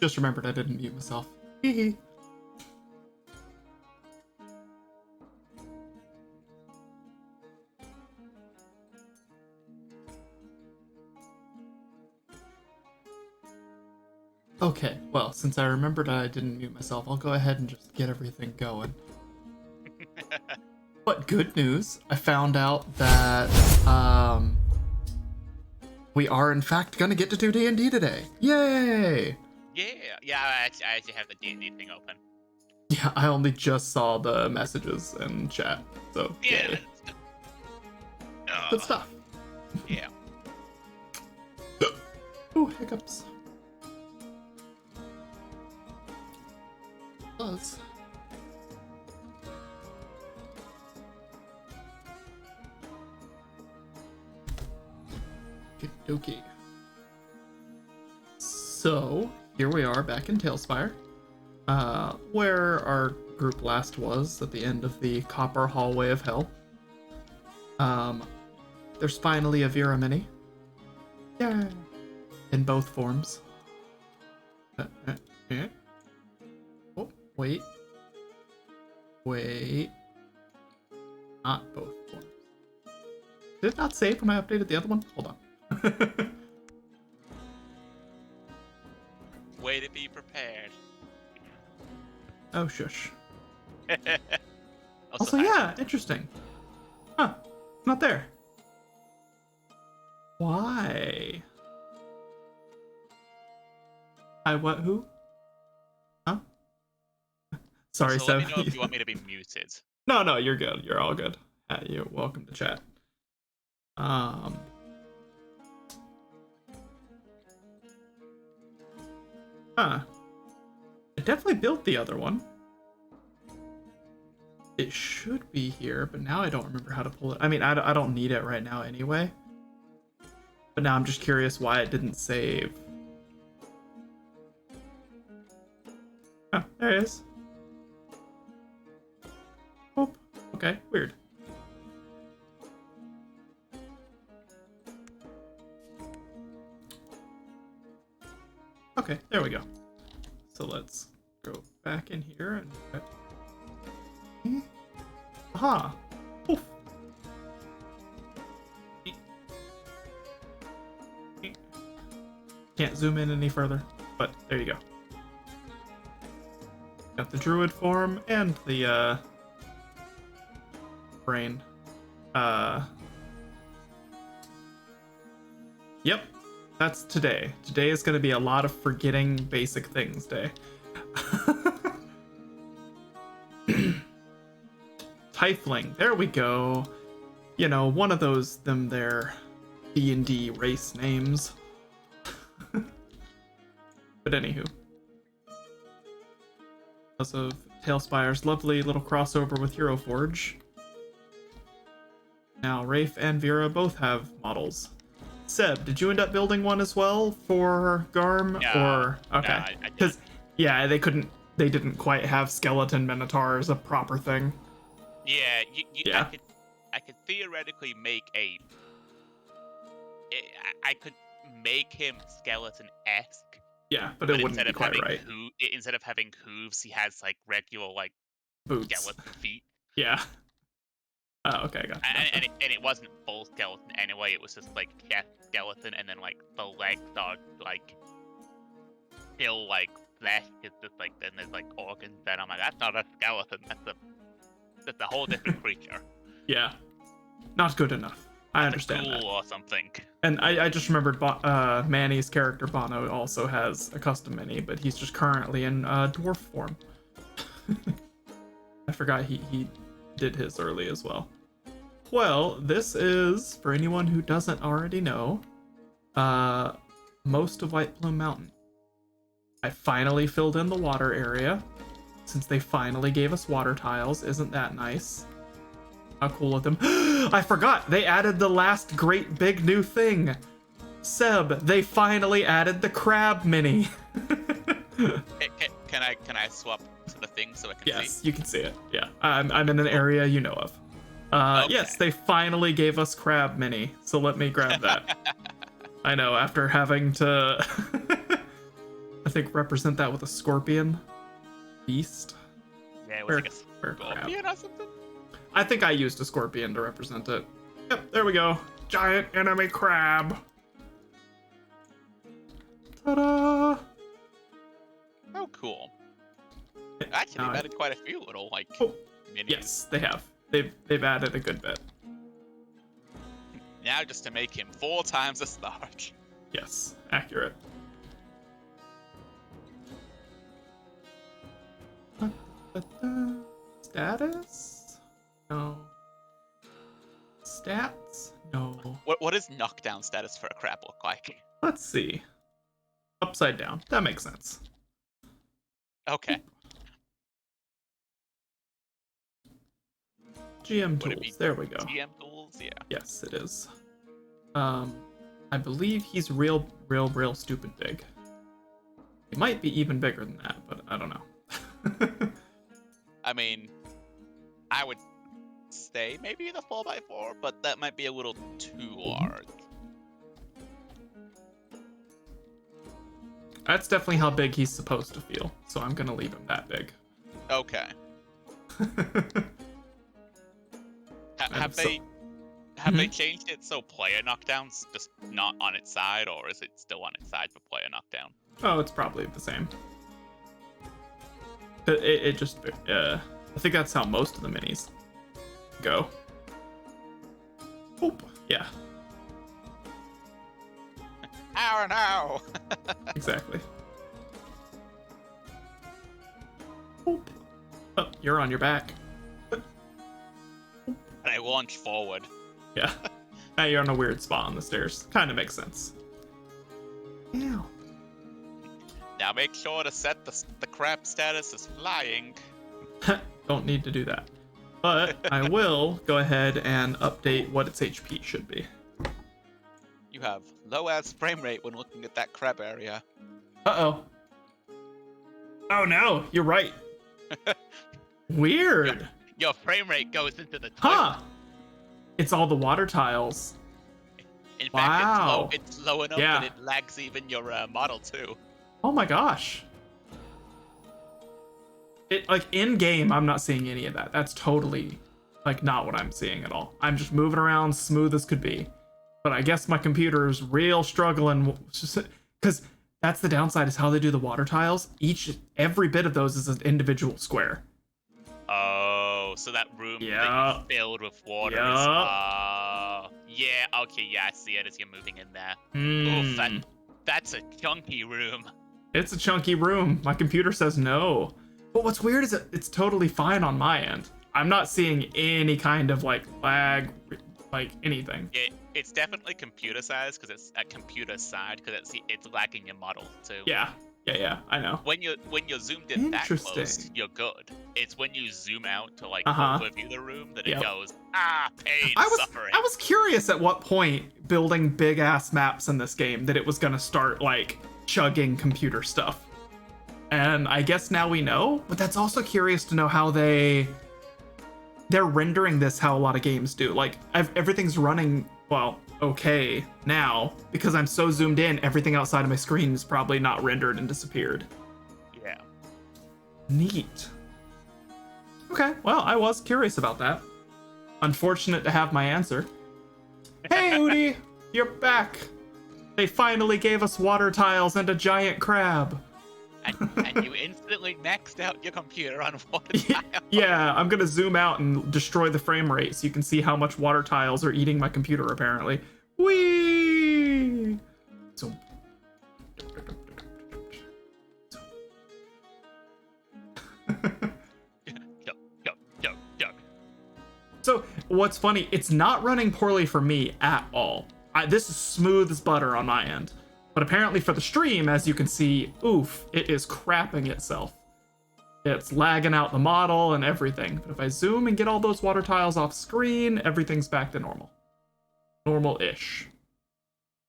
Just remembered I didn't mute myself. Hee. Okay, well, since I remembered I didn't mute myself, I'll go ahead and just get everything going. But good news, I found out that we are in fact gonna get to do D&D today. Yay! Yeah, I actually have the D&D thing open. Yeah, I only just saw the messages and chat, so Yeah. yay. Good stuff. Yeah. Ooh, hiccups. Buzz. Okie. So, here we are back in Tailspire, where our group last was at the end of the Copper Hallway of Hell. There's finally a Vera Mini. Yeah. In both forms. Oh, wait. Wait. Not both forms. Did it not save when I updated the other one? Hold on. Way to be prepared. Oh, shush. Also, Yeah, interesting. Huh. Not there. Why? What? Who? Huh? Sorry, so let me Seb. know if you want me to be muted. No, you're good. You're all good. You're welcome to chat. I definitely built the other one. It should be here, but now I don't remember how to pull it. I mean, I don't need it right now anyway. But now I'm just curious why it didn't save. Oh, there it is. Oh, okay, weird. Okay, there we go. So let's go back in here and... Aha! Oof. Can't zoom in any further, but there you go. Got the druid form and the brain. Yep, that's today. Today is going to be a lot of forgetting basic things day. Tiefling, there we go. You know, one of those their D&D race names. But anywho, because of Tailspire's lovely little crossover with Hero Forge, now Rafe and Vera both have models. Seb, did you end up building one as well for Garm? No, or okay, no, I because yeah, they didn't quite have skeleton minotaur as a proper thing. Yeah, Yeah. I could theoretically make I could make him skeleton-esque. Yeah, but it wouldn't be quite right. Instead of having hooves, he has like regular like Boots. skeleton feet. Yeah. Oh, okay, gotcha. And it wasn't full skeleton anyway. It was just like chest skeleton, and then like the legs are like still like flesh. It's just like then there's like organs. Then I'm like, that's not a skeleton. That's a whole different creature. Yeah, not good enough. I understand that. That. Or something. And I just remembered Manny's character Bono also has a custom mini, but he's just currently in dwarf form. I forgot he did his early as well. Well, this is, for anyone who doesn't already know, most of White Plume Mountain. I finally filled in the water area, since they finally gave us water tiles. Isn't that nice? How cool of them. I forgot, they added the last great big new thing. Seb, they finally added the crab mini. Can I swap to the thing so I can see? Yes, you can see it. Yeah, I'm in an area you know of. Okay. Yes, they finally gave us crab mini, so let me grab that. I know, after having to think represent that with a scorpion beast. Yeah, it was like a Bear crab. scorpion or something. I think I used a scorpion to represent it. Yep, there we go. Giant enemy crab. Ta-da! Oh, cool. Actually, they've added quite a few little like minis. Yes, they have. They've added a good bit. Now just to make him 4 times as large. Yes, accurate. Status? No. Stats? No. What does knockdown status for a crab look like? Let's see. Upside down. That makes sense. Okay. GM tools. There we go. GM tools, yeah. Yes, it is. I believe he's real stupid big. He might be even bigger than that, but I don't know. I mean, I would say maybe the 4x4, but that might be a little too large. That's definitely how big he's supposed to feel, so I'm gonna leave him that big. Okay. Have they changed it so player knockdown's just not on its side, or is it still on its side for player knockdown? Oh, it's probably the same. It just, I think that's how most of the minis go. Oop, yeah. Ow, no! Exactly. Oop. Oh, you're on your back. And I launch forward. Yeah. Now you're on a weird spot on the stairs. Kind of makes sense. Ew. Now make sure to set the crab status as flying. Don't need to do that. But I will go ahead and update what its HP should be. You have low-ass frame rate when looking at that crab area. Uh-oh. Oh no, you're right. Weird. Your frame rate goes into the toilet. Huh. It's all the water tiles. In fact, Wow. it's low enough Yeah. that it lags even your model too. Oh my gosh. It, like, in game, I'm not seeing any of that. That's totally, like, not what I'm seeing at all. I'm just moving around smooth as could be. But I guess my computer is real struggling, because that's the downside, is how they do the water tiles. Every bit of those is an individual square. Oh, so that room that Yeah. you filled with water is... yeah, okay, yeah, I see it as you're moving in there. Oof, that's a chunky room. It's a chunky room. My computer says no. But what's weird is that it's totally fine on my end. I'm not seeing any kind of, like, lag, like, anything. It's definitely computer size, because it's a computer side, because it's lagging your model too. Yeah, I know. When you're zoomed in that close, Interesting. you're good. It's when you zoom out to like Uh-huh. overview the room that Yep. it goes, pain, suffering. I was curious at what point building big ass maps in this game that it was gonna start like chugging computer stuff. And I guess now we know, but that's also curious to know how they're rendering this how a lot of games do. Like everything's running, well, okay now, because I'm so zoomed in, everything outside of my screen is probably not rendered and disappeared. Yeah. Neat. Okay, well, I was curious about that. Unfortunate to have my answer. Hey, Udi, you're back. They finally gave us water tiles and a giant crab. And you instantly maxed out your computer on water tiles. Yeah, I'm gonna zoom out and destroy the frame rate so you can see how much water tiles are eating my computer, apparently. Whee! So... So, what's funny, it's not running poorly for me at all. This is smooth as butter on my end. But apparently for the stream, as you can see, oof, it is crapping itself. It's lagging out the model and everything. But if I zoom and get all those water tiles off screen, everything's back to normal. Normal-ish.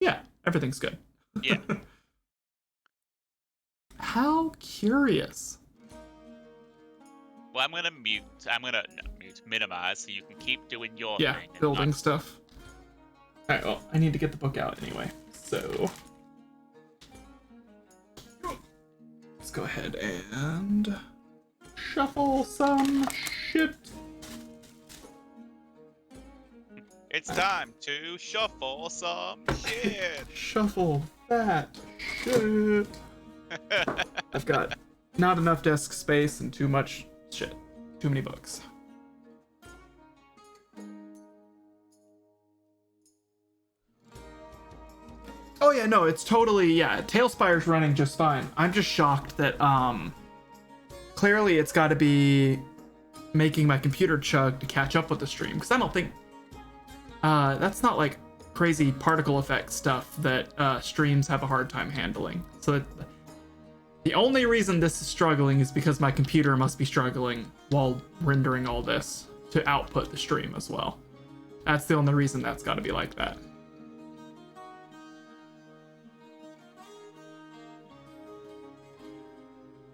Yeah, everything's good. Yeah. How curious. Well, I'm gonna minimize so you can keep doing your Yeah, thing. building stuff. Alright, well, I need to get the book out anyway. So... go ahead and shuffle some shit. It's time to shuffle some shit. Shuffle that shit. I've got not enough desk space and too much shit. Too many books. Oh yeah, no, it's totally, yeah, Tailspire's running just fine. I'm just shocked that, clearly it's gotta be making my computer chug to catch up with the stream, because I don't think, that's not like crazy particle effect stuff that, streams have a hard time handling. So that, the only reason this is struggling is because my computer must be struggling while rendering all this to output the stream as well. That's the only reason that's gotta be like that.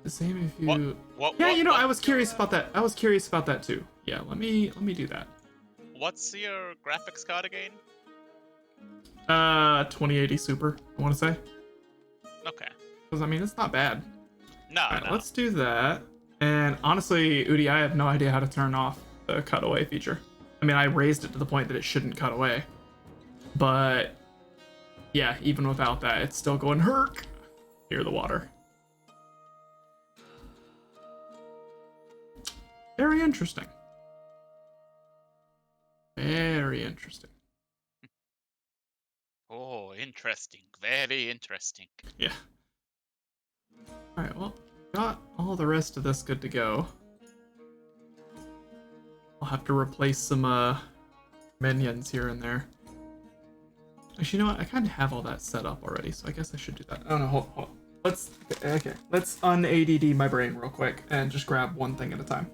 The same if you... Yeah, you know, I was curious about that. I was curious about that too. Yeah, let me do that. What's your graphics card again? 2080 Super, I want to say. Okay. Because, I mean, it's not bad. No, All right, no. let's do that. And honestly, Udi, I have no idea how to turn off the cutaway feature. I mean, I raised it to the point that it shouldn't cut away. But, yeah, even without that, it's still going herk near the water. Very interesting. Very interesting. Oh, interesting. Very interesting. Yeah. Alright, well, got all the rest of this good to go. I'll have to replace some minions here and there. Actually, you know what? I kind of have all that set up already, so I guess I should do that. Oh no, hold on. Let's un-ADD my brain real quick and just grab one thing at a time.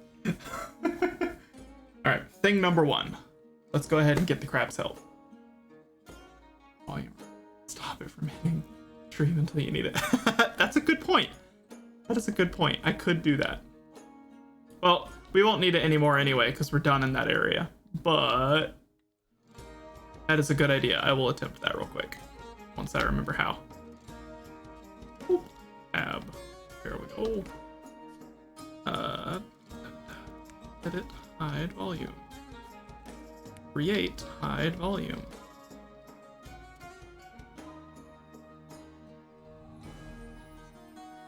Alright, thing number one. Let's go ahead and get the crab's help. Volume. Stop it from hitting stream until you need it. That's a good point. That is a good point. I could do that. Well, we won't need it anymore anyway, because we're done in that area. But that is a good idea. I will attempt that real quick. Once I remember how. Oop. Tab. There we go. Edit, hide volume. Create, hide volume.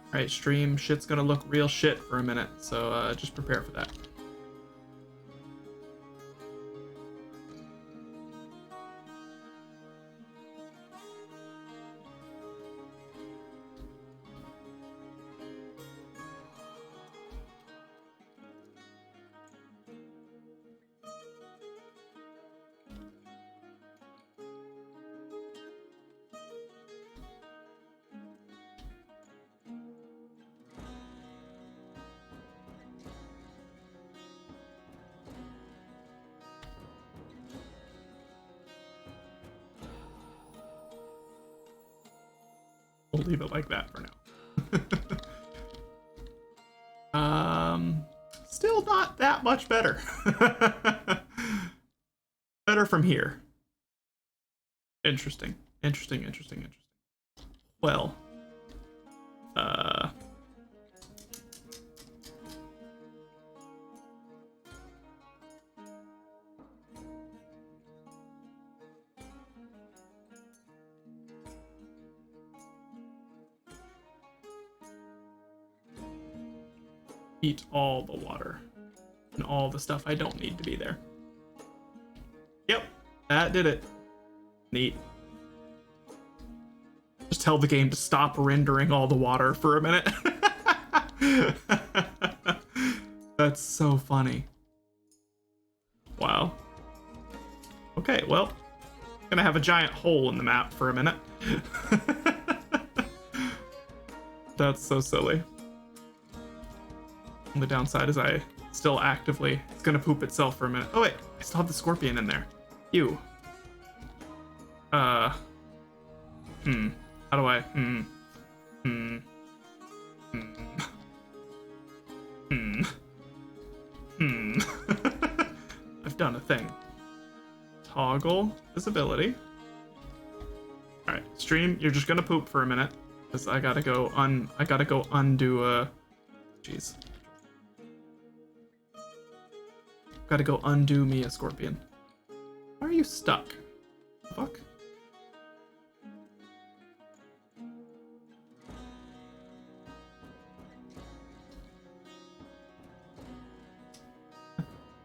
Alright, stream shit's gonna look real shit for a minute, so just prepare for that. We'll leave it like that for now. Still not that much better. Better from here. Interesting. Well, eat all the water and all the stuff I don't need to be there. Yep, that did it. Neat. Just tell the game to stop rendering all the water for a minute. That's so funny. Wow. Okay, well, gonna have a giant hole in the map for a minute. That's so silly. The downside is I still actively, it's gonna poop itself for a minute. Oh wait, I still have the scorpion in there. Ew. How do I, I've done a thing. Toggle visibility. Alright, stream, you're just gonna poop for a minute. Because I gotta go undo jeez. Gotta go undo me a scorpion. Why are you stuck? Fuck.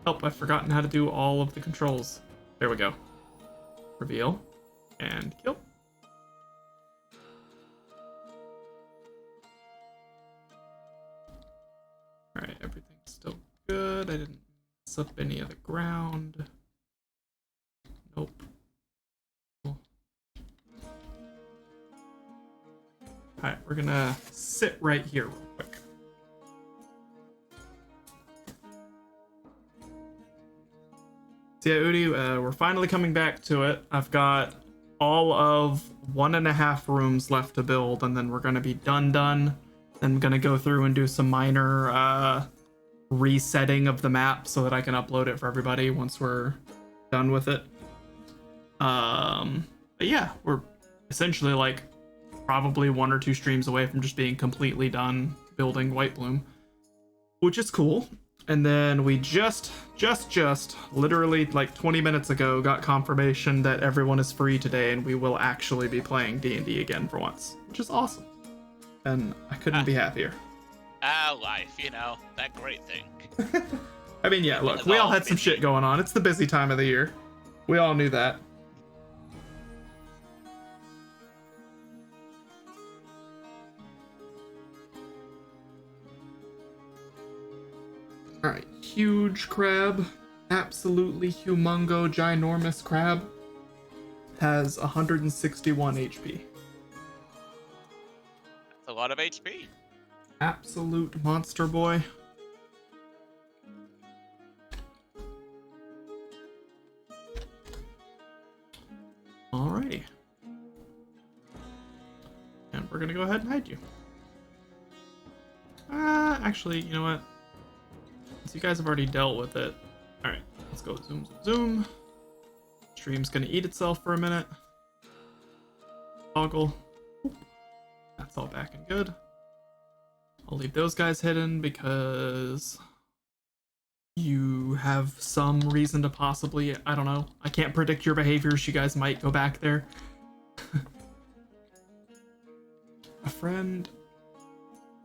Oh, I've forgotten how to do all of the controls. There we go. Reveal. And kill. Alright, everything's still good. I didn't mess up any of the ground. Nope. Cool. Alright, we're gonna sit right here real quick. So yeah, Udi, we're finally coming back to it. I've got all of 1.5 rooms left to build, and then we're gonna be done. Then I'm gonna go through and do some minor resetting of the map so that I can upload it for everybody once we're done with it. But yeah, we're essentially like probably 1 or 2 streams away from just being completely done building White Plume, which is cool. And then we just literally like 20 minutes ago got confirmation that everyone is free today and we will actually be playing D&D again for once, which is awesome. And I couldn't be happier. Life, you know, that great thing. I mean, yeah, look, we all had some shit going on. It's the busy time of the year. We all knew that. Alright, huge crab. Absolutely humongo, ginormous crab. Has 161 HP. That's a lot of HP. Absolute monster boy. Alrighty. And we're gonna go ahead and hide you. Actually, you know what? Since you guys have already dealt with it. Alright, let's go zoom, zoom, zoom. Stream's gonna eat itself for a minute. Toggle. That's all back and good. I'll leave those guys hidden because you have some reason to possibly, I don't know. I can't predict your behaviors. You guys might go back there. A friend,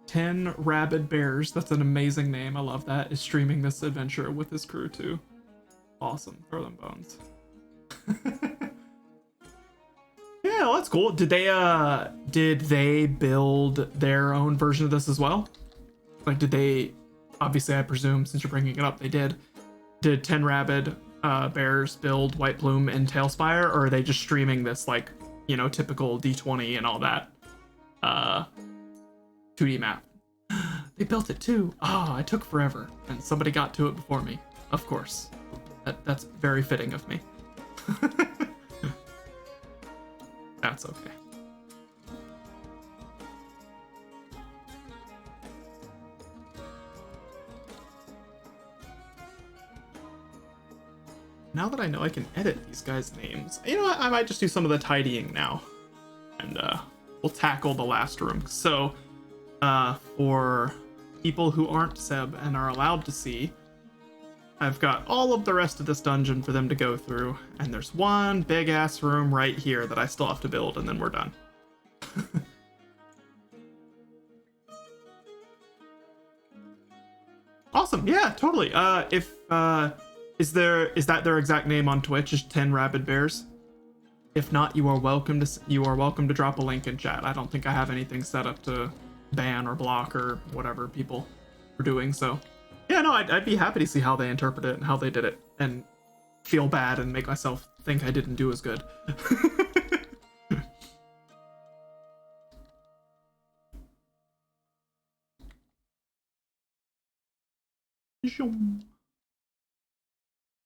10 rabid bears. That's an amazing name. I love that. Is streaming this adventure with his crew too. Awesome. Throw them bones. Yeah, well, that's cool. Did they build their own version of this as well? Like, did they? Obviously, I presume since you're bringing it up, they did. Did 10 rabid bears build White Plume and Tailspire, or are they just streaming this like, you know, typical D20 and all that 2D map? They built it too. Oh, I took forever, and somebody got to it before me. Of course, that's very fitting of me. That's okay. Now that I know I can edit these guys' names, you know what? I might just do some of the tidying now. And we'll tackle the last room. So, for people who aren't Seb and are allowed to see, I've got all of the rest of this dungeon for them to go through, and there's one big ass room right here that I still have to build, and then we're done. Awesome, yeah, totally. Is that their exact name on Twitch? Is 10 Rabid Bears? If not, you are welcome to drop a link in chat. I don't think I have anything set up to ban or block or whatever people are doing, so. Yeah, no, I'd be happy to see how they interpret it and how they did it, and feel bad and make myself think I didn't do as good.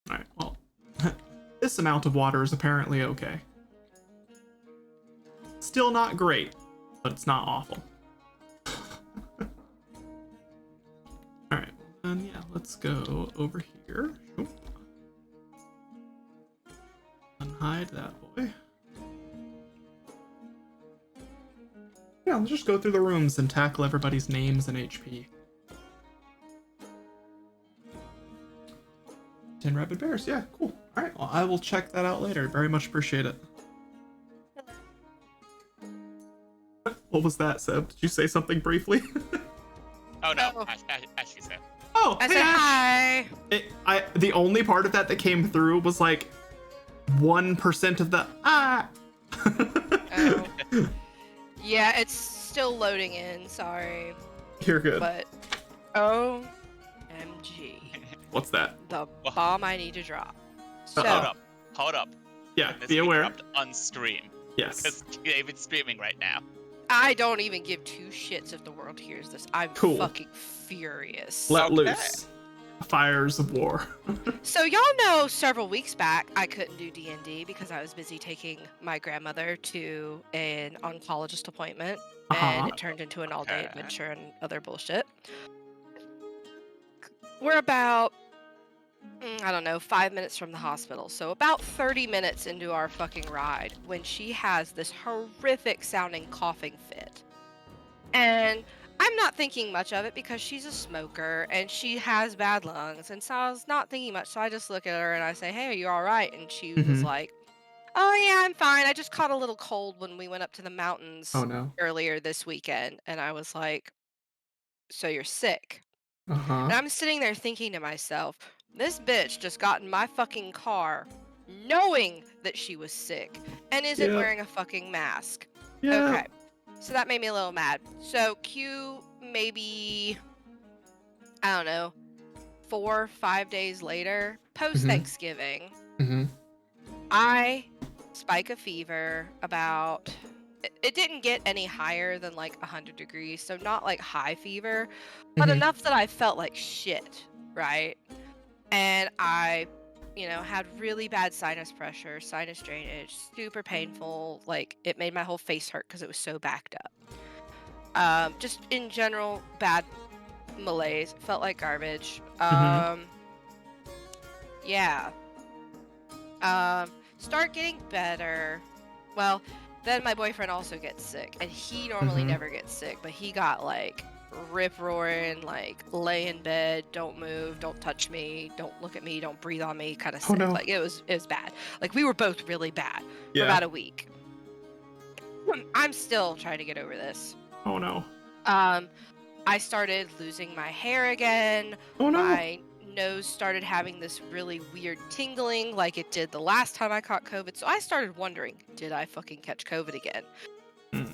Alright, well, this amount of water is apparently okay. Still not great, but it's not awful. Alright. And yeah, let's go over here. Unhide that boy. Yeah, let's just go through the rooms and tackle everybody's names and HP. 10 rabid bears. Yeah, cool. All right, well, I will check that out later. Very much appreciate it. What was that, Seb? Did you say something briefly? Oh no, Oh. As you said. Oh, I hey, said Ash. hi. The only part of that came through was like 1% of the Oh. Yeah, it's still loading in. Sorry, You're good. but OMG, What's that? the bomb I need to drop. So Hold up. Yeah, This be aware. dropped on stream. Yes. Because David's streaming right now. I don't even give two shits if the world hears this. I'm Cool. fucking furious. Let Okay. loose. Fires of war. So y'all know several weeks back I couldn't do D&D because I was busy taking my grandmother to an oncologist appointment, and it turned into an all-day Okay. adventure and other bullshit. We're about, I don't know, 5 minutes from the hospital. So about 30 minutes into our fucking ride when she has this horrific sounding coughing fit. And I'm not thinking much of it because she's a smoker and she has bad lungs. And so I was not thinking much. So I just look at her and I say, hey, are you all right? And she was Mhm. like, oh, yeah, I'm fine. I just caught a little cold when we went up to the mountains Oh no. earlier this weekend. And I was like, so you're sick? Uh-huh. And I'm sitting there thinking to myself, this bitch just got in my fucking car knowing that she was sick and isn't Yeah. wearing a fucking mask. Yeah. Okay. So that made me a little mad. So cue maybe, I don't know, 4 or 5 days later, post Thanksgiving, Mm-hmm. I spike a fever about, it didn't get any higher than like 100 degrees, so not like high fever, but Mhm. enough that I felt like shit, right? And I, had really bad sinus pressure, sinus drainage, super painful. Like it made my whole face hurt because it was so backed up. Just in general, bad malaise. Felt like garbage. Yeah. Start getting better. Well, then my boyfriend also gets sick, and he normally never gets sick, but he got like rip roaring, like lay in bed, don't move, don't touch me, don't look at me, don't breathe on me, kind of sick. no. Like it was bad. Like we were both really bad for Yeah. about a week. I'm still trying to get over this. Oh no. I started losing my hair again. Oh no. My nose started having this really weird tingling like it did the last time I caught COVID. So I started wondering, did I fucking catch COVID again? Mm.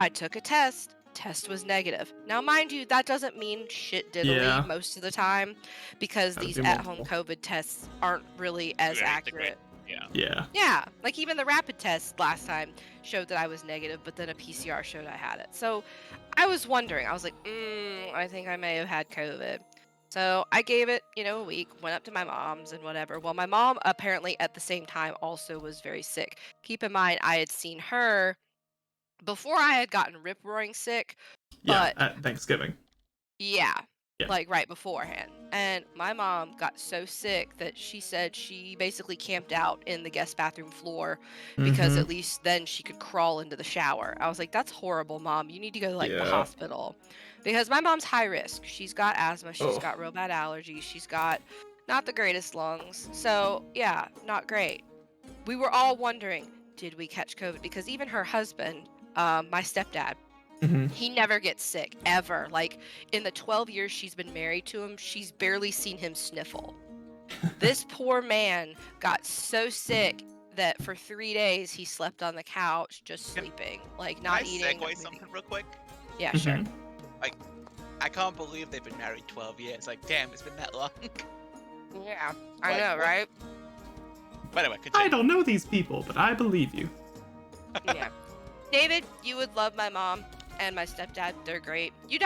I took a test. Test was negative. Now, mind you, that doesn't mean shit diddly Yeah. most of the time because Gotta these do at-home multiple. COVID tests aren't really as Very accurate. Yeah. Yeah. Yeah, like even the rapid test last time showed that I was negative, but then a PCR showed I had it. So I was wondering, I was like, I think I may have had COVID. So I gave it, a week, went up to my mom's and whatever. Well, my mom apparently at the same time also was very sick. Keep in mind, I had seen her before I had gotten rip-roaring sick, Yeah. but At Thanksgiving. yeah, Yeah. like right beforehand. And my mom got so sick that she said she basically camped out in the guest bathroom floor because Mhm. at least then she could crawl into the shower. I was like, that's horrible, Mom. You need to go to the Yeah. hospital. Because my mom's high risk. She's got asthma, she's Oh. got real bad allergies, she's got not the greatest lungs. So, yeah, not great. We were all wondering, did we catch COVID? Because even her husband, my stepdad, Mhm. he never gets sick, ever. Like, in the 12 years she's been married to him, she's barely seen him sniffle. This poor man got so sick that for 3 days he slept on the couch, just sleeping. Like, not Can I eating. segue something real quick? Yeah, sure. Mhm. I can't believe they've been married 12 years. Like, damn, it's been that long. Yeah, I Like, know, what? right? But anyway, I continue. don't know these people, but I believe you. Yeah. David, you would love my mom and my stepdad. They're great. You'd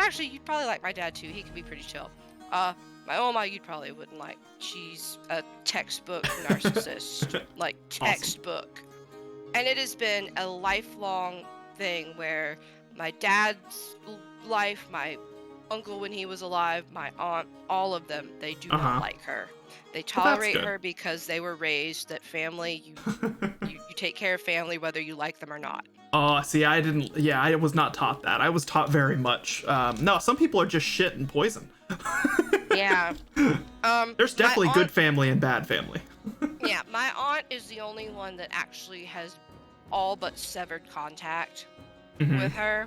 probably like my dad too. He can be pretty chill. My Oma, you probably wouldn't like. She's a textbook narcissist. Like, textbook. And it has been a lifelong thing where my dad's life, my uncle when he was alive, my aunt, all of them, they do Uh-huh. not like her. They Well, that's tolerate good. her because they were raised that family, you take care of family whether you like them or not. Oh, see, I didn't. Yeah, I was not taught that. I was taught very much. No, some people are just shit and poison. Yeah. There's My definitely aunt, good family and bad family. yeah, my aunt is the only one that actually has all but severed contact Mm-hmm. with her.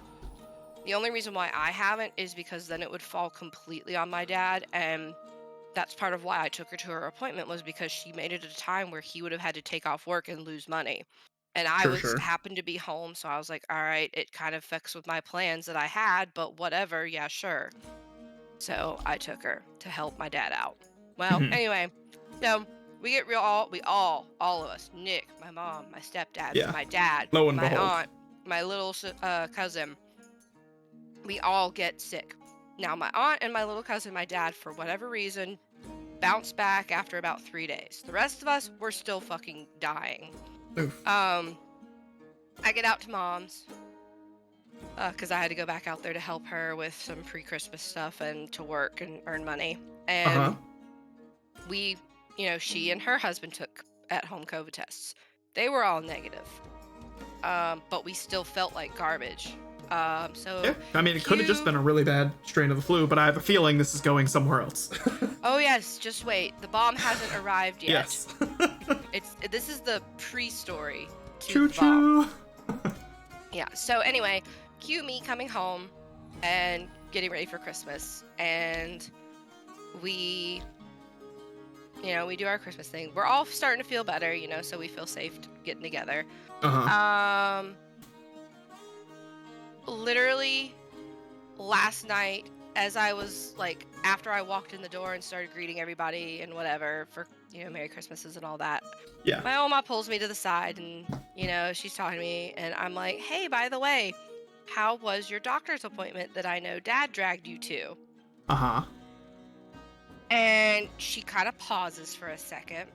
The only reason why I haven't is because then it would fall completely on my dad, and that's part of why I took her to her appointment, was because she made it at a time where he would have had to take off work and lose money. And I was Sure. happened to be home, so I was like, all right, it kind of fucks with my plans that I had, but whatever, yeah, sure. So I took her to help my dad out. Well, Mhm. anyway, so we get all of us, Nick, my mom, my stepdad, Yeah. my dad, Lo and my behold. aunt, my little cousin, we all get sick. Now, my aunt and my little cousin, my dad, for whatever reason, bounced back after about 3 days. The rest of us were still fucking dying. Oof. I get out to mom's because I had to go back out there to help her with some pre-Christmas stuff and to work and earn money. And Uh-huh. we, she and her husband took at-home COVID tests. They were all negative, but we still felt like garbage. So Yeah. I mean, it could have just Q- been a really bad strain of the flu, but I have a feeling this is going somewhere else. Oh yes, just wait. The bomb hasn't arrived yet. Yes. This is the pre-story to Choo the bomb. choo. Yeah. So anyway, cue me coming home and getting ready for Christmas, and we, we do our Christmas thing. We're all starting to feel better, so we feel safe getting together. Uh-huh. Literally last night, as I was like, after I walked in the door and started greeting everybody and whatever for, Merry Christmases and all that, Yeah. my Oma pulls me to the side and, she's talking to me, and I'm like, hey, by the way, how was your doctor's appointment that I know Dad dragged you to? Uh-huh. And she kind of pauses for a second,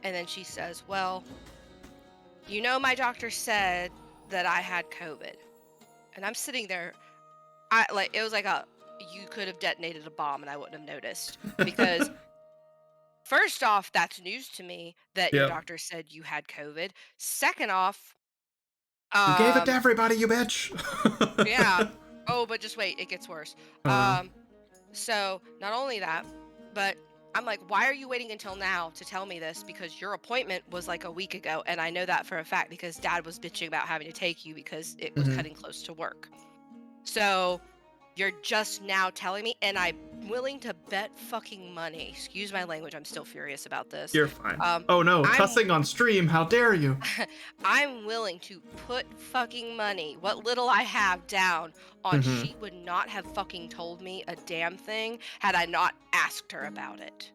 and then she says, well, my doctor said that I had COVID. And I'm sitting there, it was like you could have detonated a bomb and I wouldn't have noticed. Because first off, that's news to me that your Yep. doctor said you had COVID. Second off, You gave it to everybody, you bitch. yeah. Oh, but just wait, it gets worse. Uh, So not only that, but I'm like, why are you waiting until now to tell me this? Because your appointment was like a week ago, and I know that for a fact because Dad was bitching about having to take you because it was Mhm. cutting close to work. So you're just now telling me, and I'm willing to bet fucking money. Excuse my language, I'm still furious about this. You're fine. Um, Oh no, I'm cussing on stream, how dare you? I'm willing to put fucking money, what little I have, down on Mhm. she would not have fucking told me a damn thing had I not asked her about it.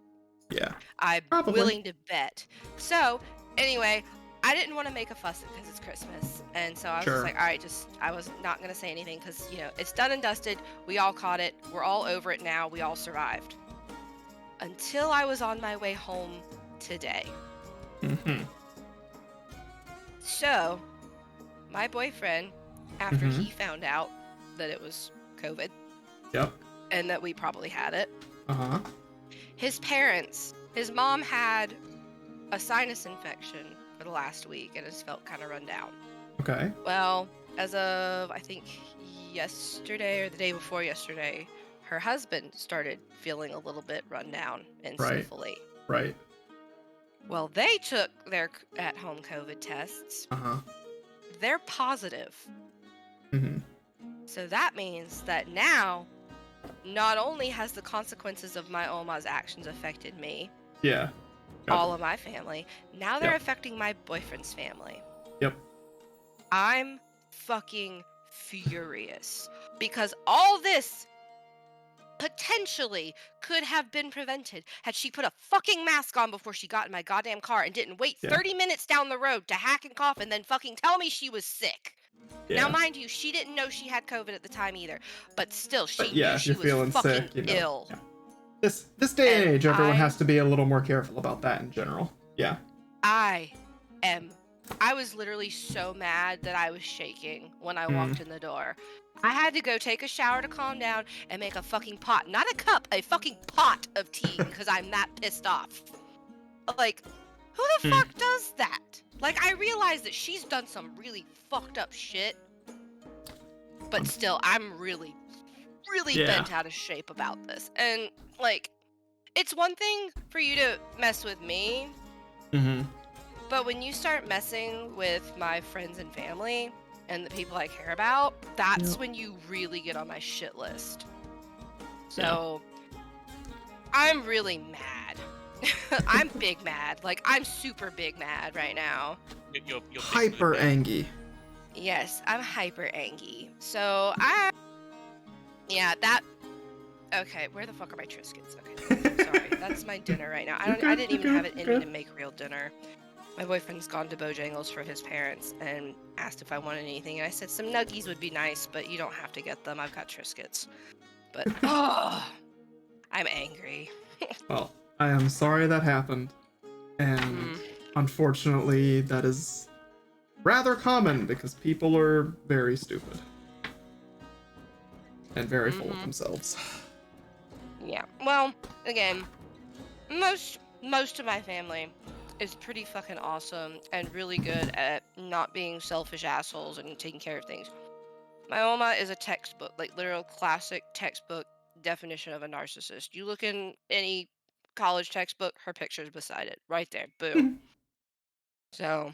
Yeah. I'm Probably. willing to bet. So, anyway, I didn't want to make a fuss because it's Christmas. And so I was Sure. just like, all right, I was not going to say anything because, it's done and dusted. We all caught it. We're all over it now. We all survived. Until I was on my way home today. Mm-hmm. So, my boyfriend, after Mhm. he found out that it was COVID Yep. and that we probably had it, Uh-huh. his parents, his mom had a sinus infection for the last week and has felt kind of run down. Okay. Well, as of, I think, yesterday or the day before yesterday, her husband started feeling a little bit run down and Right. sniffly. Right. Well, they took their at-home COVID tests. Uh-huh. They're positive. Mm-hmm. So that means that now, not only has the consequences of my Oma's actions affected me, Yeah. Yep. all of my family, now they're Yep. affecting my boyfriend's family. Yep. I'm fucking furious because all this potentially could have been prevented had she put a fucking mask on before she got in my goddamn car and didn't wait Yeah. 30 minutes down the road to hack and cough and then fucking tell me she was sick. Yeah. Now, mind you, she didn't know she had COVID at the time either, but still, she But yeah, knew if she you're was feeling fucking sick, you know. ill. Yeah. This day and And age, everyone I- has to be a little more careful about that in general. Yeah. I am I was literally so mad that I was shaking when I Mm. walked in the door. I had to go take a shower to calm down and make a fucking pot, not a cup, a fucking pot of tea because I'm that pissed off. Like, who the Hmm. fuck does that? Like, I realize that she's done some really fucked up shit, but still, I'm really Yeah. bent out of shape about this. And, like, it's one thing for you to mess with me, Mm-hmm. but when you start messing with my friends and family and the people I care about, that's Yep. when you really get on my shit list. So, I'm really mad. I'm big mad. Like, I'm super big mad right now. You're big Hyper mood, angy. Yes, I'm hyper angy. So, okay, where the fuck are my Triscuits? Okay, sorry. That's my dinner right now. I didn't even have it in me to make real dinner. My boyfriend's gone to Bojangles for his parents and asked if I wanted anything, and I said some nuggies would be nice, but you don't have to get them. I've got Triscuits. But I'm angry. Well, I am sorry that happened. And unfortunately, that is rather common because people are very stupid. And very full of themselves. Yeah. Well, again, most of my family is pretty fucking awesome and really good at not being selfish assholes and taking care of things. My mama is a textbook, like literal classic textbook definition of a narcissist. You look in any college textbook, her picture's beside it, right there, boom. So,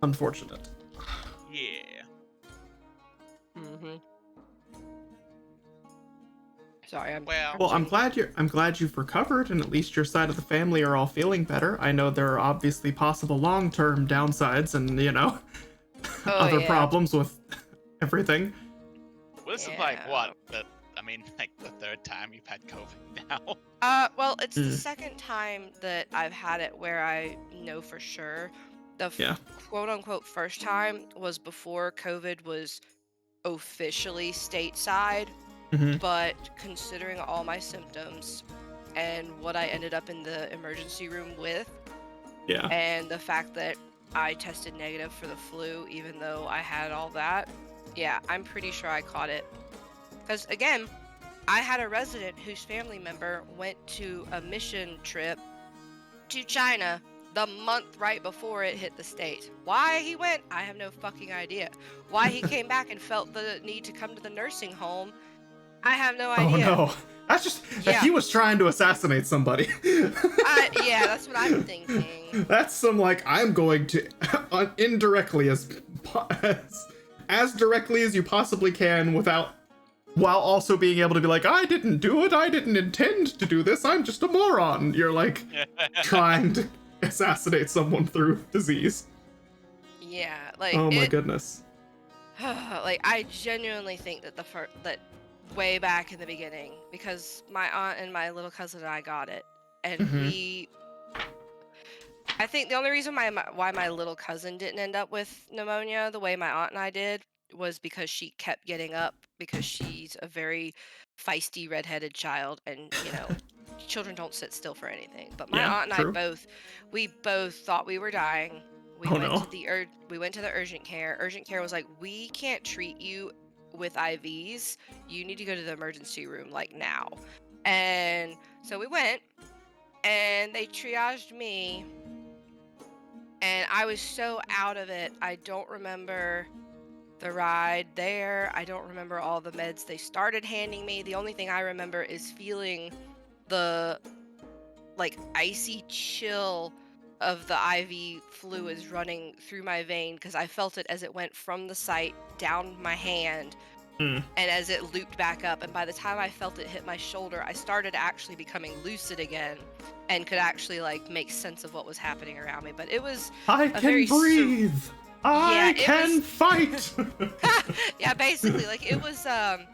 Unfortunate. Yeah. sorry, I'm Well, I'm glad you've recovered and at least your side of the family are all feeling better. I know there are obviously possible long-term downsides and, other problems with everything. well, this is like what? Like the third time you've had COVID now. Well, it's the second time that I've had it where I know for sure. The quote-unquote first time was before COVID was officially stateside. But considering all my symptoms and what I ended up in the emergency room with, and the fact that I tested negative for the flu, even though I had all that, I'm pretty sure I caught it. Because again, I had a resident whose family member went to a mission trip to China the month right before it hit the States. Why he went, I have no fucking idea. Why he came back and felt the need to come to the nursing home, I have no idea. Oh no. That's just he was trying to assassinate somebody. Yeah, that's what I'm thinking. That's some I'm going to indirectly as directly as you possibly can while also being able to be like, I didn't do it, I didn't intend to do this, I'm just a moron. You're trying to assassinate someone through disease. Yeah, oh my goodness. I genuinely think that that way back in the beginning, because my aunt and my little cousin and I got it, and I think the only reason why my little cousin didn't end up with pneumonia the way my aunt and I did was because she kept getting up, because she's a very feisty redheaded child, and children don't sit still for anything. But my aunt and I both thought we were dying. We went to the urgent care. Urgent care was like, we can't treat you with IVs. You need to go to the emergency room now. And so we went, and they triaged me, and I was so out of it. I don't remember the ride there. I don't remember all the meds they started handing me. The only thing I remember is feeling the icy chill of the IV fluids running through my vein, because I felt it as it went from the site down my hand and as it looped back up. And by the time I felt it hit my shoulder, I started actually becoming lucid again and could actually make sense of what was happening around me. But it was I can breathe. I can fight. yeah, basically, it was a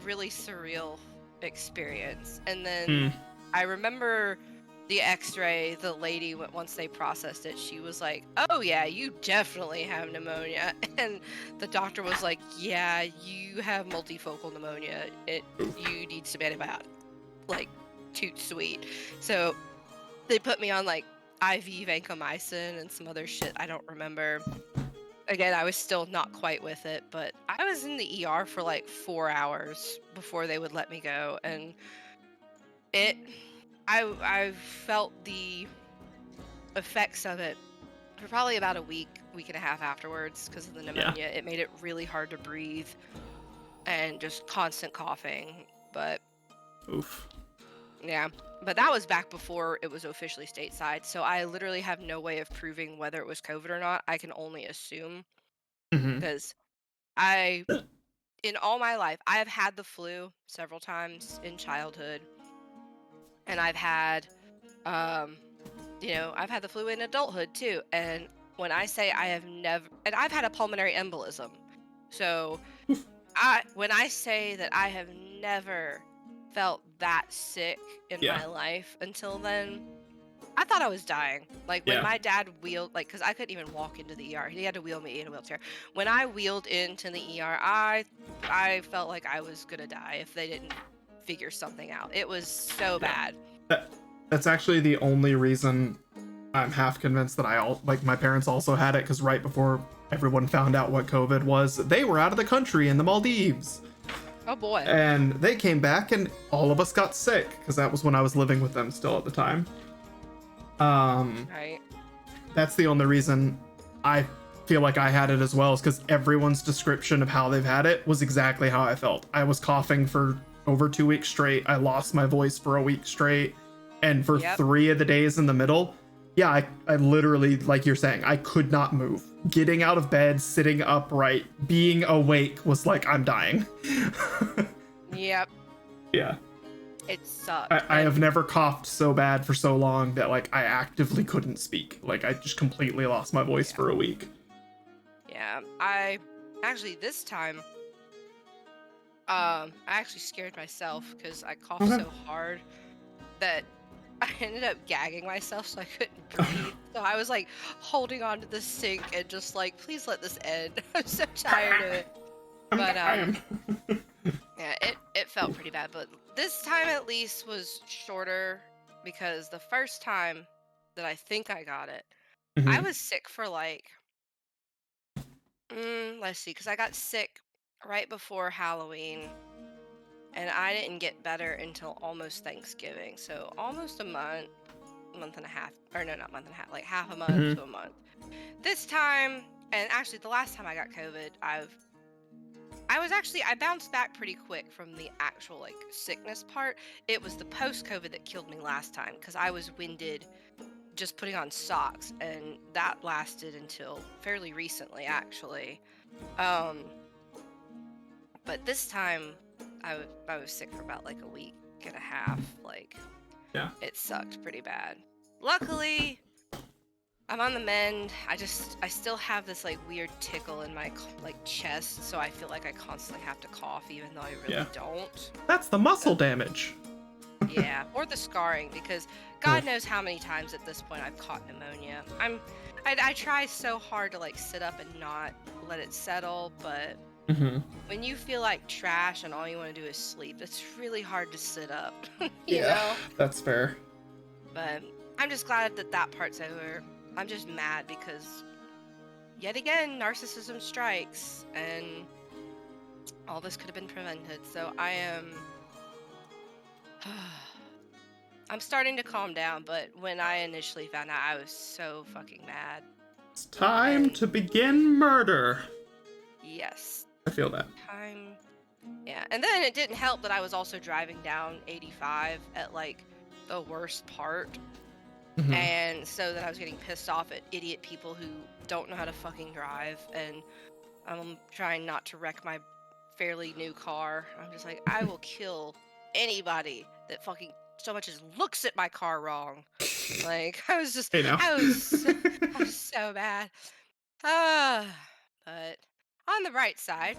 really surreal experience. And then I remember the x-ray, the lady, once they processed it, she was like, oh yeah, you definitely have pneumonia. And the doctor was like, yeah, you have multifocal pneumonia. You need some antibiotics. Toot sweet. So They put me on like IV vancomycin and some other shit I don't remember. Again, I was still not quite with it, but I was in the ER for like 4 hours before they would let me go, and it I felt the effects of it for probably about a week and a half afterwards because of the Yeah. pneumonia. It made it really hard to breathe and just constant coughing. But Oof. yeah, but that was back before it was officially stateside. So I literally have no way of proving whether it was COVID or not. I can only assume Mm-hmm. because in all my life, I have had the flu several times in childhood, and I've had, um, I've had the flu in adulthood too. And when I say I have never, and I've had a pulmonary embolism, so when I say that I have never felt that sick in Yeah. my life until then, I thought I was dying. Like when Yeah. my dad wheeled, like, because I couldn't even walk into the ER. He had to wheel me in a wheelchair. When I wheeled into the ER, I felt like I was gonna die if they didn't figure something out. It was so Yeah. bad. That's actually the only reason I'm half convinced that my parents also had it, because right before everyone found out what COVID was, they were out of the country in the Maldives. Oh boy. And they came back and all of us got sick, because that was when I was living with them still at the time. Right. That's the only reason I feel like I had it as well, is because everyone's description of how they've had it was exactly how I felt. I was coughing for over 2 weeks straight. I lost my voice for a week straight. And for Yep. 3 of the days in the middle, yeah, I literally, like you're saying, I could not move. Getting out of bed, sitting upright, being awake was like, I'm dying. Yep. Yeah. It sucked. I have And never coughed so bad for so long that like I actively couldn't speak. Like I just completely lost my voice for a week. yeah, I actually this time, I actually scared myself because I coughed Okay. so hard that I ended up gagging myself so I couldn't breathe. So I was like holding on to the sink and just like, please let this end. I'm so tired of it. I'm But dying. yeah, it felt pretty bad. But this time at least was shorter because the first time that I think I got it, I Mhm. was sick for like, let's see, because I got sick right before Halloween. And I didn't get better until almost Thanksgiving. So almost a month and a half, or no, not month and a half, like half a month Mhm. to a month. This time, and actually the last time I got COVID, I bounced back pretty quick from the actual like sickness part. It was the post COVID that killed me last time because I was winded just putting on socks, and that lasted until fairly recently actually. Um, but this time I was sick for about like a week and a half. Like Yeah. it sucked pretty bad. Luckily, I'm on the mend. I still have this like weird tickle in my like chest, so I feel like I constantly have to cough even though I really Yeah. don't. That's the muscle damage. Yeah, or the scarring because God knows how many times at this point I've caught pneumonia. I try so hard to like sit up and not let it settle, but Mhm. when you feel like trash and all you want to do is sleep, it's really hard to sit up, you Yeah. know? That's fair. But I'm just glad that that part's over. I'm just mad because yet again, narcissism strikes and all this could have been prevented. So I am. I'm starting to calm down, but when I initially found out, I was so fucking mad. It's time And to begin murder. yes, I feel that. time. Yeah, and then it didn't help that I was also driving down 85 at like the worst part. Mhm. And so that I was getting pissed off at idiot people who don't know how to fucking drive. And I'm trying not to wreck my fairly new car. I'm just like, I will kill anybody that fucking so much as looks at my car wrong. Like, Hey now. I was so bad. But on the bright side,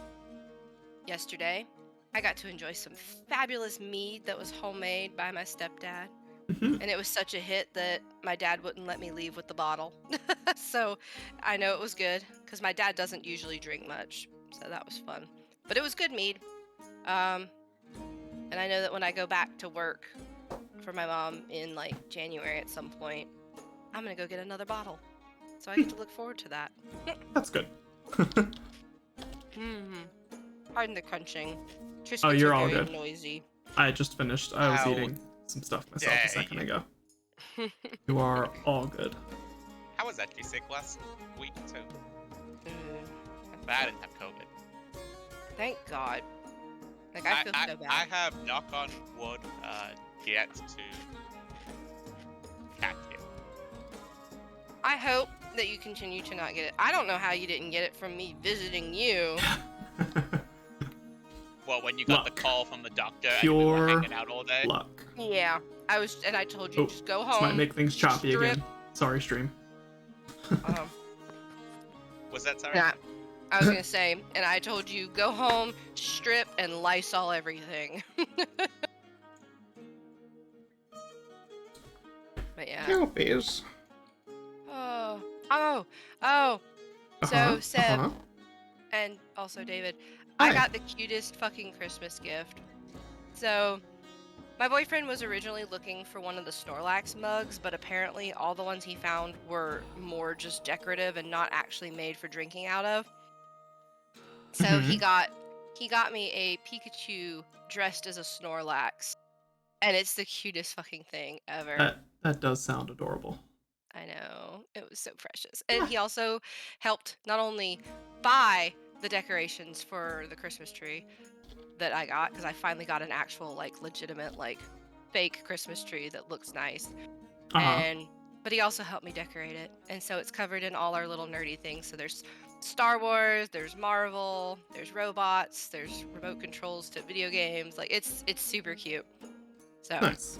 yesterday, I got to enjoy some fabulous mead that was homemade by my stepdad. Mhm. And it was such a hit that my dad wouldn't let me leave with the bottle. So I know it was good because my dad doesn't usually drink much. So that was fun. But it was good mead. And I know that when I go back to work for my mom in like January at some point. I'm gonna go get another bottle, so I get to look forward to that. That's good. Pardon the crunching. Oh, Triscuits you're are all very good. noisy. I just finished. I was How eating some stuff myself a dare second you. ago. You are all good. I was actually sick last week too, Mm, but I didn't have COVID. Thank God. Like I feel so bad. I have, knock on wood, yet to catch it. I hope that you continue to not get it. I don't know how you didn't get it from me visiting you. Well, when you got Luck. the call from the doctor and we were Pure hanging out all day. luck. Yeah, I told you Oh, just go This home. might make things choppy strip. again. Sorry, stream. Was that sorry? Yeah, I was gonna say, and I told you go home, strip, and Lysol everything. But yeah. Helpies. Oh. So Seb and also David, I Hi. got the cutest fucking Christmas gift. So my boyfriend was originally looking for one of the Snorlax mugs, but apparently all the ones he found were more just decorative and not actually made for drinking out of. So he got me a Pikachu dressed as a Snorlax, and it's the cutest fucking thing ever. That does sound adorable. I know, it was so precious. And he also helped not only buy the decorations for the Christmas tree that I got, because I finally got an actual like legitimate like fake Christmas tree that looks nice. But he also helped me decorate it, and so it's covered in all our little nerdy things. So there's Star Wars, there's Marvel, there's robots, there's remote controls to video games. Like it's super cute. So Nice.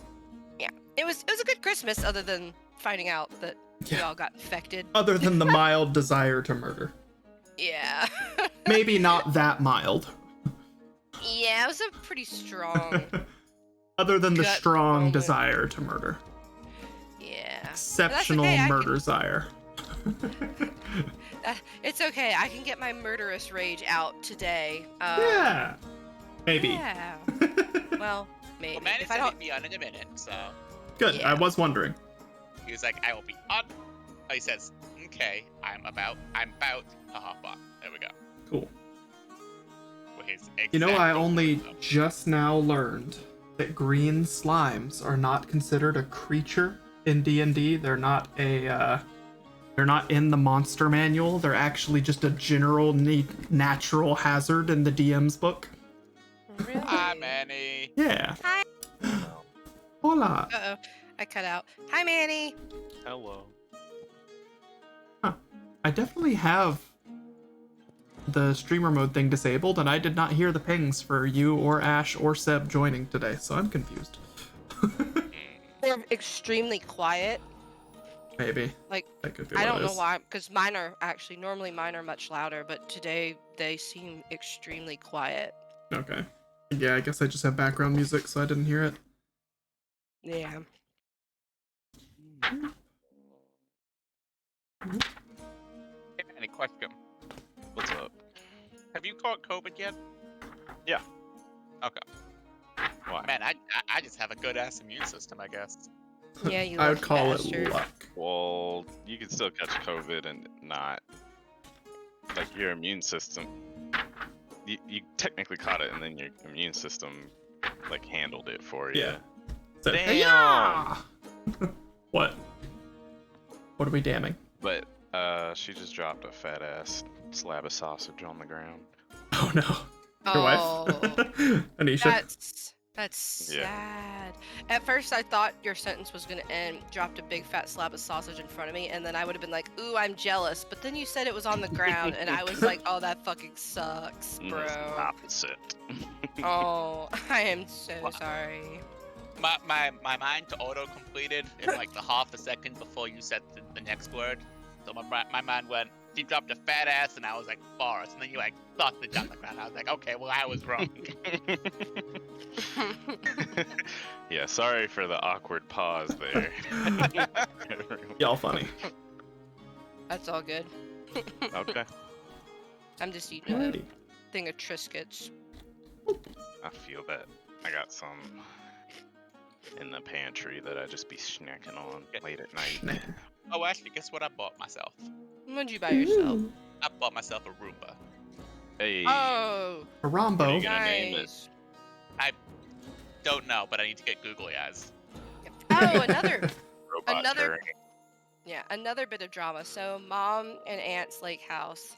yeah, it was a good Christmas, other than finding out that we all got infected. Other than the mild desire to murder. Yeah. Maybe not that mild. Yeah, it was a pretty strong. Other than the gut strong moment. desire to murder. Yeah. Exceptional okay, murder desire. It's okay. I can get my murderous rage out today. Yeah. Maybe. Yeah. Well, maybe. Well, Manny If I said don't. he'd be on in a minute, so Good. Yeah. I was wondering. he was like, "I will be on." Oh, he says, "Okay, I'm about to hop on." There we go. Cool. With his You know, I exact only words, though. just now learned that green slimes are not considered a creature in D&D. They're not they're not in the monster manual. They're actually just a general natural hazard in the DM's book. Really? Hi, Manny. Yeah. Hi. Hola. Uh-oh. I cut out. Hi, Manny. Hello. I definitely have the streamer mode thing disabled, and I did not hear the pings for you or Ash or Seb joining today, so I'm confused. They're extremely quiet. Maybe. Like, That could be I what don't it know is. why, because normally mine are much louder, but today they seem extremely quiet. Okay. Yeah, I guess I just have background music, so I didn't hear it. Yeah. Hey, Manny, question. What's up? Have you caught COVID yet? Yeah. Okay. Why? Man, I just have a good ass immune system, I guess. Yeah, you I would lucky call bastard. it luck. Well, you can still catch COVID and not. Like, your immune system. You technically caught it, and then your immune system, like, handled it for you. Yeah. So, Damn! yeah! What? What are we damning? But, she just dropped a fat ass slab of sausage on the ground. Oh no. Your Oh, wife? Anisha? that's Yeah. sad. At first, I thought your sentence was gonna end. Dropped a big fat slab of sausage in front of me, and then I would have been like, "Ooh, I'm jealous." But then you said it was on the ground, and I was like, "Oh, that fucking sucks, It's bro." opposite. Oh, I am so What? sorry. My mind auto completed in like the half a second before you said the next word. So my mind went, "She dropped a fat ass," and I was like, "Forest," and then you like sausage on the ground. I was like, "Okay, well I was wrong." Yeah, sorry for the awkward pause there. Y'all funny. That's all good. Okay. I'm just eating Alrighty. a thing of Triscuits. I feel that. I got some in the pantry that I just be snacking on late at night. Snack. Oh, actually, guess what I bought myself? What'd you buy yourself? Ooh, I bought myself a Roomba. Hey, Oh, a what are Rombo. you gonna name it? nice. Don't know, but I need to get googly eyes. Oh, another Robot another Turing. another bit of drama. So mom and aunt's lake house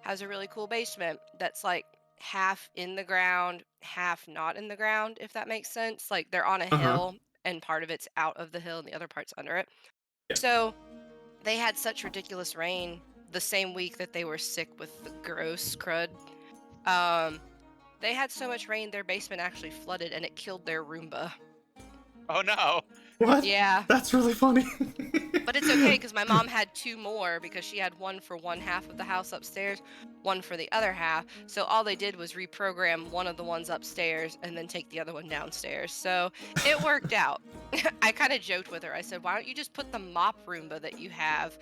has a really cool basement that's like half in the ground, half not in the ground, if that makes sense. Like they're on a Uh-huh. hill and part of it's out of the hill and the other part's under it. Yeah. So they had such ridiculous rain the same week that they were sick with the gross crud. They had so much rain their basement actually flooded and it killed their Roomba. Oh no! What? Yeah. That's really funny. But it's okay because my mom had two more because she had one for one half of the house upstairs, one for the other half. So all they did was reprogram one of the ones upstairs and then take the other one downstairs. So it worked out. I kind of joked with her. I said, why don't you just put the mop Roomba that you have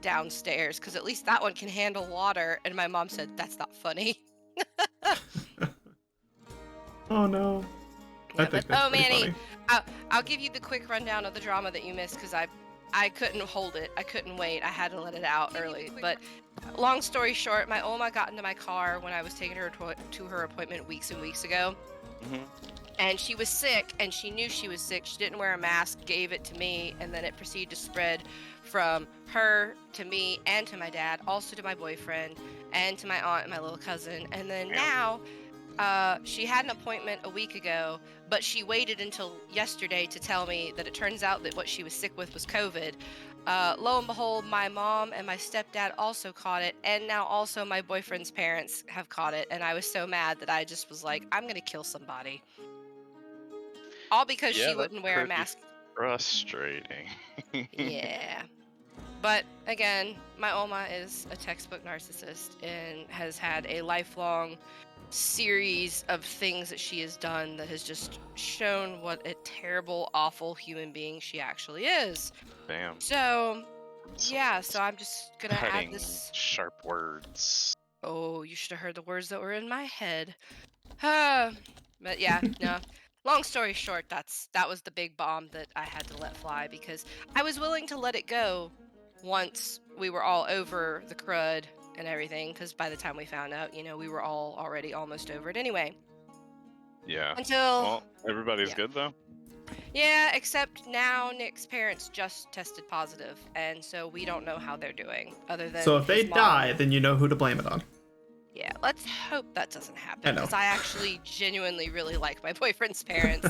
downstairs? Because at least that one can handle water. And my mom said, that's not funny. Oh no. I Yeah, think but that's oh, pretty Manny, funny. I'll give you the quick rundown of the drama that you missed because I couldn't hold it. I couldn't wait. I had to let it out early. But long story short, my Oma got into my car when I was taking her to her appointment weeks and weeks ago. Mhm. And she was sick, and she knew she was sick. She didn't wear a mask, gave it to me, and then it proceeded to spread from her to me and to my dad, also to my boyfriend, and to my aunt and my little cousin. And then Yeah. now, she had an appointment a week ago, but she waited until yesterday to tell me that it turns out that what she was sick with was COVID. Lo and behold, my mom and my stepdad also caught it, and now also my boyfriend's parents have caught it. And I was so mad that I just was like, I'm gonna kill somebody. All because Yeah, she that's wouldn't wear a pretty mask. frustrating. Yeah. But again, my Oma is a textbook narcissist and has had a lifelong series of things that she has done that has just shown what a terrible, awful human being she actually is. Damn. So, Some yeah, so I'm just gonna add cutting, this. sharp words. Oh, you should have heard the words that were in my head. But yeah, no. Long story short, that was the big bomb that I had to let fly because I was willing to let it go once we were all over the crud and everything. Because by the time we found out, we were all already almost over it anyway. Yeah. Until Well, everybody's yeah. good though. Yeah, except now Nick's parents just tested positive, and so we don't know how they're doing. Other than So if they his mom. die, then you know who to blame it on. Yeah, let's hope that doesn't happen I know. because I actually genuinely really like my boyfriend's parents.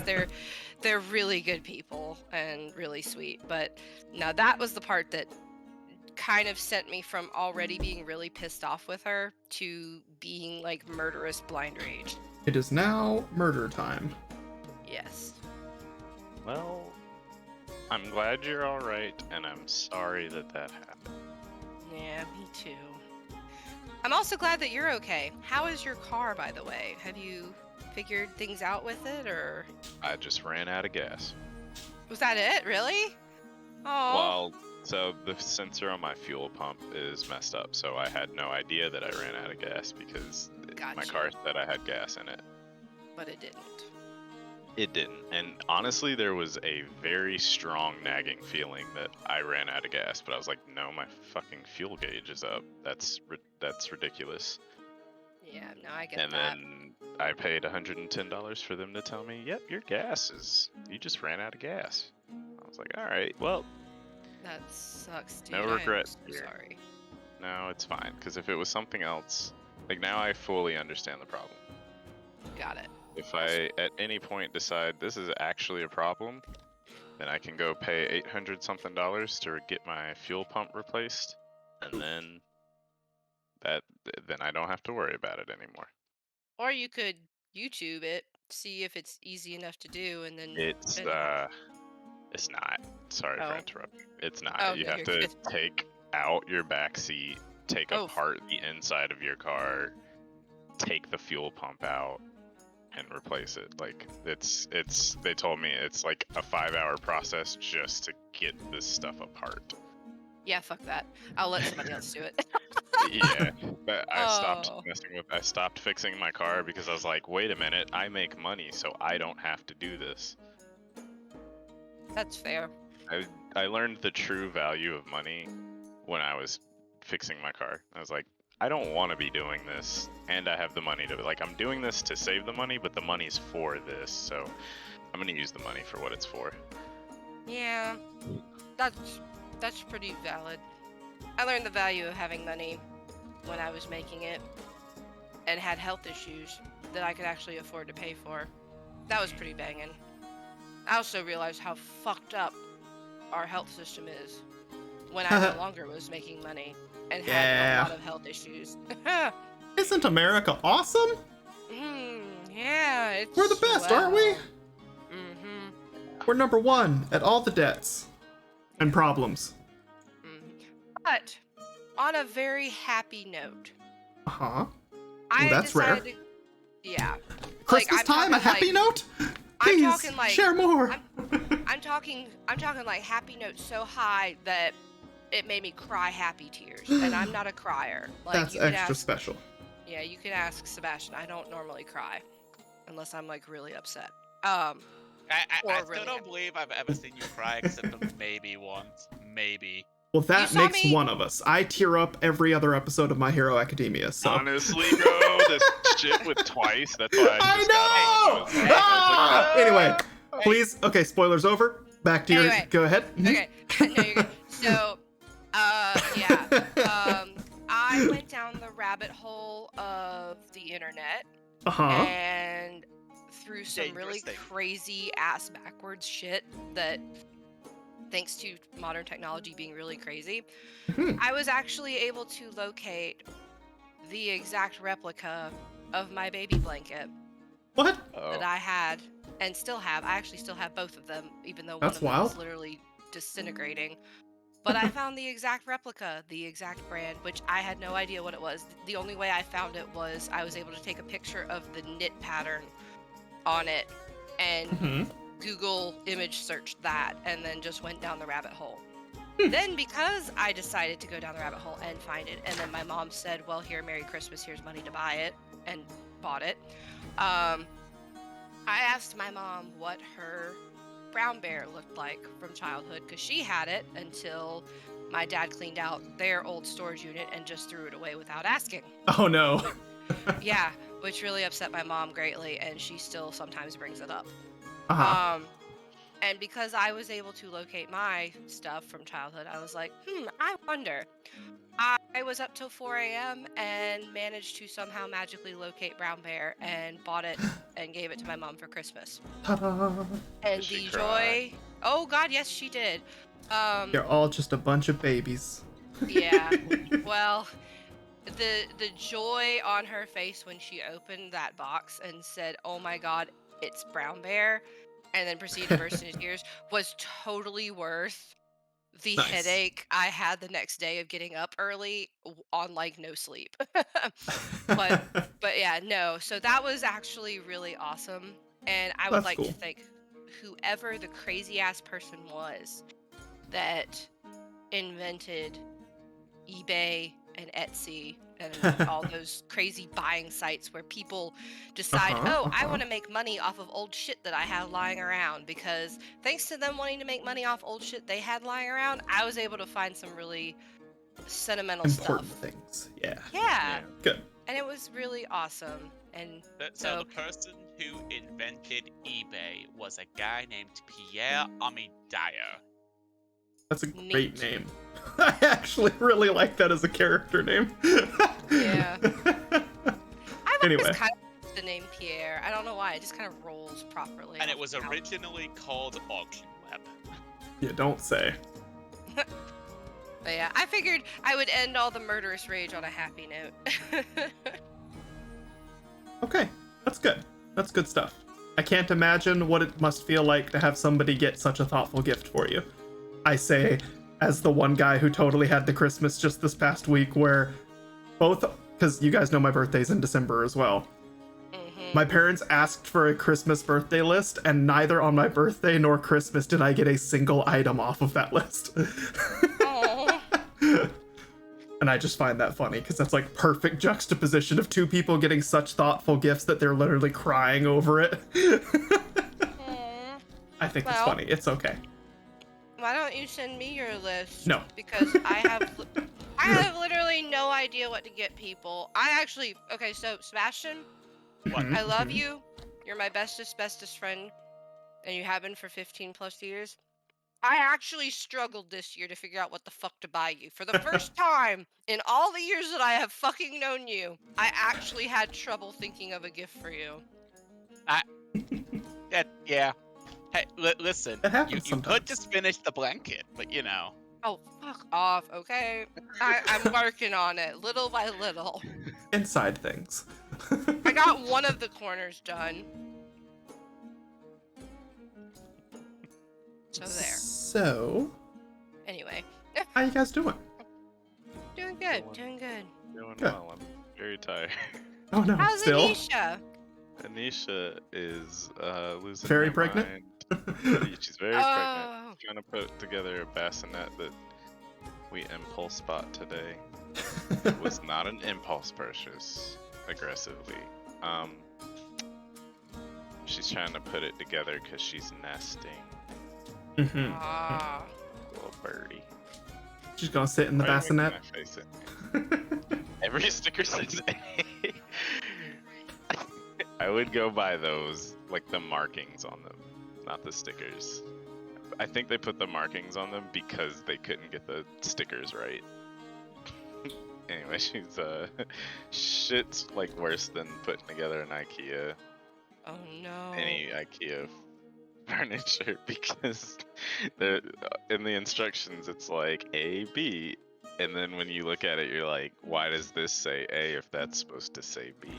They're really good people and really sweet. But no, that was the part that kind of sent me from already being really pissed off with her to being like murderous blind rage. It is now murder time. Yes. Well, I'm glad you're all right, and I'm sorry that happened. Yeah, me too. I'm also glad that you're okay. How is your car, by the way? Have you figured things out with it, or I just ran out of gas. was that it? Really? Oh. Well, so the sensor on my fuel pump is messed up, so I had no idea that I ran out of gas because my Gotcha. car said I had gas in it. But it didn't. It didn't, and honestly, there was a very strong nagging feeling that I ran out of gas. But I was like, no, my fucking fuel gauge is up. That's ridiculous. Yeah, no, I get And that. then I paid $110 for them to tell me, yep, your gas is, you just ran out of gas. I was like, all right, well, That sucks, dude. no I am regret so here. sorry. no, it's fine. Because if it was something else, like now I fully understand the problem. Got it. If I at any point decide this is actually a problem, then I can go pay $800 something to get my fuel pump replaced, and then I don't have to worry about it anymore. Or you could YouTube it, see if it's easy enough to do, and then. It's it's not. Sorry for Oh. interrupting. It's not. Oh, You no, have you're to good. take out your back seat, take Oh. apart the inside of your car, take the fuel pump out, and replace it. Like it's they told me it's like a 5-hour process just to get this stuff apart. Yeah, fuck that. I'll let somebody else do it. Yeah, but I stopped Oh. I stopped fixing my car because I was like, wait a minute, I make money, so I don't have to do this. That's fair. I learned the true value of money when I was fixing my car. I was like, I don't want to be doing this, and I have the money to like. I'm doing this to save the money, but the money's for this, so I'm gonna use the money for what it's for. Yeah, that's pretty valid. I learned the value of having money when I was making it, and had health issues that I could actually afford to pay for. That was pretty banging. I also realized how fucked up our health system is when I no longer was making money and had Yeah. a lot of health issues. Isn't America awesome? Yeah, it's We're the best, aren't we? Mm-hmm. We're number one at all the debts and problems. But on a very happy note, Uh-huh. I that's rare. decided yeah. Christmas I'm time, a talking, happy like- note? I'm Please, talking, like- share more. I'm talking like happy notes so high that it made me cry happy tears, and I'm not a crier. Like That's you can extra ask, special. yeah, you can ask Sebastian. I don't normally cry unless I'm like really upset. I Or still really don't happy. believe I've ever seen you cry except for maybe once. Maybe. Well, that saw makes me- one of us. I tear up every other episode of My Hero Academia, so. Honestly, bro, this shit with twice. That's why I just got I on. know! I was like, Ah! Anyway, please, okay, spoilers over. Back to your, Anyway. go ahead. Okay, no, you're good. So, yeah, I went down the rabbit hole of the internet Uh-huh. and through some Dangerous really thing. crazy ass backwards shit that, thanks to modern technology being really crazy, Mhm. I was actually able to locate the exact replica of my baby blanket What? that I had and still have. I actually still have both of them, even though That's one of them wild. is literally disintegrating. But I found the exact replica, the exact brand, which I had no idea what it was. The only way I found it was I was able to take a picture of the knit pattern on it and Hmm. Google image searched that and then just went down the rabbit hole. Hmm. Then because I decided to go down the rabbit hole and find it, and then my mom said, well, here, Merry Christmas, here's money to buy it, and bought it. I asked my mom what her brown bear looked like from childhood, because she had it until my dad cleaned out their old storage unit and just threw it away without asking. Oh no. Yeah, which really upset my mom greatly, and she still sometimes brings it up. Uh-huh. And because I was able to locate my stuff from childhood, I was like, I wonder. I was up till 4 a.m. and managed to somehow magically locate Brown Bear and bought it and gave it to my mom for Christmas. Ta-da. And Did she the cry? joy, oh God, yes, she did. You're all just a bunch of babies. Yeah, well, the joy on her face when she opened that box and said, oh my God, it's Brown Bear, and then proceeded to burst into tears was totally worth the Nice. headache I had the next day of getting up early on like no sleep. But yeah, no. So that was actually really awesome, and I would That's like cool. to thank whoever the crazy ass person was that invented eBay and Etsy and all those crazy buying sites where people decide, I want to make money off of old shit that I have lying around, because thanks to them wanting to make money off old shit they had lying around, I was able to find some really sentimental Important stuff. things. Yeah. Yeah, Good. and it was really awesome. And So so, the person who invented eBay was a guy named Pierre Amidayo. That's a Neat. great name. I actually really like that as a character name. Yeah. I've Anyway. always kind of liked the name Pierre. I don't know why, it just kind of rolls properly. And it off was the tongue. originally called Auction Web. You don't say. But yeah, I figured I would end all the murderous rage on a happy note. Okay, that's good. That's good stuff. I can't imagine what it must feel like to have somebody get such a thoughtful gift for you. I say, as the one guy who totally had the Christmas just this past week where both, because you guys know my birthday's in December as well. Mhm. My parents asked for a Christmas birthday list, and neither on my birthday nor Christmas did I get a single item off of that list. Aw. And I just find that funny because that's like perfect juxtaposition of two people getting such thoughtful gifts that they're literally crying over it. Aw. I think it's Well. funny. It's okay. why don't you send me your list? No. Because I have literally no idea what to get people. Okay, so Sebastian, Mhm, I love mhm. you. You're my bestest friend, and you have been for 15 plus years. I actually struggled this year to figure out what the fuck to buy you. For the first time in all the years that I have fucking known you, I actually had trouble thinking of a gift for you. Yeah. Hey, listen. It happens You could sometimes. just finish the blanket, but you know. Oh, fuck off, okay? I'm working on it, little by little. Inside things. I got one of the corners done. So there. So, Anyway, how you guys doing? doing good, doing good. Doing Good. well. I'm very tired. Oh no, How's still Anisha? Anisha is losing very her pregnant. mind. She's very pregnant. Oh, Trying to put together a bassinet that we impulse bought today. It was not an impulse purchase, aggressively. She's trying to put it together because she's nesting. Mhm. ah. Little birdie. She's gonna sit in the Why are you making bassinet. that face at me? Every sticker says A. I would go buy those, like the markings on them, not the stickers. I think they put the markings on them because they couldn't get the stickers right. Anyway, she's shit's like worse than putting together an IKEA, Oh no. any IKEA furniture, because in the instructions it's like A, B, and then when you look at it you're like, why does this say A if that's supposed to say B?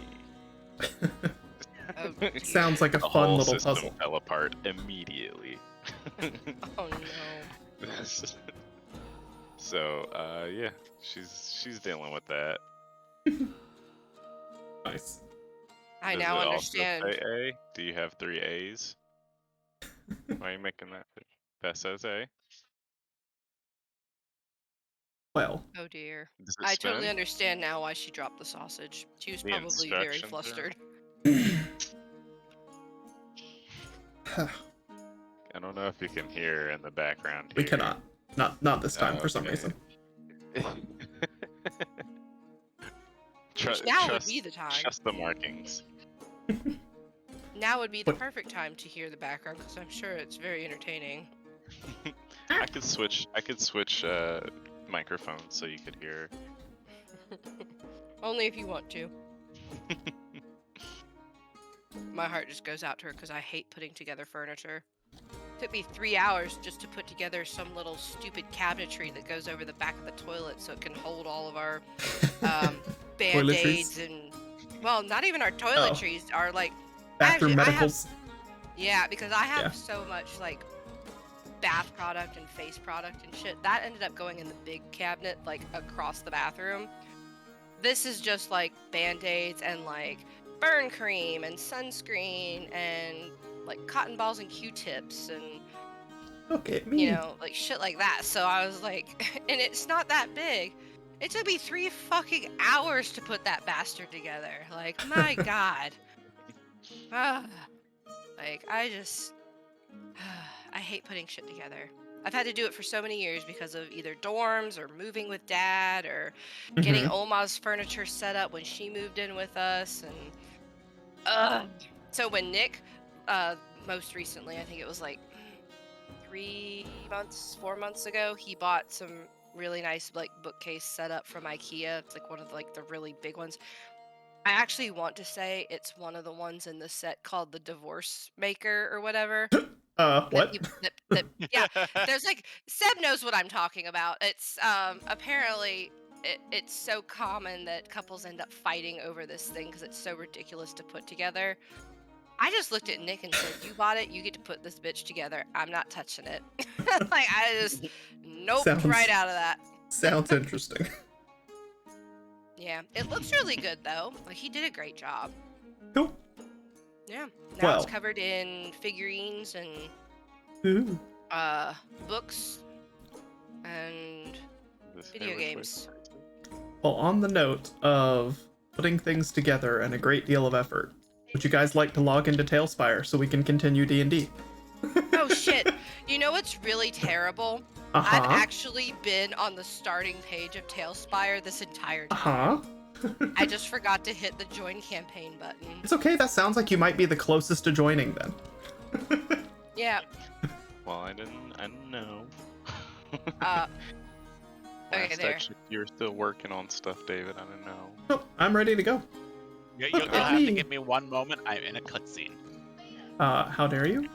Oh, dear. Sounds like a The fun whole little system puzzle. fell apart immediately. Oh no. So yeah, she's dealing with that. Nice. I Does now it also understand. say A? Do you have 3 A's? Why are you making that? That says A. Well, Oh dear. Does it I totally spin? understand now why she dropped the sausage. She was The probably very instructions are- flustered. I don't know if you can hear in the background. we here. cannot. Not this time Oh, for some okay. reason. Which now would be the time. Trust the markings. Now would be the What- perfect time to hear the background because I'm sure it's very entertaining. I could switch microphones so you could hear. Only if you want to. My heart just goes out to her because I hate putting together furniture. Took me 3 hours just to put together some little stupid cabinetry that goes over the back of the toilet so it can hold all of our band-aids and, well, not even our toiletries, are like, Bathroom actually, I have- medicals. yeah, because I have Yeah. so much like bath product and face product and shit. That ended up going in the big cabinet, like across the bathroom. This is just like band-aids and like burn cream and sunscreen and like cotton balls and Q-tips and, Look at me. you know, like shit like that. So I was like, and it's not that big. It took me 3 fucking hours to put that bastard together. Like, my god. Ah. Like, I just, I hate putting shit together. I've had to do it for so many years because of either dorms or moving with dad or getting Mhm. Oma's furniture set up when she moved in with us. And so when Nick, most recently, I think it was like 4 months ago, he bought some really nice like bookcase setup from IKEA. It's like one of like the really big ones. I actually want to say it's one of the ones in the set called the Divorce Maker or whatever. What? Yeah, there's like, Seb knows what I'm talking about. It's apparently it's so common that couples end up fighting over this thing because it's so ridiculous to put together. I just looked at Nick and said, "You bought it. You get to put this bitch together. I'm not touching it." Like, I just nope, Sounds- right out of that. Sounds interesting. Yeah, it looks really good though. Like, he did a great job. Cool. Yeah. Now Well. it's covered in figurines and Ooh. books and This video hair looks games. Well, on the note of putting things together and a great deal of effort, would you guys like to log into Tailspire so we can continue D&D? Oh shit! You know what's really terrible. Uh-huh. I've actually been on the starting page of Tailspire this entire time. I just forgot to hit the join campaign button. It's okay. That sounds like you might be the closest to joining then. Yeah. Well, I didn't know. Okay, Last there. I checked, you're still working on stuff, David. I don't know. Nope, I'm ready to go. You'll Look at have to me. give me one moment. I'm in a cutscene. How dare you?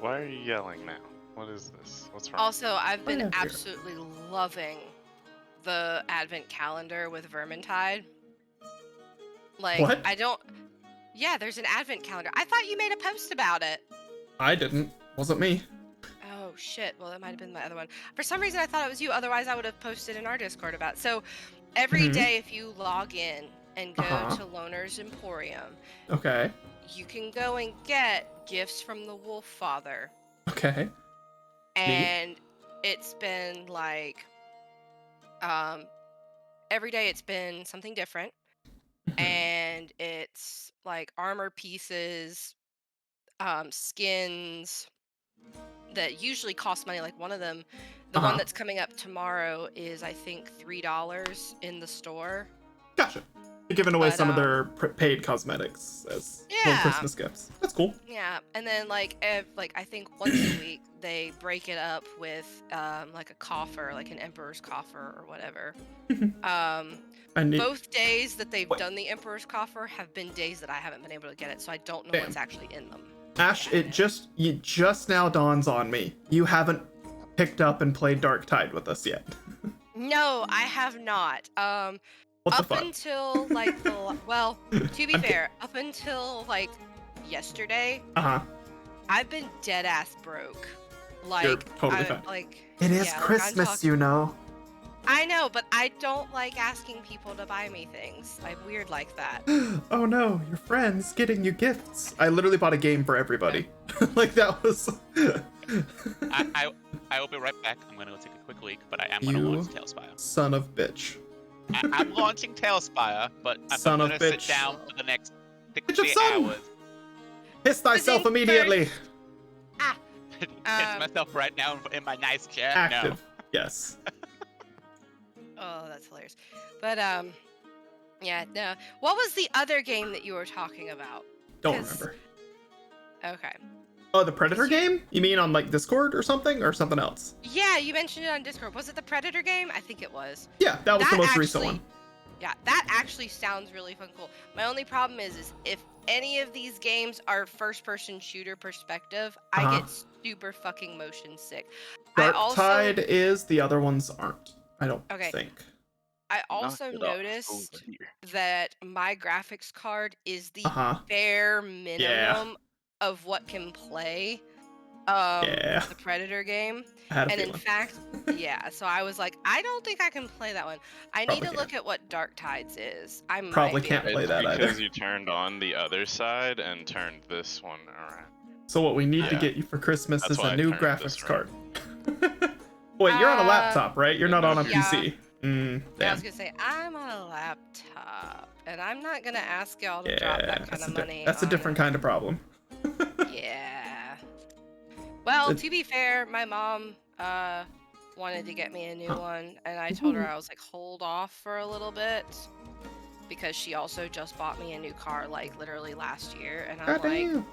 Why are you yelling now? What is this? What's wrong? Also, I've been yeah, here. absolutely loving the advent calendar with Vermintide. Like, What? Yeah, there's an advent calendar. I thought you made a post about it. I didn't. Wasn't me. Oh shit, well that might have been my other one. For some reason I thought it was you, otherwise I would have posted in our Discord about it. So every Mhm. day if you log in and go Uh-huh. to Loner's Emporium, Okay. you can go and get gifts from the Wolf Father. Okay. And it's been like every day it's been something different. And it's like armor pieces, skins that usually cost money. Like one of them, the one that's coming up tomorrow is I think $3 in the store. Gotcha. They're giving away But, some of their paid cosmetics as little Yeah. Christmas gifts. That's cool. Yeah, and then like I think once a week they break it up with like a coffer, like an emperor's coffer or whatever. I need. Both days that they've What? done the emperor's coffer have been days that I haven't been able to get it, so I don't know Damn. what's actually in them. Ash, Yeah. it just now dawns on me. You haven't picked up and played Dark Tide with us yet. No, I have not. What the Up fuck? until like well, to be I'm fair, up until like yesterday, Uh-huh. I've been dead ass broke. Like You're totally I, fine. like It is yeah, like, I'm Christmas, talking- you know. I know, but I don't like asking people to buy me things. I'm weird like that. Oh no, your friend's getting you gifts. I literally bought a game for everybody. Like that was. I will be right back. I'm gonna go take a quick leak, but I am gonna You- launch Tailspire. Son of bitch. I'm launching Tailspire, but I'm Son of gonna sit bitch. down for the next Bitch of 60 son! hours. Hiss thyself Listen immediately. Piss Um, myself right now in my nice chair. Active. Yes. Oh, that's hilarious. But yeah, no. What was the other game that you were talking about? Don't 'Cause- remember. Okay. Oh, the Predator game? You mean on like Discord or something else? Yeah, you mentioned it on Discord. Was it the Predator game? I think it was. Yeah, that was the most recent actually- one. Yeah, that actually sounds really fun. Cool. My only problem is if any of these games are first-person shooter perspective, I Uh-huh. get super fucking motion sick. Dark I also Tide is, the other ones aren't. I don't Okay. think. I also Knock it off noticed over here. that my graphics card is the Uh-huh. bare minimum of what can play Yeah. the Predator game. I had a And in feeling. fact, yeah, so I was like, I don't think I can play that one. I Probably need to look at what Dark Tides is. I might Probably be can't able play to- that either. Because you turned on the other side and turned this one around. So what we need to Yeah. get you for Christmas That's is why a I new turned this graphics card. Wait, you're on a laptop, right? You're not on a Yeah. PC. Yeah, I Damn. was gonna say I'm on a laptop, and I'm not gonna ask y'all to drop Yeah, that kind of money. that's a on different kind of problem. Yeah. Well, It- to be fair, my mom wanted to get me a new Huh. one, and I told her Woohoo. I was like, hold off for a little bit, because she also just bought me a new car like literally last year, and I'm God like, damn.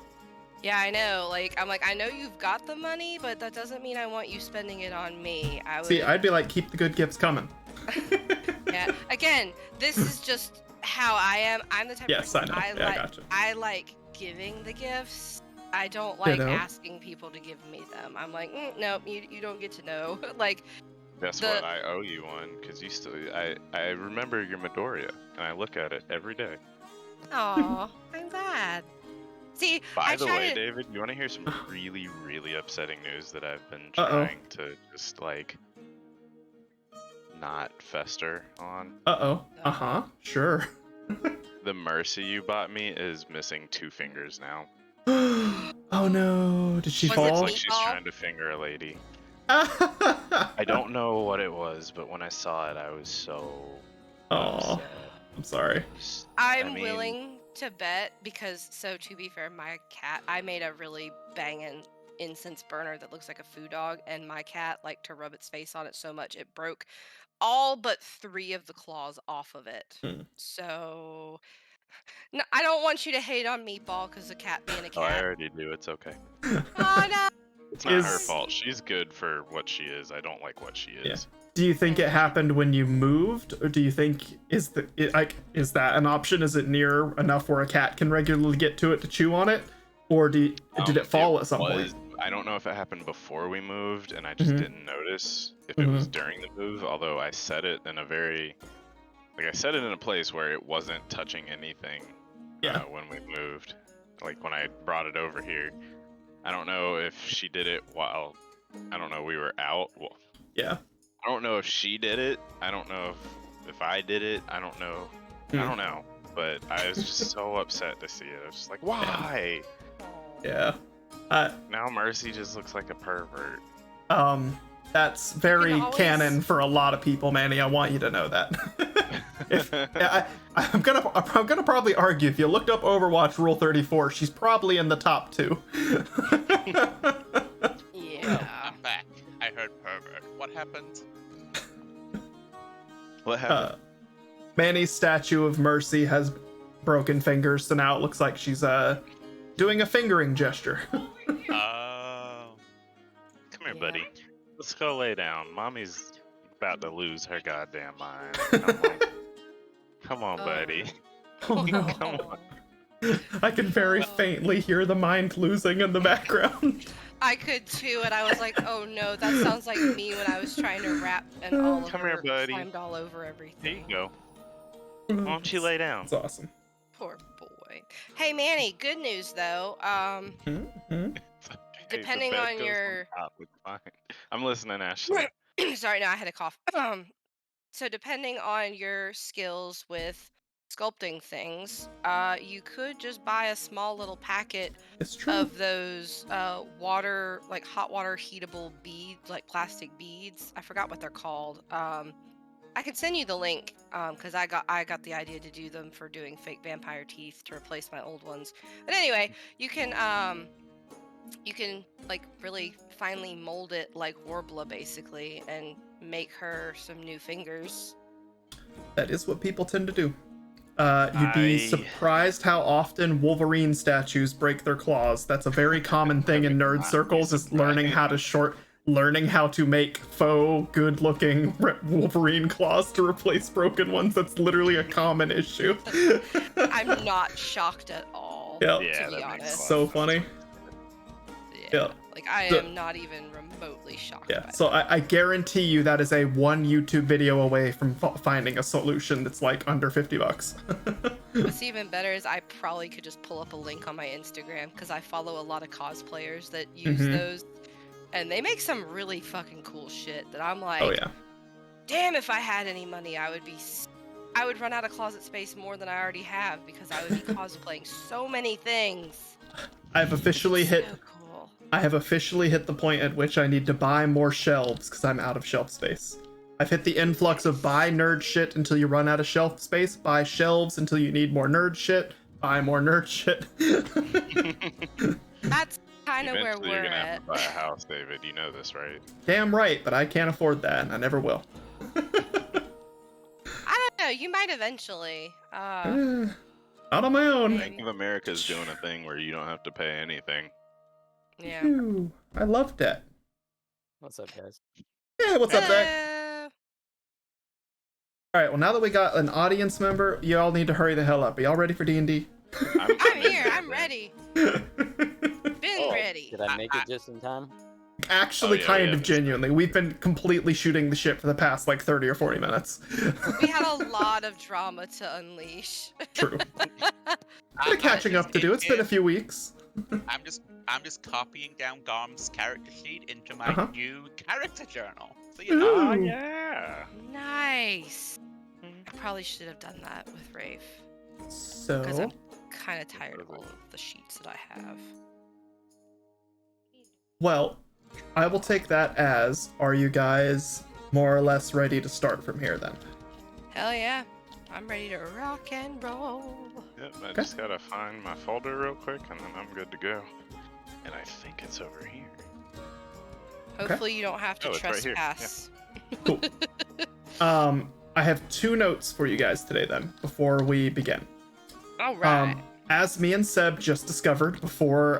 yeah, I know. Like, I'm like, I know you've got the money, but that doesn't mean I want you spending it on me. I would. See, I'd be like, keep the good gifts coming. Yeah. Again, this is just how I am. I'm the type Yes, of I person know. Yeah, I gotcha. I like giving the gifts. I don't like Ditto. asking people to give me them. I'm like, nope, you don't get to know. Like, Guess The- what? I owe you one because you still. I remember your Midoriya and I look at it every day. oh, I'm glad. See, By I the try way, to. David, you want to hear some really, really upsetting news that I've been Uh-oh. trying to just like not fester on? Uh-oh. Uh-huh. Sure. The Mercy you bought me is missing 2 fingers now. Oh no. Did she Was it It's fall? like she's Meatball? trying to finger a lady. I don't know what it was, but when I saw it, I was so Oh, upset. I'm sorry. I'm I mean, willing to bet because, so to be fair, my cat, I made a really banging incense burner that looks like a food dog, and my cat liked to rub its face on it so much it broke all but 3 of the claws off of it. Hmm. So, no, I don't want you to hate on Meatball because the cat being a Oh, I cat. already do. It's okay. Oh no! It's not her Is- fault. She's good for what she is. I don't like what she is. Yeah. Do you think it happened when you moved, or do you think is that an option? Is it near enough where a cat can regularly get to it to chew on it, or did it fall at some point? I don't know if it happened before we moved, and I just didn't notice if it was during the move. Although I set it in a place where it wasn't touching anything. Yeah. When we moved, like when I brought it over here, I don't know if she did it while we were out. Well, Yeah. I don't know if she did it. I don't know if I did it. I don't know. I don't know. But I was just so upset to see it. I was just like, why? Yeah. Now Mercy just looks like a pervert. That's very always- canon for a lot of people, Manny. I want you to know that. I'm gonna probably argue if you looked up Overwatch Rule 34, she's probably in the top 2. Yeah. I'm back. I heard pervert. What happened? What happened? Manny's statue of Mercy has broken fingers, so now it looks like she's doing a fingering gesture. Oh. Come here, yeah. buddy. Let's go lay down. Mommy's about to lose her goddamn mind. Come on, buddy. Oh no. Come on. I can very faintly hear the mind losing in the background. I could too, and I was like, oh no, that sounds like me when I was trying to rap and Oliver Come here, buddy. climbed all over Here everything. you go. Why don't you lay down? That's awesome. Poor boy. Hey Manny, good news though. Hey, the Depending bed on goes your- top, it's fine. I'm listening, Ashley. Sorry, no, I had a cough. So depending on your skills with sculpting things, you could just buy a small little packet It's true. of those water, like hot water heatable beads, like plastic beads. I forgot what they're called. I could send you the link because I got the idea to do them for doing fake vampire teeth to replace my old ones. But anyway, you can like really finely mold it like Warbler basically and make her some new fingers. That is what people tend to do. You'd be I- surprised how often Wolverine statues break their claws. That's a very common thing in nerd circles, is learning how to make faux, good-looking Wolverine claws to replace broken ones. That's literally a common issue. I'm not shocked at all. Yep. Yeah, to be that makes a honest. lot So of sense. funny. Yeah. Yeah. Like I So- am not even remotely shocked. Yeah, by so that. I guarantee you that is a one YouTube video away from finding a solution that's like under $50. What's even better is I probably could just pull up a link on my Instagram because I follow a lot of cosplayers that use Mhm. those, and they make some really fucking cool shit that I'm like, Oh yeah. damn, if I had any money, I would run out of closet space more than I already have because I would be cosplaying so many things. I've officially hit So cool. I have officially hit the point at which I need to buy more shelves because I'm out of shelf space. I've hit the influx of buy nerd shit until you run out of shelf space, buy shelves until you need more nerd shit, buy more nerd shit. That's kind of where Eventually, we're you're gonna at. have to buy a house, David. You know this, right? Damn right, but I can't afford that and I never will. I don't know. You might eventually. Not on my own. Bank of America's doing a thing where you don't have to pay anything. Yeah. Ooh, I love that. What's up, guys? Yeah, what's up, Zach? Uh, All right, well, now that we got an audience member, you all need to hurry the hell up. Are y'all ready for D&D? I'm here. I'm ready. Been ready. Did I make it just in time? Actually, Oh, yeah, kind yeah, of that's genuinely. We've been completely shooting the shit for the past, like, 30 or 40 minutes. We had a lot of drama to unleash. True. Bit of catching up to do. It's been a few weeks. I'm just copying down Garm's character sheet into my Uh-huh. new character journal. So you know. Oh Ooh. yeah. Nice. I probably should have done that with Rafe because So, I'm kind of tired of all of the sheets that I have. well, I will take that as, are you guys more or less ready to start from here then? Hell yeah. I'm ready to rock and roll. Yep, I just gotta find my folder real quick, and then I'm good to go. And I think it's over here. Hopefully you don't have to Oh, it's right here, yeah. trespass. Cool. I have 2 notes for you guys today then, before we begin. All right. As me and Seb just discovered before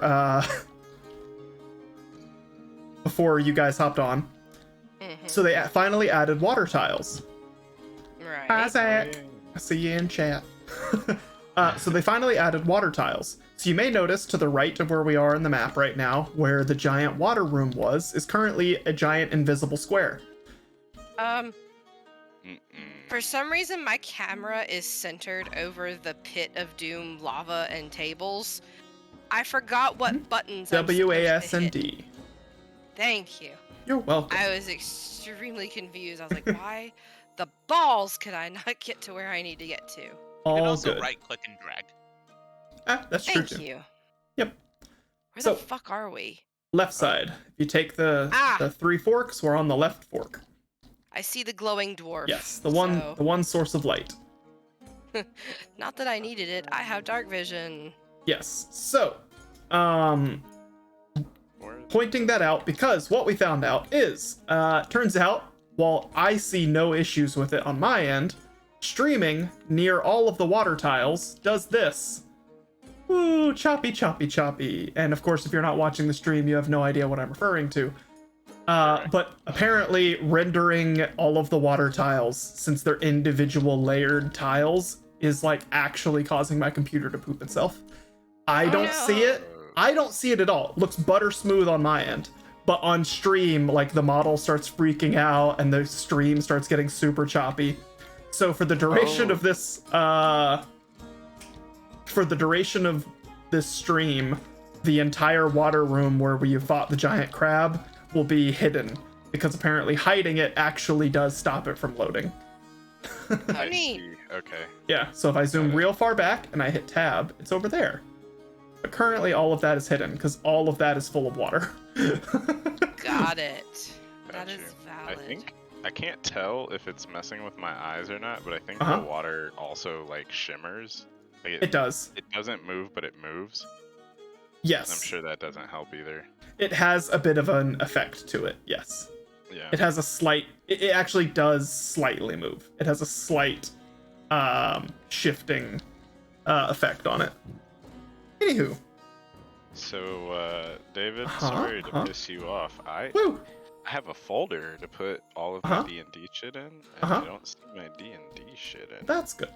before you guys hopped on, so they finally added water tiles. Right. Hi, Zach. I see you in chat. So they finally added water tiles. So you may notice to the right of where we are in the map right now, where the giant water room was, is currently a giant invisible square. For some reason, my camera is centered over the pit of doom lava and tables. I forgot what buttons I'm W, A, supposed S, to and hit. D. Thank you. You're welcome. I was extremely confused. I was like, why the balls could I not get to where I need to get to? You can All also good. right click and drag. That's true Thank too. you. Yep. Where So- the fuck are we? Left side. If you take the 3 forks, we're on the left fork. I see the glowing dwarf. Yes, the so- one source of light. Not that I needed it. I have dark vision. Yes. So, Where is pointing that out because what we found out is, turns out, while I see no issues with it on my end, streaming near all of the water tiles does this. Ooh, choppy, choppy, choppy. And of course, if you're not watching the stream, you have no idea what I'm referring to. But apparently rendering all of the water tiles, since they're individual layered tiles, is like actually causing my computer to poop itself. I don't see it. I don't see it at all. It looks butter smooth on my end. But on stream, like the model starts freaking out and the stream starts getting super choppy. So for the duration of this stream, the entire water room where we fought the giant crab will be hidden, because apparently hiding it actually does stop it from loading. Oh, I neat. see. Okay. Yeah, so if I zoom real far back and I hit tab, it's over there. But currently all of that is hidden because all of that is full of water. Got it. That Got is you. valid. I can't tell if it's messing with my eyes or not, but I think Uh-huh. the water also like shimmers. Like It does. It doesn't move, but it moves. Yes. I'm sure that doesn't help either. It has a bit of an effect to it, yes. Yeah. It has a slight... It actually does slightly move. It has a slight shifting effect on it. Anywho. So, David, Uh-huh, sorry to uh-huh. piss you off. I Woo! have a folder to put all of Uh-huh. my D&D shit in, and Uh-huh. I don't see my D&D shit in. That's good.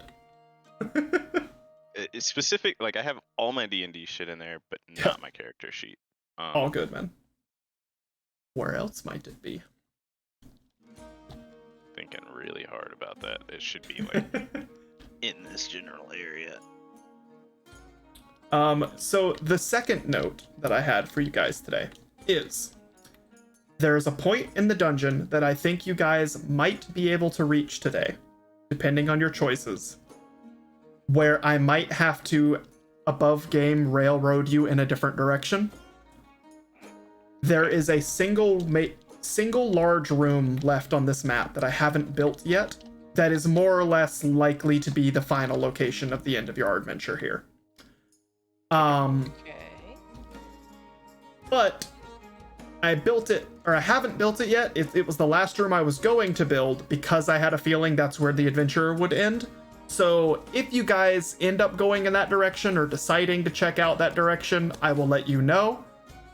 It's specific, like I have all my D&D shit in there, but not my character sheet. All good, man. Where else might it be? Thinking really hard about that. It should be like in this general area. So the second note that I had for you guys today is there's a point in the dungeon that I think you guys might be able to reach today, depending on your choices, where I might have to above game railroad you in a different direction. There is a single large room left on this map that I haven't built yet that is more or less likely to be the final location of the end of your adventure here. Okay. But I built it, or I haven't built it yet. It was the last room I was going to build because I had a feeling that's where the adventure would end. So if you guys end up going in that direction or deciding to check out that direction, I will let you know.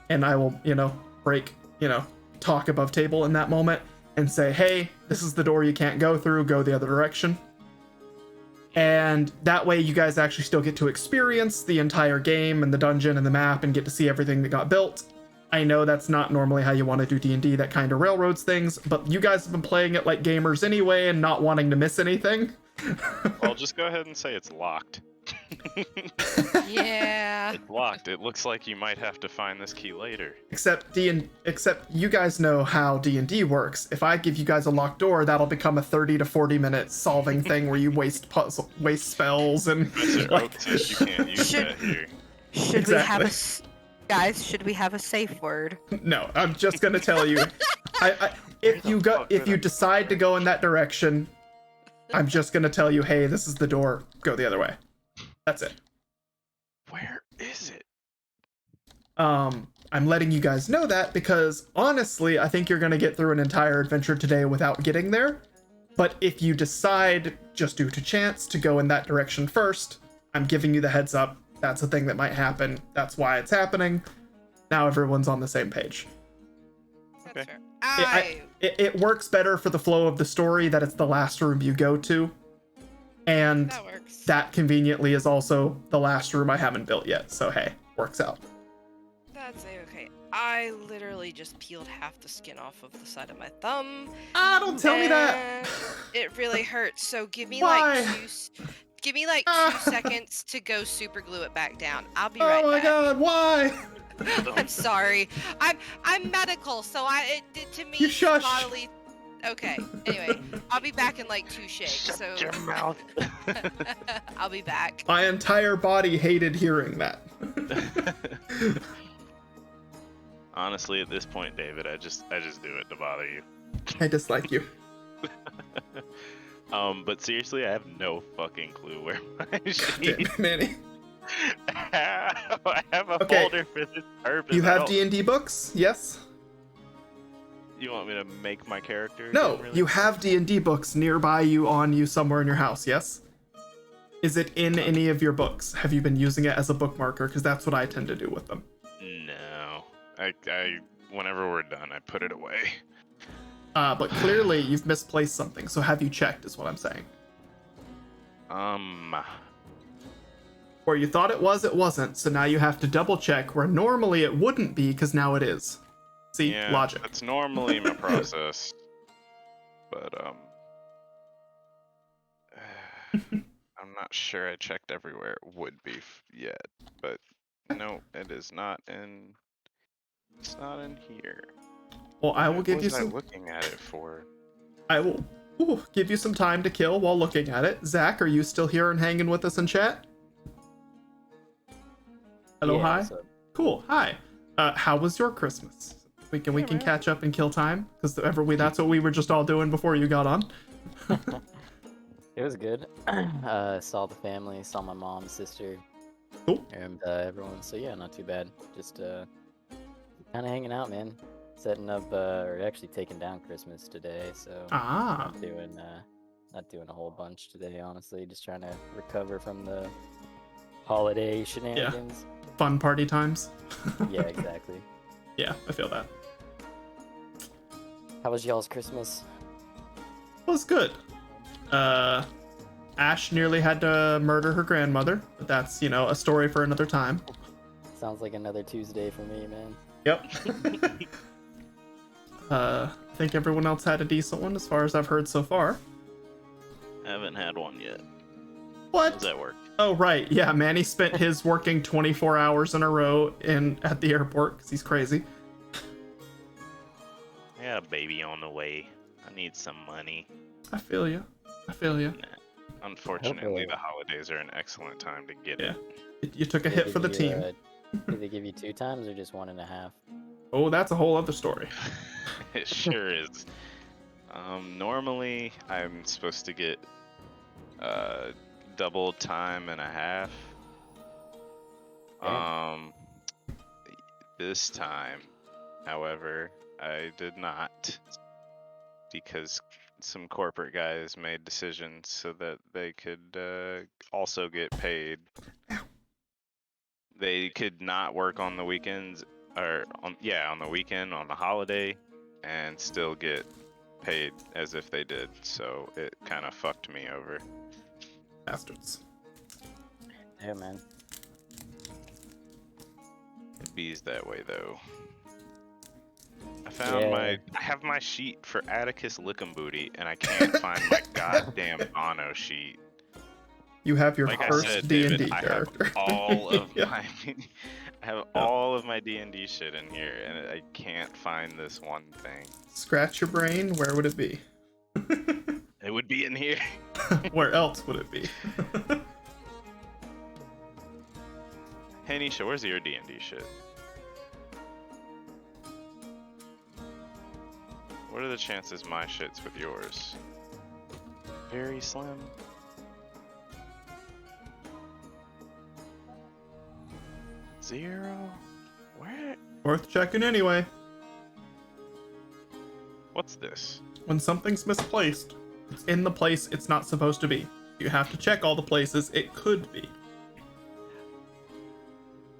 And I will, talk above table in that moment and say, hey, this is the door you can't go through, go the other direction. And that way you guys actually still get to experience the entire game and the dungeon and the map and get to see everything that got built. I know that's not normally how you want to do D&D, that kind of railroads things, but you guys have been playing it like gamers anyway and not wanting to miss anything. I'll just go ahead and say it's locked. Yeah. It's locked. It looks like you might have to find this key later. Except you guys know how D&D works. If I give you guys a locked door, that'll become a 30 to 40 minute solving thing where you waste spells and Professor like, Oak says you can't use Should- that here. Should we have a guys? Should we have a safe word? no, I'm just gonna tell you. If you decide to go in that direction, I'm just gonna tell you, hey, this is the door. Go the other way. That's it. Where is it? I'm letting you guys know that because honestly, I think you're gonna get through an entire adventure today without getting there. But if you decide, just due to chance, to go in that direction first, I'm giving you the heads up. That's a thing that might happen. That's why it's happening. Now everyone's on the same page. That's Okay. fair. It works better for the flow of the story that it's the last room you go to. And That works. that conveniently is also the last room I haven't built yet. So hey, works out. That's okay. I literally just peeled half the skin off of the side of my thumb. Ah, don't tell me that. and It really hurts. So give me Why? give me like 2 Ah. seconds to go super glue it back down. I'll be Oh right my back. god, why? I'm sorry. I'm medical, so to me You shush. bodily. Okay. Anyway, I'll be back in like 2 shakes. So Shut your mouth. I'll be back. My entire body hated hearing that. Honestly, at this point, David, I just do it to bother you. I dislike you. But seriously, I have no fucking clue where my Damn sheet. it, Manny. I have a Okay. folder for this purpose. You I have don't- D&D books? Yes? You want me to make my character? No, again, really? you have D&D books nearby you on you somewhere in your house, yes? Is it in any of your books? Have you been using it as a bookmarker? Because that's what I tend to do with them. No. I whenever we're done, I put it away. But clearly you've misplaced something, so have you checked is what I'm saying. Where you thought it wasn't, so now you have to double check where normally it wouldn't be, because now it is. See, Yeah, logic. that's normally my process. But I'm not sure I checked everywhere it would be yet. But no, it is not in. It's not in here. Well, I will What give you was I some. looking at it for? I will give you some time to kill while looking at it. Zach, are you still here and hanging with us in chat? Hello, Yeah, hi. what's up? Cool, hi. How was your Christmas? We can man. catch up and kill time because that's what we were just all doing before you got on. It was good. Saw the family, saw my mom, sister, Cool. and everyone. So yeah, not too bad. Just kind of hanging out, man. Setting up, or actually taking down Christmas today. So Ah, not doing a whole bunch today, honestly. Just trying to recover from the holiday shenanigans. fun party times. Yeah, exactly. Yeah, I feel that. How was y'all's Christmas? Was good. Ash nearly had to murder her grandmother, but that's, a story for another time. Sounds like another Tuesday for me, man. Yep. I think everyone else had a decent one as far as I've heard so far. Haven't had one yet. What? How's that work? Oh, right. Yeah, Manny spent his working 24 hours in a row at the airport because he's crazy. I got a baby on the way. I need some money. I feel you. Unfortunately, the holidays are an excellent time to get Yeah. it. You took a hit for the team. Did they give you 2 times or just 1.5? Oh, that's a whole other story. It sure is. Normally, I'm supposed to get double time and a half. This time, however, I did not, because some corporate guys made decisions so that they could also get paid. They could not work on the weekends, or on the weekend, on the holiday, and still get paid as if they did. So it kind of fucked me over. Bastards. Yeah, man. It bees that way though. I found I have my sheet for Atticus Lickenbooty, and I can't find my goddamn Bono sheet. You have your Like I first said, D&D David, I have character. all of Yeah. my I have all of my D&D shit in here, and I can't find this one thing. Scratch your brain. Where would it be? It would be in here. Where else would it be? Hey Nisha, where's your D&D shit? What are the chances my shit's with yours? very slim. Zero? Where? Worth checking anyway. What's this? When something's misplaced, it's in the place it's not supposed to be. You have to check all the places it could be.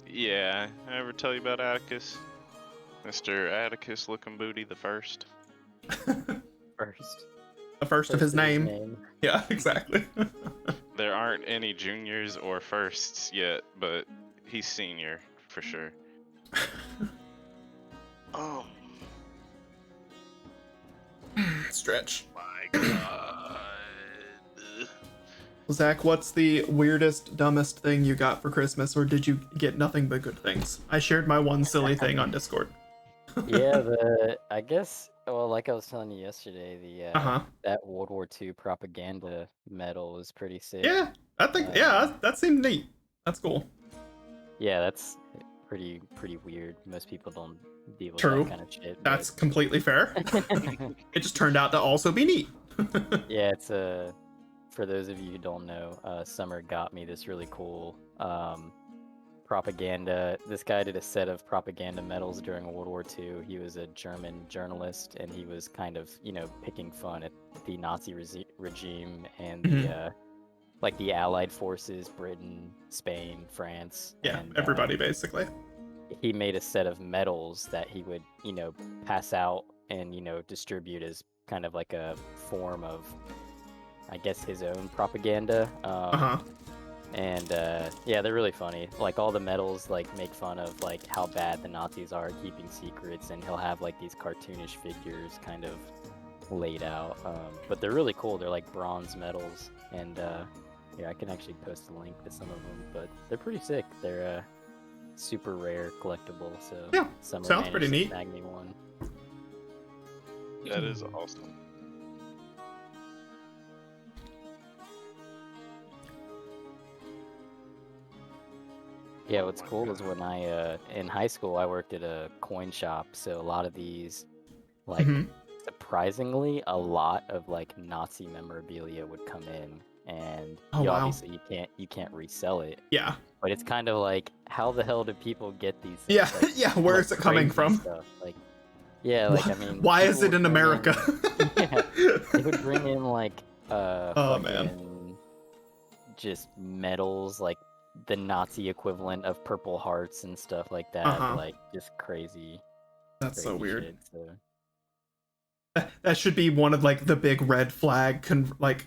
Yeah, I ever tell you about Atticus? Mr. Atticus looking booty the first. First. The first of his name. Yeah, exactly. There aren't any juniors or firsts yet, but he's senior for sure. Oh Stretch. my god. Zach, what's the weirdest, dumbest thing you got for Christmas, or did you get nothing but good things? I shared my one silly thing on Discord. Yeah, I guess, well, like I was telling you yesterday, that World War II propaganda medal was pretty sick. Yeah, I think, yeah, that seemed neat. That's cool. Yeah, that's pretty weird. Most people don't deal with True. that kind of shit. That's completely fair. It just turned out to also be neat. Yeah, it's for those of you who don't know, Summer got me this really cool propaganda. This guy did a set of propaganda medals during World War II. He was a German journalist, and he was kind of, picking fun at the Nazi regime and the like the Allied forces, Britain, Spain, France. Yeah, and, everybody basically. He made a set of medals that he would, pass out and, distribute as kind of like a form of, I guess, his own propaganda. And yeah, they're really funny. Like all the medals like make fun of like how bad the Nazis are at keeping secrets, and he'll have like these cartoonish figures kind of laid out. But they're really cool. They're like bronze medals, and yeah, I can actually post a link to some of them. But they're pretty sick. They're super rare collectible. So yeah, Summer sounds pretty neat. snag me one. That is awesome. Yeah, what's cool is when I in high school I worked at a coin shop, so a lot of these, like surprisingly, a lot of like Nazi memorabilia would come in, and obviously you can't resell it. Yeah. But it's kind of like, how the hell do people get these things? Yeah, Like, yeah. Where is it coming from? Stuff? Like, yeah, like I mean, why is it in America? Yeah, they would bring in like oh man, just medals, like the Nazi equivalent of Purple Hearts and stuff like that. Like just crazy. That's so weird. Shit, so. That should be one of like the big red flag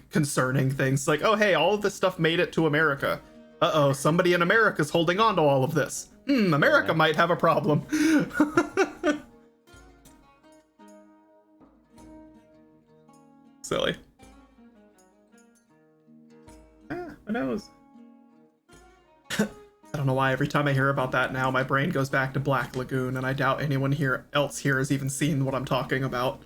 concerning things. Like, oh hey, all of this stuff made it to America. Uh-oh, somebody in America's holding on to all of this. America might have a problem. Silly. Who knows? I don't know why every time I hear about that now, my brain goes back to Black Lagoon, and I doubt anyone else here has even seen what I'm talking about.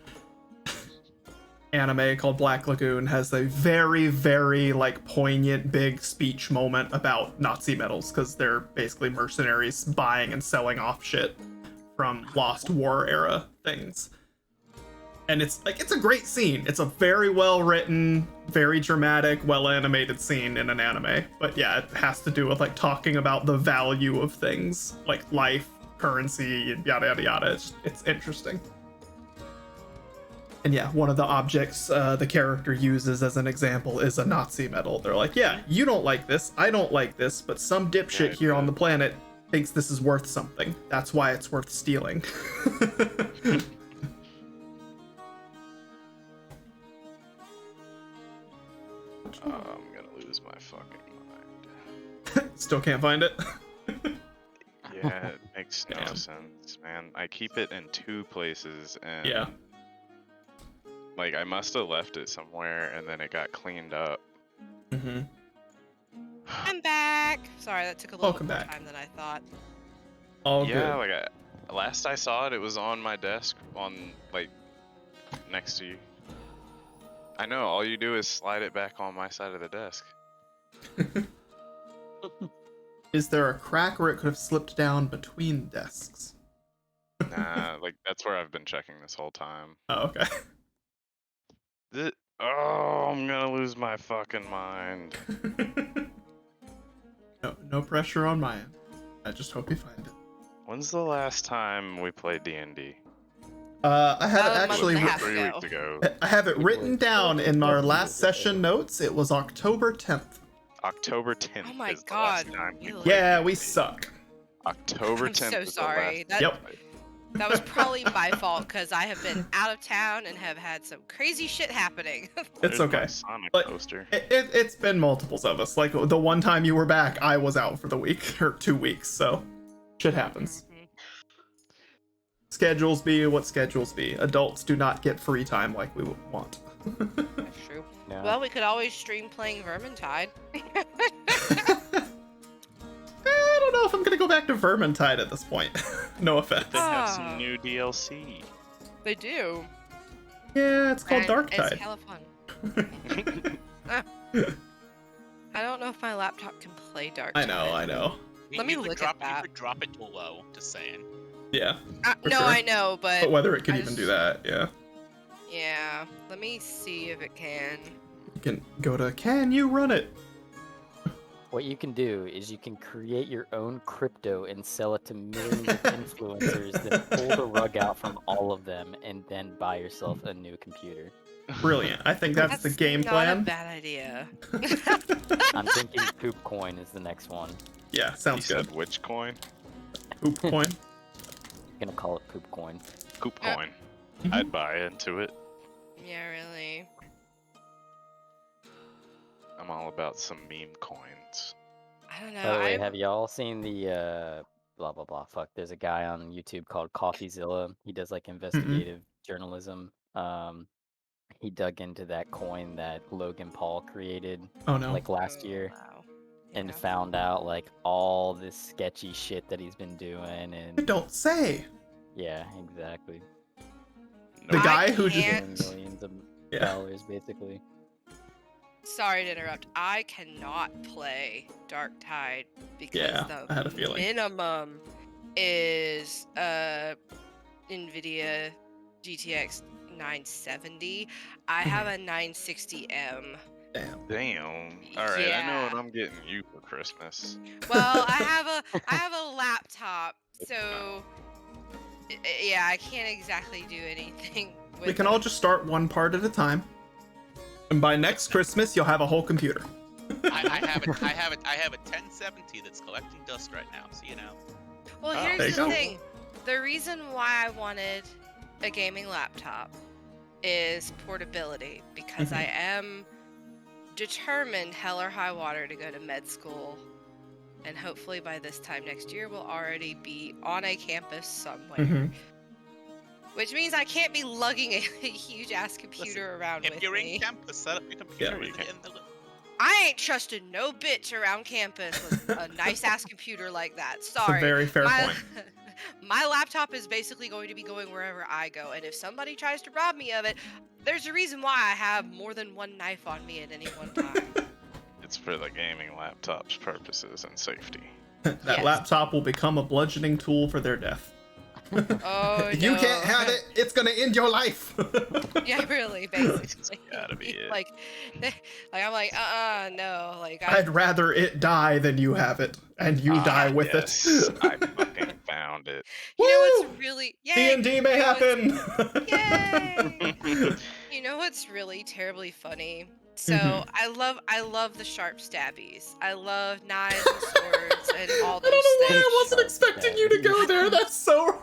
Anime called Black Lagoon has a very, very like poignant big speech moment about Nazi medals, because they're basically mercenaries buying and selling off shit from Lost War era things. And it's a great scene. It's a very well written, very dramatic, well animated scene in an anime. But yeah, it has to do with like talking about the value of things like life, currency, and yada yada yada. It's interesting. And yeah, one of the objects the character uses as an example is a Nazi medal. They're like, yeah, you don't like this, I don't like this, but some dipshit here on the planet thinks this is worth something. That's why it's worth stealing. I'm gonna lose my fucking mind. Still can't find it? Yeah, it makes no sense, man. I keep it in 2 places, and yeah. Like, I must have left it somewhere, and then it got cleaned up. I'm back. Sorry, that took a little bit more time than I thought. All yeah, good. like last I saw it, it was on my desk, like next to you. I know. All you do is slide it back on my side of the desk. Is there a crack where it could have slipped down between desks? Nah, like that's where I've been checking this whole time. Oh, okay. Oh, I'm gonna lose my fucking mind. No pressure on my end. I just hope you find it. When's the last time we played D&D? I had it A month actually. and a half 3 ago. weeks ago. I have it It written was down in our 7 last years ago. session notes. It was October 10th. October 10th Oh my is the last God, time we really? played Yeah, we D&D. suck. October I'm 10th so is sorry. the last Yep. time we played. That was probably my fault because I have been out of town and have had some crazy shit happening. It's There's my okay. Sonic But poster. It's been multiples of us. Like the one time you were back, I was out for the week or 2 weeks. So shit happens. Mhm. Schedules be what schedules be. Adults do not get free time like we would want. That's true. No. Well, we could always stream playing Vermintide. I don't know if I'm gonna go back to Vermintide at this point. No offense. They have Ah. some new DLC. They do. Yeah, it's called And Dark It's Tide. hella fun. I don't know if my laptop can play Dark I Tide. know. Let me You could look at drop, that. You could drop it to low, just saying. Yeah, for No, sure. I know, but whether it can I even do just- that, yeah. Yeah. Let me see if it can. You can go to can you run it? What you can do is you can create your own crypto and sell it to millions of influencers, then pull the rug out from all of them, and then buy yourself a new computer. Brilliant. I think that's the game not plan. a bad idea. I'm thinking Poop Coin is the next one. Yeah, You sounds good. said which coin? Poop coin. I'm gonna call it Poop Coin. Poop Uh, coin. Mhm. I'd buy into it. Yeah, really. I'm all about some meme coins. I don't know. By the way, I have y'all seen the blah blah blah? Fuck, there's a guy on YouTube called CoffeeZilla. He does like investigative journalism. He dug into that coin that Logan Paul created Oh no. like last year Wow. and Yeah. found out like all this sketchy shit that he's been doing You and don't say. yeah, exactly. The I guy who just can't- Millions of Yeah. dollars basically. Sorry to interrupt. I cannot play Dark Tide because Yeah, the I had a feeling. minimum is NVIDIA GTX 970. I have a 960M. Damn. Damn. All right, I know what Yeah. I'm getting you for Christmas. Well, I have a laptop, so yeah, I can't exactly do anything with We can it. all just start one part at a time. And by next Christmas, you'll have a whole computer. I have a 1070 that's collecting dust right now, so you know. Well, Oh, here's there you the go. thing. The reason why I wanted a gaming laptop is portability, because I am determined, hell or high water, to go to med school. And hopefully by this time next year, we'll already be on a campus somewhere. Mhm. Which means I can't be lugging a huge ass computer around If with you're me. in campus, set up your computer Yeah, you with can. it in the I ain't trusting no bitch around campus with a nice ass computer like that. It's Sorry. a very fair my, point. my laptop is basically going to be going wherever I go, and if somebody tries to rob me of it, there's a reason why I have more than one knife on me at any one time. It's for the gaming laptop's purposes and safety. That Yes. laptop will become a bludgeoning tool for their death. Oh, You no. can't have it. It's gonna end your life. Yeah, really, basically. gotta be it. Like I'm like, no. Like, I'd rather it die than you have it, and you die with yes, it. I fucking found it. you know Woo! what's really, yay! D&D may You know what's- happen. Yay! You know what's really terribly funny? So Mhm. I love the sharp stabbies. I love knives and swords and all I those don't know why things. I wasn't expecting you to go there. That's so.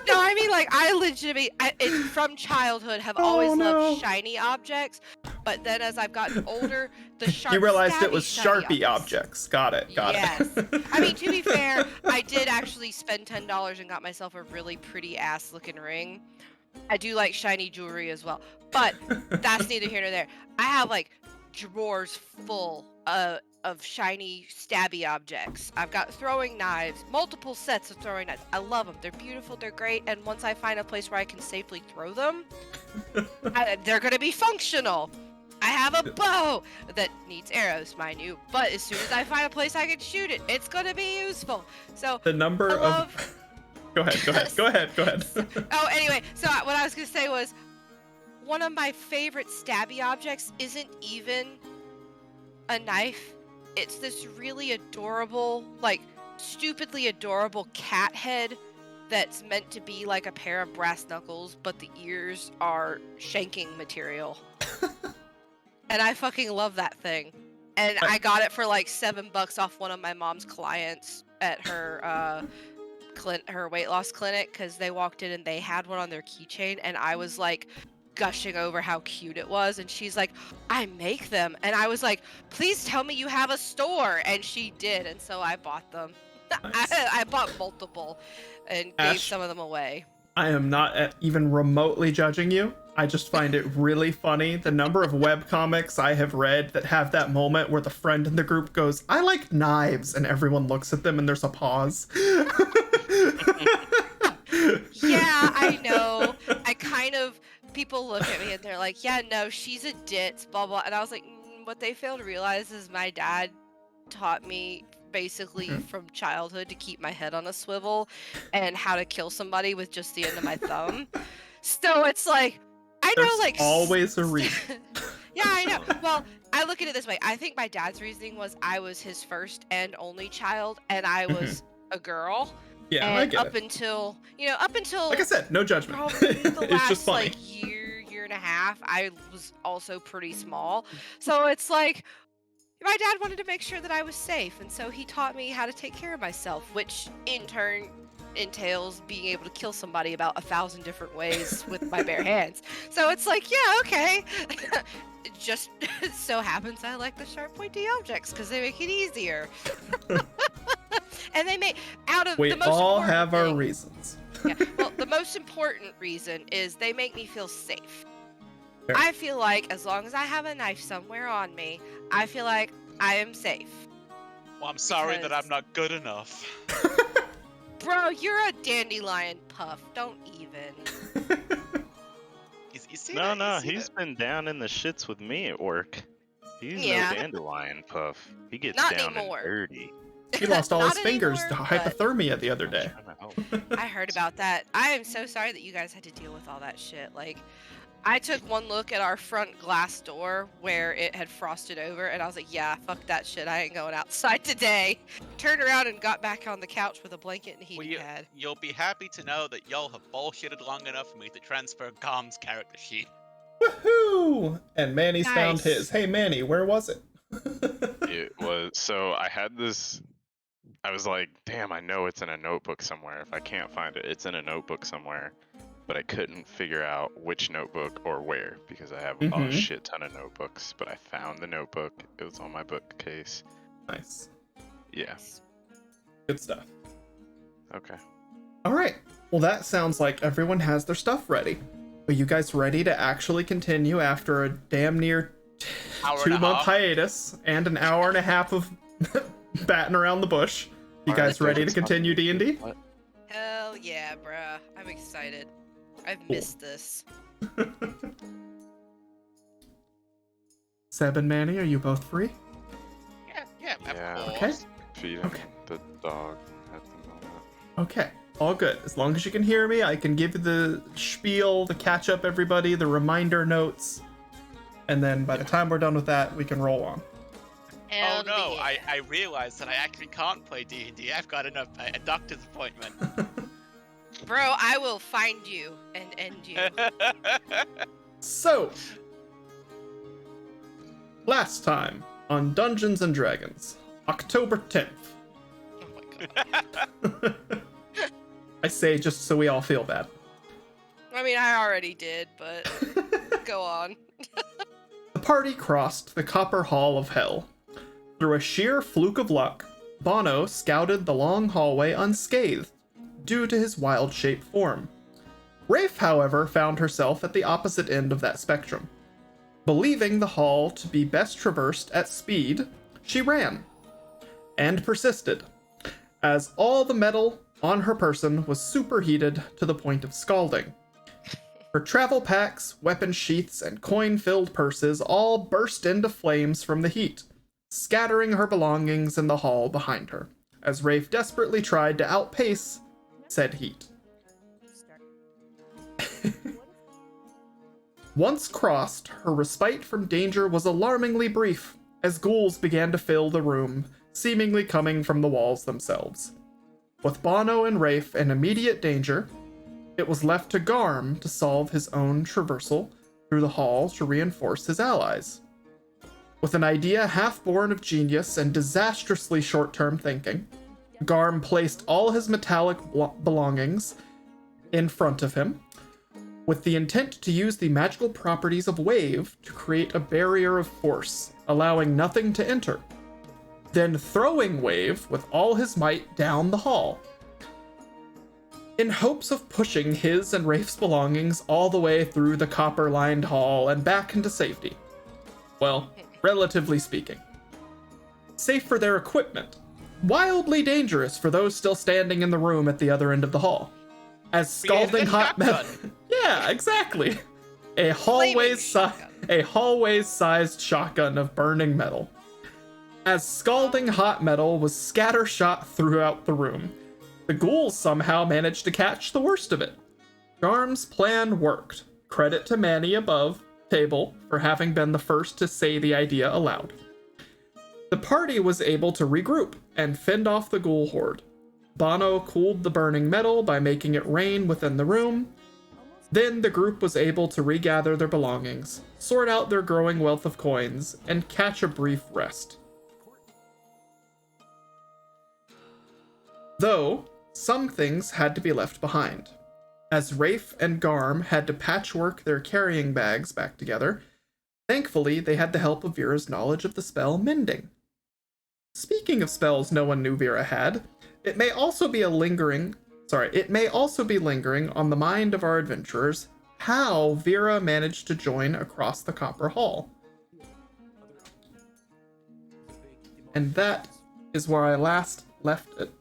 No, I mean like I legitimately, from childhood have Oh, always no. loved shiny objects, but then as I've gotten older, the sharp. You realized it was shiny Sharpie objects. Got it. Got Yes. it. I mean, to be fair, I did actually spend $10 and got myself a really pretty ass looking ring. I do like shiny jewelry as well, but that's neither here nor there. I have like drawers full of shiny stabby objects. I've got throwing knives, multiple sets of throwing knives. I love them. They're beautiful. They're great. And once I find a place where I can safely throw them, they're gonna be functional. I have a bow that needs arrows, mind you, but as soon as I find a place I can shoot it, it's gonna be useful. So The number I of. love- Go ahead. Go ahead. Go ahead. Go ahead. Oh, anyway, so what I was gonna say was, one of my favorite stabby objects isn't even a knife. It's this really adorable, like stupidly adorable cat head that's meant to be like a pair of brass knuckles, but the ears are shanking material. And I fucking love that thing. And I got it for like $7 off one of my mom's clients at her her weight loss clinic, because they walked in and they had one on their keychain, and I was like gushing over how cute it was, and she's like, I make them, and I was like, please tell me you have a store, and she did, and so I bought them. Nice. I bought multiple and gave Ash, some of them away. I am not even remotely judging you. I just find it really funny the number of webcomics I have read that have that moment where the friend in the group goes, I like knives, and everyone looks at them and there's a pause. Yeah, I know. People look at me and they're like, yeah, no, she's a ditz, blah, blah. And I was like, what they fail to realize is my dad taught me basically from childhood to keep my head on a swivel and how to kill somebody with just the end of my thumb. So it's like, I know, There's like, always a reason. Yeah, I know. Well, I look at it this way. I think my dad's reasoning was I was his first and only child, and I was a girl. Yeah, and I get up it. until Like I said, no judgment. probably the It's last just funny. like year and a half, I was also pretty small. So it's like my dad wanted to make sure that I was safe, and so he taught me how to take care of myself, which in turn entails being able to kill somebody about 1,000 different ways with my bare hands. So it's like, yeah, okay. It just so happens I like the sharp pointy objects because they make it easier. And they make We the most all important have our thing- reasons. Yeah, well, the most important reason is they make me feel safe. Fair. I feel like as long as I have a knife somewhere on me, I feel like I am safe. Well, I'm sorry that I'm Because- not good enough. Bro, you're a dandelion puff. Don't even. You see No, that? no, You see he's that? been down in the shits with me at work. He's Yeah. no dandelion puff. He gets Not down anymore. and dirty. He lost all Not his fingers anymore, to but hypothermia the other I'm day. trying to help. I heard about that. I am so sorry that you guys had to deal with all that shit. Like, I took one look at our front glass door where it had frosted over, and I was like, yeah, fuck that shit. I ain't going outside today. Turned around and got back on the couch with a blanket and a Well, heating pad. you'll be happy to know that y'all have bullshitted long enough for me to transfer Gom's character sheet. Woohoo! And Manny's found Nice. his. Hey, Manny, where was it? It was so I had this. I was like, damn, I know it's in a notebook somewhere. If I can't find it, it's in a notebook somewhere. But I couldn't figure out which notebook or where because I have a Mhm. shit ton of notebooks. But I found the notebook. It was on my bookcase. Nice. Yeah. Good stuff. Okay. All right. Well, that sounds like everyone has their stuff ready. Are you guys ready to actually continue after a damn near Hour and a 2-month half. hiatus and an hour and a half of batting around the bush? You guys ready to continue D&D? What? Hell yeah, bruh. I'm excited. I've missed this. Seb and Manny, are you both free? Yeah, Yeah. of Okay. course. Feeding Okay. the dog at the moment. Okay, all good. As long as you can hear me, I can give you the spiel, the catch up, everybody, the reminder notes. And then by the time we're done with that, we can roll on. Hell Oh no, yeah. I realized that I actually can't play D&D. I've got a doctor's appointment. Bro, I will find you and end you. So, last time on Dungeons and Dragons, October 10th. Oh my god. I say just so we all feel bad. I mean, I already did, but go on. The party crossed the Copper Hall of Hell. Through a sheer fluke of luck, Bono scouted the long hallway unscathed, due to his wild-shaped form. Rafe, however, found herself at the opposite end of that spectrum. Believing the hall to be best traversed at speed, she ran. And persisted, as all the metal on her person was superheated to the point of scalding. Her travel packs, weapon sheaths, and coin-filled purses all burst into flames from the heat, scattering her belongings in the hall behind her, as Rafe desperately tried to outpace said heat. Once crossed, her respite from danger was alarmingly brief, as ghouls began to fill the room, seemingly coming from the walls themselves. With Bono and Rafe in immediate danger, it was left to Garm to solve his own traversal through the hall to reinforce his allies. With an idea half born of genius and disastrously short-term thinking, Garm placed all his metallic belongings in front of him, with the intent to use the magical properties of Wave to create a barrier of force, allowing nothing to enter. Then throwing Wave with all his might down the hall, in hopes of pushing his and Rafe's belongings all the way through the copper-lined hall and back into safety. Well, relatively speaking. Safe for their equipment. Wildly dangerous for those still standing in the room at the other end of the hall. As scalding hot metal. Yeah, exactly. A hallway-sized shotgun of burning metal. As scalding hot metal was scattershot throughout the room, the ghouls somehow managed to catch the worst of it. Garm's plan worked. Credit to Manny above table for having been the first to say the idea aloud. The party was able to regroup and fend off the ghoul horde. Bono cooled the burning metal by making it rain within the room. Then the group was able to regather their belongings, sort out their growing wealth of coins, and catch a brief rest. Though, some things had to be left behind. As Rafe and Garm had to patchwork their carrying bags back together, thankfully they had the help of Vera's knowledge of the spell Mending. Speaking of spells no one knew Vera had, it may also be lingering on the mind of our adventurers how Vera managed to join across the Copper Hall. And that is where I last left it.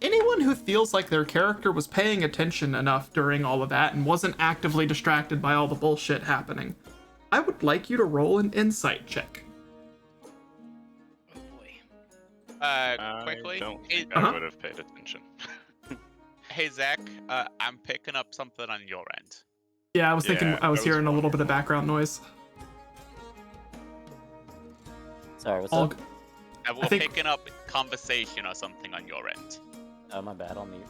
Anyone who feels like their character was paying attention enough during all of that and wasn't actively distracted by all the bullshit happening, I would like you to roll an insight check. Oh boy. Quickly. I don't think I would have paid attention. Hey Zach, I'm picking up something on your end. Yeah, I was thinking, I was hearing a little wondering. bit of background noise. Sorry, what's All up? We're think- picking up conversation or something on your end. Oh, my bad. I'll mute.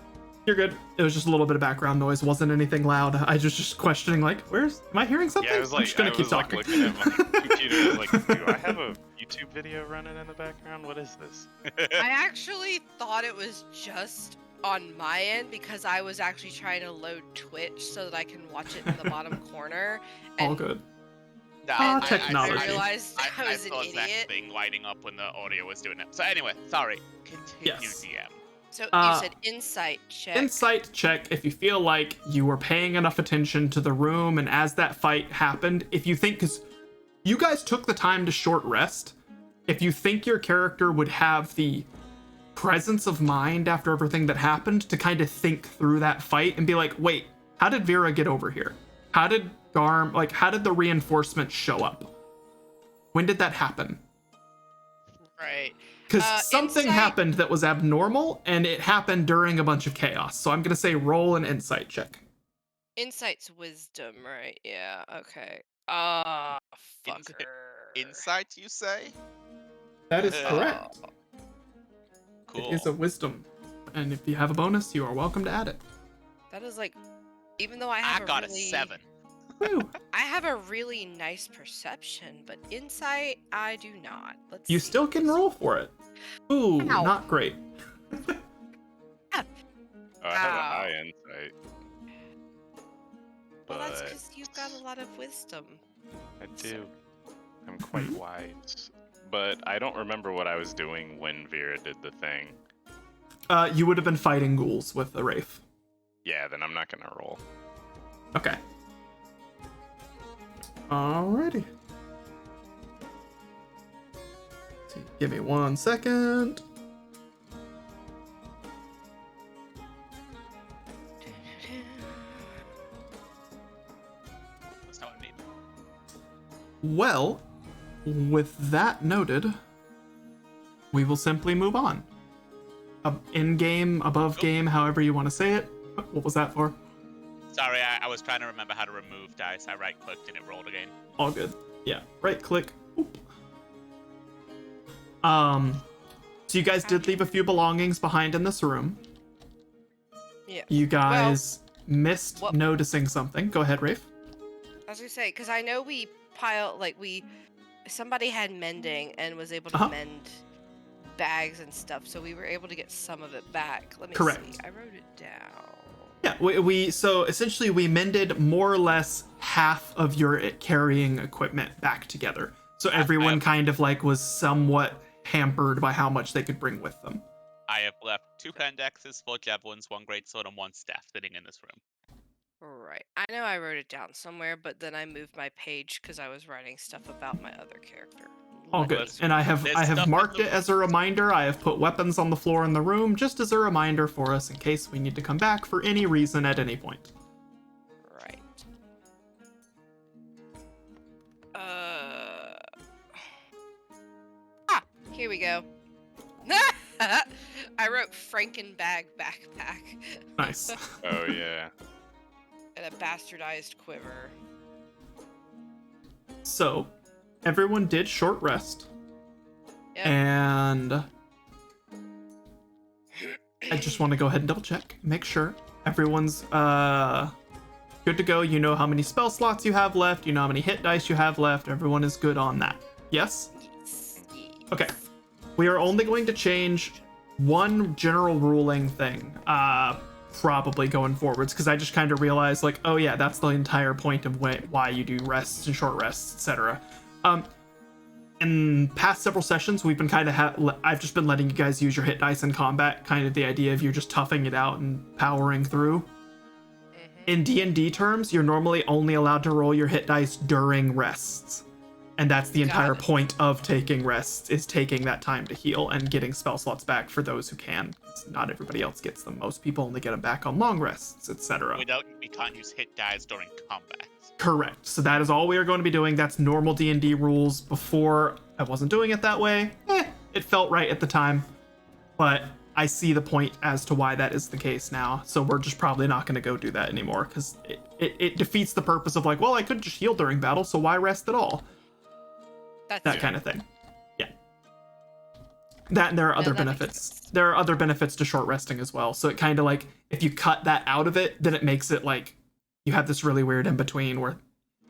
You're good. It was just a little bit of background noise. Wasn't anything loud. I was just questioning, like, am I hearing something? Yeah, I was I'm like, just gonna keep talking. looking at my computer, like, do I have a YouTube video running in the background? What is this? I actually thought it was just on my end because I was actually trying to load Twitch so that I can watch it in the bottom corner. All And good. Nah, Technology. I realized I was an saw Zach's idiot. thing lighting up when the audio was doing it. So anyway, sorry. Continue, Yes. DM. So you said insight check. Insight check if you feel like you were paying enough attention to the room and as that fight happened, if you think, because you guys took the time to short rest, if you think your character would have the presence of mind after everything that happened to kind of think through that fight and be like, wait, how did Vera get over here? How did Garm, like, how did the reinforcements show up? When did that happen? Right. Because something insight- happened that was abnormal, and it happened during a bunch of chaos. So I'm going to say roll an insight check. Insight's wisdom, right? Yeah, okay. Ah, Insight- fucker. Insight, you say? That is Uh, correct. Cool. It is a wisdom. And if you have a bonus, you are welcome to add it. That is like, even though I I have got a really, a 7. Woo. I have a really nice perception, but insight I do not. Let's You see. still can roll for it. Ooh, Ow. not great. Oh, I have a Ow. high insight. Well, that's But because you've got a lot of wisdom. I do. I'm quite wise. But I don't remember what I was doing when Vera did the thing. You would have been fighting ghouls with the Wraith. Yeah, then I'm not gonna roll. Okay. Alrighty. See, give me 1 second. That's not what I need. Well, with that noted, we will simply move on. In game, above game, however you want to say it. What was that for? Sorry, I was trying to remember how to remove dice. I right-clicked and it rolled again. All good. Yeah, right click. Oop. So you guys did leave a few belongings behind in this room. Yeah. You guys missed what- noticing something. Go ahead, Rafe. I was gonna say, because I know somebody had mending and was able to mend bags and stuff, so we were able to get some of it back. Let me Correct. see. I wrote it down. Yeah, so essentially we mended more or less half of your carrying equipment back together. So everyone kind of like was somewhat hampered by how much they could bring with them. I have left 2 hand axes, 4 javelins, 1 greatsword, and 1 staff sitting in this room. Right. I know I wrote it down somewhere, but then I moved my page because I was writing stuff about my other character. All good. And I have marked it as a reminder. I have put weapons on the floor in the room just as a reminder for us in case we need to come back for any reason at any point. Right. Here we go. I wrote Frankenbag backpack. Nice. Oh yeah. And a bastardized quiver. So, everyone did short rest. Yep. And I just want to go ahead and double check, make sure everyone's good to go. You know how many spell slots you have left, you know how many hit dice you have left. Everyone is good on that. Yes? Yes. Okay. We are only going to change one general ruling thing, probably going forwards, because I just kind of realized, like, oh yeah, that's the entire point of why you do rests and short rests, etc. In past several sessions, we've been kind of I've just been letting you guys use your hit dice in combat, kind of the idea of you're just toughing it out and powering through. In D&D terms, you're normally only allowed to roll your hit dice during rests. And that's the entire point of taking rests, is taking that time to heal and getting spell slots back for those who can. Not everybody else gets them. Most people only get them back on long rests, etc. We can't use hit dice during combat. Correct. So that is all we are going to be doing. That's normal D&D rules. Before, I wasn't doing it that way. It felt right at the time. But I see the point as to why that is the case now. So we're just probably not going to go do that anymore, because it defeats the purpose of, like, well, I could just heal during battle, so why rest at all? That kind of thing. Yeah. That, and there are other benefits. There are other benefits to short resting as well. So it kind of like, if you cut that out of it, then it makes it like you have this really weird in between where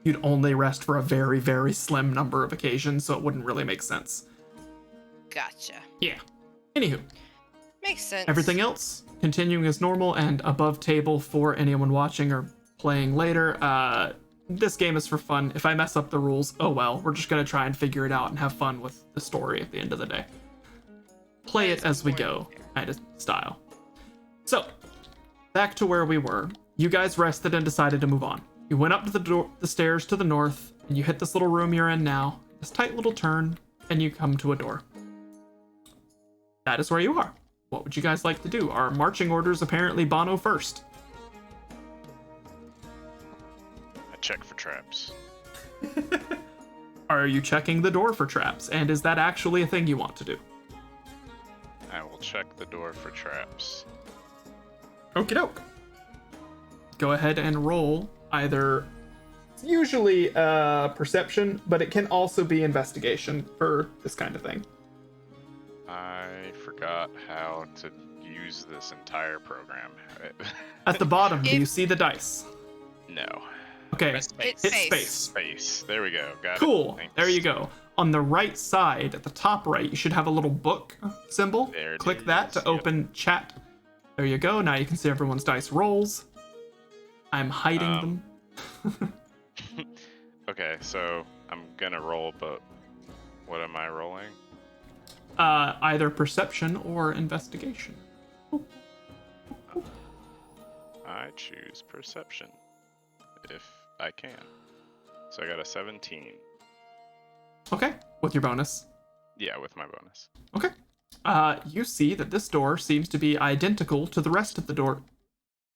you'd only rest for a very, very slim number of occasions, so it wouldn't really make sense. Gotcha. Yeah. Anywho. Makes sense. Everything else continuing as normal and above table for anyone watching or playing later. This game is for fun. If I mess up the rules, oh well. We're just going to try and figure it out and have fun with the story at the end of the day. Play it as we go, kind of style. So, back to where we were. You guys rested and decided to move on. You went up to the stairs to the north, and you hit this little room you're in now. This tight little turn, and you come to a door. That is where you are. What would you guys like to do? Our marching orders apparently Bono first. Check for traps. Are you checking the door for traps? And is that actually a thing you want to do? I will check the door for traps. Okie doke. Go ahead and roll either. It's usually perception, but it can also be investigation for this kind of thing. I forgot how to use this entire program. At the bottom, do you see the dice? No. Okay, Press space. hit space. Space. There we go. Got it. Cool. Thanks. There you go. On the right side, at the top right, you should have a little book symbol. There it Click that to is, open chat. There you go. Now you can see everyone's dice rolls. I'm hiding them. Okay, so I'm gonna roll, but what am I rolling? Either perception or investigation. I choose perception, if I can. So I got a 17. Okay, with your bonus. Yeah, with my bonus. Okay. You see that this door seems to be identical to the rest of the door.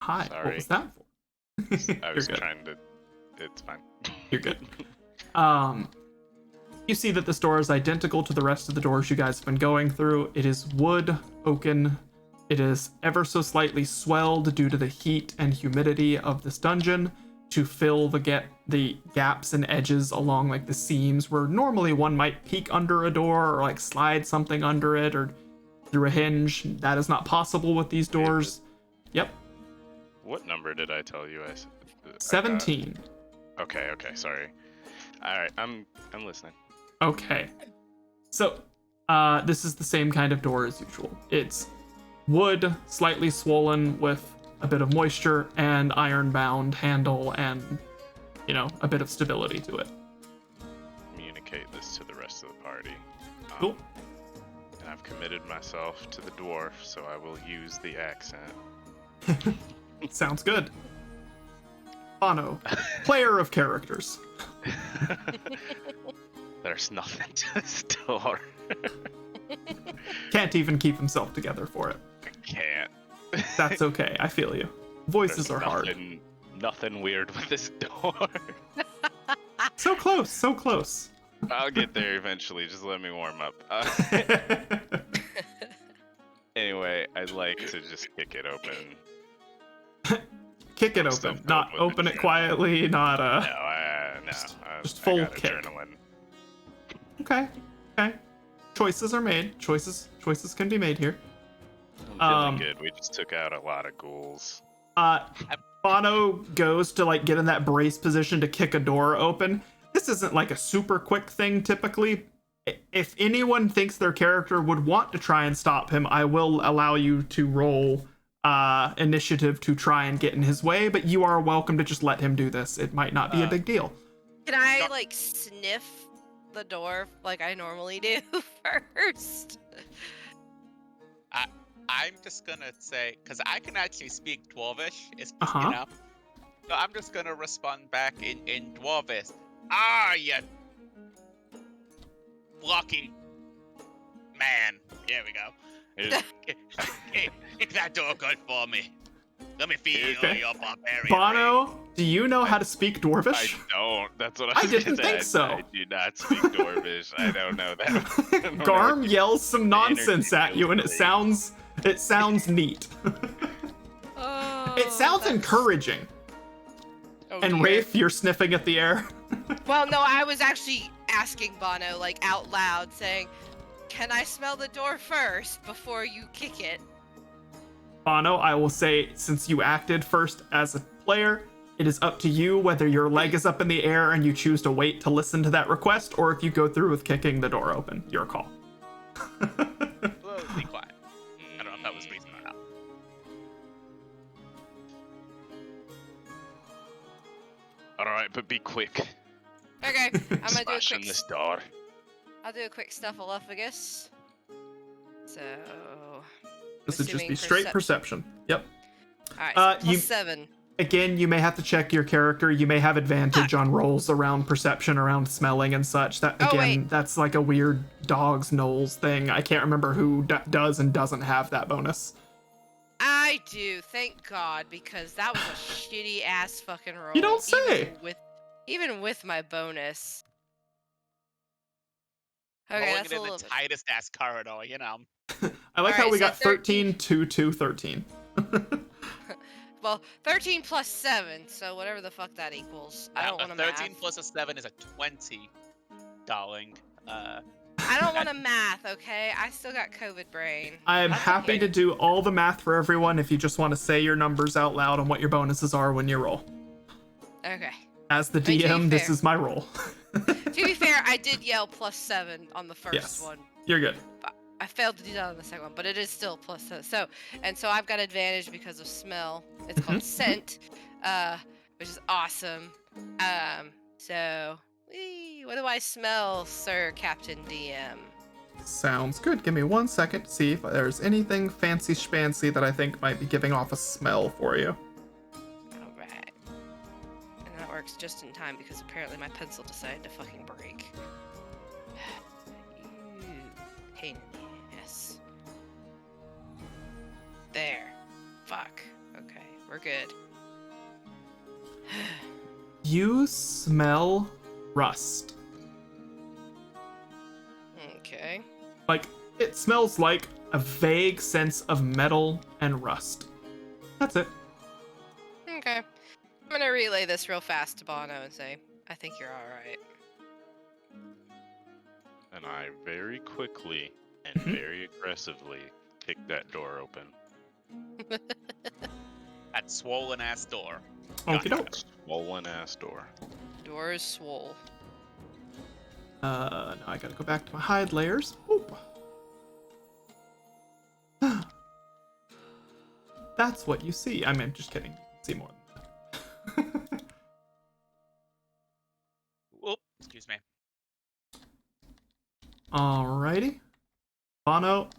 Hi, Sorry. what was that for? I You're was good. trying to... It's fine. You're good. You see that this door is identical to the rest of the doors you guys have been going through. It is wood, oaken, It is ever so slightly swelled due to the heat and humidity of this dungeon to fill the gaps and edges along like the seams where normally one might peek under a door or like slide something under it or through a hinge. That is not possible with these doors. Yep. What number did I tell you? I 17. Okay, sorry. All right, I'm listening. Okay. So, this is the same kind of door as usual. It's wood, slightly swollen with a bit of moisture, and iron-bound handle, and, a bit of stability to it. Communicate this to the rest of the party. Cool. And I've committed myself to the dwarf, so I will use the accent. Sounds good. Bono, player of characters. There's nothing to this door. Can't even keep himself together for it. I can't. That's okay. I feel you. Voices There's are hard. Nothing weird with this door. So close, so close. I'll get there eventually. Just let me warm up. Anyway, I'd like to just kick it open. Kick it open, not open it quietly, not No. just full I got kick. adrenaline. Okay. Choices are made. Choices can be made here. I'm feeling good. We just took out a lot of ghouls. Bono goes to like get in that brace position to kick a door open. This isn't like a super quick thing typically. If anyone thinks their character would want to try and stop him, I will allow you to roll initiative to try and get in his way, but you are welcome to just let him do this. It might not be a big deal. Can I like sniff the door like I normally do first? I'm just gonna say, because I can actually speak Dwarvish, Uh-huh. So I'm just gonna respond back in Dwarvish. You lucky man. Here we go. Kick that door good for me. Let me feel Okay. your barbarian. Bono, do you know how to speak Dwarvish? I don't. That's what I was didn't gonna think say. so. I do not speak Dwarvish. I don't know that. Garm yells some nonsense at you, and it sounds neat. Oh, It sounds that's- encouraging. Oh, And dear. Rafe, you're sniffing at the air. Well, no, I was actually asking Bono like out loud, saying, "Can I smell the door first before you kick it?" Bono, I will say, since you acted first as a player, it is up to you whether your leg is up in the air and you choose to wait to listen to that request, or if you go through with kicking the door open. Your call. Well, be quiet. I don't know if that was reason or not. All right, but be quick. Okay, I'm gonna do a Smash in quick. this door. I'll do a quick Snuffleupagus. So. This would just assuming be straight perception. Yep. All right, so plus you- 7. Again, you may have to check your character. You may have advantage on rolls around perception, around smelling and such. That Oh, again, wait. that's like a weird dogs Knowles thing. I can't remember who does and doesn't have that bonus. I do, thank God, because that was a shitty ass fucking roll. You don't say. Even with my bonus. Okay, Rolling that's it a in little the bit. tightest ass corridor, you know. I like how Alright, we so got 13, 2, 2, 13. Well, 13 plus 7, so whatever the fuck that equals. I don't want to 13 math. plus a 7 is a 20, darling. I don't want to math, okay? I still got COVID brain. I'm That's happy okay. to do all the math for everyone if you just want to say your numbers out loud and what your bonuses are when you roll. Okay. As the to be DM, this fair- is my roll. To be fair, I did yell plus 7 on the first Yes. one. You're good. I failed to do that on the second one, but it is still plus 7. So I've got advantage because of smell. It's called scent, which is awesome. So, what do I smell, Sir Captain DM? Sounds good. Give me 1 second to see if there's anything fancy schmancy that I think might be giving off a smell for you. Alright. And that works just in time because apparently my pencil decided to fucking break. Pain in the ass. There. Fuck. Okay, we're good. You smell rust. Okay. Like, it smells like a vague sense of metal and rust. That's it. Okay. I'm gonna relay this real fast to Bono and say, I think you're alright. And I very quickly and Mhm. very aggressively kick that door open. That swollen ass door. Okie doke. Swollen ass door. Door is swole. Now I gotta go back to my hide layers. Oop. That's what you see. I mean, just kidding. You can see more than that. Whoop, excuse me. Alrighty. Bono,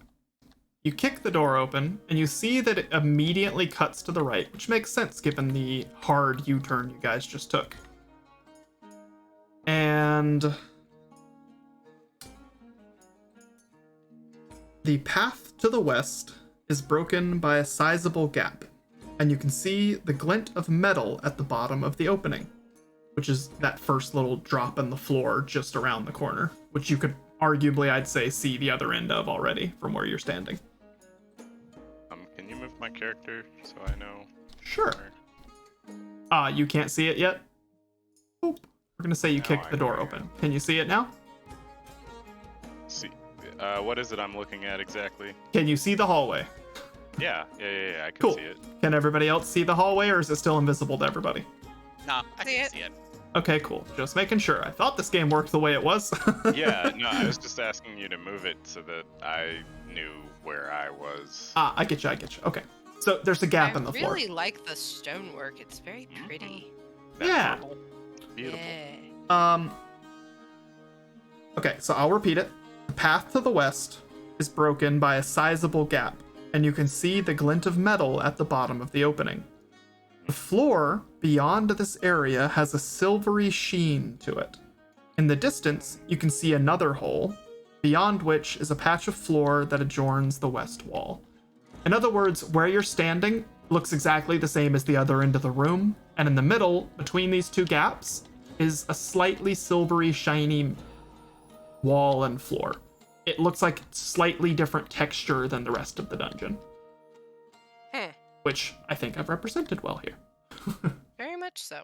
you kick the door open, and you see that it immediately cuts to the right, which makes sense given the hard U-turn you guys just took. And the path to the west is broken by a sizable gap, and you can see the glint of metal at the bottom of the opening, which is that first little drop in the floor just around the corner, which you could arguably, I'd say, see the other end of already from where you're standing. Can you move my character so I know? Sure. where- You can't see it yet? Oop. We're gonna say you Now kicked I the door can. open. Can you see it now? See, what is it I'm looking at exactly? Can you see the hallway? Yeah, I can Cool. see it. Can everybody else see the hallway, or is it still invisible to everybody? Nah, I See can it? see it. Okay, cool. Just making sure. I thought this game worked the way it was. Yeah, no, I was just asking you to move it so that I knew where I was. I get you. Okay. So there's a gap I in the floor. really like the stonework. It's very pretty. That Yeah. purple, beautiful. Yeah. Okay, so I'll repeat it. The path to the west is broken by a sizable gap, and you can see the glint of metal at the bottom of the opening. The floor beyond this area has a silvery sheen to it. In the distance, you can see another hole, beyond which is a patch of floor that adjoins the west wall. In other words, where you're standing looks exactly the same as the other end of the room, and in the middle, between these two gaps, is a slightly silvery, shiny wall and floor. It looks like slightly different texture than the rest of the dungeon, which I think I've represented well here. Very much so.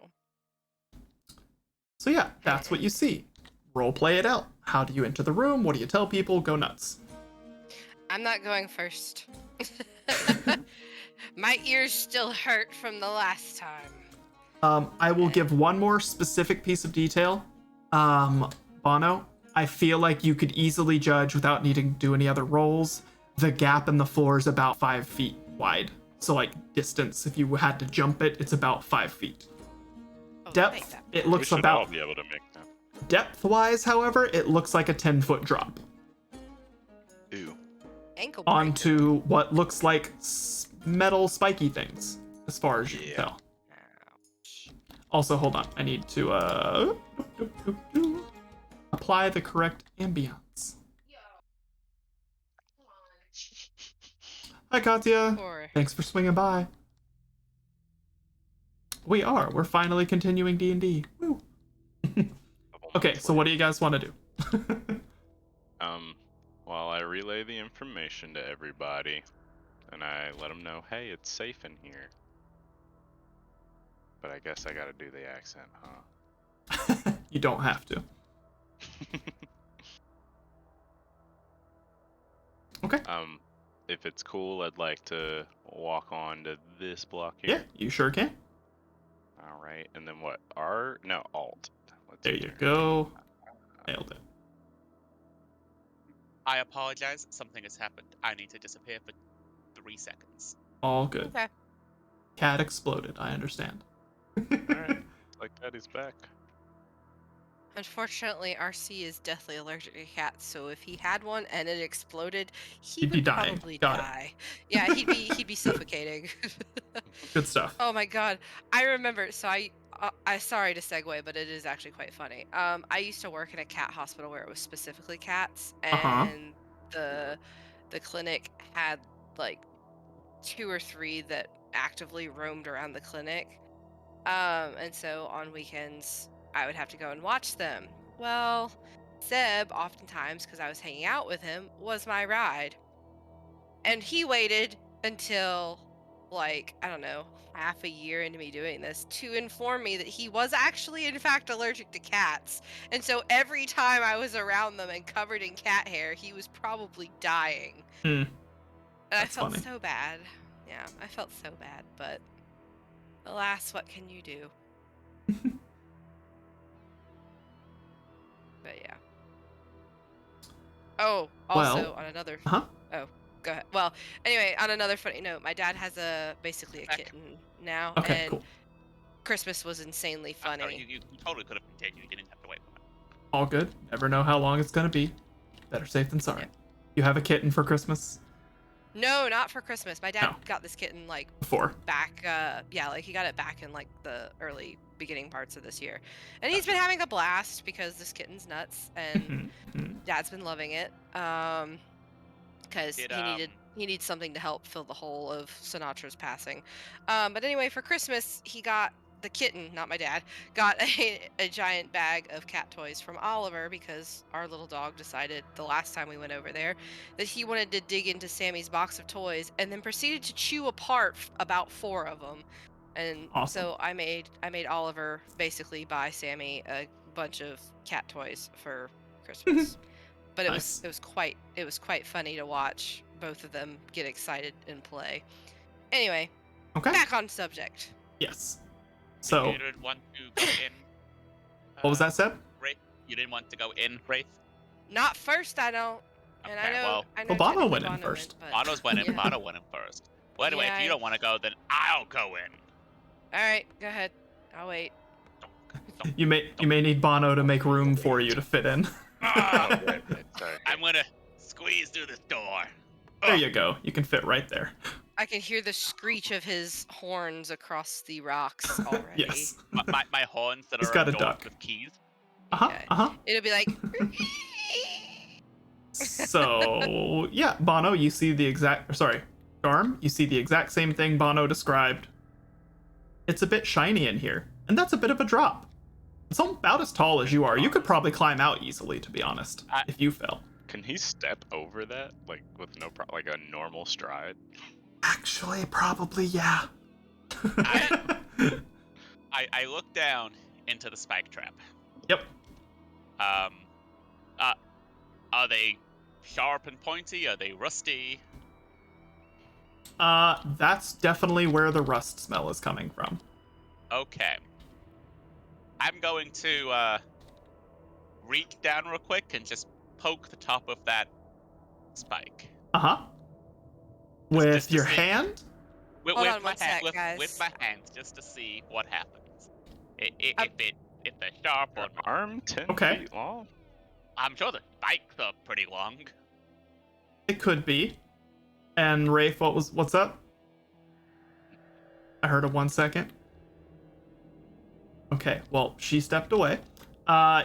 So yeah, that's what you see. Role play it out. How do you enter the room? What do you tell people? Go nuts. I'm not going first. My ears still hurt from the last time. I will give one more specific piece of detail. Bono, I feel like you could easily judge without needing to do any other rolls. The gap in the floor is about 5 feet wide. So like distance, if you had to jump it, it's about 5 feet. Oh, Depth, make that. it We looks should all about be able to make that. depth-wise, however, it looks like a 10-foot drop Ew. Ankle breaker. onto what looks like metal spiky things, as far as you can Yeah. tell. Ouch. Also, hold on. I need to apply the correct ambience. Hi, Katya. Or Thanks for swinging by. We are. We're finally continuing D&D. Woo. Couple Okay, months so what do you guys want to do? While I relay the information to everybody, and I let them know, hey, it's safe in here. But I guess I gotta do the accent, huh? You don't have to. Okay. If it's cool, I'd like to walk on to this block here. Yeah, you sure can. All right, and then what? R? No, Alt. Let's There see you here. go. Nailed it. I apologize. Something has happened. I need to disappear for 3 seconds. All good. okay. Cat exploded. I understand. Alright. Like that, he's back. Unfortunately, RC is deathly allergic to cats, so if he had one and it exploded, he He'd be would dying. probably Got it. die. Yeah, he'd be suffocating. Good stuff. Oh my god. I remember, so I sorry to segue, but it is actually quite funny. I used to work in a cat hospital where it was specifically cats, Uh-huh. and the clinic had like 2 or 3 that actively roamed around the clinic. And so on weekends I would have to go and watch them. Well, Seb, oftentimes, because I was hanging out with him, was my ride. And he waited until, like, I don't know, half a year into me doing this to inform me that he was actually, in fact, allergic to cats. And so every time I was around them and covered in cat hair, he was probably dying. Hmm. And I That's felt funny. so bad. Yeah, I felt so bad. But alas, what can you do? But yeah. Oh, also Well, on another. huh? Oh, go ahead. Well, anyway, on another funny note, my dad has basically a Heck. kitten now, Okay, and cool. Christmas was insanely I'm sorry, funny. you totally could have continued. You didn't have to wait for it. All good. Never know how long it's gonna be. Better safe than sorry. You have a kitten for Christmas? No, not for Christmas. My dad No. got this kitten like Before. back. Yeah, like he got it back in like the early beginning parts of this year, and he's been having a blast because this kitten's nuts, and Dad's been loving it. Because Did, he needs something to help fill the hole of Sinatra's passing. But anyway, for Christmas, he got the kitten, not my dad, got a giant bag of cat toys from Oliver because our little dog decided the last time we went over there that he wanted to dig into Sammy's box of toys and then proceeded to chew apart about 4 of them. And Awesome. so I made Oliver basically buy Sammy a bunch of cat toys for Christmas. But Nice. it was quite funny to watch both of them get excited and play. Anyway, Okay. back on subject. Yes. So, you didn't want to go in. what was that, Seb? Wraith? You didn't want to go in, Wraith? Not first, I don't. And Okay, I know. well- I know Well, Bono technically went in Bono first. but- Bono's went in. Yeah. Bono went in first. Well, anyway, Yeah, if you don't want to go, then I'll go in. All right, go ahead. I'll wait. You may need Bono to make room for you to fit in. Ah, Oh, right, sorry. I'm gonna squeeze through this door. There you go. You can fit right there. I can hear the screech of his horns across the rocks already. Yes. My horns that He's are got a adorned duck. with keys. Uh-huh. Okay. Uh-huh. It'll be like. So, yeah, Bono, you see the exact, sorry, Garm, you see the exact same thing Bono described. It's a bit shiny in here, and that's a bit of a drop. It's about as tall as you are. You could probably climb out easily, to be honest, if you fell. Can he step over that, like with no like a normal stride? Actually, probably, yeah. I look down into the spike trap. Yep. Are they sharp and pointy? Are they rusty? That's definitely where the rust smell is coming from. Okay. I'm going to reach down real quick and just poke the top of that spike. Uh-huh. With just to your see. hand? With, Hold with on my one hand, sec, with, guys. with my hands, just to see what happens. If they're sharp or Your not. arm 10 Okay. feet long? I'm sure the spikes are pretty long. It could be. And Rafe, what's up? I heard a 1 second. Okay, well, she stepped away.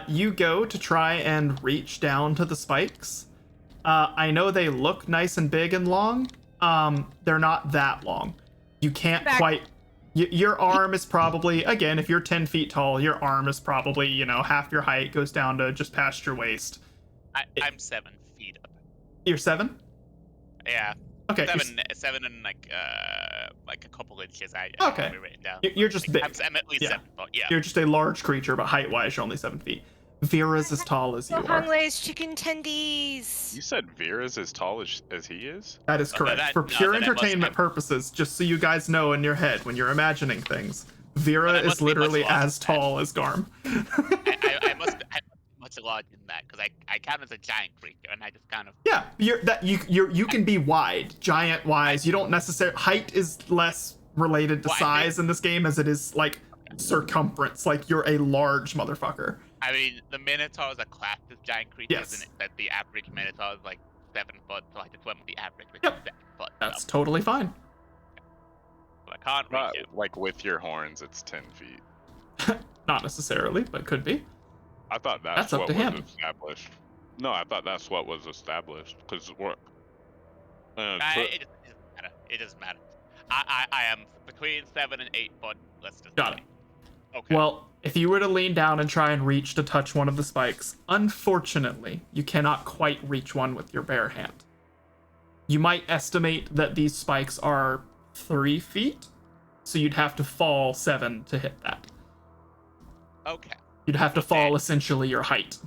You go to try and reach down to the spikes. I know they look nice and big and long. They're not that long. You can't Back. quite. Your arm is probably, again, if you're 10 feet tall, your arm is probably, half your height, goes down to just past your waist. I'm 7 feet up. You're 7? Yeah, Okay. seven and like a couple inches. I Okay. have it written down. You're just big. I'm at least Yeah. 7 foot. Yeah. You're just a large creature, but height-wise, you're only 7 feet. Vera's as tall as you are. Hunglay's chicken tendies. You said Vera's as tall as he is? That is Okay, correct. For no, pure then that must entertainment have- purposes, just so you guys know in your head when you're imagining things, Vera that is must be much literally larger as than that. tall as Garm. I must have much larger than that because I count as a giant creature and I just kind of. Yeah, you can be wide, giant wise. You don't necessarily height is less related to Well, I think- size in this game as it is like circumference. Like you're a large motherfucker. I mean, the minotaurs are classed as giant creatures, Yes. and that the average minotaur is like 7 foot, so I just went with the average, which Yep. is 7 foot. That's So, totally fine. I can't reach it. Like with your horns, it's 10 feet. Not necessarily, but could be. I thought That's that's up what to was him. established. No, I thought that's what was established. Because what? It doesn't matter. It doesn't matter. I am between 7 and 8 foot. Let's just Got say. it. Okay. Well, if you were to lean down and try and reach to touch one of the spikes, unfortunately, you cannot quite reach one with your bare hand. You might estimate that these spikes are 3 feet, so you'd have to fall 7 to hit that. Okay. You'd have to fall essentially your height.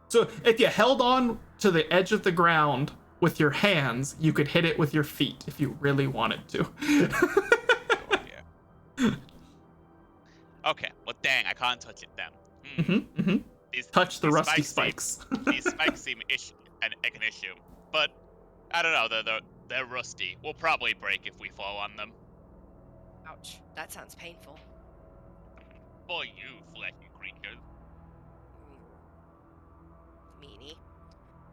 So if you held on to the edge of the ground with your hands, you could hit it with your feet if you really wanted to. Oh, yeah. Okay. Well, dang, I can't touch it then. Touch the these rusty spikes. spikes. These spikes seem an issue, but I don't know. They're rusty. We'll probably break if we fall on them. Ouch. That sounds painful. For you, fleshy creatures. Meanie.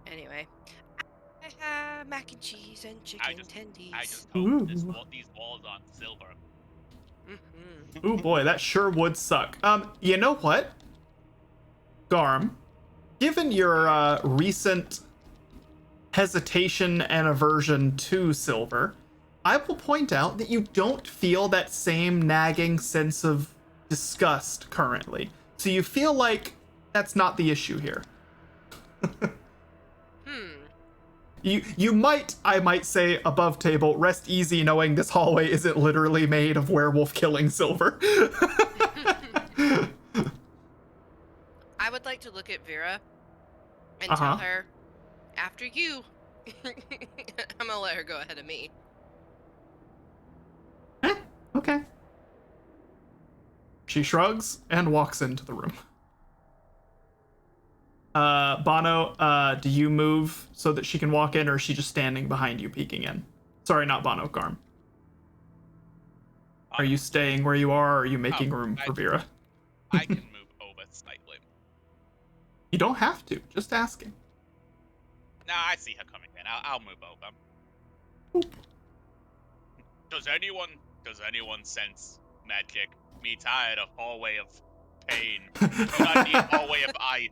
Anyway, I have mac and cheese and chicken tendies. I just hope Ooh. these walls aren't silver. Ooh boy, that sure would suck. You know what? Garm, given your recent hesitation and aversion to silver, I will point out that you don't feel that same nagging sense of disgust currently. So you feel like that's not the issue here. You might, I might say, above table, rest easy knowing this hallway isn't literally made of werewolf killing silver. I would like to look at Vera and tell her, after you. I'm gonna let her go ahead of me. Okay. She shrugs and walks into the room. Bono, do you move so that she can walk in, or is she just standing behind you, peeking in? Sorry, not Bono, Garm. Are you staying where you are, or are you making room for Vera? I can move over slightly. You don't have to, just asking. Nah, I see her coming in. I'll move over. Oop. Does anyone sense magic? Me tired of hallway of pain. Do not need hallway of ice.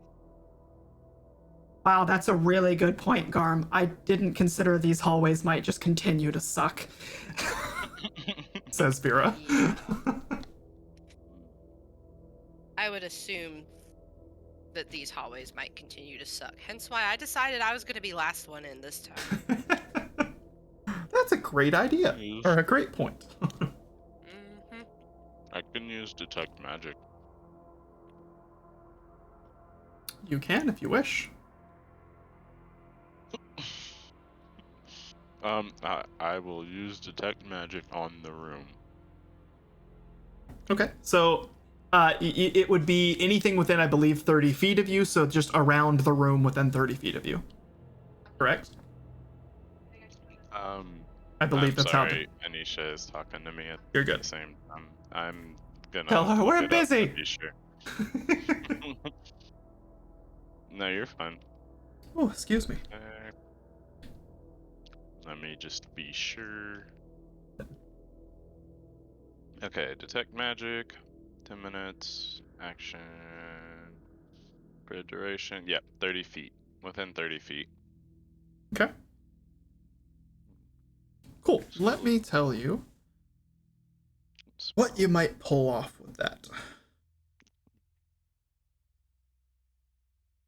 Wow, that's a really good point, Garm. I didn't consider these hallways might just continue to suck. Says Vera. I would assume that these hallways might continue to suck. Hence why I decided I was going to be last one in this time. That's a great idea, or a great point. I can use detect magic. You can if you wish. I will use detect magic on the room. Okay, so it would be anything within, I believe, 30 feet of you, so just around the room within 30 feet of you. Correct? I believe that's sorry, Anisha is talking to me at You're good. the same time. I'm gonna Tell her we're look it up busy. to be sure. No, you're fine. Oh, excuse me. Let me just be sure. Okay, detect magic, 10 minutes, action, for duration, yep, 30 feet, within 30 feet. Okay. Cool. Let me tell you what you might pull off with that.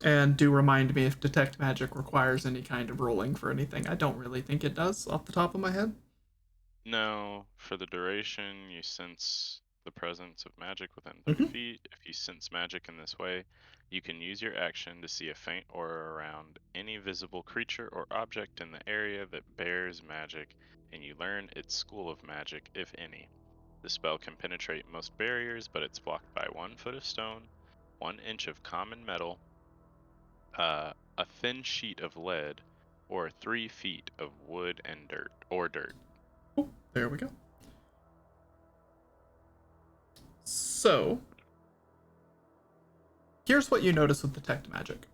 And do remind me if detect magic requires any kind of rolling for anything. I don't really think it does off the top of my head. No, for the duration, you sense the presence of magic within 30 feet. If you sense magic in this way, you can use your action to see a faint aura around any visible creature or object in the area that bears magic, and you learn its school of magic, if any. The spell can penetrate most barriers, but it's blocked by 1 foot of stone, 1 inch of common metal, a thin sheet of lead, or 3 feet of wood and dirt. Oh, there we go. So, here's what you notice with detect magic.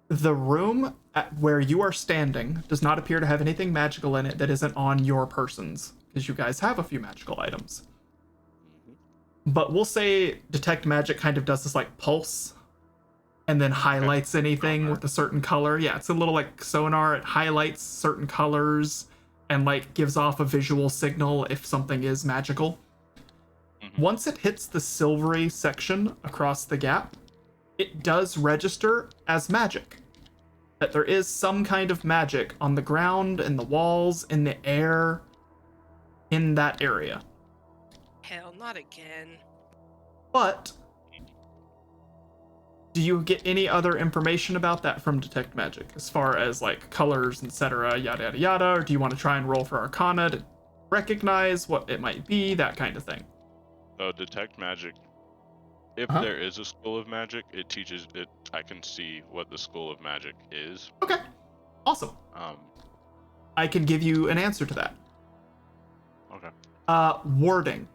The room where you are standing does not appear to have anything magical in it that isn't on your persons, because you guys have a few magical items. But we'll say detect magic kind of does this like pulse and then highlights anything with a certain color. Yeah, it's a little like sonar. It highlights certain colors and like gives off a visual signal if something is magical. Once it hits the silvery section across the gap, it does register as magic. that there is some kind of magic on the ground, in the walls, in the air, in that area. Hell, not again. But do you get any other information about that from Detect Magic, as far as like colors, etc., yada yada yada, or do you want to try and roll for Arcana to recognize what it might be, that kind of thing? Detect Magic. If Uh-huh. there is a school of magic, it teaches it. I can see what the school of magic is. Okay, awesome. I can give you an answer to that. Okay. Warding.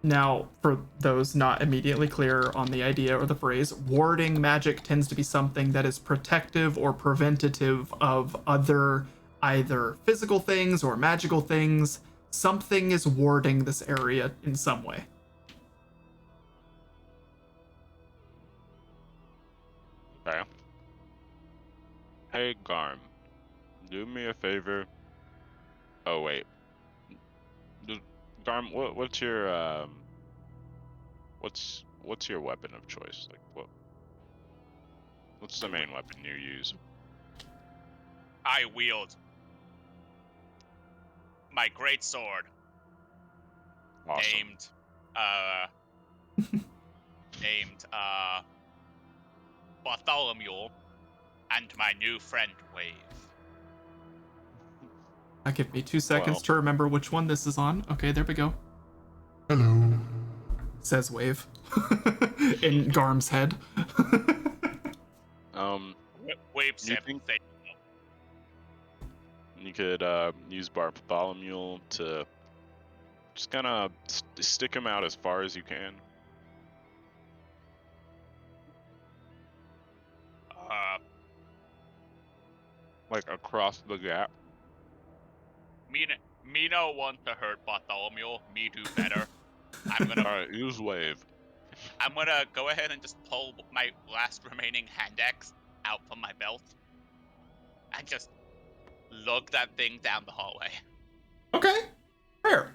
Now, for those not immediately clear on the idea or the phrase, warding magic tends to be something that is protective or preventative of other either physical things or magical things. Something is warding this area in some way. Okay. Hey, Garm, do me a favor. Oh wait, Garm, what's your what's your weapon of choice? Like what's the main weapon you use? I wield my great sword, Awesome. named Bartholomew, and my new friend Wave. Give me 2 seconds Well. to remember which one this is on. Okay, there we go. Hello, says Wave in Garm's head. Wave You 7. think- You could use Bartholomew to just kind of stick him out as far as you can. Like across the gap. Me no want to hurt Bartholomew. Me do better. I'm gonna Alright, use wave. I'm gonna go ahead and just pull my last remaining hand axe out from my belt and just lug that thing down the hallway. Okay, fair.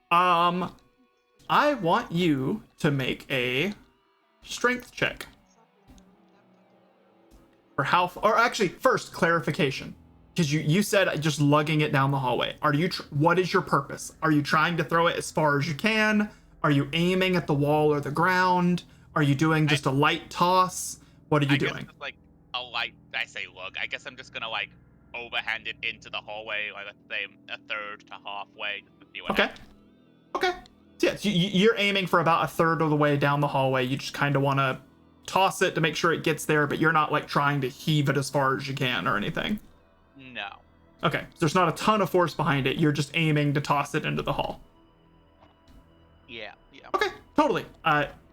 I want you to make a strength check. For how, or actually, first clarification, because you said just lugging it down the hallway. Are you? What is your purpose? Are you trying to throw it as far as you can? Are you aiming at the wall or the ground? Are you doing just a light toss? What are you doing? Guess it's like a light. I say lug. I guess I'm just gonna like overhand it into the hallway, like let's say a third to halfway, just to see what happens. Okay. So yeah, you're aiming for about a third of the way down the hallway. You just kind of want to toss it to make sure it gets there, but you're not like trying to heave it as far as you can or anything. No. Okay, so there's not a ton of force behind it. You're just aiming to toss it into the hall. Yeah. Okay, totally.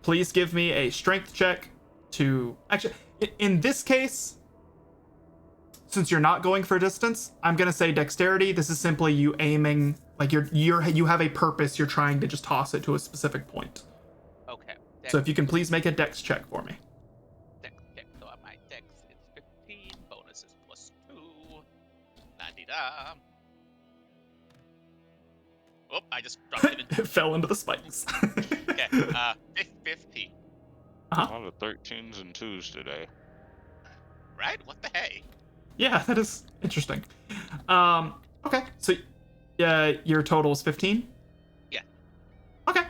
Please give me a strength check to actually. In this case, since you're not going for distance, I'm gonna say dexterity. This is simply you aiming, like you have a purpose. You're trying to just toss it to a specific point. Okay. So if you can please make a dex check for me. Dex check. So my dex is 15. Bonus is +2. La-di-da. Oh, I just dropped it in. It fell into the spikes. Okay. 15. A lot of 13s and 2s today. Right? What the hey? Yeah, that is interesting. Okay, so your total is 15? Yeah. Okay.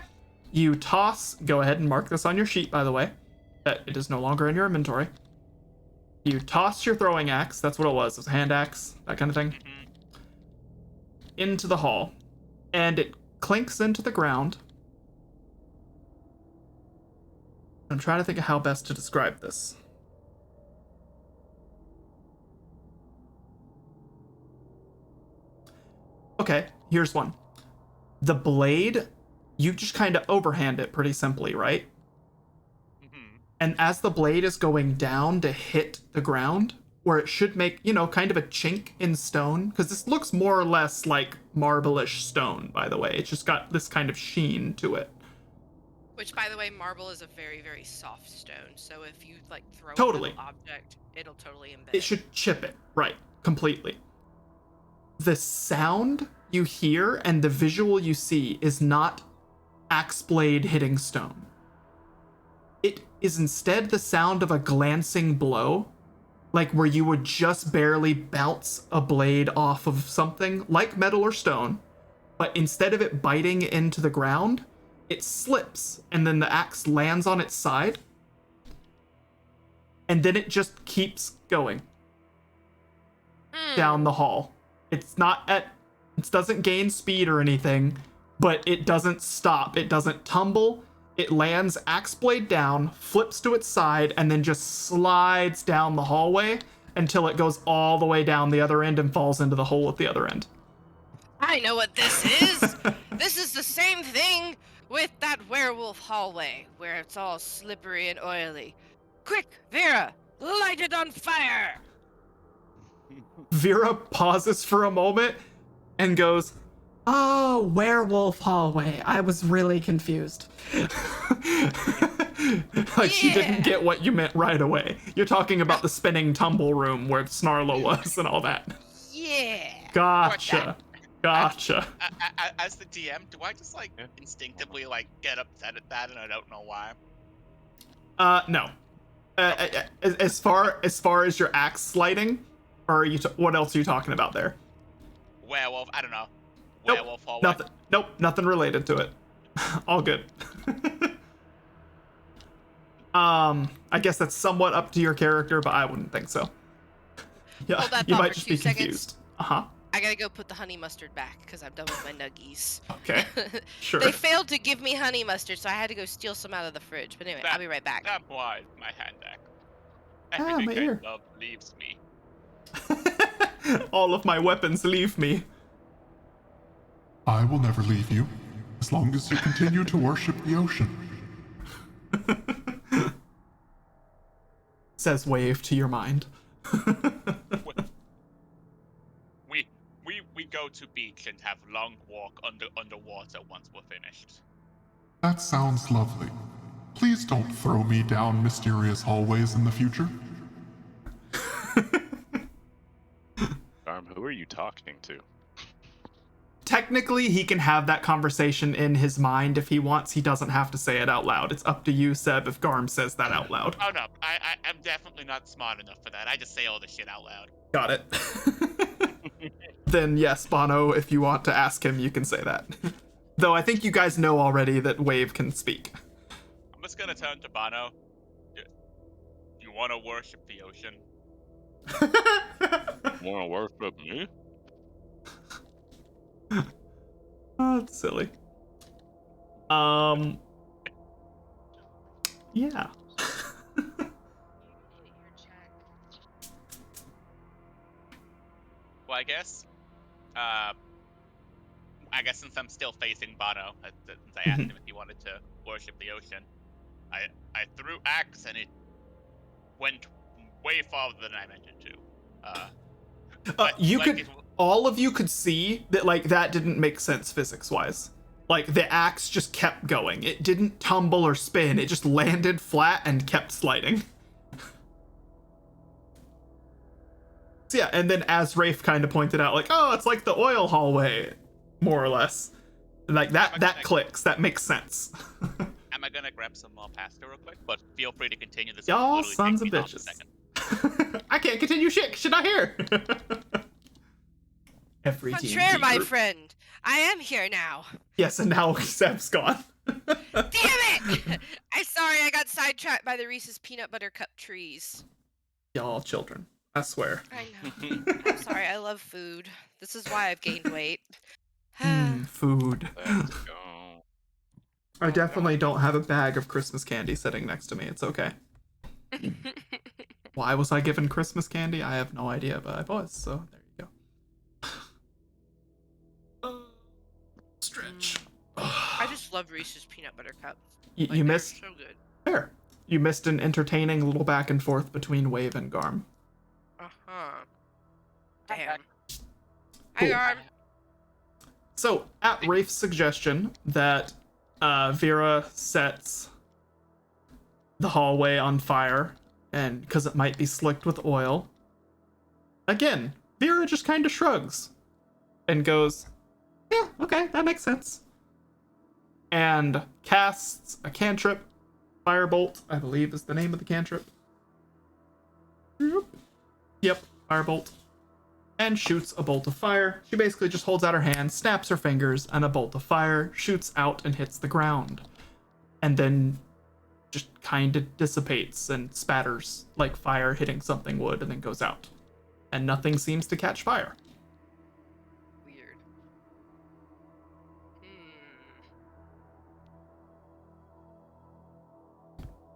You toss, go ahead and mark this on your sheet, by the way, that it is no longer in your inventory. You toss your throwing axe, that's what it was a hand axe, that kind of thing, into the hall, and it clinks into the ground. I'm trying to think of how best to describe this. Okay, here's one. The blade, you just kind of overhand it pretty simply, right? And as the blade is going down to hit the ground, where it should make, kind of a chink in stone, because this looks more or less like marble-ish stone, by the way. It's just got this kind of sheen to it. Which, by the way, marble is a very, very soft stone. So if you like throw Totally. a metal object, it'll totally embed. It should chip it, right, completely. The sound you hear and the visual you see is not axe blade hitting stone. it is instead the sound of a glancing blow, like where you would just barely bounce a blade off of something like metal or stone, but instead of it biting into the ground, it slips and then the axe lands on its side, and then it just keeps going down the hall. It doesn't gain speed or anything, but it doesn't stop. It doesn't tumble. It lands axe blade down, flips to its side, and then just slides down the hallway until it goes all the way down the other end and falls into the hole at the other end. I know what this is. This is the same thing with that werewolf hallway, where it's all slippery and oily. Quick, Vera, light it on fire! Vera pauses for a moment and goes, Oh, werewolf hallway. I was really confused. like she didn't get what you meant right away. You're talking about the spinning tumble room where Snarlo was and all that. Yeah. Gotcha. Gotcha. As the DM, do I just like instinctively like get upset at that and I don't know why? No. As far as your axe sliding, or are you what else are you talking about there? Werewolf, I don't know. Nope, Werewolf hallway. nothing. Nope, nothing related to it. All good. I guess that's somewhat up to your character, but I wouldn't think so. Yeah, Hold that you thought might for just 2 be seconds. confused. Uh-huh. I gotta go put the honey mustard back because I'm done with my nuggies. Okay. Sure. They failed to give me honey mustard, so I had to go steal some out of the fridge. But anyway, I'll be right back. That why my hand back. Ah, my Everything ear. I love leaves me. All of my weapons leave me. I will never leave you, as long as you continue to worship the ocean. Says Wave to your mind. We go to beach and have long walk underwater once we're finished. That sounds lovely. Please don't throw me down mysterious hallways in the future. Who are you talking to? Technically, he can have that conversation in his mind if he wants. He doesn't have to say it out loud. It's up to you, Seb, if Garm says that out loud. Oh no, I'm definitely not smart enough for that. I just say all the shit out loud. Got it. Then yes, Bono, if you want to ask him, you can say that. Though I think you guys know already that Wave can speak. I'm just gonna turn to Bono. Do you want to worship the ocean? Want to worship me? Oh, that's silly. Yeah. Well, I guess since I'm still facing Bono, since I asked him if he wanted to worship the ocean, I threw axe and it went way farther than I meant it to. All of you could see that like that didn't make sense physics-wise. Like the axe just kept going. It didn't tumble or spin. It just landed flat and kept sliding. So yeah, and then as Rafe kind of pointed out, like, oh, it's like the oil hallway, more or less. Like that clicks. That makes sense. Am I gonna grab some more pasta real quick? But feel free to continue this. Y'all sons of bitches. I can't continue shit. Should I hear? Every Contraire, my group. friend. I am here now. Yes, and now Seb's gone. Damn it! I'm sorry, I got sidetracked by the Reese's peanut butter cup trees. Y'all children. I swear. I know. I'm sorry, I love food. This is why I've gained weight. Food. Let's go. I definitely don't have a bag of Christmas candy sitting next to me. It's okay. Why was I given Christmas candy? I have no idea, but I was, so there you go. Stretch. I just love Reese's peanut butter cups. You They're missed. so good. Fair. You missed an entertaining little back and forth between Wave and Garm. Uh-huh. Damn. Cool. Hi, Garm. So, at Rafe's suggestion that Vera sets the hallway on fire, and because it might be slicked with oil, again, Vera just kind of shrugs and goes, yeah, okay, that makes sense. And casts a cantrip Firebolt, I believe, is the name of the cantrip. Yep, Firebolt. And shoots a bolt of fire. She basically just holds out her hand, snaps her fingers, and a bolt of fire shoots out and hits the ground. And then just kind of dissipates and spatters like fire hitting something would and then goes out. And nothing seems to catch fire. Weird.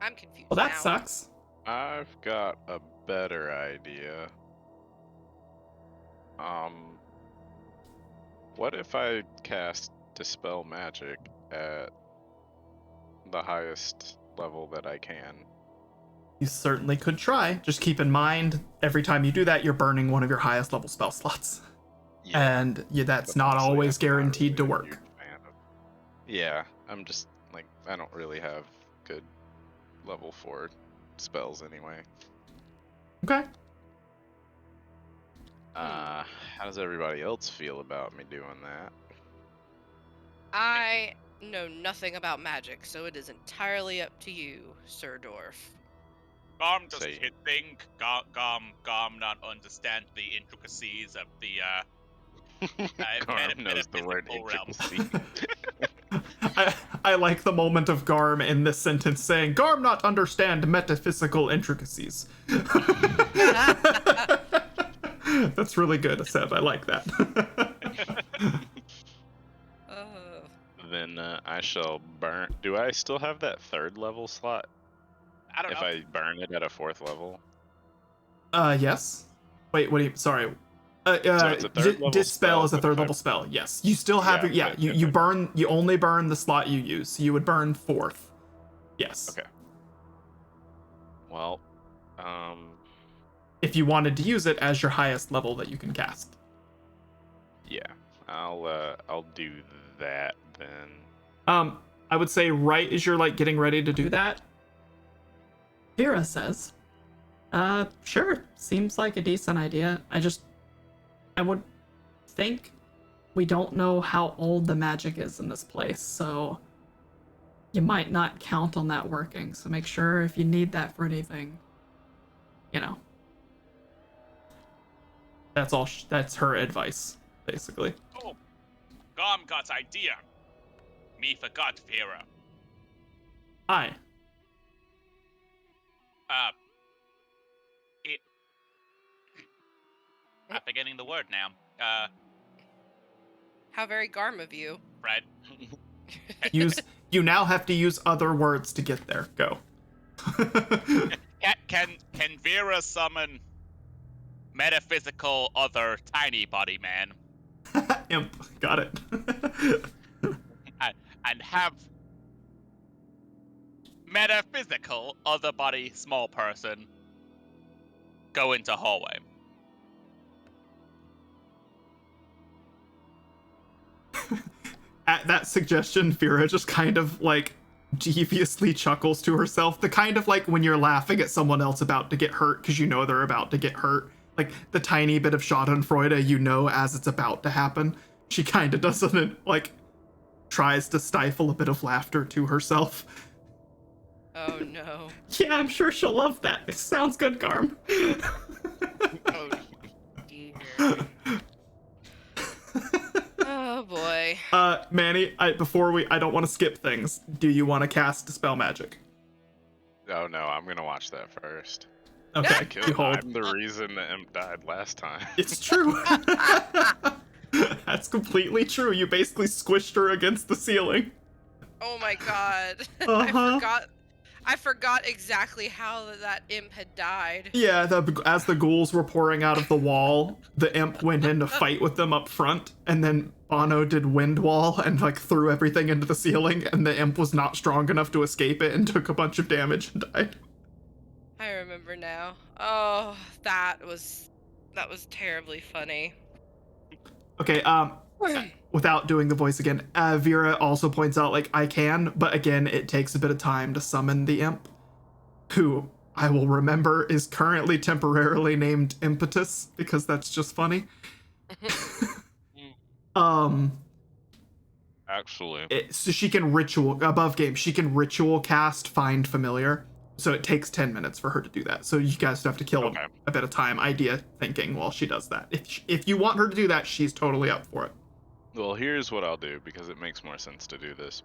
I'm confused. Well, that now. sucks. I've got a better idea. What if I cast Dispel Magic at the highest level that I can? You certainly could try. Just keep in mind, every time you do that, you're burning one of your highest level spell slots. And that's but not honestly, always I'm not guaranteed to really a work. huge fan of- Yeah, I'm just like, I don't really have good level 4 spells anyway. Okay. How does everybody else feel about me doing that? I know nothing about magic, so it is entirely up to you, Sir Dwarf. Garm does Say- hit thing. Garm not understand the intricacies of the Garm knows the word metaphysical realm. intricacy. I like the moment of Garm in this sentence saying, Garm not understand metaphysical intricacies. That's really good, Seb. I like that. Then I shall burn. Do I still have that 3rd level slot? I don't If know. I burn it at a 4th level? Yes. Wait, what do you, sorry. it's a 3rd level Dispel is a spell, but 3rd if I- level spell, yes. You still have Yeah, your, yeah, but you, if you I- burn, you only burn the slot you use, so you would burn 4th. Yes. Okay. Well, If you wanted to use it as your highest level that you can cast. yeah, I'll do that then. I would say right as you're like getting ready to do that, Vera says, sure, seems like a decent idea. I would think we don't know how old the magic is in this place, so you might not count on that working. So make sure if you need that for anything, you know. that's all, that's her advice, basically. Oh, Garm got idea. Me forgot Vera. Hi. I'm forgetting the word now. How very Garm of you. Fred. You now have to use other words to get there. Go. Can Vera summon metaphysical other tiny body man Imp. Got it. and have metaphysical other body small person go into hallway? At that suggestion, Vera just kind of like deviously chuckles to herself. The kind of like when you're laughing at someone else about to get hurt because you know they're about to get hurt. Like the tiny bit of Schadenfreude you know as it's about to happen. She kind of doesn't like tries to stifle a bit of laughter to herself. Oh no. Yeah, I'm sure she'll love that. It sounds good, Garm. Oh dear. Oh boy. Manny, I don't want to skip things. Do you want to cast Dispel Magic? Oh no, I'm gonna watch that first. Okay, Kill, you hold. I'm the reason the imp died last time. It's true. That's completely true. You basically squished her against the ceiling. Oh my god. Uh-huh. I forgot exactly how that imp had died. Yeah, as the ghouls were pouring out of the wall, the imp went in to fight with them up front, and then Bono did wind wall and like threw everything into the ceiling, and the imp was not strong enough to escape it and took a bunch of damage and died. I remember now. Oh, that was terribly funny. Okay, without doing the voice again, Vera also points out, like, I can, but again, it takes a bit of time to summon the imp, who I will remember is currently temporarily named Impetus, because that's just funny. Actually. So she can ritual above game. She can ritual cast Find Familiar. So it takes 10 minutes for her to do that. So you guys have to kill Okay. a bit of time idea thinking while she does that. If you want her to do that, she's totally up for it. Well, here's what I'll do because it makes more sense to do this.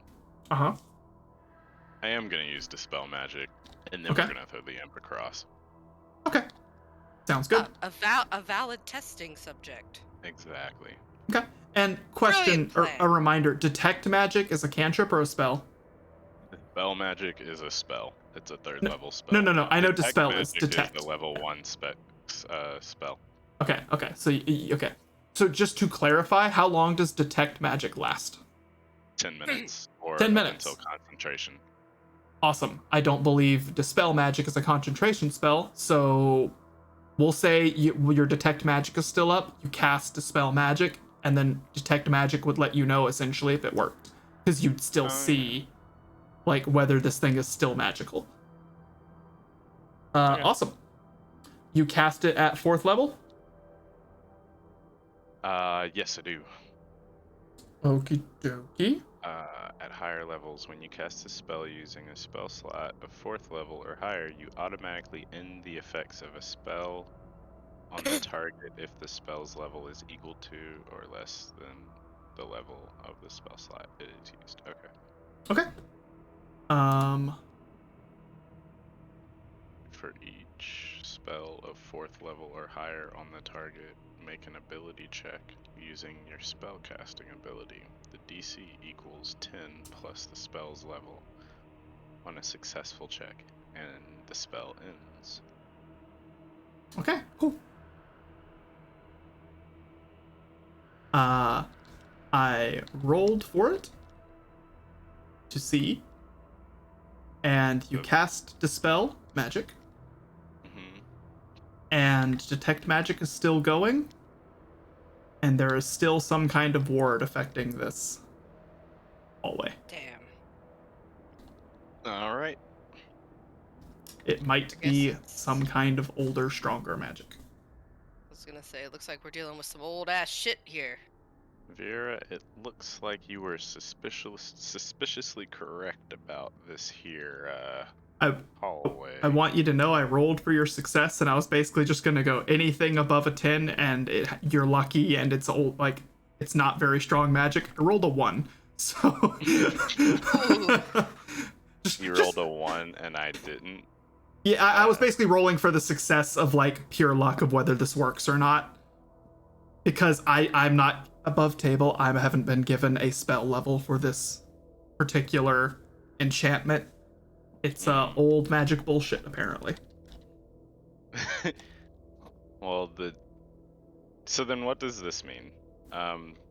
Uh-huh. I am gonna use Dispel Magic, and then Okay. we're gonna throw the Imp across. Okay. Sounds good. A valid testing subject. Exactly. Okay. And question, Brilliant or plan. a reminder, Detect Magic is a cantrip or a spell? Dispel Magic is a spell. It's a third level spell. No. I know Detect Dispel Magic is Detect. is the level 1 spell. Okay. So, okay. So just to clarify, how long does Detect Magic last? 10 minutes. Or 10 up minutes. until concentration. Awesome. I don't believe Dispel Magic is a concentration spell, so we'll say your Detect Magic is still up, you cast Dispel Magic, and then Detect Magic would let you know essentially if it worked. Because you'd still see like whether this thing is still magical. Okay. Awesome. You cast it at 4th level? Yes, I do. Okie dokie. At higher levels, when you cast a spell using a spell slot of 4th level or higher, you automatically end the effects of a spell on the target if the spell's level is equal to or less than the level of the spell slot it is used. Okay. Okay. For each spell of 4th level or higher on the target, make an ability check using your spellcasting ability. The DC equals 10 plus the spell's level on a successful check, and the spell ends. Okay, cool. I rolled for it to see, and you cast Dispel Magic, and Detect Magic is still going, and there is still some kind of ward affecting this hallway. Damn. All right. It might I guess be it's- some kind of older, stronger magic. I was gonna say, it looks like we're dealing with some old ass shit here. Vera, it looks like you were suspiciously correct about this here hallway. I want you to know I rolled for your success, and I was basically just gonna go anything above a 10, and you're lucky, and it's old, like it's not very strong magic. I rolled a 1, so You rolled a 1 and I didn't. yeah, I was basically rolling for the success of like pure luck of whether this works or not, because I'm not above table. I haven't been given a spell level for this particular enchantment. It's old magic bullshit, apparently. Well, so then what does this mean?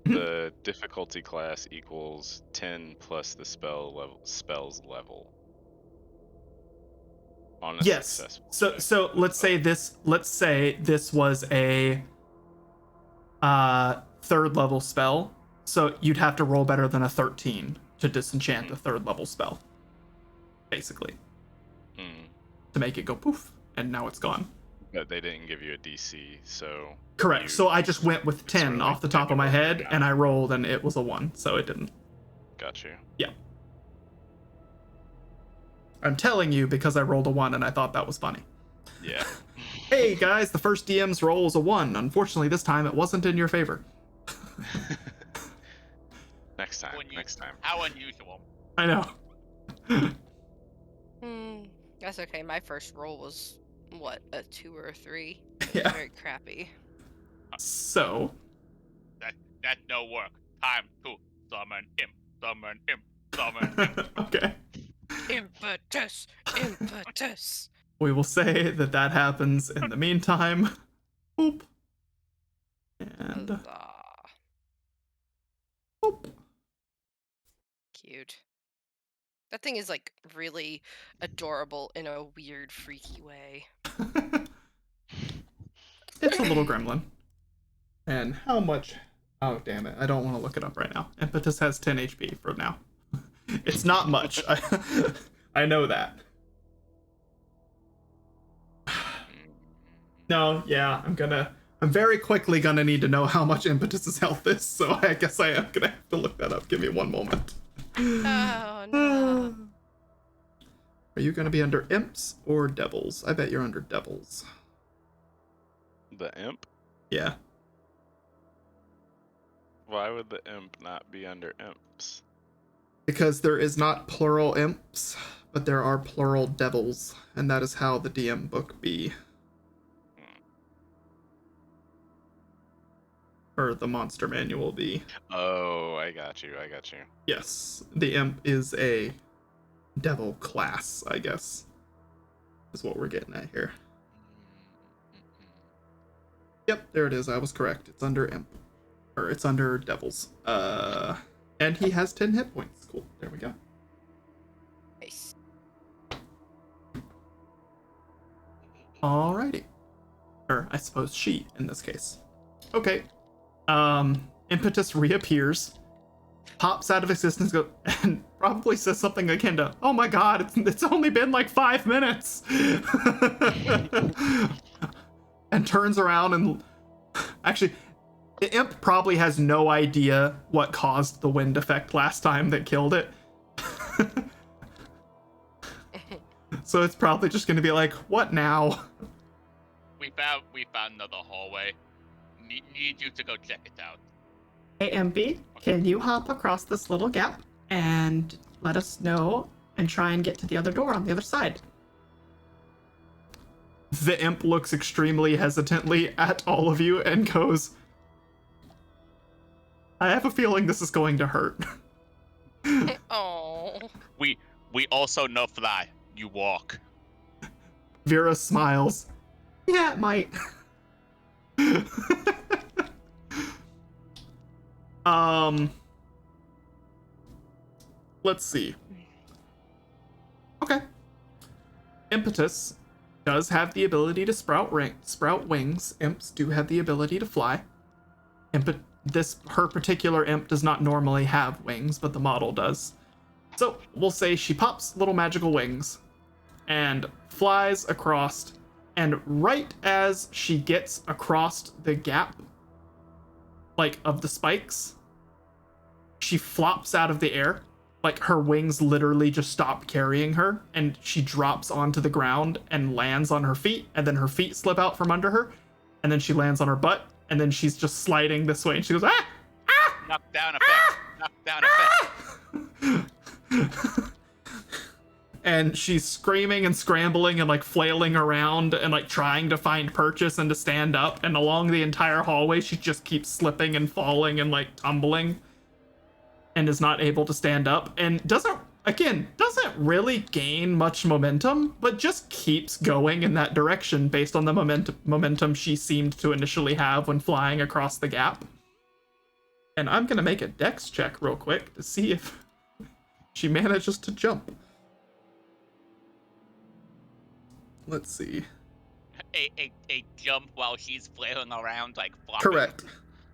The difficulty class equals 10 plus the spell's level. On a Yes. successful check. So let's say this was a 3rd level spell. So you'd have to roll better than a 13 to disenchant a 3rd level spell. Basically. To make it go poof, and now it's gone. But they didn't give you a DC, so... Correct. So I just went with 10 sort of off like the top of my taking head, it and I rolled, and it was a 1, so it didn't. Got you. Yeah. I'm telling you because I rolled a 1, and I thought that was funny. Yeah. Hey guys, the first DM's roll is a 1. Unfortunately, this time it wasn't in your favor. Next time. Next time. How unusual. I know. That's okay. My first roll was, what, a 2 or a 3? Yeah. Very crappy. So. That's no work. Time to summon him. Summon him. Summon him. Okay. Impetus! Impetus! We will say that happens in the meantime. Boop. And. Huzzah. Boop. Cute. That thing is like really adorable in a weird, freaky way. It's a little gremlin. And how much? Oh, damn it. I don't want to look it up right now. Impetus has 10 HP for now. It's not much. I know that. No, yeah, I'm gonna I'm very quickly gonna need to know how much Impetus's health is, so I guess I am gonna have to look that up. Give me one moment. Oh no. Are you gonna be under imps or devils? I bet you're under devils. The imp? Yeah. Why would the imp not be under imps? Because there is not plural imps, but there are plural devils, and that is how the DM book be. Or the monster manual be. Oh, I got you. Yes, the imp is a devil class, I guess, is what we're getting at here. Yep, there it is. I was correct. It's under imp. Or it's under devils. And he has 10 hit points. Cool. There we go. Nice. Alrighty. Or I suppose she in this case. Okay. Impetus reappears, pops out of existence, and probably says something akin to, "Oh my god, it's only been like 5 minutes," and turns around and actually, the imp probably has no idea what caused the wind effect last time that killed it. So it's probably just gonna be like, "What now?" We found another hallway. Need you to go check it out. Hey, MB, can you hop across this little gap and let us know and try and get to the other door on the other side? The imp looks extremely hesitantly at all of you and goes, "I have a feeling this is going to hurt." Oh. We also no fly. You walk. Vera smiles. "Yeah, it might." Let's see. Okay. Impetus does have the ability to sprout wings. Imps do have the ability to fly. Her particular imp does not normally have wings, but the model does. So we'll say she pops little magical wings and flies across, and right as she gets across the gap, like of the spikes, she flops out of the air. Like her wings literally just stop carrying her, and she drops onto the ground and lands on her feet, and then her feet slip out from under her, and then she lands on her butt, and then she's just sliding this way, and she goes, "Ah! Ah! Knockdown effect. Knockdown effect. And she's screaming and scrambling and like flailing around and like trying to find purchase and to stand up, and along the entire hallway she just keeps slipping and falling and like tumbling and is not able to stand up, and doesn't really gain much momentum, but just keeps going in that direction based on the momentum she seemed to initially have when flying across the gap. And I'm gonna make a dex check real quick to see if she manages to jump. Let's see. A jump while she's flailing around like flopping.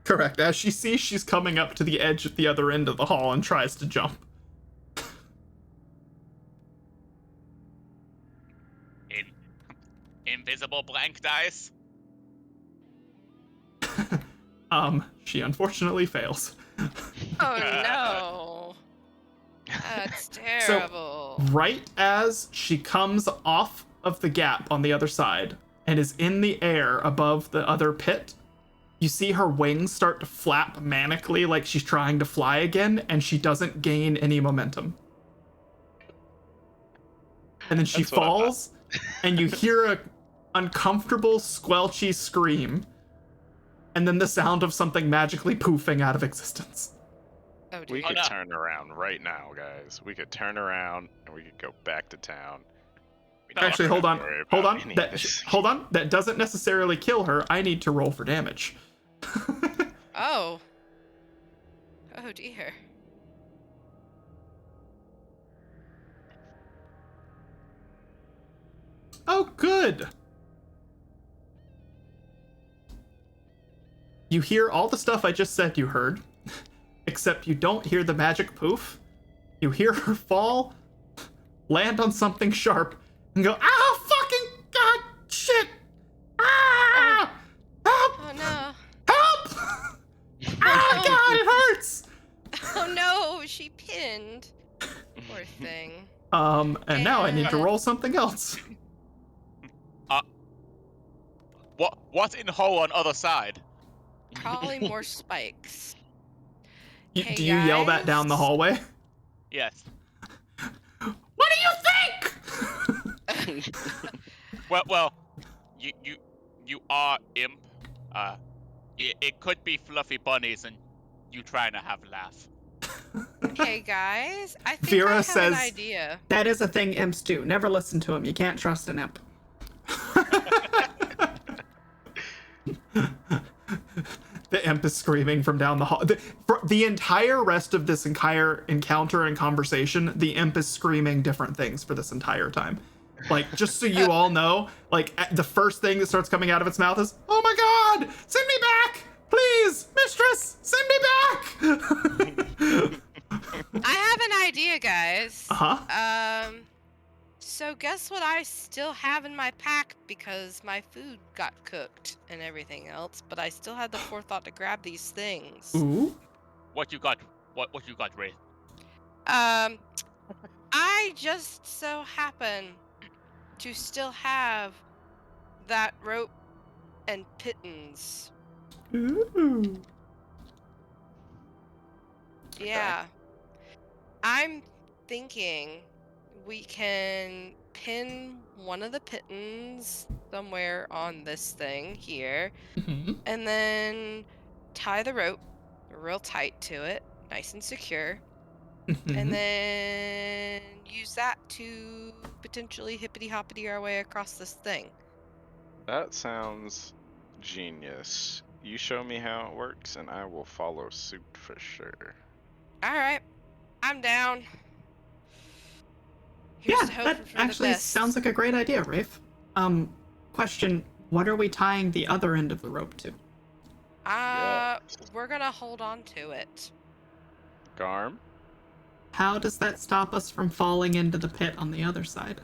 Correct. As she sees she's coming up to the edge at the other end of the hall and tries to jump. Invisible blank dice. She unfortunately fails. Oh no. That's terrible. Right as she comes off of the gap on the other side and is in the air above the other pit, you see her wings start to flap manically like she's trying to fly again, and she doesn't gain any momentum. And then she falls, and you hear a uncomfortable, squelchy scream, and then the sound of something magically poofing out of existence. Oh, dear. We could turn around right now, guys. We could turn around and we could go back to town. Actually, hold on. That doesn't necessarily kill her. I need to roll for damage. Oh. Oh dear. Oh, good. You hear all the stuff I just said you heard, except you don't hear the magic poof. You hear her fall, land on something sharp, and go, "Ah, fucking god, shit! Ah! Help! Oh no. thing. And now I need to And- roll something else. What's in the hole on other side? Probably more spikes. Do you yell that down the guys? hallway? Yes. What do you think? Well, you are imp. It could be fluffy bunnies and you trying to have a laugh. Hey guys, I think Vera I have says, an idea. That is a thing imps do. Never listen to him. You can't trust an imp. The imp is screaming from down the hall. For the entire rest of this entire encounter and conversation, the imp is screaming different things for this entire time. Like, just so you all know, like, the first thing that starts coming out of its mouth is, "Oh my god! Send me back! Please! Mistress! Send me back!" I have an idea, guys. Uh-huh. So guess what I still have in my pack because my food got cooked and everything else, but I still had the forethought to grab these things. Ooh. What you got? What you got, Ray? I just so happen to still have that rope and pittance. Ooh. Yeah. I'm thinking we can pin one of the pittons somewhere on this thing here, Mm-hmm. and then tie the rope real tight to it, nice and secure, and then use that to potentially hippity hoppity our way across this thing. That sounds genius. You show me how it works, and I will follow suit for sure. All right, I'm down. Here's to Yeah, hoping that for actually the best. sounds like a great idea, Rafe. Question, what are we tying the other end of the rope to? We're gonna hold on to it. Garm? How does that stop us from falling into the pit on the other side?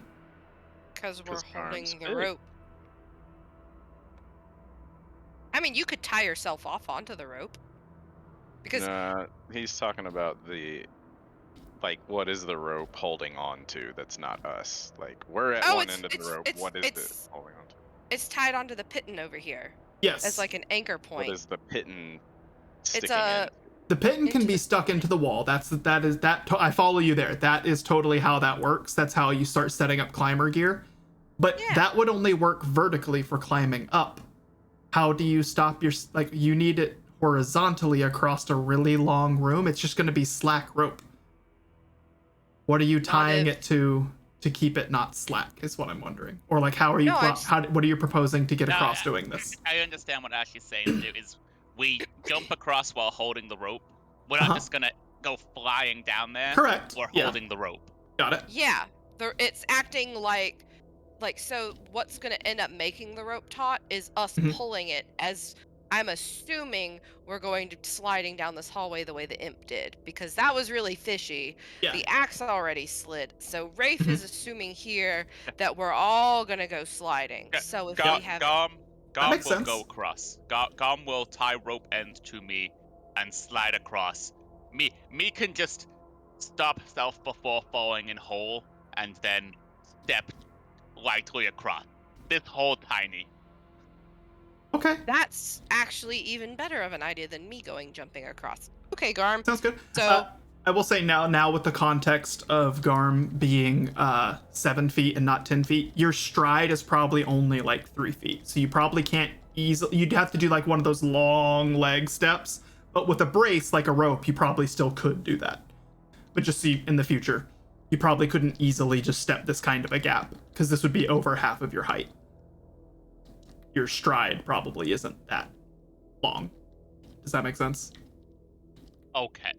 Because we're 'Cause Garm's holding the big. rope. I mean, you could tie yourself off onto the rope. Because Nah, he's talking about the, like, what is the rope holding on to that's not us? Like, we're at one end of the rope. What is it holding on to? it's tied onto the pitton over here Yes. as like an anchor point. What is the pitton It's sticking in? The pitton can into be the- stuck into the wall. I follow you there. That is totally how that works. That's how you start setting up climber gear. But Yeah. that would only work vertically for climbing up. How do you stop your, like, you need it horizontally across a really long room. It's just going to be slack rope. What are you tying it to keep it not slack is what I'm wondering. Or like, how are you, what are you proposing to get No, across doing this? I understand what Ashley's saying to do is we jump across while holding the rope. We're not just gonna go flying down there. Correct. We're Yeah. holding the rope. Got it. Yeah, it's acting like so. What's gonna end up making the rope taut is us Mhm. pulling it. As I'm assuming we're going to sliding down this hallway the way the imp did, because that was really fishy. Yeah. The axe already slid, so Rafe Mhm. is assuming here that we're all gonna go sliding. So if we have Gom makes will sense. go across. Gom will tie rope end to me and slide across. Me can just stop self before falling in hole and then step lightly across. This hole tiny. Okay. That's actually even better of an idea than me jumping across. Okay, Garm. Sounds good. So I will say now with the context of Garm being 7 feet and not 10 feet, your stride is probably only like 3 feet. So you probably can't easily, you'd have to do like one of those long leg steps. But with a brace, like a rope, you probably still could do that. But just see in the future, you probably couldn't easily just step this kind of a gap because this would be over half of your height. Your stride probably isn't that long. Does that make sense? Okay.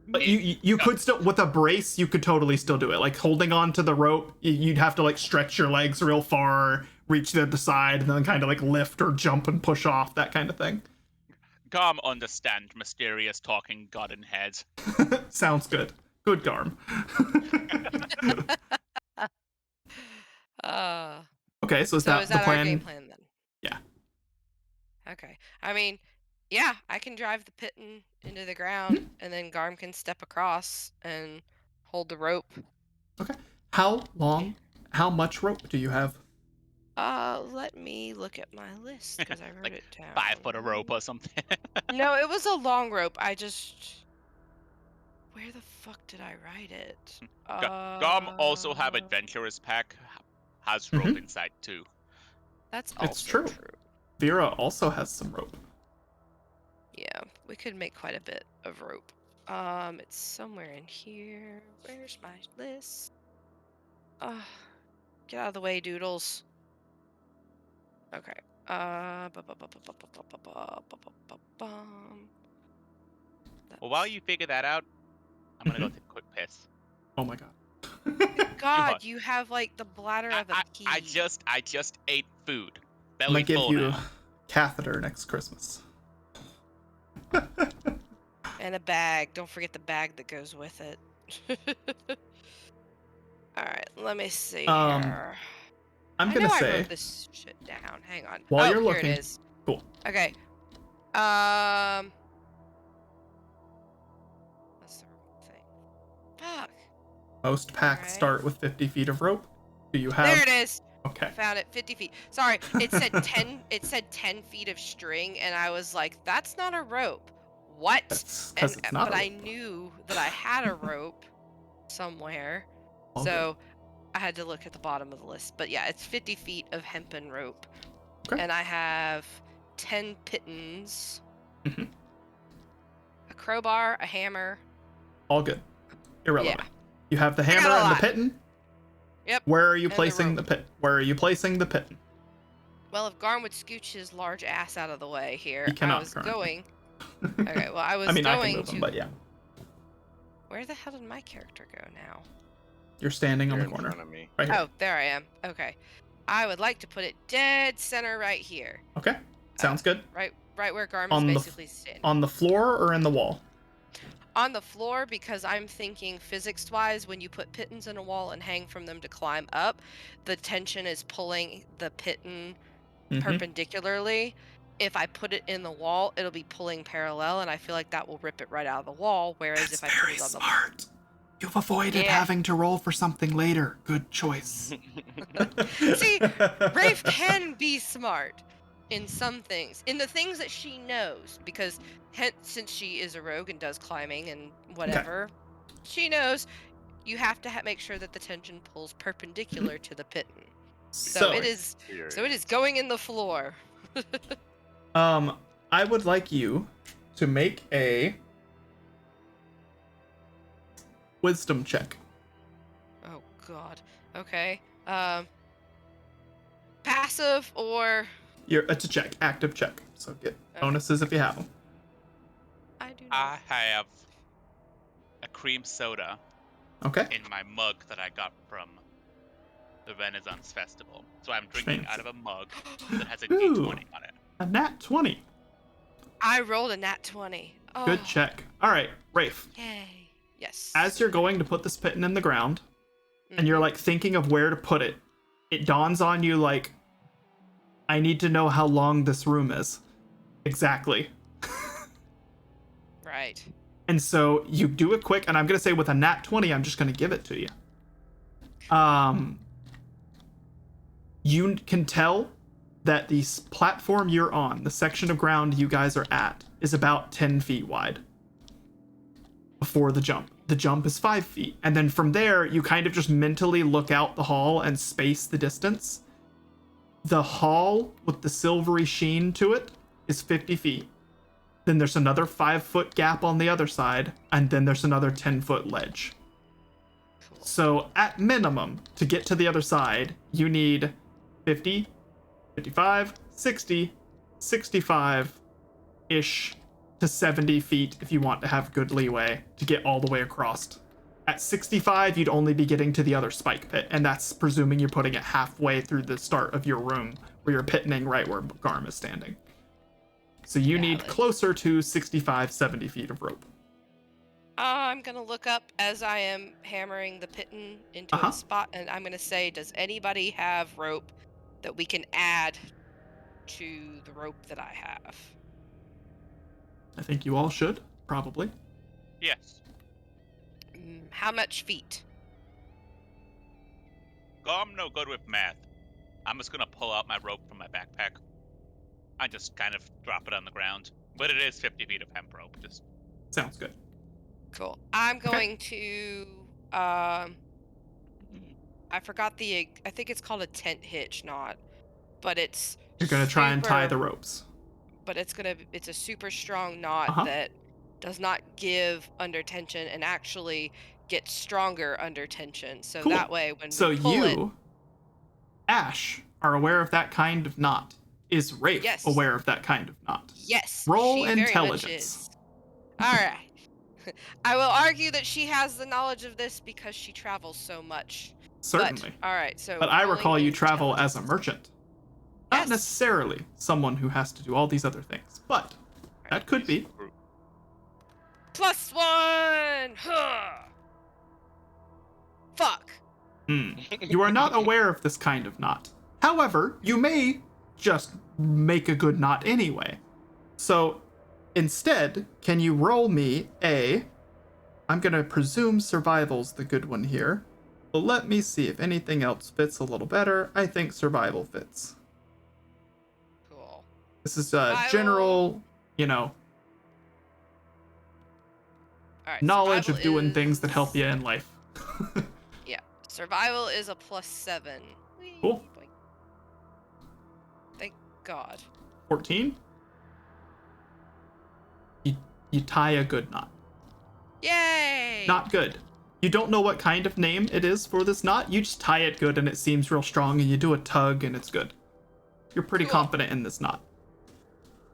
But you could still, with a brace, you could totally still do it. Like holding on to the rope, you'd have to like stretch your legs real far, reach the side, and then kind of like lift or jump and push off, that kind of thing. Garm understand mysterious talking god in head. Sounds good. Good, Garm. Okay, so is that the our plan? game plan then? Yeah. Okay. I mean, yeah, I can drive the pitton into the ground, and then Garm can step across and hold the rope. Okay. How long? How much rope do you have? Let me look at my list because I wrote Like it down. 5 foot of rope or something. No, it was a long rope. Where the fuck did I write it? Garm also have adventurous pack, has rope inside too. That's also It's true. Vera also has some rope. Yeah, we could make quite a bit of rope. It's somewhere in here. Where's my list? Get out of the way, doodles. Okay. Well, while you figure that out, I'm gonna go take a quick piss. Oh my god. God, you have like the bladder of a pea. I just ate food. I'm Belly gonna give full you now. a catheter next Christmas. And a bag. Don't forget the bag that goes with it. Alright, let me see here. I'm I gonna know I say wrote this shit down. Hang on. while you're Here looking. it is. Cool. Okay. That's the wrong thing. Fuck. Most packs Alright. start with 50 feet of rope. Do you have? There it is. Okay. I found it. 50 feet. Sorry, it said 10. It said 10 feet of string, and I was like, "That's not a rope." What? That's because it's not. But a I rope. knew that I had a rope somewhere, All so I had to look at the bottom of the list. But yeah, it's 50 feet of hempen rope, Okay. and I have 10 pittons, Mhm. a crowbar, a hammer. All good. Irrelevant. Yeah. You have the got hammer a and the lot. pitten. Yep. Where are you and the placing the rope. pit? Where are you placing the pitten? Well, if Garm would scooch his large ass out of the way here, He I cannot was currently. going. Okay, well, I was I mean, I can going move to. him, but yeah, Where the hell did my character go now? you're standing on You're the in corner, front of me. right here. Oh, there I am. Okay. I would like to put it dead center right here. Okay, sounds good. Right where Garm is On the basically standing. On the floor or in the wall? On the floor, because I'm thinking physics-wise, when you put pittons in a wall and hang from them to climb up, the tension is pulling the pitton Mhm. perpendicularly. If I put it in the wall, it'll be pulling parallel, and I feel like that will rip it right out of the wall. Whereas That's if I put very it on smart. You've avoided Yeah. having to roll for something later. Good choice. See, Rafe can be smart in some things, in the things that she knows, because since she is a rogue and does climbing and whatever, she knows you have to make sure that the tension pulls perpendicular to the pitton. So it is. So it is going in the floor. I would like you to make a wisdom check. Oh God. Okay. Passive or It's a check, active check. So get bonuses if you have them. I do not. I have a cream soda Okay. in my mug that I got from the Renaissance Festival. So I'm drinking out of a mug that has a Ooh. D20 on it. A nat 20. I rolled a nat 20. Oh, Good check. All right, Rafe. Yay. Yes. As you're going to put this pitton in the ground, and you're like thinking of where to put it, it dawns on you like, I need to know how long this room is. Exactly. Right. And so you do it quick, and I'm gonna say with a nat 20, I'm just gonna give it to you. You can tell that the platform you're on, the section of ground you guys are at, is about 10 feet wide before the jump. The jump is 5 feet. And then from there, you kind of just mentally look out the hall and space the distance. The hall with the silvery sheen to it is 50 feet. Then there's another 5-foot gap on the other side, and then there's another 10-foot ledge. So at minimum, to get to the other side, you need 50, 55, 60, 65-ish to 70 feet if you want to have good leeway to get all the way across. At 65, you'd only be getting to the other spike pit, and that's presuming you're putting it halfway through the start of your room, where you're pittoning right where Garm is standing. So you need closer to 65, 70 feet of rope. I'm going to look up as I am hammering the pitton into its spot, and I'm going to say, does anybody have rope that we can add to the rope that I have? I think you all should, probably. Yes. How much feet? I'm no good with math. I'm just gonna pull out my rope from my backpack. I just kind of drop it on the ground. But it is 50 feet of hemp rope. Just Sounds good. Cool. I'm going to I forgot I think it's called a tent hitch knot, but it's You're gonna try and tie the super- ropes. But it's a super strong knot Uh-huh. that does not give under tension and actually gets stronger under tension. So Cool. that way when So we pull it, you, Ash, are aware of that kind of knot. Is Rafe Yes. aware of that kind of knot? yes, Roll she very much intelligence. is. All right. I will argue that she has the knowledge of this because she travels so much. Certainly. But, all right, so But I rolling recall you travel as a intelligence. merchant. Not Yes. necessarily someone who has to do all these other things, but that could be. +1! Huh. Fuck. You are not aware of this kind of knot. However, you may just make a good knot anyway. So, instead, can you roll me I'm gonna presume survival's the good one here. But let me see if anything else fits a little better. I think survival fits. Cool. This is Survival. general, All right. knowledge of survival doing things that help is- you in life. Yeah. Survival is a +7. Whee, Cool. boink. Thank God. 14. You tie a good knot. Yay! Not good. You don't know what kind of name it is for this knot. You just tie it good and it seems real strong and you do a tug and it's good. You're pretty Cool. confident in this knot.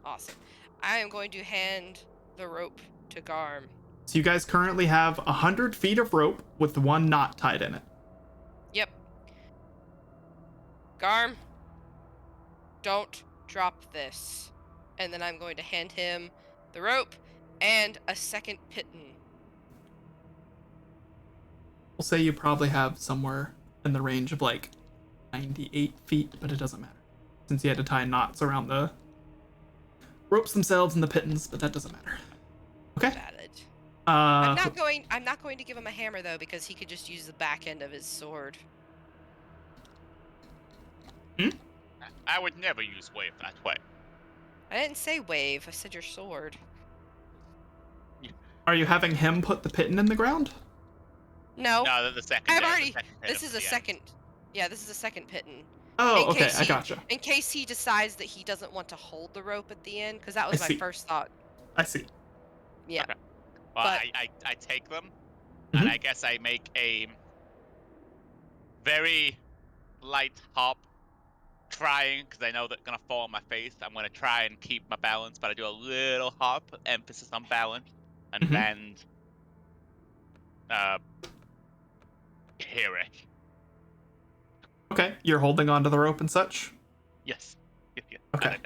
Awesome. I am going to hand the rope to Garm. So you guys currently have 100 feet of rope with one knot tied in it. Yep. Garm, don't drop this. And then I'm going to hand him the rope and a second piton. We'll say you probably have somewhere in the range of like 98 feet, but it doesn't matter. Since you had to tie knots around the ropes themselves and the pittons, but that doesn't matter. Okay. Valid. I'm Uh, not going to give him a hammer though, because he could just use the back end of his sword. I would never use wave that way. I didn't say wave, I said your sword. are you having him put the piton in the ground? No, No, the second. I've the already. second hit This him is at a the end. second. Yeah, this is a second piton. Oh, In okay, case I he- gotcha. In case he decides that he doesn't want to hold the rope at the end, because that was I my see. first thought. I see. Yeah. Okay. Well, But- I take them, Mhm. and I guess I make a very light hop, trying because I know they're gonna fall on my face. I'm gonna try and keep my balance, but I do a little hop, emphasis on balance, and Mhm. land. Hear it. Okay, you're holding onto the rope and such. Yes. Yes. Okay.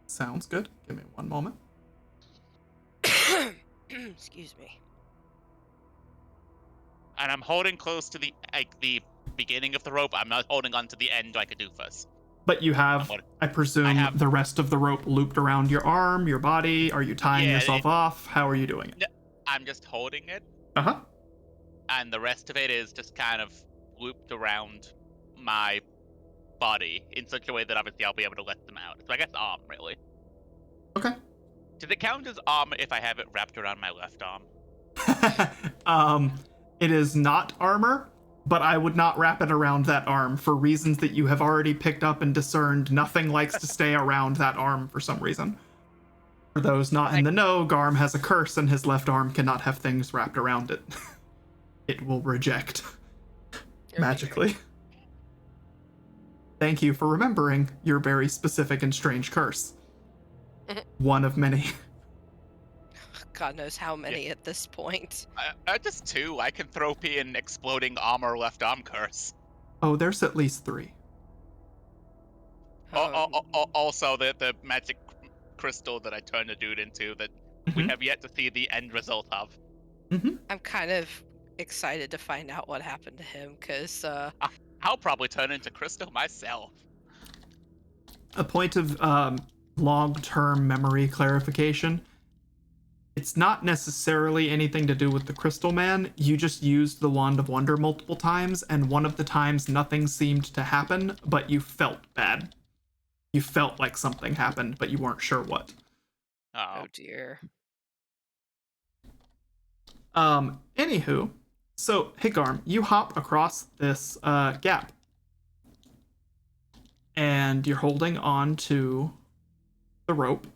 Sounds good. Give me one moment. Excuse me. And I'm holding close to the beginning of the rope. I'm not holding on to the end like a doofus. But you have, What- I presume, I have- the rest of the rope looped around your arm, your body. Are you tying Yeah, yourself off? How are you doing it? I'm just holding it, Uh-huh. and the rest of it is just kind of looped around my body in such a way that obviously I'll be able to let them out. So I guess arm, really. Okay. Does it count as arm if I have it wrapped around my left arm? It is not armor, but I would not wrap it around that arm for reasons that you have already picked up and discerned. Nothing likes to stay around that arm for some reason. For those not in the know, Garm has a curse and his left arm cannot have things wrapped around it. It will reject magically. Thank you for remembering your very specific and strange curse. One of many. God knows how many at this point. Just two. I can throw P an exploding armor left arm curse. Oh, there's at least 3. Also, the magic crystal that I turned the dude into that we Mhm. have yet to see the end result of. I'm kind of excited to find out what happened to him, because I'll probably turn into crystal myself. A point of long-term memory clarification. It's not necessarily anything to do with the Crystal Man. You just used the Wand of Wonder multiple times, and one of the times nothing seemed to happen, but you felt bad. You felt like something happened, but you weren't sure what. Oh, Oh dear. Anywho, so Higarm, you hop across this gap. And you're holding on to the rope,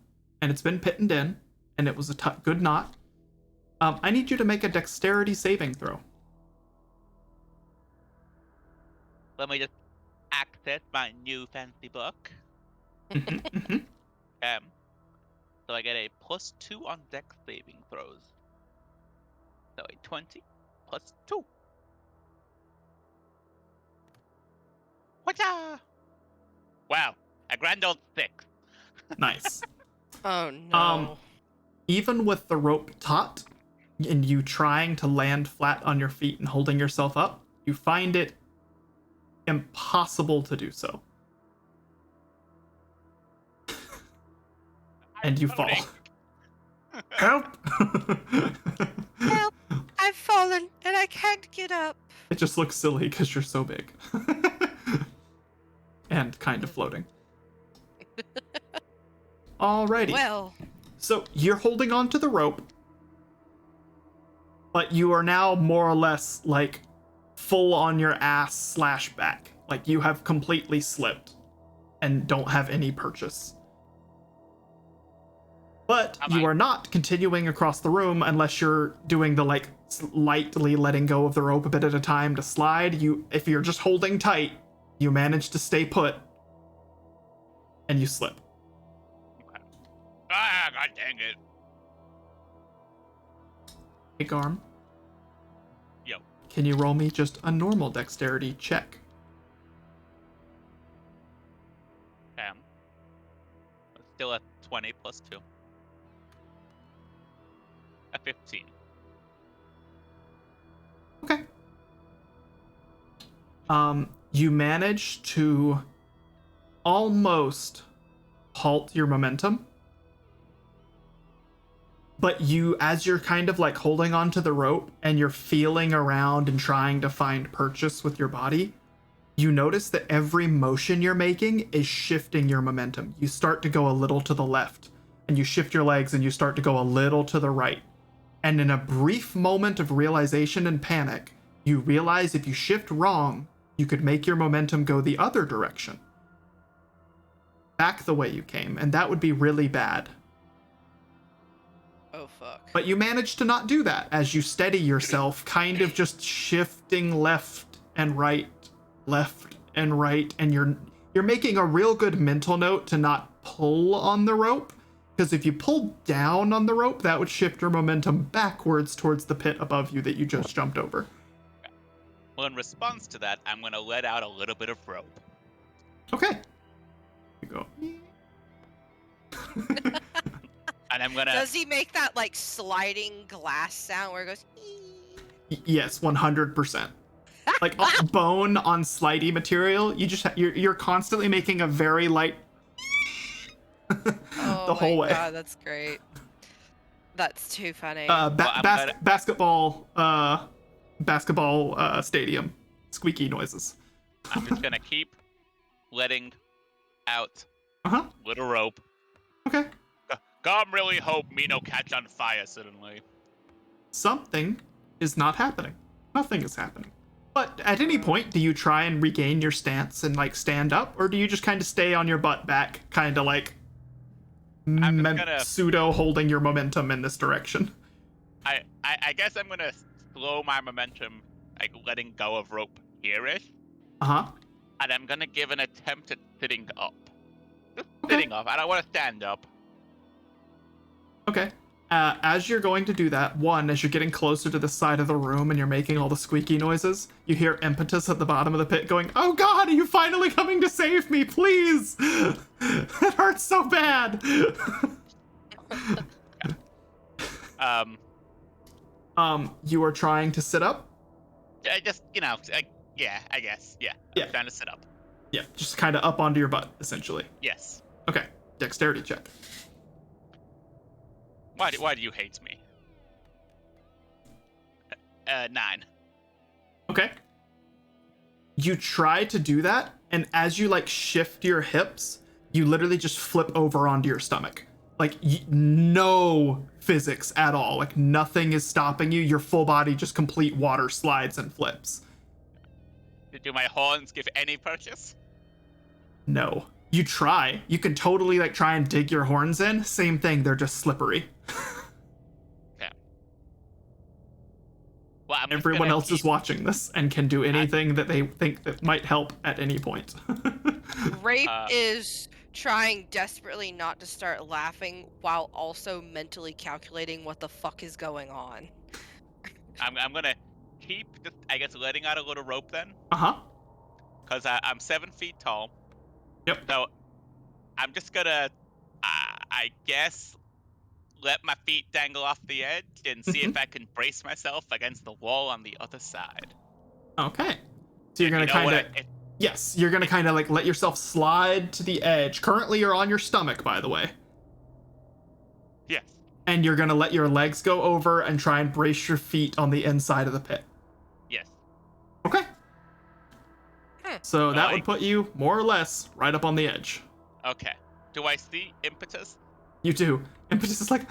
and it's been pitted in, and it was a good knot. I need you to make a dexterity saving throw. let me just access my new fancy book. Mhm. So I get a +2 on dex saving throws. So a 20 +2. Whatcha? Wow, a grand old 6. Nice. Oh no. Even with the rope taut, and you trying to land flat on your feet and holding yourself up, you find it impossible to do so. And you fall. Help! Help! I've fallen and I can't get up. It just looks silly because you're so big. And kind of floating. Alrighty. Well, So you're holding on to the rope, but you are now more or less like full on your ass / back. Like you have completely slipped and don't have any purchase. But you are not continuing across the room unless you're doing the like lightly letting go of the rope a bit at a time to slide. If you're just holding tight, you manage to stay put and you slip. Okay. Ah, god dang it. Higarm, Yo. can you roll me just a normal dexterity check? Still at 20 +2. A 15. Okay. You manage to almost halt your momentum. But as you're kind of like holding onto the rope and you're feeling around and trying to find purchase with your body, you notice that every motion you're making is shifting your momentum. You start to go a little to the left, and you shift your legs and you start to go a little to the right. And in a brief moment of realization and panic, you realize if you shift wrong, you could make your momentum go the other direction. Back the way you came, and that would be really bad. oh fuck. But you manage to not do that as you steady yourself, kind of just shifting left and right, and you're making a real good mental note to not pull on the rope, because if you pull down on the rope, that would shift your momentum backwards towards the pit above you that you just jumped over. Well, in response to that, I'm gonna let out a little bit of rope. Okay. You go. And I'm gonna. Does he make that like sliding glass sound where it goes? Yes, 100%. Like bone on slidey material, you're constantly making a very light Oh the whole my way. god, that's great. That's too funny. Basketball stadium squeaky noises. I'm just gonna keep letting out little rope. Okay. God really hope me no catch on fire suddenly. Something is not happening. Nothing is happening. But at any point, do you try and regain your stance and like stand up, or do you just kind of stay on your butt back, kind of like pseudo holding your momentum in this direction? I guess I'm gonna slow my momentum, like letting go of rope here-ish. And I'm gonna give an attempt at sitting up. Just sitting up. I don't want to stand up. Okay. As you're going to do that, as you're getting closer to the side of the room and you're making all the squeaky noises, you hear Impetus at the bottom of the pit going, "Oh god, are you finally coming to save me, please? It hurts so bad." You are trying to sit up? I just, yeah, I guess. Yeah. I'm trying to sit up. Yeah, just kind of up onto your butt, essentially. Yes. Okay, dexterity check. Why do you hate me? 9. Okay. You try to do that, and as you like shift your hips, you literally just flip over onto your stomach. Like no physics at all. Like nothing is stopping you. Your full body just complete water slides and flips. Do my horns give any purchase? No. You try. You can totally like try and dig your horns in. Same thing, they're just slippery. Yeah. Well, Everyone else is watching this and can do anything that they think that might help at any point. Rape is trying desperately not to start laughing while also mentally calculating what the fuck is going on. I'm gonna keep just, I guess, letting out a little rope then. Uh-huh. Because I'm 7 feet tall. Yep. So I'm just gonna, I guess, let my feet dangle off the edge and see if I can brace myself against the wall on the other side. Okay. So you're gonna You know kind what of... Yes, you're gonna kind of like let yourself slide to the edge. Currently you're on your stomach, by the way. Yes. And you're gonna let your legs go over and try and brace your feet on the inside of the pit. Yes. Okay. So that would Like- put you, more or less, right up on the edge. Okay. Do I see impetus? You do. Impetus is like,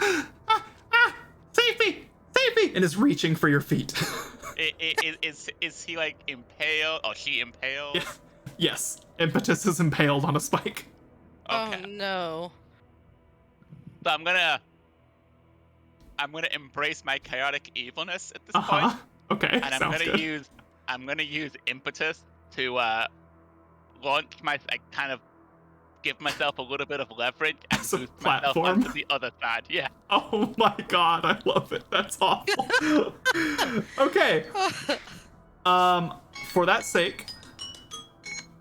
save me! Save me! And is reaching for your feet. Is he like impaled? Or she impaled? Yeah. Yes. Impetus is impaled on a spike. Okay. Oh no. So I'm gonna embrace my chaotic evilness at this Uh-huh. point, Okay, and I'm sounds gonna good. use impetus to launch kind of give myself a little bit of leverage and As a boost myself platform? onto the other side. Yeah. Oh my god, I love it. That's awful. Okay. For that sake...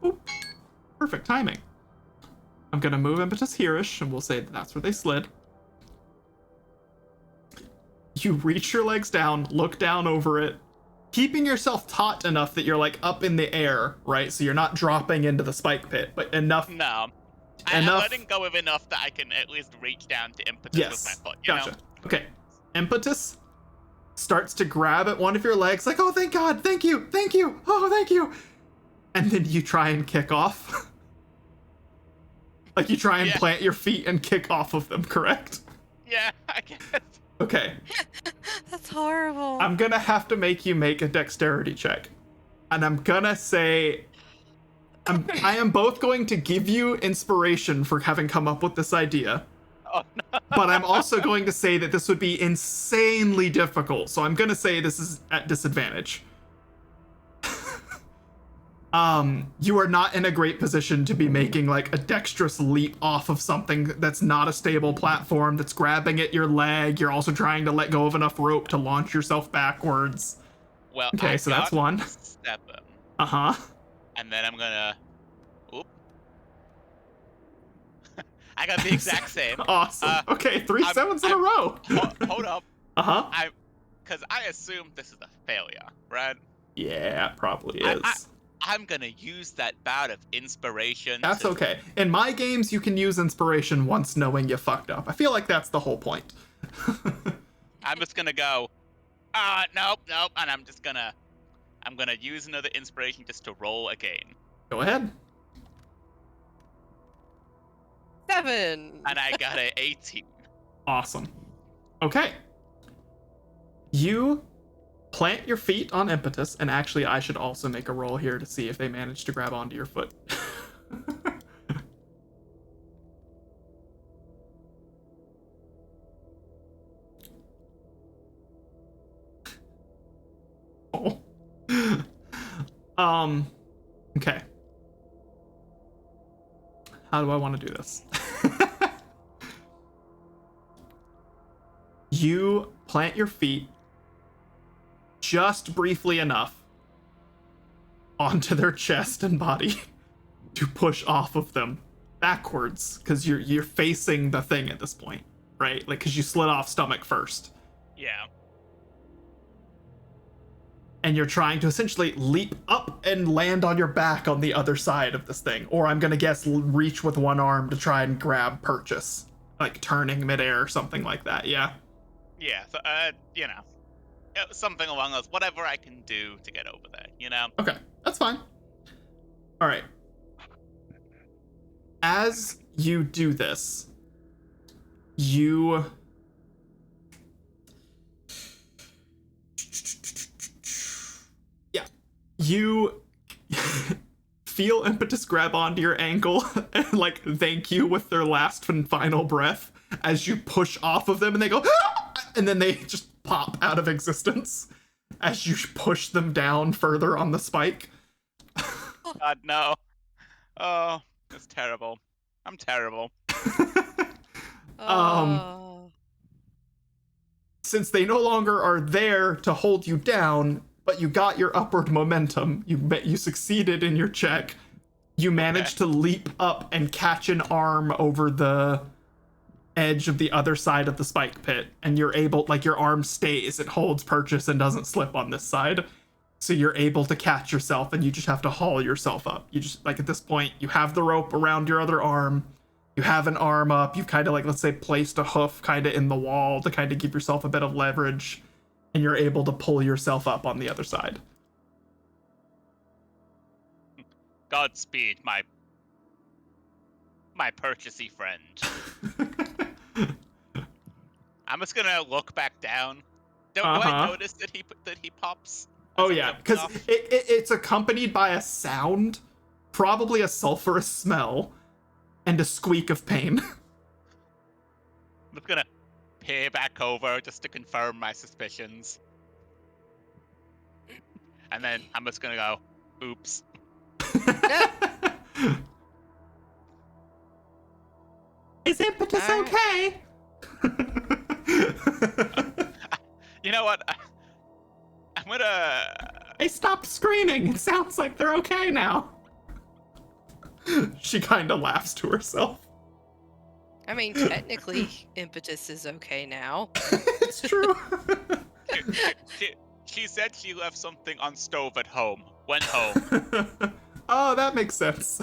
Oop, perfect timing. I'm gonna move Impetus here-ish, and we'll say that's where they slid. You reach your legs down, look down over it, keeping yourself taut enough that you're like up in the air, right? So you're not dropping into the spike pit, but enough. No. I'm Enough. letting go of enough that I can at least reach down to impetus with Yes. my foot. You Gotcha. know? Okay. Impetus starts to grab at one of your legs, like, oh, thank God, thank you, oh, thank you. And then you try and kick off. Like you try and Yeah. plant your feet and kick off of them, correct? Yeah, I guess. Okay. That's horrible. I'm gonna have to make you make a dexterity check. And I'm gonna say I am both going to give you inspiration for having come up with this idea. Oh, no. But I'm also going to say that this would be insanely difficult. So I'm gonna say this is at disadvantage. You are not in a great position to be making like a dexterous leap off of something that's not a stable platform, that's grabbing at your leg. You're also trying to let go of enough rope to launch yourself backwards. Well, Okay, I so that's got one. 7, Uh-huh. and then I'm gonna. Oop. I got the exact same. Awesome. Okay, 3 I'm- 7s in a I'm- row. Hold up, Uh-huh. because I assume this is a failure, right? Yeah, it probably I- is. I'm gonna use that bout of inspiration. That's to- okay. In my games, you can use inspiration once knowing you fucked up. I feel like that's the whole point. I'm just gonna go. Nope, and I'm gonna use another inspiration just to roll again. Go ahead. 7. And I got a 18. Awesome. Okay. You plant your feet on Impetus, and actually I should also make a roll here to see if they manage to grab onto your foot. Oh. Okay. How do I want to do this? You plant your feet just briefly enough onto their chest and body to push off of them backwards, because you're facing the thing at this point, right? Like, because you slid off stomach first. Yeah. And you're trying to essentially leap up and land on your back on the other side of this thing. Or I'm gonna guess reach with one arm to try and grab purchase. like turning midair or something like that. Yeah. Yeah, so, something along those, whatever I can do to get over there, Okay, that's fine. All right. As you do this, you you feel Impetus grab onto your ankle and like thank you with their last and final breath as you push off of them, and they go "Ah!" And then they just pop out of existence as you push them down further on the spike. God, no. Oh, it's terrible. I'm terrible. Oh. Since they no longer are there to hold you down, but you got your upward momentum, you succeeded in your check. You managed to leap up and catch an arm over the edge of the other side of the spike pit, and you're able, like, your arm stays, it holds purchase and doesn't slip on this side. So you're able to catch yourself, and you just have to haul yourself up. You just, like, at this point, you have the rope around your other arm. You have an arm up. You've kind of, like, let's say, placed a hoof kind of in the wall to kind of give yourself a bit of leverage, and you're able to pull yourself up on the other side. Godspeed, my purchasey friend. I'm just gonna look back down. Do I notice that he pops? Oh yeah, because it's accompanied by a sound, probably a sulfurous smell, and a squeak of pain. I'm just gonna peer back over just to confirm my suspicions. And then I'm just gonna go, oops. Is Impetus okay? You know what? I'm gonna... They stopped screaming. It sounds like they're okay now. She kind of laughs to herself. I mean, technically, Impetus is okay now. It's true. She said she left something on stove at home. Went home. Oh, that makes sense.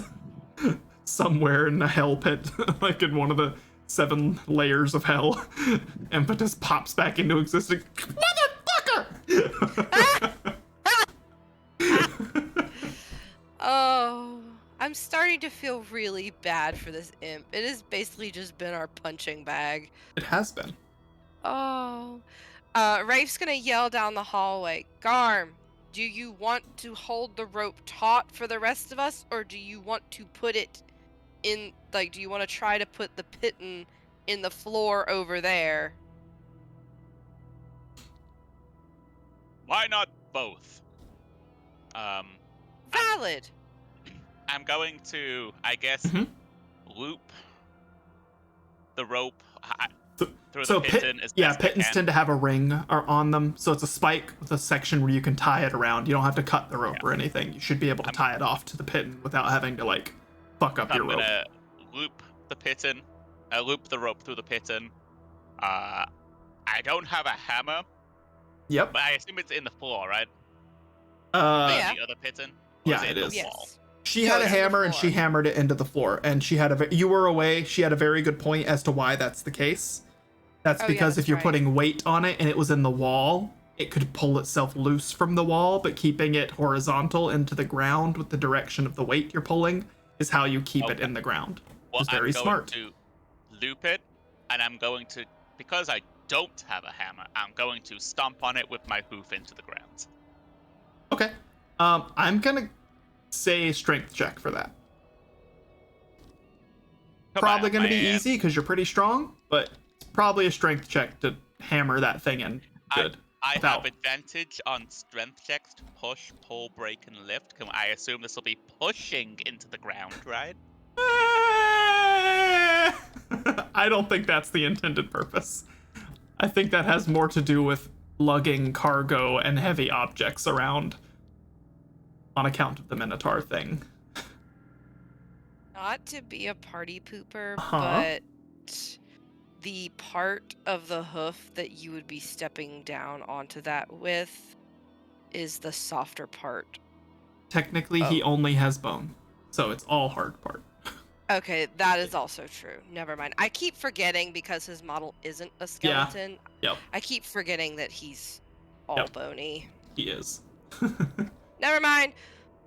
Somewhere in the hell pit, like in one of the 7 layers of hell, Impetus pops back into existence. Motherfucker! Oh, I'm starting to feel really bad for this imp. It has basically just been our punching bag. It has been. Oh. Rafe's gonna yell down the hallway, Garm, do you want to hold the rope taut for the rest of us, or do you want to put it in, like, do you want to try to put the pitten in the floor over there? Why not both? Valid. I'm going to, I guess, loop the rope through the pitten. Pittons tend to have a ring on them, so it's a spike with a section where you can tie it around. You don't have to cut the rope or anything. You should be able to tie it off to the pitten without having to, like, fuck up your rope. I'm gonna loop the pitten, loop the rope through the pitten. I don't have a hammer. Yep. But I assume it's in the floor, right? Yeah. The other pitten? Yeah, it is. Yes. She had a hammer and she hammered it into the floor, and she had you were away. She had a very good point as to why that's the case. That's because if you're putting weight on it and it was in the wall, it could pull itself loose from the wall, but keeping it horizontal into the ground with the direction of the weight you're pulling is how you keep it in the ground. Well, It's very smart. I'm going to loop it, and I'm going to, because I don't have a hammer, I'm going to stomp on it with my hoof into the ground. Okay. I'm gonna say strength check for that. Probably gonna be easy because you're pretty strong, but it's probably a strength check to hammer that thing in. Good. I have advantage on strength checks to push, pull, break, and lift. Can I assume this will be pushing into the ground, right? I don't think that's the intended purpose. I think that has more to do with lugging cargo and heavy objects around on account of the Minotaur thing. Not to be a party pooper, but the part of the hoof that you would be stepping down onto that with is the softer part. Technically, he only has bone, so it's all hard part. Okay, that is also true. Never mind. I keep forgetting because his model isn't a skeleton. Yep. I keep forgetting that he's all Yep. bony. He is. Never mind.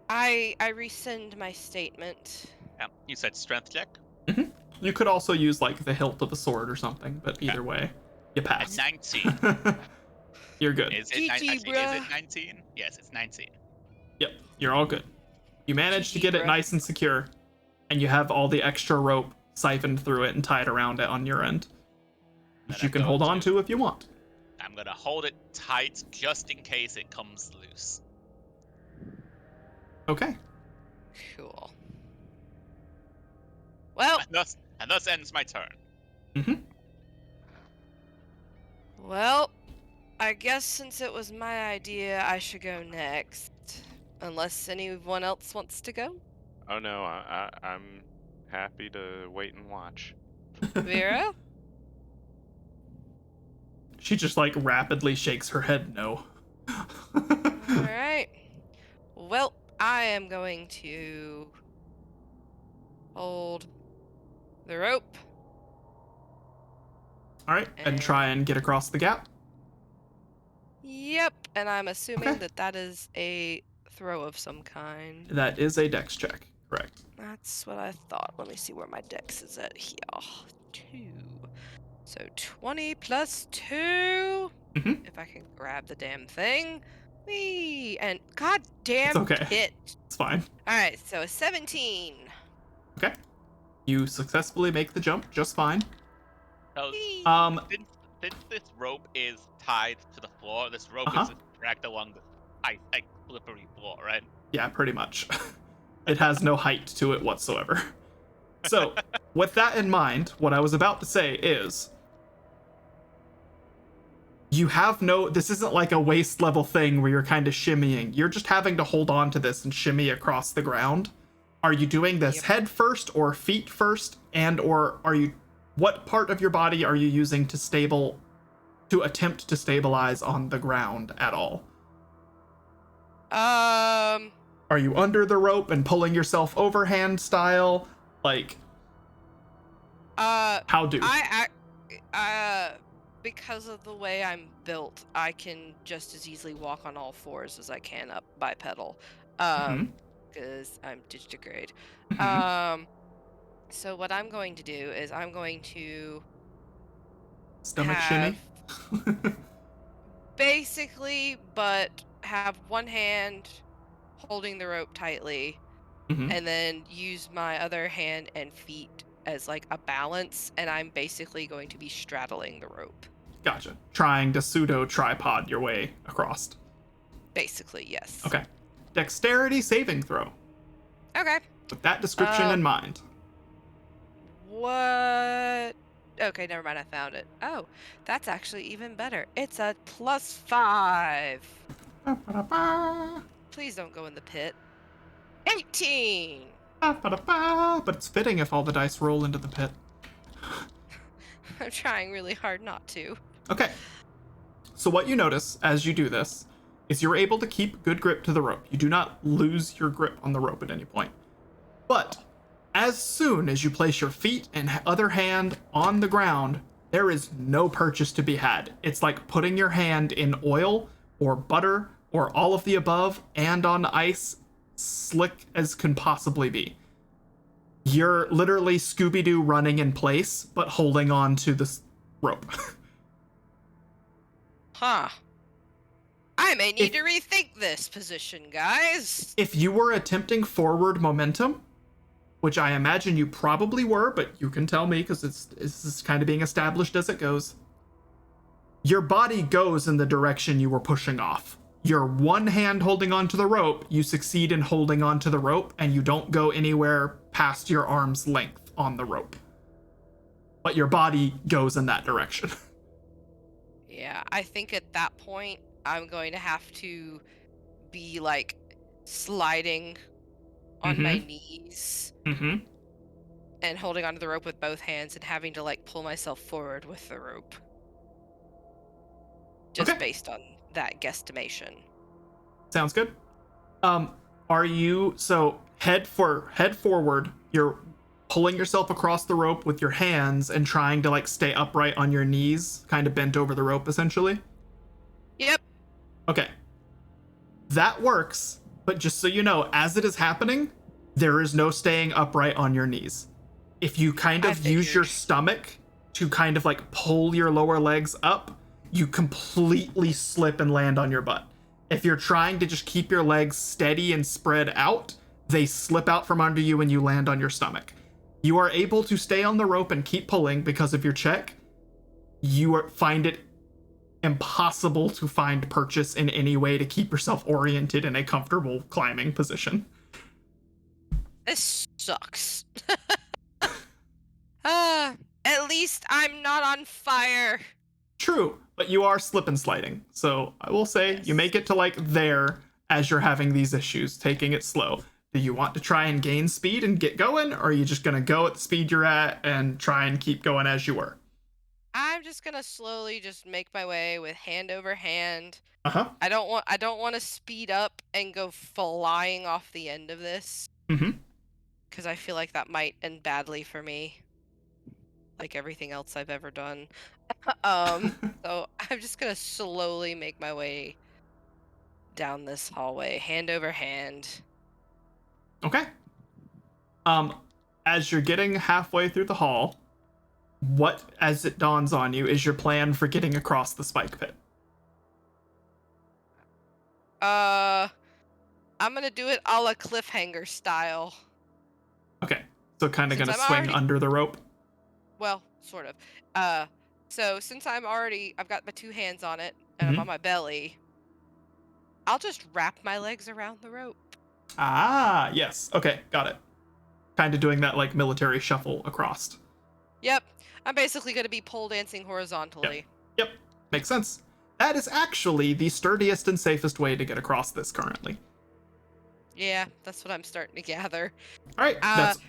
I rescind my statement. Yeah. You said strength check. You could also use like the hilt of a sword or something, but either way, you A pass. 19. You're good. Is it, GG, is bruh. it 19? Yes, it's 19. Yep, you're all good. You managed to GG, get it bruh. nice and secure, and you have all the extra rope siphoned through it and tied around it on your end, which Then you I'm can going hold on to if you want. I'm gonna hold it tight just in case it comes loose. Okay. Cool. Well, And thus ends my turn. Mm-hmm. well, I guess since it was my idea, I should go next. Unless anyone else wants to go. Oh no, I'm happy to wait and watch. Vera? She just like rapidly shakes her head no. Alright. Well, I am going to hold the rope. All right, and try and get across the gap. Yep, and I'm assuming Okay. that that is a throw of some kind. That is a dex check, correct? That's what I thought. Let me see where my dex is at here. 2. So 20 plus 2. Mhm. If I can grab the damn thing. Whee! And goddamn It's okay. it. It's fine. Alright, so a 17. Okay. You successfully make the jump just fine. So Whee! since this rope is tied to the floor, this rope Uh-huh. is just dragged along the ice, like slippery floor, right? Yeah, pretty much. It has no height to it whatsoever. So, with that in mind, what I was about to say is you have no, this isn't like a waist level thing where you're kind of shimmying. You're just having to hold on to this and shimmy across the ground. Are you doing this Yep. head first or feet first? And or are you, what part of your body are you using to attempt to stabilize on the ground at all? Um, Are you under the rope and pulling yourself overhand style? Like, how do? because of the way I'm built, I can just as easily walk on all fours as I can up bipedal. Mhm. Because I'm digitigrade. Mhm. So what I'm going to do is I'm going to Stomach have shimmy? basically, but have one hand holding the rope tightly, Mhm. and then use my other hand and feet as like a balance, and I'm basically going to be straddling the rope. Gotcha. Trying to pseudo tripod your way across. Basically, yes. Okay. Dexterity saving throw. Okay. With that description in mind. What? Okay, never mind. I found it. Oh, that's actually even better. It's a +5. Ba-ba-da-ba. Please don't go in the pit. 18. Ba-ba-da-ba. But it's fitting if all the dice roll into the pit. I'm trying really hard not to. Okay. So what you notice as you do this is you're able to keep good grip to the rope. You do not lose your grip on the rope at any point. But as soon as you place your feet and other hand on the ground, there is no purchase to be had. It's like putting your hand in oil or butter or all of the above and on ice, slick as can possibly be. You're literally Scooby-Doo running in place, but holding on to this rope. Huh. I may need to rethink this position, guys. If you were attempting forward momentum, which I imagine you probably were, but you can tell me because this is kind of being established as it goes, your body goes in the direction you were pushing off. Your one hand holding onto the rope, you succeed in holding onto the rope, and you don't go anywhere past your arm's length on the rope. But your body goes in that direction. Yeah, I think at that point, I'm going to have to be like sliding on my knees Mm-hmm. and holding onto the rope with both hands and having to like pull myself forward with the rope. Just Okay. based on that guesstimation. Sounds good. Are you so head forward? You're pulling yourself across the rope with your hands and trying to like stay upright on your knees, kind of bent over the rope essentially? Yep. Okay. That works, but just so you know, as it is happening, there is no staying upright on your knees. If you kind of use your stomach to kind of like pull your lower legs up, you completely slip and land on your butt. If you're trying to just keep your legs steady and spread out, they slip out from under you and you land on your stomach. You are able to stay on the rope and keep pulling because of your check. You find it impossible to find purchase in any way to keep yourself oriented in a comfortable climbing position. This sucks. At least I'm not on fire. True, but you are slip and sliding. So I will say you make it to like there as you're having these issues, taking it slow. Do you want to try and gain speed and get going, or are you just gonna go at the speed you're at and try and keep going as you were? I'm just gonna slowly just make my way with hand over hand. Uh-huh. I don't want to speed up and go flying off the end of this. Mm-hmm. Because I feel like that might end badly for me. Like everything else I've ever done. So I'm just gonna slowly make my way down this hallway, hand over hand. Okay. As you're getting halfway through the hall, what, as it dawns on you, is your plan for getting across the spike pit? I'm gonna do it a la cliffhanger style. Okay, so kind of Since gonna I'm swing already- under the rope. Well, sort of. So since I've got my two hands on it and I'm on my belly, I'll just wrap my legs around the rope. Ah, yes. Okay, got it. Kind of doing that like military shuffle across. Yep. I'm basically gonna be pole dancing horizontally. Yep, makes sense. That is actually the sturdiest and safest way to get across this currently. Yeah, that's what I'm starting to gather. All right, that's...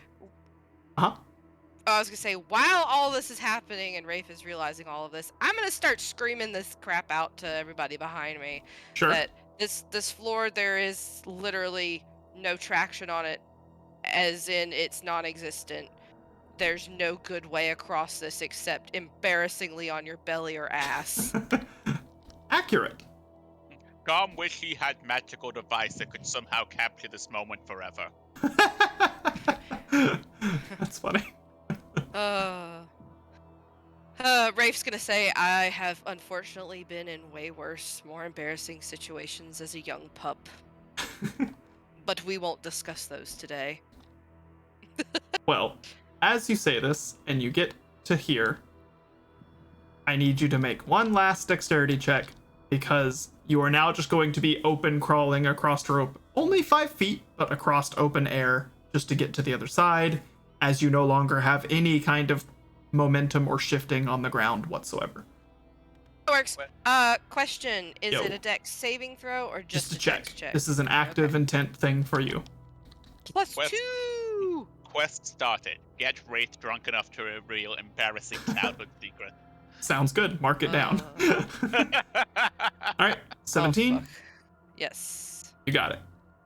Uh-huh. I was gonna say, while all this is happening and Rafe is realizing all of this, I'm gonna start screaming this crap out to everybody behind me. Sure. That this floor, there is literally no traction on it, as in it's non-existent. There's no good way across this except embarrassingly on your belly or ass. Accurate. Garm wish he had magical device that could somehow capture this moment forever. That's funny. Rafe's gonna say, I have unfortunately been in way worse, more embarrassing situations as a young pup. But we won't discuss those today. Well, as you say this, and you get to here, I need you to make one last dexterity check, because you are now just going to be open crawling across the rope, only 5 feet, but across open air, just to get to the other side, as you no longer have any kind of momentum or shifting on the ground whatsoever. It works. Question, is Yo. it a dex saving throw or just a a dex check? This is an active intent thing for you. Plus Quest- 2! Quest started. Get Wraith drunk enough to reveal embarrassing childhood secret. Sounds good. Mark it down. All right, 17. Oh, fuck. Yes. You got it.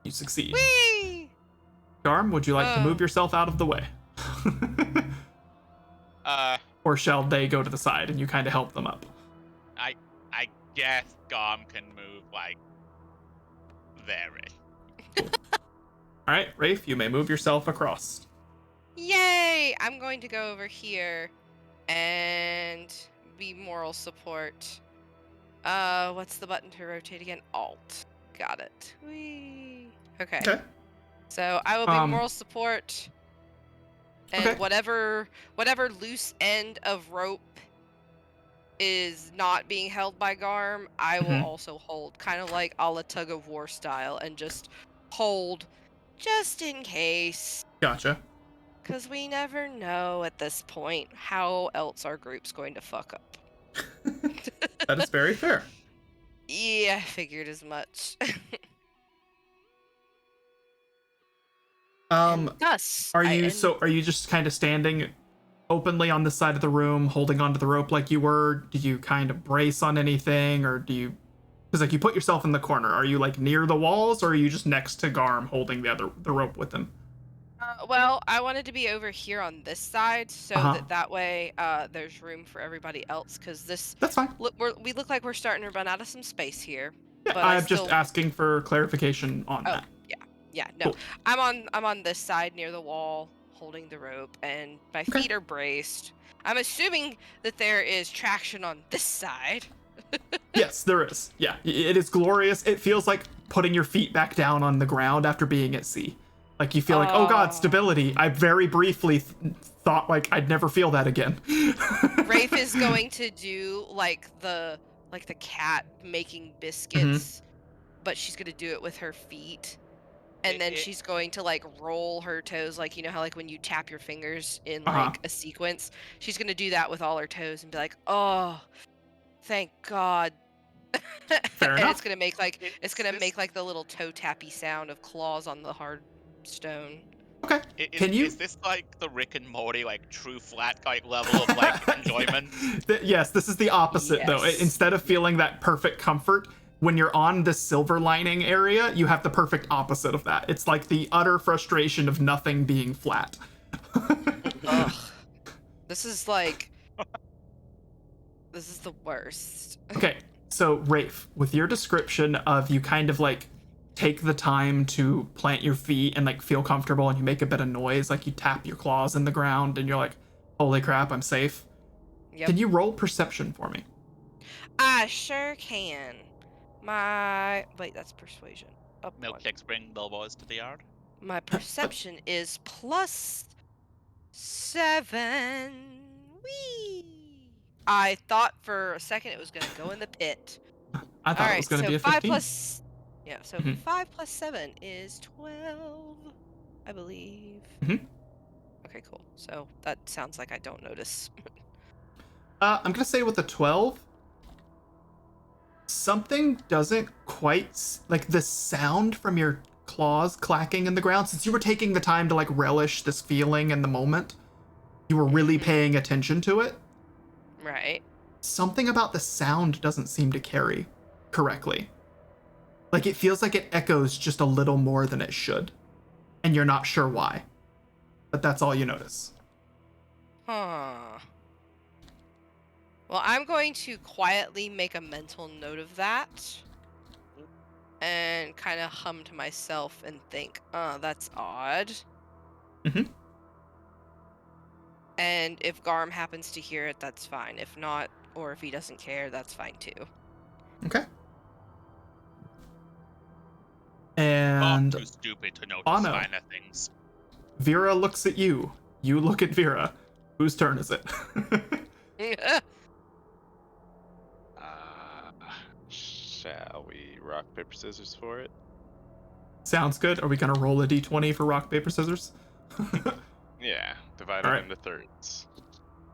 You succeed. Whee! Garm, would you like to move yourself out of the way? Or shall they go to the side and you kind of help them up? I guess Garm can move like there-ish. All right, Rafe, you may move yourself across. Yay! I'm going to go over here and be moral support. What's the button to rotate again? Alt. Got it. Whee! Okay. Okay. So I will be moral support, and okay. whatever loose end of rope is not being held by Garm, I will also hold, kind of like a la tug of war style, and just hold, just in case. Gotcha. Because we never know at this point how else our group's going to fuck up. That is very fair. Yeah, I figured as much. Thus, Are you just kind of standing openly on this side of the room, holding onto the rope like you were? Do you kind of brace on anything, or do you? Because like you put yourself in the corner. Are you like near the walls, or are you just next to Garm, holding the rope with him? Well, I wanted to be over here on this side so Uh-huh. that way there's room for everybody else because this That's fine. we look like we're starting to run out of some space here. Yeah, But I I'm just still asking for clarification on Oh, that. yeah, no. Cool. I'm on this side near the wall holding the rope and my Okay. feet are braced. I'm assuming that there is traction on this side. Yes, there is. Yeah, it is glorious. It feels like putting your feet back down on the ground after being at sea. Like you feel like, oh god, stability. I very briefly thought like I'd never feel that again. Rafe is going to do like the cat making biscuits, but she's going to do it with her feet. And then she's going to like roll her toes, like you know how like when you tap your fingers in like a sequence, she's gonna do that with all her toes and be like, "Oh, thank God!" Fair And enough. it's gonna make like make like the little toe tappy sound of claws on the hard stone. Okay. Can you? Is this like the Rick and Morty like true flat like level of like enjoyment? Yes, this is the opposite though. Yes. Instead of feeling that perfect comfort, when you're on the silver lining area, you have the perfect opposite of that. It's like the utter frustration of nothing being flat. Ugh. This is like this is the worst. Okay, so Rafe, with your description of you kind of like take the time to plant your feet and like feel comfortable and you make a bit of noise, like you tap your claws in the ground and you're like, holy crap, I'm safe. Yep. Can you roll perception for me? I sure can. Wait, that's persuasion. Up one. Milkshakes bring billboards to the yard. My perception is +7. Whee! I thought for a second it was gonna go in the pit. I thought it was going to be a 15. 5 plus 7 is 12, I believe. Mhm. Okay, cool. So that sounds like I don't notice. I'm going to say with a 12, something doesn't quite, like the sound from your claws clacking in the ground, since you were taking the time to like relish this feeling in the moment, you were really paying attention to it. Right. Something about the sound doesn't seem to carry correctly. Like it feels like it echoes just a little more than it should. And you're not sure why. But that's all you notice. Huh. Well, I'm going to quietly make a mental note of that. And kind of hum to myself and think, that's odd. Mhm. And if Garm happens to hear it, that's fine. If not, or if he doesn't care, that's fine too. Okay. And Too stupid to notice Anno. minor things. Vera looks at you. You look at Vera. Whose turn is it? Shall we rock, paper, scissors for it? Sounds good. Are we gonna roll a d20 for rock, paper, scissors? Yeah, divide All it right. into thirds.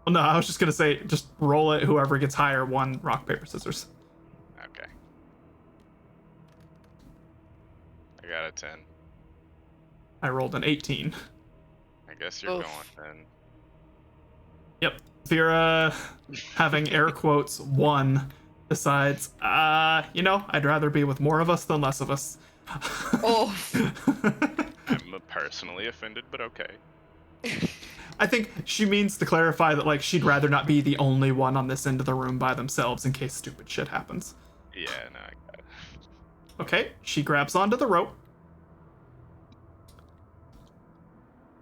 Well, no, I was just gonna say, just roll it. Whoever gets higher, one rock, paper, scissors. Okay. I got a 10. I rolled an 18. I guess you're Oof. going then. Yep. Vera, having air quotes, one, decides, I'd rather be with more of us than less of us. Oh. I'm personally offended, but okay. I think she means to clarify that, like, she'd rather not be the only one on this end of the room by themselves in case stupid shit happens. Yeah, no, I got it. Okay, she grabs onto the rope.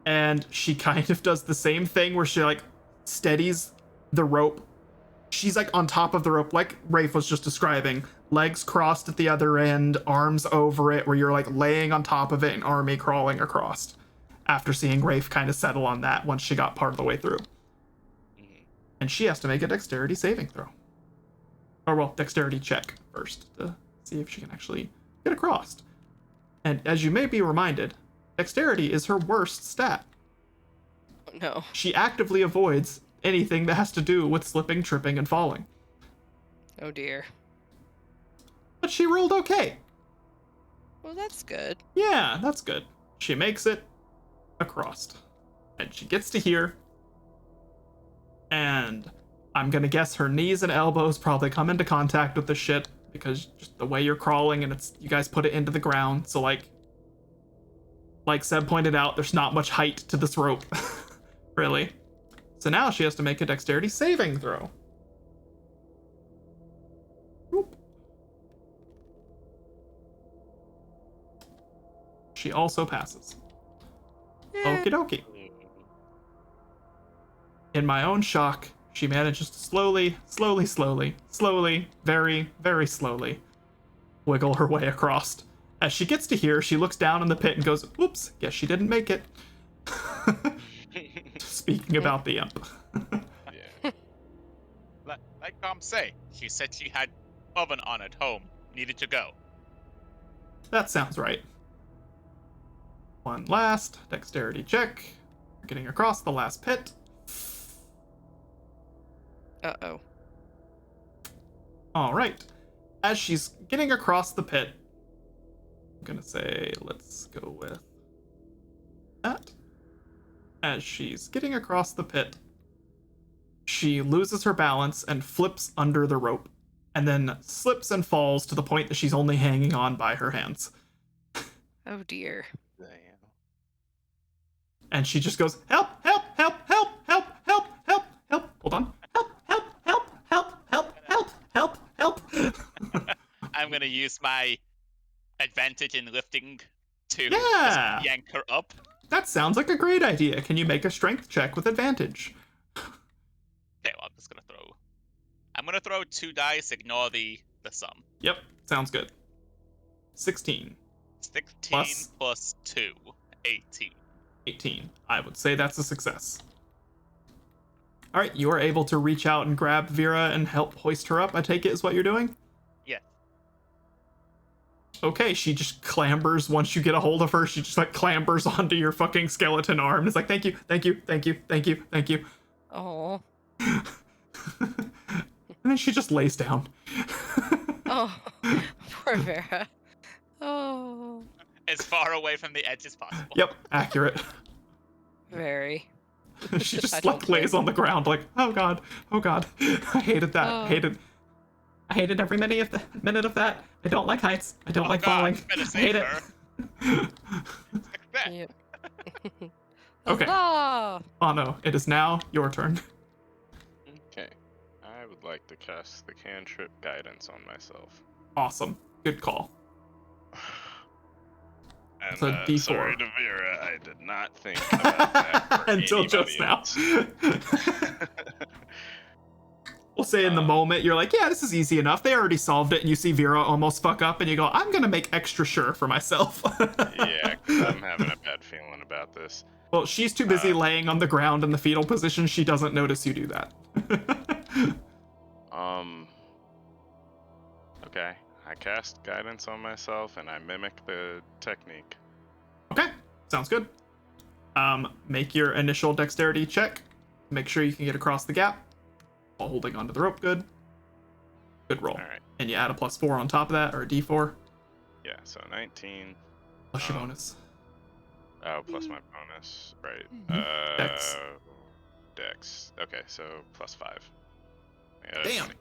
And she kind of does the same thing where she, like, steadies the rope. She's, like, on top of the rope, like Rafe was just describing. Legs crossed at the other end, arms over it, where you're, like, laying on top of it and army crawling across. After seeing Rafe kind of settle on that once she got part of the way through. And she has to make a dexterity saving throw. Or, well, dexterity check first to see if she can actually get across. And as you may be reminded, dexterity is her worst stat. No. She actively avoids anything that has to do with slipping, tripping, and falling. Oh dear. But she rolled okay. Well, that's good. Yeah, that's good. She makes it across. And she gets to here. And I'm gonna guess her knees and elbows probably come into contact with the shit because just the way you're crawling and it's you guys put it into the ground. So like like Seb pointed out, there's not much height to this rope, really. So now she has to make a dexterity saving throw. Whoop. She also passes. Okie dokie. In my own shock, she manages to slowly, very, very slowly wiggle her way across. As she gets to here, she looks down in the pit and goes, "Whoops, guess she didn't make it." Speaking about the imp. Yeah. Like Mom say, she said she had oven on at home, needed to go. That sounds right. One last dexterity check. Getting across the last pit. Uh-oh. All right. As she's getting across the pit, I'm gonna say, let's go with that. As she's getting across the pit, she loses her balance and flips under the rope, and then slips and falls to the point that she's only hanging on by her hands. Oh dear. Damn. And she just goes, "Help, help, help, help, help, help, help, help." Hold on. Help, help, help, help, help, help, help, help. I'm gonna use my advantage in lifting to Yeah. just yank her up. That sounds like a great idea. Can you make a strength check with advantage? Okay, well, I'm gonna throw 2 dice, ignore the sum. Yep, sounds good. 16. 16 plus 2, 18. 18. I would say that's a success. All right, you are able to reach out and grab Vera and help hoist her up, I take it is what you're doing? Yes. Okay, she just clambers once you get a hold of her. She just like clambers onto your fucking skeleton arm. And it's like, thank you, thank you, thank you, thank you, thank you. Oh. And then she just lays down. Oh. Poor Vera. Oh. As far away from the edge as possible. Yep, accurate. Very. She just I don't like lays blame on the ground like, oh god, oh god. I hated that. Oh. I hated every minute of that. I don't like heights. I don't like God, falling. better I save hate it. her. Success. Yep. Okay. Huzzah! Oh no, it is now your turn. Okay. I would like to cast the cantrip guidance on myself. Awesome. Good call. And, It's a D4. sorry to Vera, I did not think about that for Until anybody just now. else. We'll say in the moment, you're like, yeah, this is easy enough. They already solved it. And you see Vera almost fuck up, and you go, I'm going to make extra sure for myself. Yeah, 'cause I'm having a bad feeling about this. Well, she's too busy laying on the ground in the fetal position. She doesn't notice you do that. Okay. I cast guidance on myself and I mimic the technique. Okay, sounds good. Make your initial dexterity check. Make sure you can get across the gap while holding onto the rope. Good. Good roll. Alright. And you add a +4 on top of that, or a D4, Yeah, so 19. plus your bonus. Oh, plus my bonus. Right. Dex. Dex. Okay, so +5. Yeah, Damn. 20.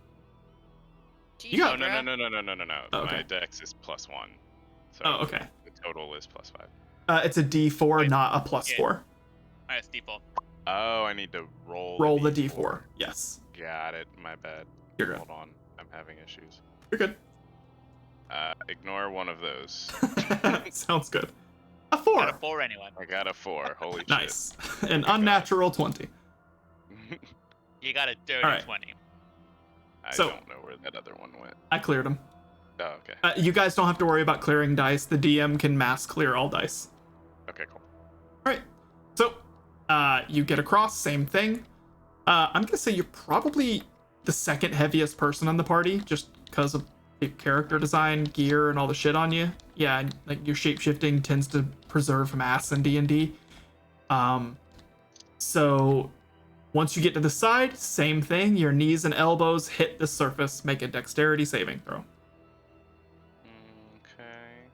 You got- No. Oh, okay. My dex is +1. So Oh, okay. the total is +5. It's a D4, Wait, not a +4. Nice default. Oh, I need to roll. Roll the D4. Yes. Got it. My bad. You're good. Hold on. I'm having issues. You're good. Ignore one of those. Sounds good. A Got 4. a 4 anyone. I got a 4. Holy shit. Nice. An unnatural 20. You got a dirty Alright. 20. I So- don't know where that other one went. I cleared them. Oh, okay. You guys don't have to worry about clearing dice. The DM can mass clear all dice. Okay, cool. Alright. So, you get across, same thing. I'm gonna say you're probably the second heaviest person in the party, just because of the character design, gear, and all the shit on you. Yeah, and, like your shapeshifting tends to preserve mass in D&D. So once you get to the side, same thing. Your knees and elbows hit the surface. Make a dexterity saving throw. Okay.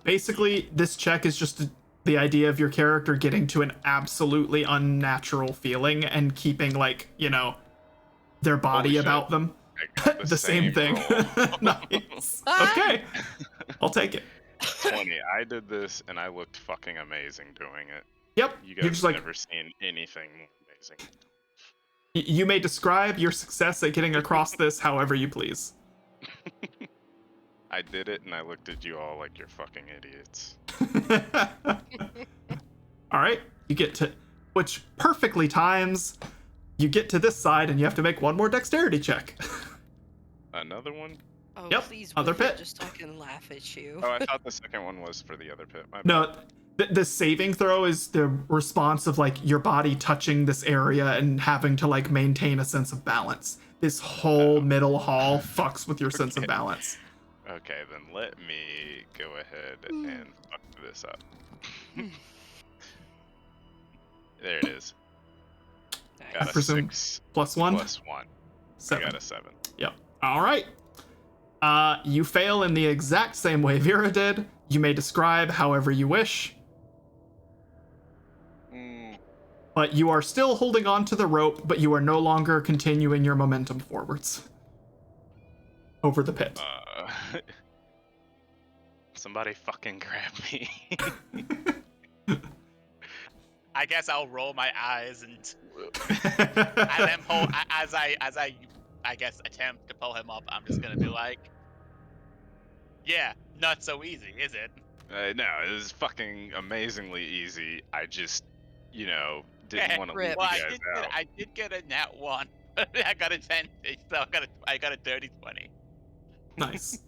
Basically, this check is just the idea of your character getting to an absolutely unnatural feeling and keeping, like, you know, their body Holy shit. about them. I got The same thing. roll. Nice. Okay. I'll take it. 20. I did this and I looked fucking amazing doing it. Yep. You You're guys just have like, never seen anything more amazing. you may describe your success at getting across this however you please. I did it and I looked at you all like you're fucking idiots. All right, you get to, which perfectly times. You get to this side and you have to make one more dexterity check. Another one? Oh, Yep, please, other with it, pit. just so I can laugh at you. Oh, I thought the second one was for the other pit. My bad. No, the saving throw is the response of like your body touching this area and having to like maintain a sense of balance. This whole middle hall fucks with your sense of Okay. balance. Okay, then let me go ahead and fuck this up. There it is. Nice. I Got a presume 6 plus 1? plus 1. 7. I got a 7. Yep. All right. You fail in the exact same way Vera did. You may describe however you wish, but you are still holding on to the rope, but you are no longer continuing your momentum forwards over the pit. Somebody fucking grab me. I guess I'll roll my eyes and then pull as I guess attempt to pull him up. I'm just gonna be like, yeah, not so easy, is it? No, it was fucking amazingly easy. I just, didn't want to leave Rip. you Well, guys out. I did get a nat 1. I got advantage, so I got a dirty 20. Nice.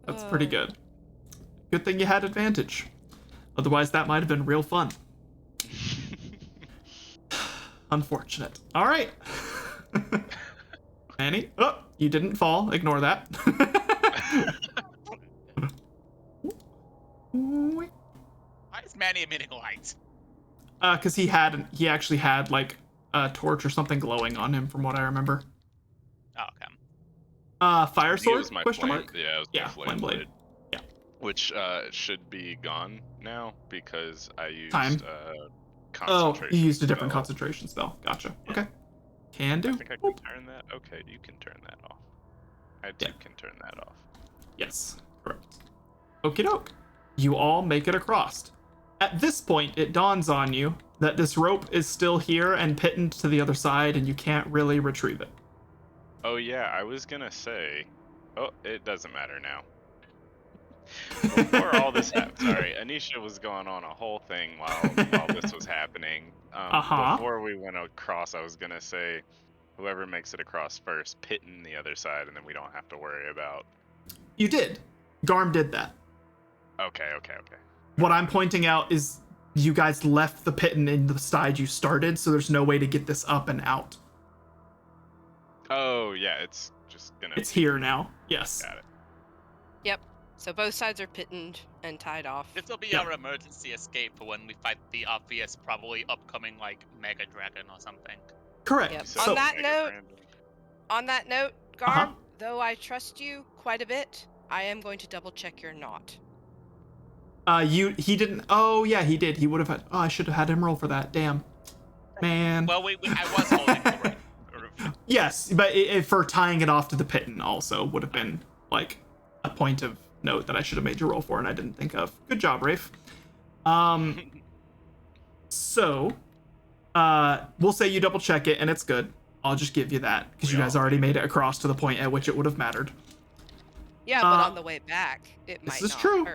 That's pretty good. Good thing you had advantage. Otherwise, that might have been real fun. Unfortunate. All right. Manny? Oh, you didn't fall. Ignore that. Why is Manny emitting lights? Because he actually had like a torch or something glowing on him, from what I remember. Oh, okay. Fire I think it sword? was my Question flame, mark? Yeah, it was Yeah, my flame blade. Yeah. Which should be gone now because I used Time. Oh, concentration. you used a different spell. concentration spell. Gotcha. Yeah. Okay. Can do. I think I can turn that. Okay, you can turn that off. I too Yeah. can turn that off. Yes, correct. Okie doke. You all make it across. At this point, it dawns on you that this rope is still here and pitted to the other side, and you can't really retrieve it. Oh yeah, I was gonna say. Oh, it doesn't matter now. Before all this happened, sorry, Anisha was going on a whole thing while this was happening. Uh-huh. Before we went across, I was gonna say, whoever makes it across first, pitting the other side, and then we don't have to worry about. You did. Garm did that. Okay. What I'm pointing out is you guys left the pit in the side you started, so there's no way to get this up and out. Oh yeah, it's just gonna. It's here now. Yes. Got it. Yep. So both sides are pitted and tied off. This will be Yeah. our emergency escape for when we fight the obvious, probably upcoming like Mega Dragon or something. Correct. Yep. So, On that Mega note, Brandon. On that note, Garm, Uh-huh. though I trust you quite a bit, I am going to double check your knot. he didn't. Oh yeah, he did. He would have had. Oh, I should have had him roll for that. Damn. Man. Well, I was holding the rope. Yes, but for tying it off to the pitten also would have been like a point of note that I should have made you roll for, and I didn't think of. Good job, Rafe. So, we'll say you double check it, and it's good. I'll just give you that because you guys already made it across to the point at which it would have mattered. Yeah, but on the way back, it might This is not. true.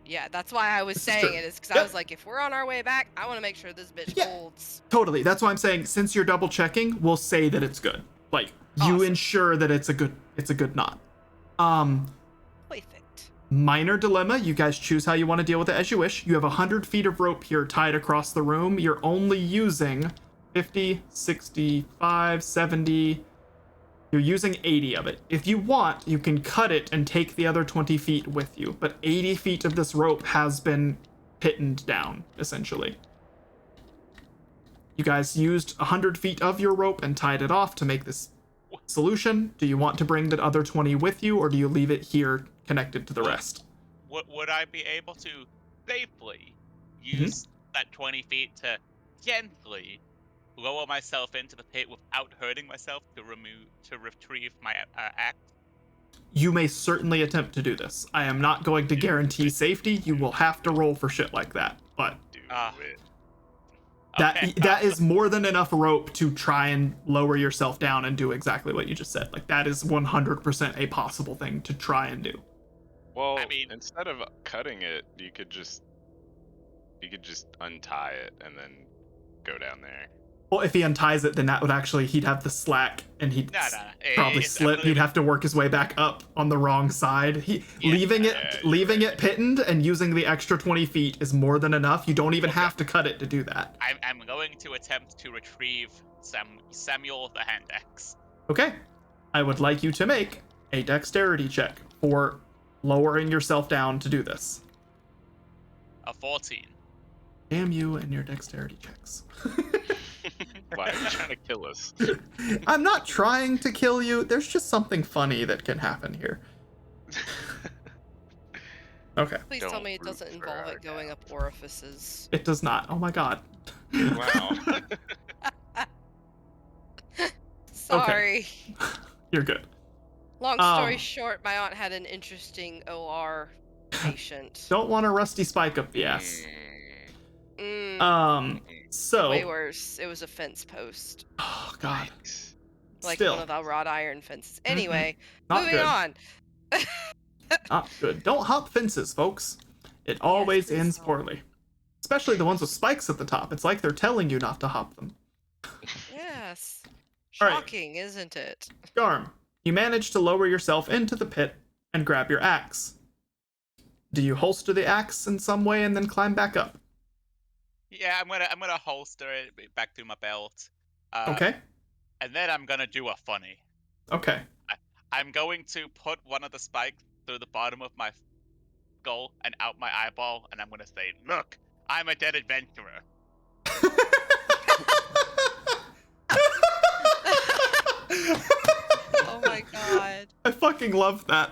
Yeah, that's why I was This is saying true. it, is because Yep. I was like, if we're on our way back, I want to make sure this bitch Yeah. holds. Totally. That's why I'm saying since you're double checking, we'll say that it's good. Like you Awesome. ensure that it's a good knot. Perfect. Minor dilemma. You guys choose how you want to deal with it as you wish. You have 100 feet of rope here tied across the room. You're only using 50, 65, 70. You're using 80 of it. If you want, you can cut it and take the other 20 feet with you. But 80 feet of this rope has been pitted down, essentially. You guys used 100 feet of your rope and tied it off to make this solution. Do you want to bring the other 20 with you, or do you leave it here connected to the rest? Would I be able to safely use that 20 feet to gently lower myself into the pit without hurting myself to retrieve my axe? You may certainly attempt to do this. I am not going to guarantee safety. You will have to roll for shit like that. But Do Ah. it. Okay. that is more than enough rope to try and lower yourself down and do exactly what you just said. Like, that is 100% a possible thing to try and do. Well, I mean- instead of cutting it, you could just untie it and then go down there. Well, if he unties it, then that would actually, he'd have the slack and he'd No. probably It's slip. He'd have to work his way back up on the wrong side. Yeah. Leaving Yeah, it pittened and using the extra 20 feet is more than enough. You don't even have to cut it to do that. I'm going to attempt to retrieve Samuel the hand axe. Okay. I would like you to make a dexterity check for lowering yourself down to do this. A 14. Damn you and your dexterity checks. Why are you trying to kill us? I'm not trying to kill you. There's just something funny that can happen here. Okay. Please tell Don't me it root doesn't for involve our it going up orifices. It does not. Oh my god. Wow. Sorry. You're good. Long story Um, short, my aunt had an interesting OR patient. Don't want a rusty spike up the ass. Mm, So. way worse. It was a fence post. Oh god. Yikes. Like Still. one of the wrought iron fences. Anyway, Not moving good. on. Not good. Don't hop fences, folks. It always please ends don't. poorly. Especially the ones with spikes at the top. It's like they're telling you not to hop them. Yes. All right. Shocking, isn't it? Garm, you manage to lower yourself into the pit and grab your axe. Do you holster the axe in some way and then climb back up? Yeah, I'm gonna holster it back through my belt. Okay. And then I'm gonna do a funny. Okay. I'm going to put one of the spikes through the bottom of my skull and out my eyeball, and I'm gonna say, "Look, I'm a dead adventurer." Oh my god. I fucking love that.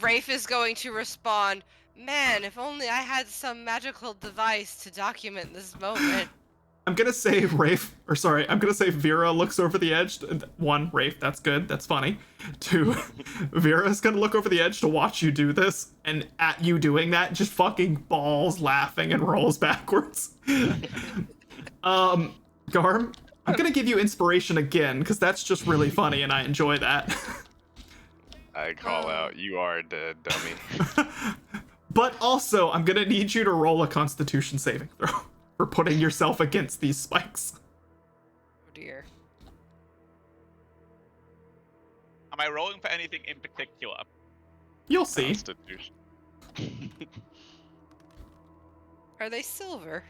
Rafe is going to respond, man, if only I had some magical device to document this moment. I'm gonna say I'm gonna say Vera looks over the edge. One, Rafe, that's good, that's funny. Two, Vera's gonna look over the edge to watch you do this, and at you doing that, just fucking balls laughing and rolls backwards. Garm, I'm gonna give you inspiration again, because that's just really funny and I enjoy that. I call out, you are dead, dummy. But also, I'm gonna need you to roll a Constitution saving throw for putting yourself against these spikes. Oh dear. Am I rolling for anything in particular? You'll see. Constitution. Are they silver?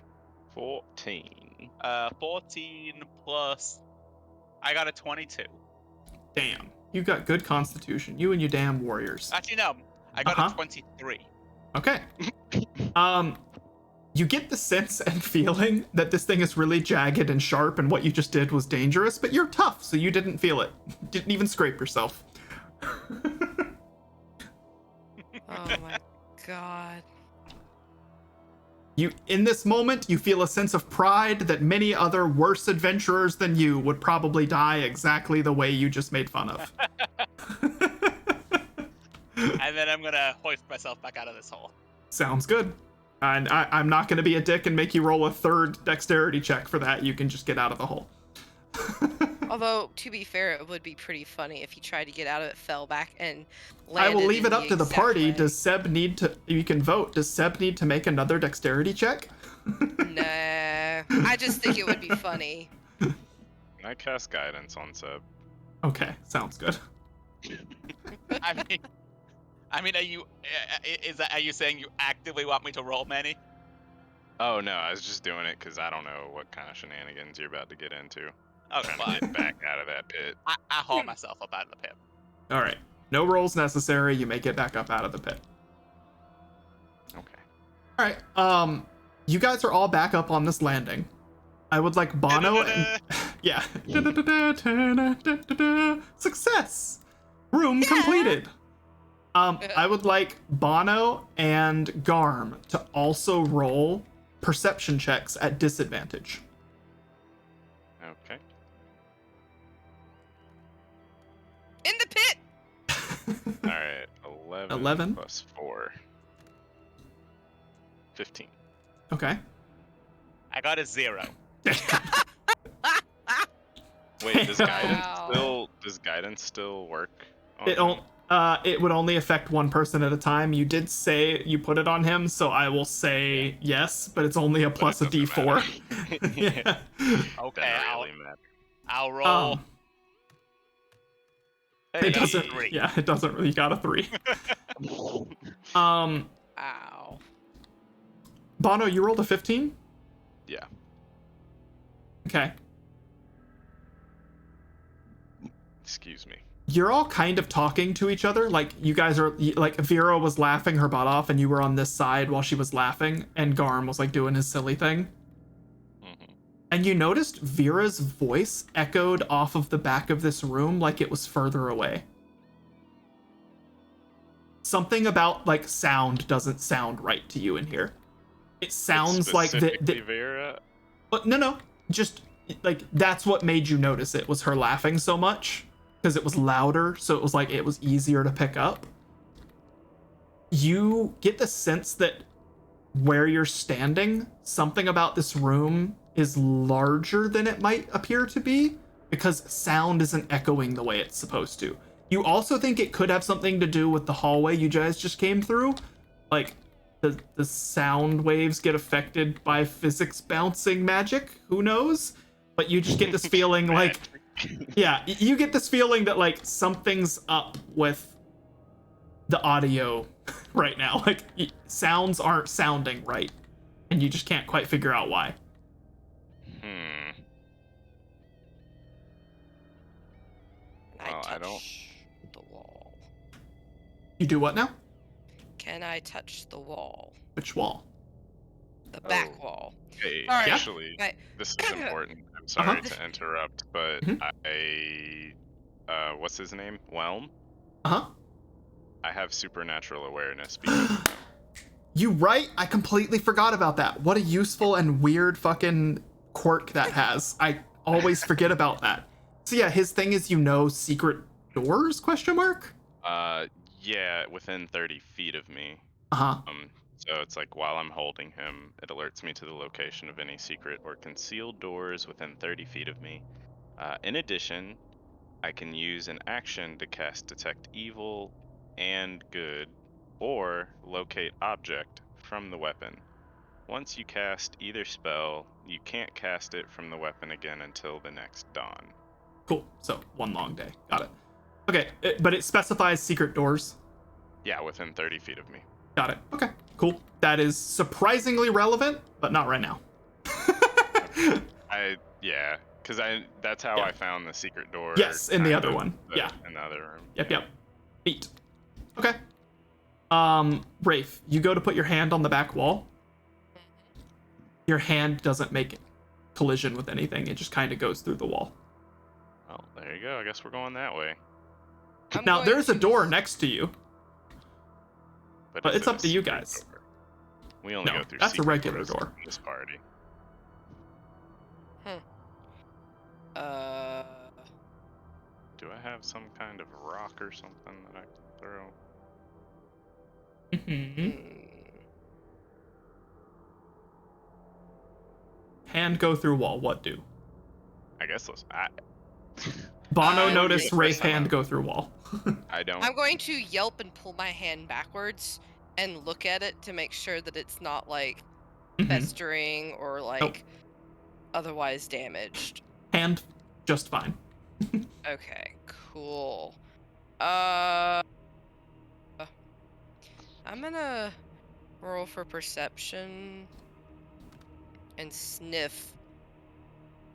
14. 14 plus. I got a 22. Damn, you got good Constitution. You and your damn warriors. Actually, no. I got Uh-huh. a 23. Okay. You get the sense and feeling that this thing is really jagged and sharp and what you just did was dangerous, but you're tough, so you didn't feel it. Didn't even scrape yourself. Oh my god. In this moment, you feel a sense of pride that many other worse adventurers than you would probably die exactly the way you just made fun of. And then I'm gonna hoist myself back out of this hole. Sounds good. And I'm not going to be a dick and make you roll a third dexterity check for that. You can just get out of the hole. Although, to be fair, it would be pretty funny if he tried to get out of it, fell back, and I landed will leave in it up to the exact party. way. Does Seb need to... You can vote. Does Seb need to make another dexterity check? Nah. I just think it would be funny. I cast guidance on Seb. Okay, sounds good. I mean, are you saying you actively want me to roll many? Oh no, I was just doing it because I don't know what kind of shenanigans you're about to get into. Oh, Trying to fine. get back out of that pit. I haul myself up out of the pit. All right. No rolls necessary. You make it back up out of the pit. Okay. All right. You guys are all back up on this landing. I would like Bono and... Yeah. Success! Room completed. I would like Bono and Garm to also roll perception checks at disadvantage. Okay. In the pit! Alright, 11, 11. plus 4. 15. Okay. I got a 0. Wait, does Wow. guidance still work on It him? it would only affect one person at a time. You did say you put it on him, so I will say yes, but it's only a But plus it a doesn't D4. matter. Yeah. Okay, Doesn't I'll, really matter. I'll roll. It doesn't. Three. Yeah, it doesn't really. You got a 3. Um, Wow. Bono, you rolled a 15. Yeah. Okay. Excuse me. You're all kind of talking to each other. Like you guys are. Like Vera was laughing her butt off, and you were on this side while she was laughing, and Garm was like doing his silly thing. Mm-hmm. And you noticed Vera's voice echoed off of the back of this room like it was further away. Something about like sound doesn't sound right to you in here. It sounds like Specifically Vera? no, just like that's what made you notice it was her laughing so much because it was louder, so it was like it was easier to pick up. You get the sense that where you're standing, something about this room is larger than it might appear to be because sound isn't echoing the way it's supposed to. You also think it could have something to do with the hallway you guys just came through. Like the sound waves get affected by physics bouncing magic. Who knows? But you just get this feeling like, yeah, you get this feeling that like something's up with the audio right now. Like sounds aren't sounding right, and you just can't quite figure out why. Well, I don't- touch the wall? You do what now? Can I touch the wall? Which wall? The back Oh. wall. Hey, Sorry. actually, Right. this is important. I'm sorry Uh-huh. to interrupt, but Mhm. what's his name? Whelm? Uh-huh. I have supernatural awareness because of him. You right? I completely forgot about that. What a useful and weird fucking quirk that has. I always forget about that. So yeah, his thing is secret doors, question mark? Yeah, within 30 feet of me. Uh-huh. So it's like while I'm holding him, it alerts me to the location of any secret or concealed doors within 30 feet of me. In addition, I can use an action to cast Detect Evil and Good, or Locate Object from the weapon. Once you cast either spell, you can't cast it from the weapon again until the next dawn. Cool. So one long day. Got it. Okay, but it specifies secret doors. Yeah, within 30 feet of me. Got it. Okay, cool. That is surprisingly relevant, but not right now. Because that's how Yeah. I found the secret door. Yes, in the kind other of, one. Yeah. In the other room. Yep. Neat. Okay. Rafe, you go to put your hand on the back wall. Your hand doesn't make collision with anything. It just kind of goes through the wall. Well, there you go. I guess we're going that way. I'm Now, going there's a to- door next to you. But it's it up a to you secret guys. door? We only No, go through that's a secret regular doors door. in this party. Do I have some kind of rock or something that I can throw? Hand go through wall. What do? I guess let's. Bono I'm noticed gonna- Rafe hand go through wall. I don't. I'm going to yelp and pull my hand backwards and look at it to make sure that it's not like festering or like otherwise damaged. Hand just fine. Okay, cool. I'm gonna roll for perception and sniff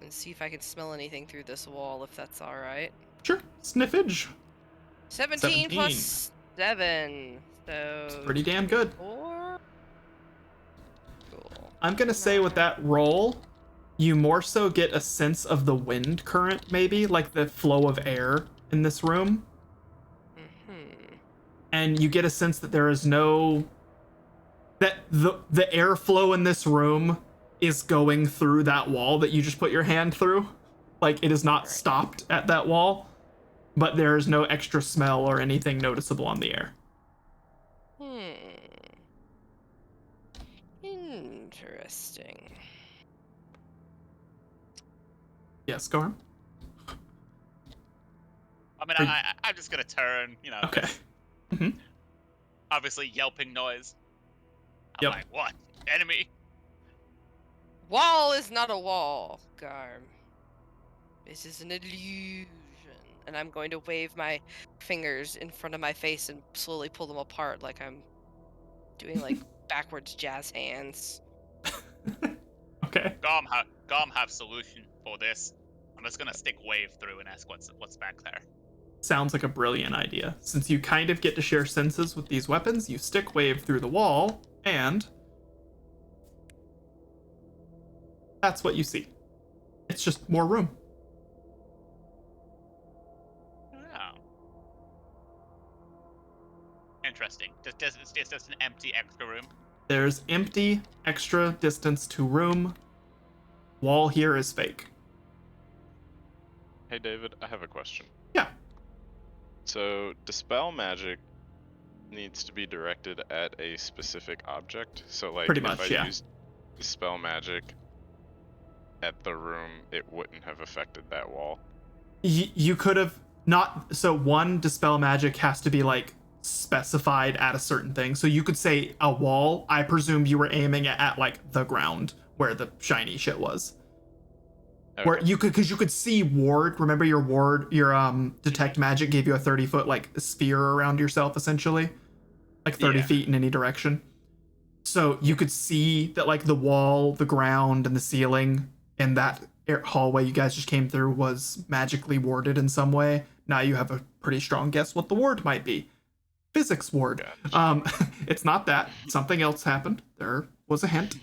and see if I can smell anything through this wall, if that's all right. Sure. Sniffage. 17 plus 7, so It's pretty damn good. 4. Cool. I'm gonna say with that roll, you more so get a sense of the wind current, maybe, like the flow of air in this room. And you get a sense that there is no... that the airflow in this room is going through that wall that you just put your hand through. Like, it is not stopped at that wall. but there's no extra smell or anything noticeable on the air. Interesting. Yes, Gorm? I mean, Are you- I'm just gonna turn, you know. Okay. hmm Obviously, yelping noise. I'm Yep. like, what? Enemy? Wall is not a wall, Garm. This is an illusion. And I'm going to wave my fingers in front of my face and slowly pull them apart like I'm doing like backwards jazz hands. Okay. Gom have solution for this. I'm just gonna stick wave through and ask what's back there. Sounds like a brilliant idea. Since you kind of get to share senses with these weapons, you stick wave through the wall, and that's what you see. It's just more room. Oh. Interesting. It's just an empty extra room. There's empty, extra distance to room. Wall here is fake. Hey David, I have a question. Yeah. So dispel magic needs to be directed at a specific object. So like Pretty much, if I yeah. used dispel magic at the room, it wouldn't have affected that wall. You could have not. So one dispel magic has to be like specified at a certain thing. So you could say a wall. I presume you were aiming at like the ground where the shiny shit was. Okay. Where you could, because you could see ward. Remember your ward, your detect magic gave you a 30-foot like sphere around yourself, essentially, like 30 Yeah. feet in any direction. So you could see that like the wall, the ground, and the ceiling in that hallway you guys just came through was magically warded in some way. Now you have a pretty strong guess what the ward might be. Physics ward. Gotcha. It's not that. Something else happened. There was a hint.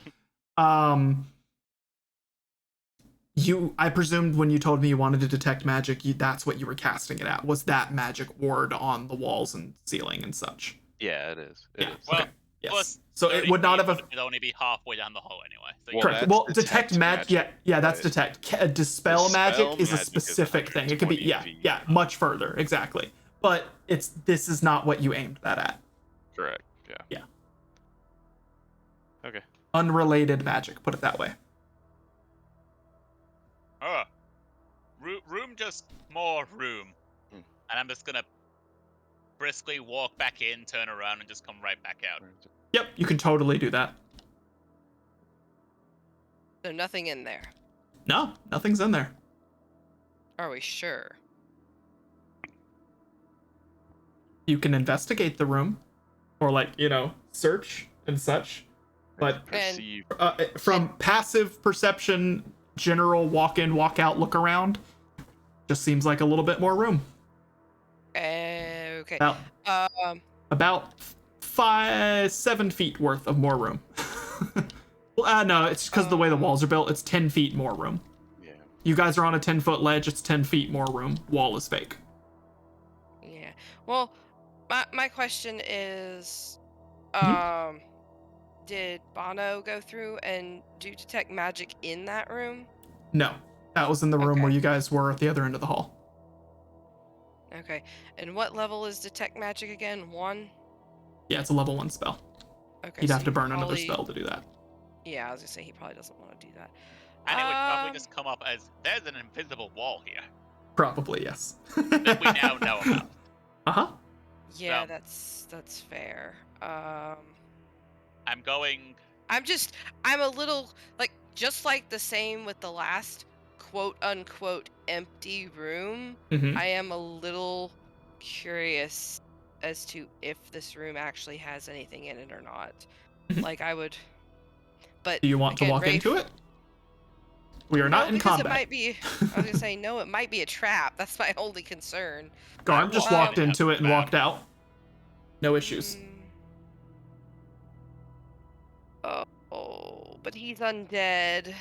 I presumed when you told me you wanted to detect magic, that's what you were casting it at, was that magic ward on the walls and ceiling and such. Yeah, it is. It Yeah. is. Well, Okay. Yes. plus So it 30 would not feet have. would only be halfway down the hole anyway. So Well, Correct. that's Well, detect detect magic. magic, Yeah, that's right? detect. Dispel magic is a magic is specific thing. It could be 120 feet. yeah, much further, exactly. But this is not what you aimed that at. Correct. Yeah. Yeah. Okay. Unrelated magic, put it that way. Room, just more room. Hmm. And I'm just gonna briskly walk back in, turn around, and just come right back out. Yep, you can totally do that. So nothing in there. No, nothing's in there. Are we sure? You can investigate the room, or like search and such. But Perceive. from passive perception, general walk in, walk out, look around, just seems like a little bit more room. Okay. About 7 feet worth of more room. Well, no, it's because of the way the walls are built. It's 10 feet more room. Yeah. You guys are on a 10-foot ledge. It's 10 feet more room. Wall is fake. Yeah. Well, my question is, did Bono go through and do detect magic in that room? No, that was in the room Okay. where you guys were at the other end of the hall. Okay. And what level is detect magic again? 1? Yeah, it's a level 1 spell. Okay. You'd so have to he burn another probably- spell to do that. Yeah, I was gonna say he probably doesn't want to do that. And it would probably Um, just come up as there's an invisible wall here Probably, yes. that we now know about. Uh-huh. Yeah, So- that's fair. I'm going. I'm a little like just like the same with the last quote unquote empty room. Mhm. I am a little curious as to if this room actually has anything in it or not. Mhm. Like I would, but Do you want to again, walk Rafe- into it? We are not in because combat. it might be. I was gonna say no, it might be a trap. That's my only concern. Garm just Well, walked into it and walked out. No issues. Oh, but he's undead.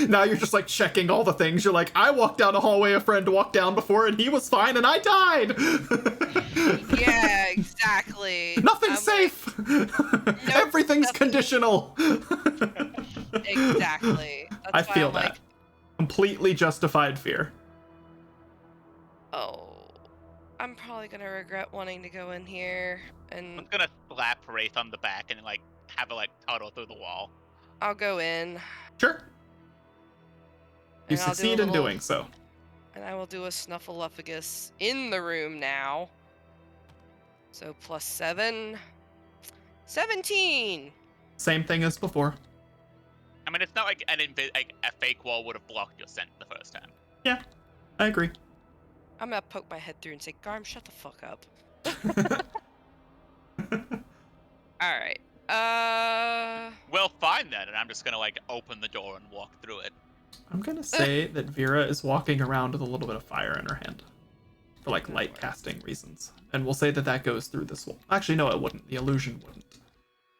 Now you're just like checking all the things. You're like, I walked down a hallway a friend walked down before and he was fine and I died. Yeah, exactly. Nothing's I'm like, safe. Everything's nothing- conditional. Exactly. That's I why feel I'm that. like, Completely justified fear. Oh, I'm probably gonna regret wanting to go in here, I'm and gonna slap Wraith on the back and like have her like tunnel through the wall. I'll go in, Sure. You and I'll do a succeed in little, doing so. and I will do a snuffleupagus in the room now. So +7, 17. Same thing as before. I mean, it's not like like a fake wall would have blocked your scent the first time. Yeah, I agree. I'm gonna poke my head through and say, Garm, shut the fuck up. All right. Well, fine then, and I'm just gonna like open the door and walk through it. I'm gonna say that Vera is walking around with a little bit of fire in her hand. For like light casting reasons. And we'll say that that goes through this wall. Actually, no, it wouldn't. The illusion wouldn't.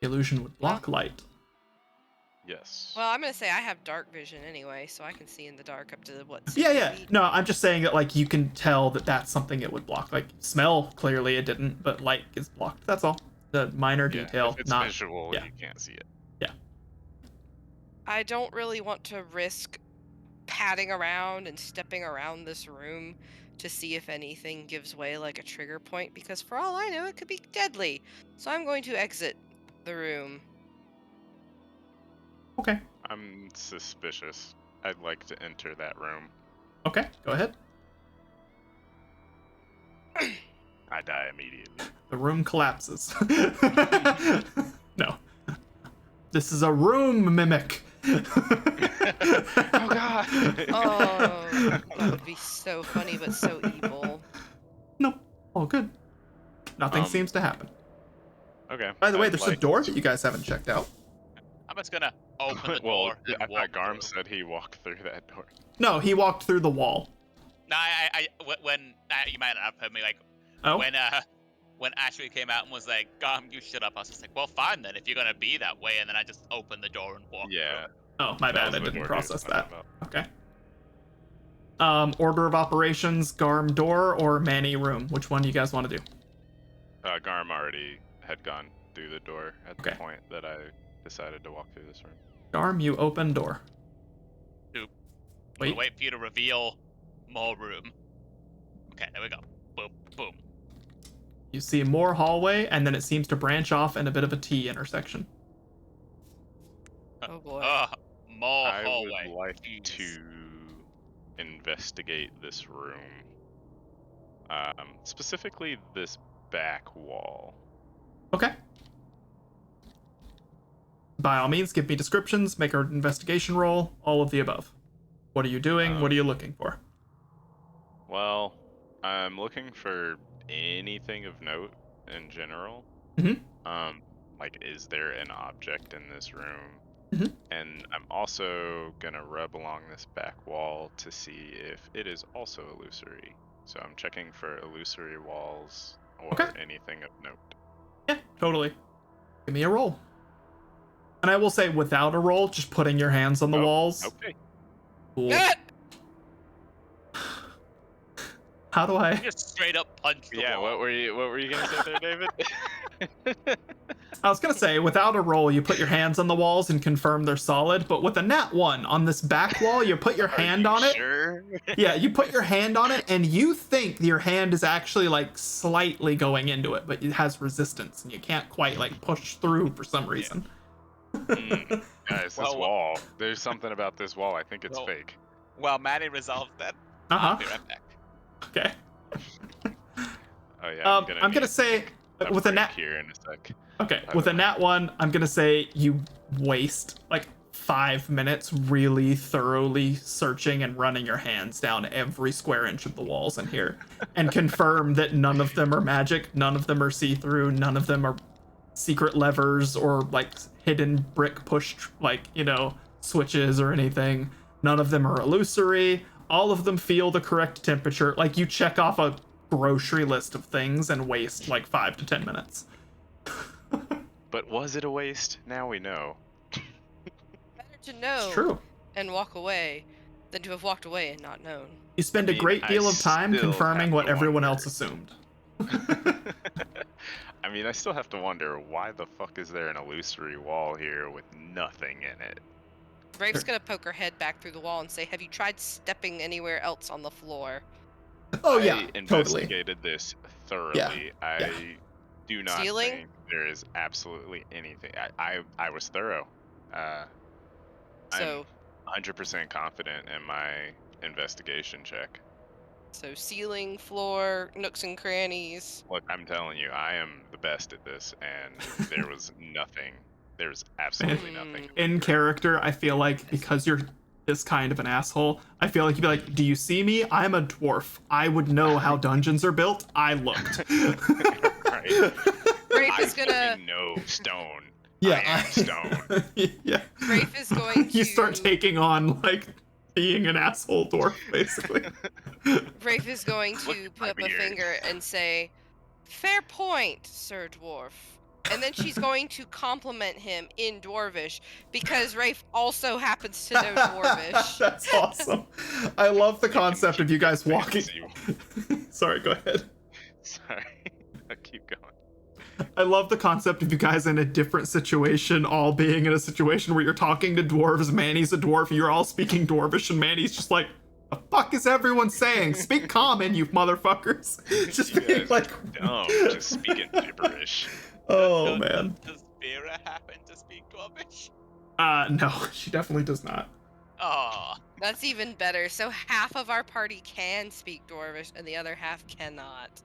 The illusion would block light. Yes. Well, I'm gonna say I have dark vision anyway, so I can see in the dark up to what? 60 Yeah. feet? No, I'm just saying that like you can tell that that's something it would block. Like smell, clearly it didn't, but light is blocked. That's all. The minor Yeah, detail, if it's not. visual, yeah. you can't see it. I don't really want to risk padding around and stepping around this room to see if anything gives way like a trigger point, because for all I know, it could be deadly. So I'm going to exit the room. Okay. I'm suspicious. I'd like to enter that room. Okay. Go ahead. I die immediately. The room collapses. No. This is a room mimic. Oh god! Oh, that would be so funny, but so evil. Nope. All good. Nothing Um, seems to happen. Okay. By the way, I'd there's a like door to- that you guys haven't checked out. I'm just gonna open the well, door. And I walk thought Garm through. said he walked through that door. No, he walked through the wall. No, when you might not have heard me like Oh. when Ashley came out and was like, "Garm, you shut up." I was just like, "Well, fine then, if you're gonna be that way." And then I just opened the door and walked Yeah. Oh, my that bad. was I the didn't door he was process talking that. about. Okay. Order of operations: Garm door or Manny room. Which one do you guys want to do? Garm already had gone through the door at the Okay. point that I decided to walk through this room. Garm, you open door. through. Wait. Wait for you to reveal more room. Okay, there we go. Boom, boom. You see more hallway, and then it seems to branch off in a bit of a T intersection. Oh boy. More I hallway. would like Jeez. to investigate this room. Specifically this back wall. Okay. By all means, give me descriptions, make an investigation roll, all of the above. What are you doing? What are you looking for? Well, I'm looking for anything of note in general. Mhm. Like, is there an object in this room? Mhm. And I'm also gonna rub along this back wall to see if it is also illusory. So I'm checking for illusory walls or Okay. anything of note. Yeah, totally. Give me a roll. And I will say, without a roll, just putting your hands on the Oh, walls. Okay. Cool. Ah! How do I? Just straight up punch the Yeah. wall. What were you gonna say there, David? I was gonna say, without a roll, you put your hands on the walls and confirm they're solid. But with a nat 1 on this back wall, you put your hand on it. Sure. Yeah, you put your hand on it, and you think your hand is actually like slightly going into it, but it has resistance, and you can't quite like push through for some reason. Guys, this Well, wall. There's something about this wall. I think it's well- fake. While Maddie resolves that, Uh I'll huh. be right back. Okay. Oh yeah. I'm gonna need say a with a break nat. here in a sec. Okay, with a nat 1, I'm gonna say you waste like 5 minutes really thoroughly searching and running your hands down every square inch of the walls in here, and confirm that none of them are magic, none of them are see-through, none of them are secret levers or like hidden brick push switches or anything. None of them are illusory. All of them feel the correct temperature. Like you check off a grocery list of things and waste like 5 to 10 minutes. But was it a waste? Now we know. Better to know It's true. and walk away than to have walked away and not known. You spend I a mean, great I deal of time still confirming have what to everyone wonder. else assumed. I mean, I still have to wonder why the fuck is there an illusory wall here with nothing in it? Rafe's Sure. gonna poke her head back through the wall and say, "Have you tried stepping anywhere else on the floor?" Oh I yeah, totally. investigated this thoroughly. Yeah, I do not Stealing? think there is absolutely anything. I was thorough. Uh, So, I'm 100% confident in my investigation check. so ceiling, floor, nooks and crannies. Look, I'm telling you, I am the best at this, and there was nothing. There's absolutely nothing. In character, I feel like because you're this kind of an asshole, I feel like you'd be like, "Do you see me? I'm a dwarf. I would know how dungeons are built. I looked." Right? Rafe I is gonna. fucking know stone. Yeah, I am stone. Yeah. Rafe is going to. You start taking on like being an asshole dwarf, basically. Rafe is going Look to at put my up a beard. finger and say, "Fair point, Sir Dwarf." And then she's going to compliment him in Dwarvish because Rafe also happens to know Dwarvish. That's awesome. I love the concept of you guys Keep walking. fancy. Sorry, go ahead. Sorry. I'll keep going. I love the concept of you guys in a different situation, all being in a situation where you're talking to dwarves, Manny's a dwarf, you're all speaking dwarvish, and Manny's just like, the fuck is everyone saying? Speak common, you motherfuckers. Just You being guys like, dumb, just speaking gibberish. oh man. Does Vera happen to speak Dwarvish? No, she definitely does not. Oh, That's even better. So half of our party can speak Dwarvish and the other half cannot.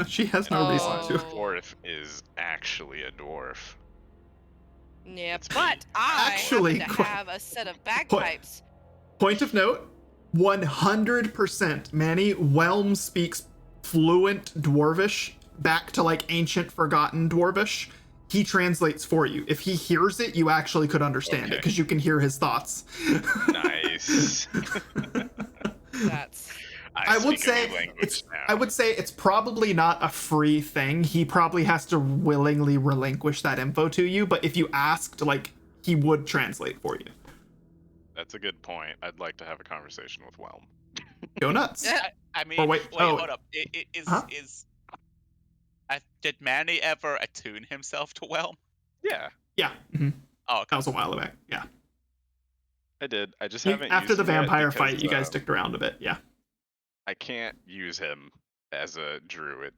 She has no reason Oh. to. Dwarf is actually a dwarf. Yeah, It's but me. I Actually, happen to have a set of bagpipes. Point of note, 100% Manny Whelm speaks fluent dwarvish back to like ancient forgotten dwarvish. He translates for you. If he hears it, you actually could understand it Okay. because you can hear his thoughts. Nice. That's I would speak a say new language it's, now. I would say it's probably not a free thing. He probably has to willingly relinquish that info to you, but if you asked, like, he would translate for you. That's a good point. I'd like to have a conversation with Whelm. Go nuts. I mean, Or wait, oh. hold up. Huh? Did Manny ever attune himself to Whelm? Yeah, Yeah, mhm. Oh, That okay. was a while back. Yeah. I did. I just You- haven't after used the him yet vampire because, fight, you guys sticked around a bit. Yeah. I can't use him as a druid.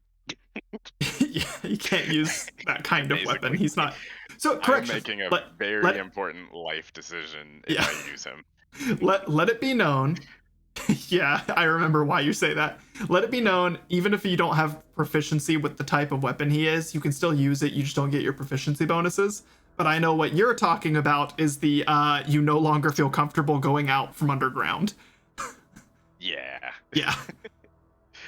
Yeah, you can't use that kind of weapon. Basically. He's not. So I'm correction. making a let- very let- important life decision if Yeah. I use him. Let it be known. Yeah, I remember why you say that. Let it be known, even if you don't have proficiency with the type of weapon he is, you can still use it. You just don't get your proficiency bonuses. But I know what you're talking about is the you no longer feel comfortable going out from underground. Yeah. Yeah.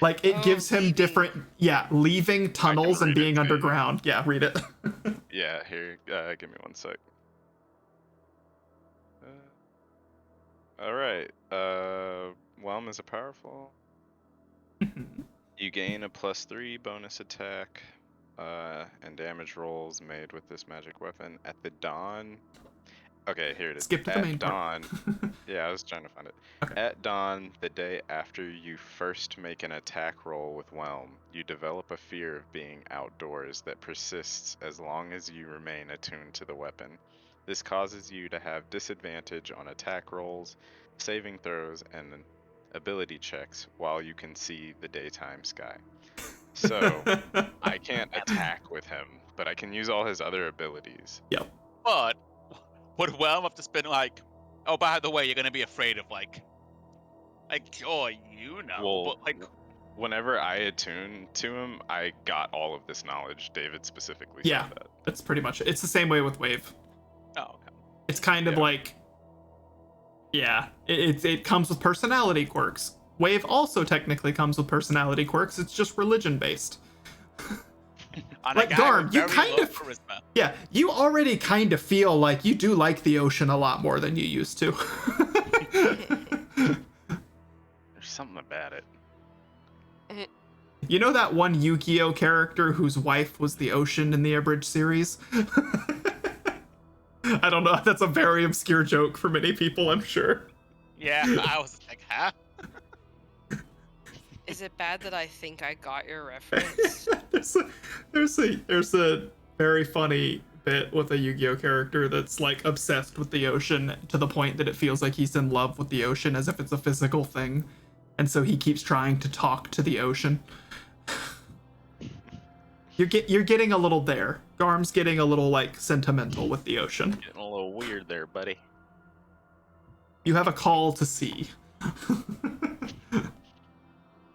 Like it Oh, gives him leaving. different, yeah, leaving tunnels and read it being to you. underground. Yeah, read it. Yeah, here, give me one sec. Alright, Whelm is a powerful. You gain a +3 bonus attack, and damage rolls made with this magic weapon at the dawn. Okay, here it is. Skip to the At main dawn. part. Yeah, I was trying to find it. Okay. At dawn, the day after you first make an attack roll with Whelm, you develop a fear of being outdoors that persists as long as you remain attuned to the weapon. This causes you to have disadvantage on attack rolls, saving throws, and ability checks while you can see the daytime sky. So, I can't attack with him, but I can use all his other abilities. But would Whelm have just been like, oh, by the way, you're gonna be afraid of like, oh, you know, Well, but like, whenever I attune to him, I got all of this knowledge. David specifically Yeah. said that. That's pretty much it. It's the same way with Wave. oh, okay. It's kind of Yeah. like, yeah, it comes with personality quirks. Wave also technically comes with personality quirks. It's just religion based. On Like, a guy Garm, with you very kind low of- charisma. Yeah, you already kind of feel like you do like the ocean a lot more than you used to. There's something about it. You know that one Yu-Gi-Oh character whose wife was the ocean in the Abridged series? I don't know. That's a very obscure joke for many people, I'm sure. Yeah, I was like, huh? Is it bad that I think I got your reference? there's a very funny bit with a Yu-Gi-Oh character that's like obsessed with the ocean to the point that it feels like he's in love with the ocean as if it's a physical thing. and so he keeps trying to talk to the ocean. You're getting a little there. Garm's getting a little like sentimental with the ocean. Getting a little weird there, buddy. You have a call to sea.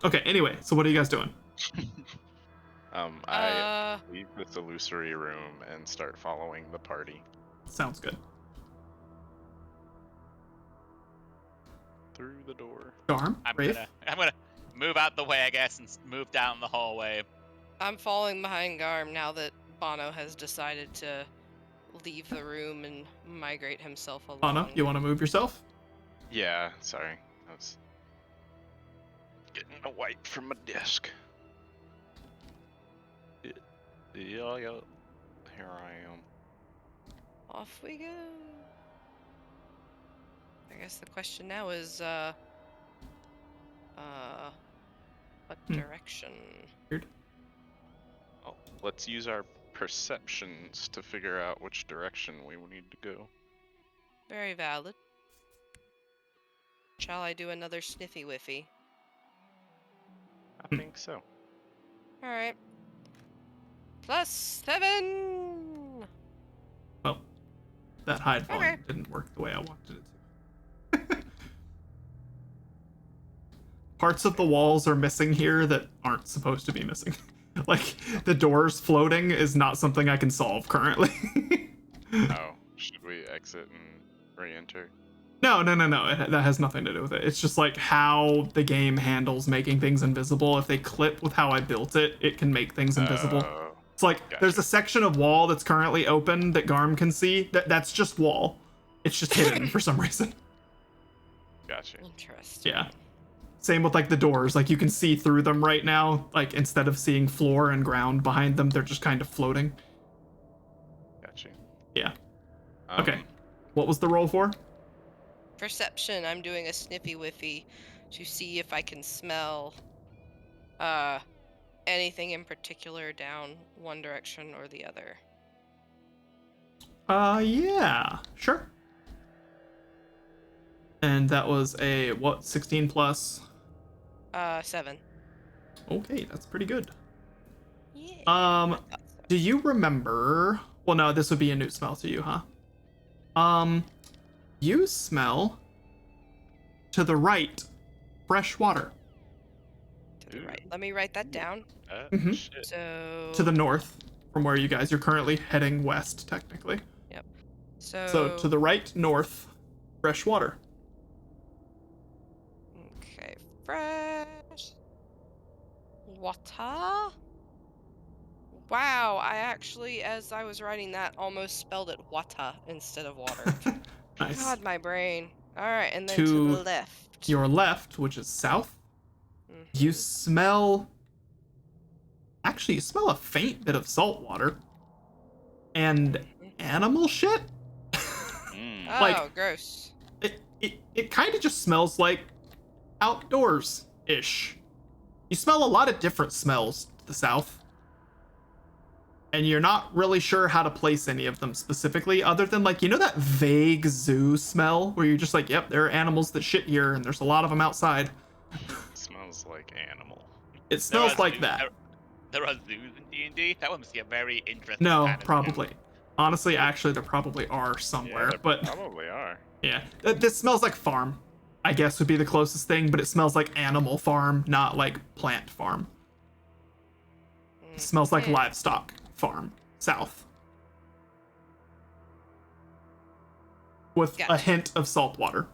Okay, anyway, so what are you guys doing? I leave this illusory room and start following the party Sounds good. through the door. Garm, I'm Rafe? gonna move out the way, I guess, and move down the hallway. I'm falling behind Garm now that Bono has decided to leave the room and migrate himself along. Anna, you want to move yourself? Yeah, sorry. I was getting a wipe from my desk. Yeah. Here I am. Off we go. I guess the question now is, what direction? Weird. Oh, let's use our perceptions to figure out which direction we need to go. Very valid. Shall I do another sniffy whiffy? I think so. Alright. +7! Well, that hide volume Okay. didn't work the way I wanted it to. Parts of the walls are missing here that aren't supposed to be missing. Like, the doors floating is not something I can solve currently. Oh, should we exit and re-enter? No. That has nothing to do with it. It's just like how the game handles making things invisible. If they clip with how I built it, it can make things invisible. Oh, It's like there's gotcha. a section of wall that's currently open that Garm can see. That's just wall. It's just hidden for some reason. gotcha. Interesting. Yeah. Same with like the doors. Like you can see through them right now. Like instead of seeing floor and ground behind them, they're just kind of floating. Gotcha. Yeah. Um, Okay. What was the roll for? Perception, I'm doing a sniffy whiffy to see if I can smell anything in particular down one direction or the other. Yeah. Sure. And that was a what? 16 plus. 7. Okay, that's pretty good. Yeah. Um, I thought so. do you remember? Well, no, this would be a new smell to you, huh? You smell to the right, fresh water. To the right. Let me write that down. Mhm. Shit. So To the north, from where you guys. You're currently heading west, technically. So to the right, north, fresh water. Okay, fresh water. Wow, I actually, as I was writing that, almost spelled it water instead of water. Nice. God, my brain. All right, and then to the To left. your left, which is south, Mhm. you smell. Actually, you smell a faint bit of salt water and animal shit. Oh, like- gross. It kind of just smells like outdoors ish. You smell a lot of different smells to the south, and you're not really sure how to place any of them specifically, other than like, you know, that vague zoo smell where you're just like, yep, there are animals that shit here, and there's a lot of them outside. Smells like animal. It smells There are like zoos- that. There are zoos in D&D. That one must be a very interesting. No, kind of- probably. Honestly, actually, there probably are somewhere, Yeah, there but probably are. yeah, this smells like farm. I guess would be the closest thing, but it smells like animal farm, not like plant farm. It smells like Mhm. livestock farm, south. With a Gotcha. hint of salt water.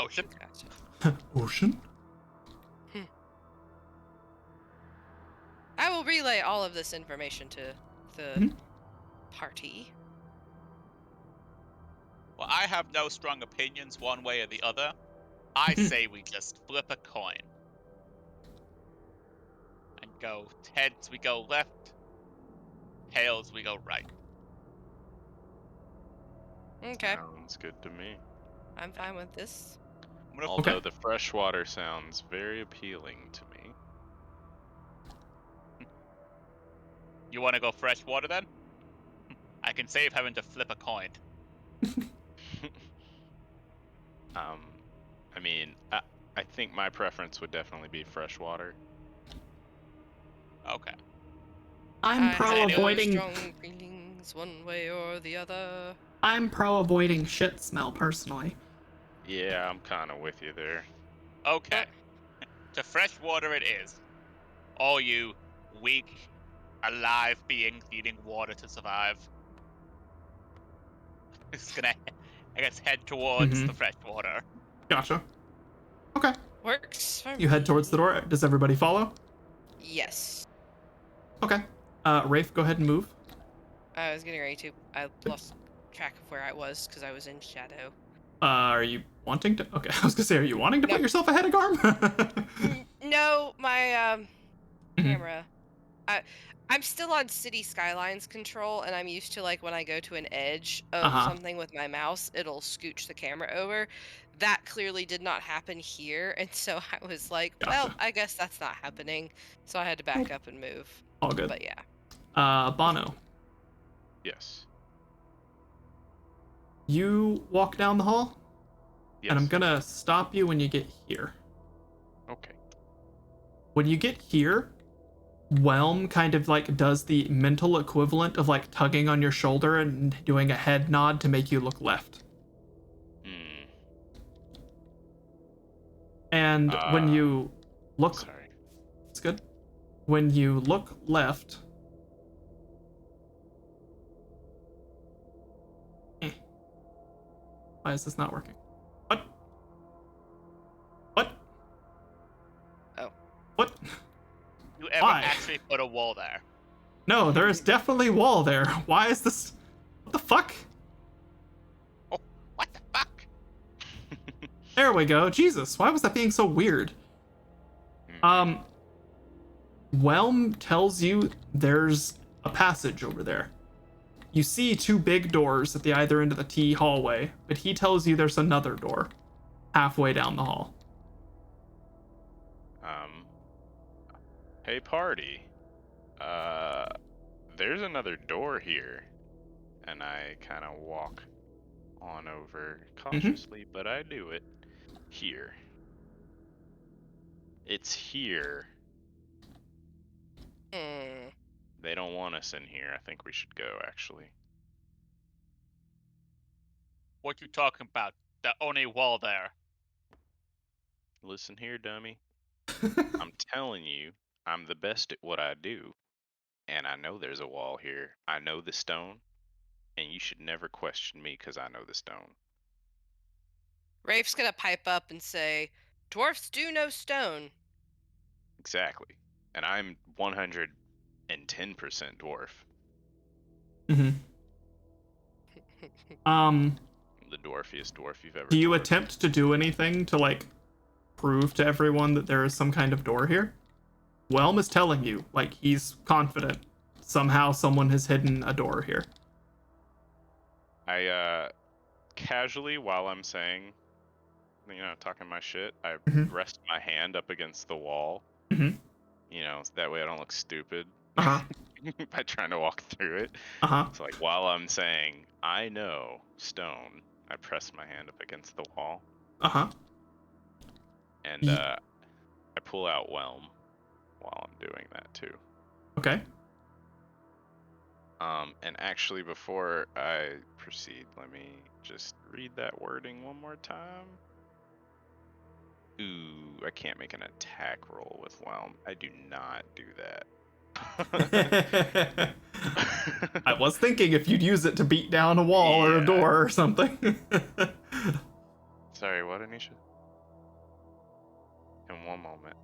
Ocean. Gotcha. Ocean? I will relay all of this information to the Mhm. party. Well, I have no strong opinions one way or the other. I say we just flip a coin. And go heads we go left, tails we go right. Okay, Sounds good to me. I'm fine with this. I'm gonna Although Okay. the fresh water sounds very appealing to me. You want to go fresh water then? I can save having to flip a coin. um, I mean, I think my preference would definitely be freshwater. Okay. I'm I pro have no avoiding. strong feelings one way or the other. I'm pro avoiding shit smell personally. Yeah, I'm kind of with you there. Okay. To fresh water it is. All you weak, alive beings needing water to survive. It's gonna, I guess, head towards Mhm. the fresh water. Gotcha. Okay. Works for You head towards the me. door. Does everybody follow? Yes. Okay. Rafe, go ahead and move. I was getting ready to. I lost track of where I was because I was in shadow. Are you wanting to? Okay, I was gonna say, are you wanting to No. put yourself ahead of Garm? No, my Mhm. camera. I'm still on City Skylines control, and I'm used to like when I go to an edge of Uh-huh. something with my mouse, it'll scooch the camera over. That clearly did not happen here, and so I was like, well, Gotcha. I guess that's not happening. So I had to back up and move. All good. But yeah. Bono, Yes. you walk down the hall, Yes. and I'm gonna stop you when you get here. Okay. When you get here, Whelm kind of like does the mental equivalent of like tugging on your shoulder and doing a head nod to make you look left. Hmm. And when you look, Sorry. it's good. When you look left, why is this not working? What? What? Oh. What? You ever Why? actually put a wall there? No, there is definitely wall there. Why is this? What the fuck? Oh, what the fuck? There we go. Jesus, why was that being so weird? Whelm tells you there's a passage over there. You see two big doors at the either end of the T hallway, but he tells you there's another door halfway down the hall. Hey, party. There's another door here, and I kind of walk on over cautiously, but I do it. Here. It's here. Hmm. They don't want us in here. I think we should go, actually. What you talking about? The only wall there. Listen here, dummy. I'm telling you, I'm the best at what I do. And I know there's a wall here. I know the stone. And you should never question me because I know the stone. Rafe's gonna pipe up and say, "Dwarfs do know stone." Exactly. And I'm 110% dwarf. Mm-hmm. The dwarfiest dwarf you've ever Do you dwarfed. attempt to do anything to like prove to everyone that there is some kind of door here? Whelm is telling you, like he's confident. Somehow someone has hidden a door here. I casually, while I'm saying, talking my shit, I Mhm. rest my hand up against the wall. Mhm. So that way I don't look stupid Uh-huh. by trying to walk through it. Uh-huh. So like while I'm saying, I know stone, I press my hand up against the wall. Uh-huh. And I pull out Whelm while I'm doing that too. Okay. And actually, before I proceed, let me just read that wording one more time. Ooh, I can't make an attack roll with Whelm. I do not do that. I was thinking if you'd use it to beat down a wall or a Yeah. door or something. Sorry, what, Anisha? In one moment.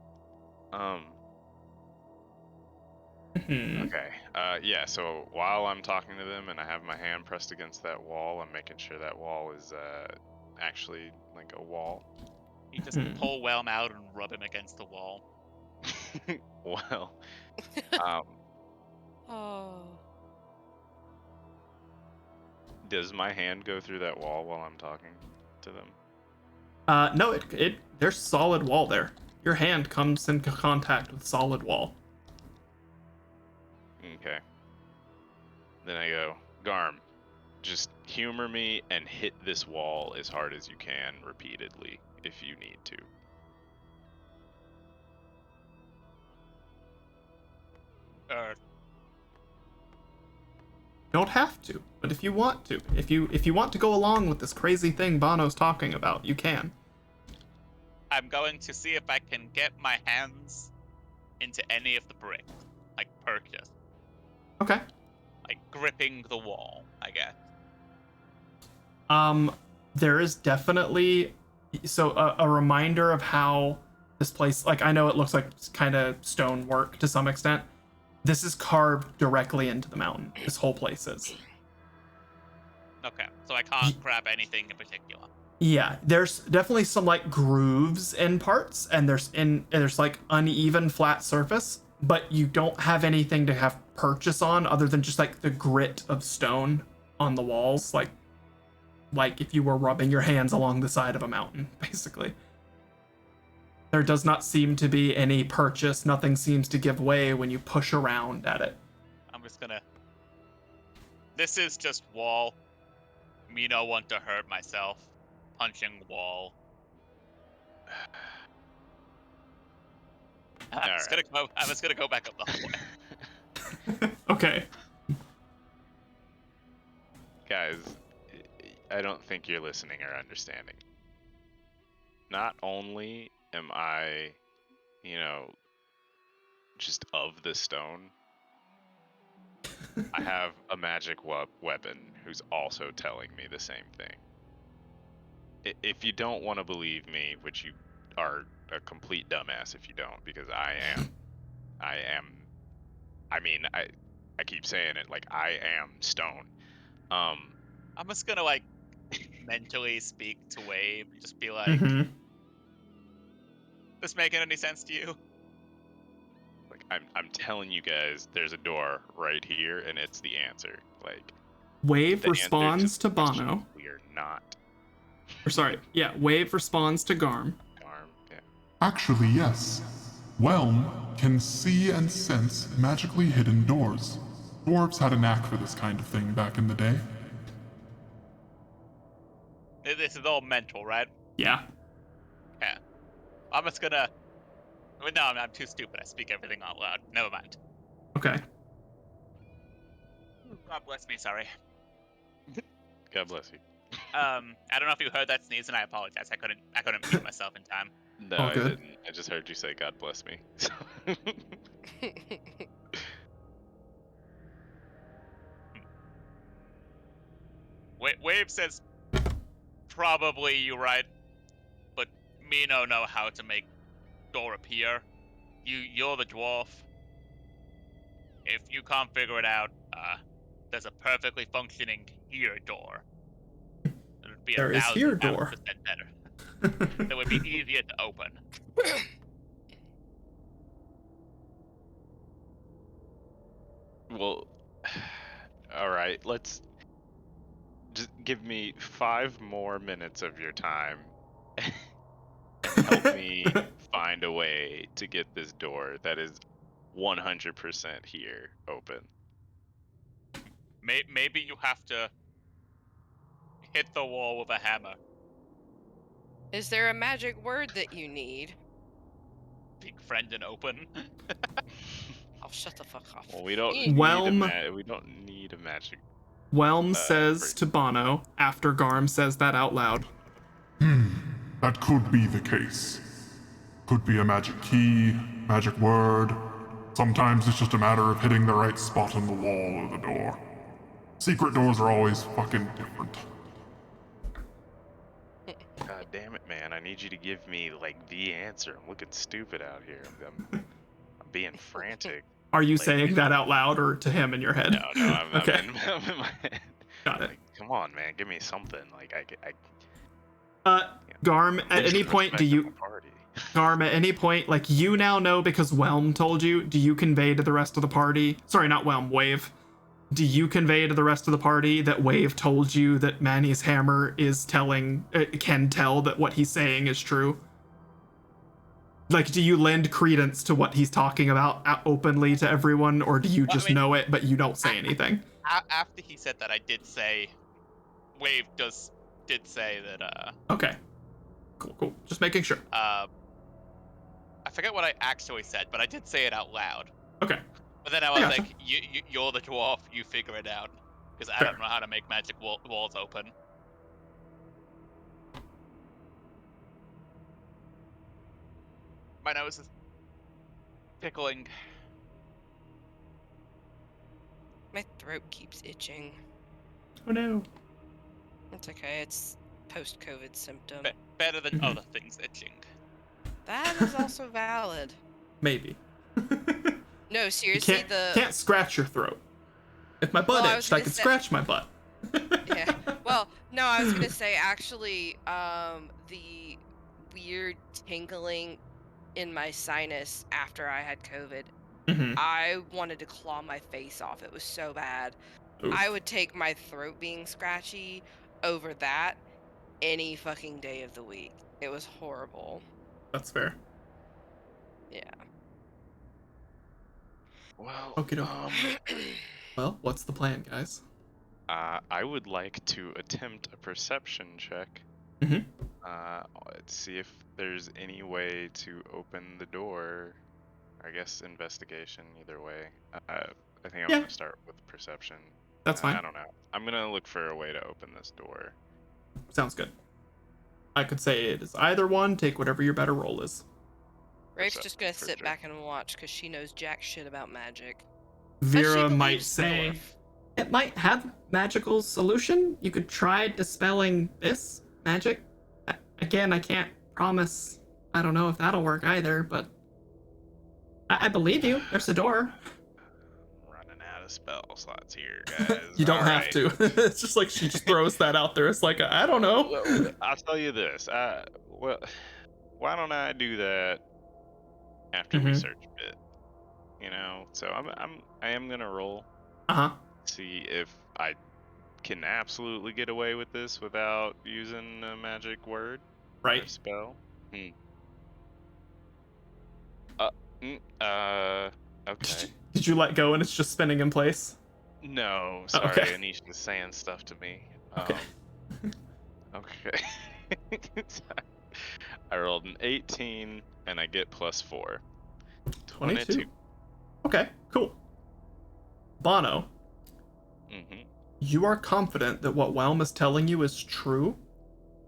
Okay. Yeah, so while I'm talking to them and I have my hand pressed against that wall, I'm making sure that wall is actually like a wall. You just pull Whelm out and rub him against the wall. Well, Oh. does my hand go through that wall while I'm talking to them? No, there's solid wall there. Your hand comes into contact with solid wall. Okay. Then I go, Garm, just humor me and hit this wall as hard as you can repeatedly if you need to. Don't have to, but if you want to, if you want to go along with this crazy thing Bono's talking about, you can. I'm going to see if I can get my hands into any of the bricks, like purchase, Okay. like gripping the wall, I guess. There is definitely a reminder of how this place, like, I know it looks like kind of stonework to some extent. This is carved directly into the mountain. This whole place is. Okay, so I can't grab anything in particular. Yeah, there's definitely some like grooves in parts, and there's like uneven flat surface, but you don't have anything to have purchase on other than just like the grit of stone on the walls, like if you were rubbing your hands along the side of a mountain, basically. There does not seem to be any purchase. Nothing seems to give way when you push around at it. I'm just gonna. This is just wall. Me no want to hurt myself. Punching wall. I'm just gonna go back up the hallway. Okay. Guys, I don't think you're listening or understanding. Not only am I, just of the stone, I have a magic weapon who's also telling me the same thing. If you don't want to believe me, which you are a complete dumbass if you don't, because I keep saying it, like, I am stone. I'm just gonna like mentally speak to Wave, just be like, this making any sense to you? Like, I'm telling you guys, there's a door right here, and it's the answer. Like, Wave the responds to answer the question, Bono. We are not. Or sorry, yeah, Wave responds to Garm. Yeah. Actually, yes. Whelm can see and sense magically hidden doors. Dwarves had a knack for this kind of thing back in the day. This is all mental, right? Yeah. Yeah. I'm just gonna. No, I'm too stupid. I speak everything out loud. Never mind. Okay. God bless me. Sorry. God bless you. I don't know if you heard that sneeze, and I apologize. I couldn't mute myself in time. No, All I good. didn't. I just heard you say God bless me. Wave says, probably you're right, but me no know how to make door appear. You're the dwarf. If you can't figure it out, there's a perfectly functioning here door. It would be There is here 1,000% door. better. That would be easier to open. Well, all right. Let's just give me 5 more minutes of your time and help me find a way to get this door that is 100% here open. Maybe you have to hit the wall with a hammer. Is there a magic word that you need? Big friend and open. Oh, shut the fuck up. Well, we don't Eh. need Whelm- a magic. Whelm says to Bono after Garm says that out loud. That could be the case. Could be a magic key, magic word. Sometimes it's just a matter of hitting the right spot on the wall or the door. Secret doors are always fucking different. God damn it, man! I need you to give me like the answer. I'm looking stupid out here. I'm being frantic. Are you Like- saying that out loud or to him in your head? No, I'm Okay. I'm in my head. Got it. Like, come on, man, give me something. Like I Garm, at any point, do you, Party. Garm, at any point, like, you now know because Whelm told you, do you convey to the rest of the party, sorry, not Whelm, Wave, do you convey to the rest of the party that Wave told you that Manny's hammer is can tell that what he's saying is true? Like, do you lend credence to what he's talking about openly to everyone, or do you Well, I just mean, know it, but you don't say anything? After he said that, I did say, Wave did say that Okay. Cool. Just making sure. I forget what I actually said, but I did say it out loud. Okay. But then I I was gotcha. like, you're the dwarf, you figure it out. Because I Fair. don't know how to make magic walls open. My nose is tickling. My throat keeps itching. Oh no. It's okay. It's post-COVID symptom. Better than Mhm. other things itching. That is also valid. Maybe. No, You seriously, can't scratch your throat. If my butt Well, I was itched, I gonna could say- scratch my butt. Yeah. Well, no, I was gonna say actually, the weird tingling in my sinus after I had COVID, Mm-hmm. I wanted to claw my face off. It was so bad. I would take my throat being scratchy over that any fucking day of the week. It was horrible. That's fair. Yeah. Well, Okie doke. Well, what's the plan, guys? I would like to attempt a perception check. Mhm. Let's see if there's any way to open the door. I guess investigation, either way. I think I'm Yeah. gonna start with perception. That's fine. I don't know. I'm gonna look for a way to open this door. Sounds good. I could say it is either one. Take whatever your better roll is. Rafe's just gonna for sit sure. back and watch because she knows jack shit about magic. Vera might believes the say dwarf. It might have magical solution. You could try dispelling this magic. Again, I can't promise. I don't know if that'll work either, but I believe you. There's a door. Running out of spell slots here, guys. You don't have Alright. to. It's just like she just throws that out there. It's like, I don't know. Well, I'll tell you this. Well, why don't I do that after we Mhm. search a bit? You know, so I am gonna roll, Uh-huh. see if I can absolutely get away with this without using a magic word or Right. spell. Okay. Did you let go and it's just spinning in place? No, Oh, sorry, okay. Anisha's saying stuff to me. Okay. Okay. I rolled an 18 and I get +4. 22. Okay, cool. Bono, Mm-hmm. you are confident that what Whelm is telling you is true,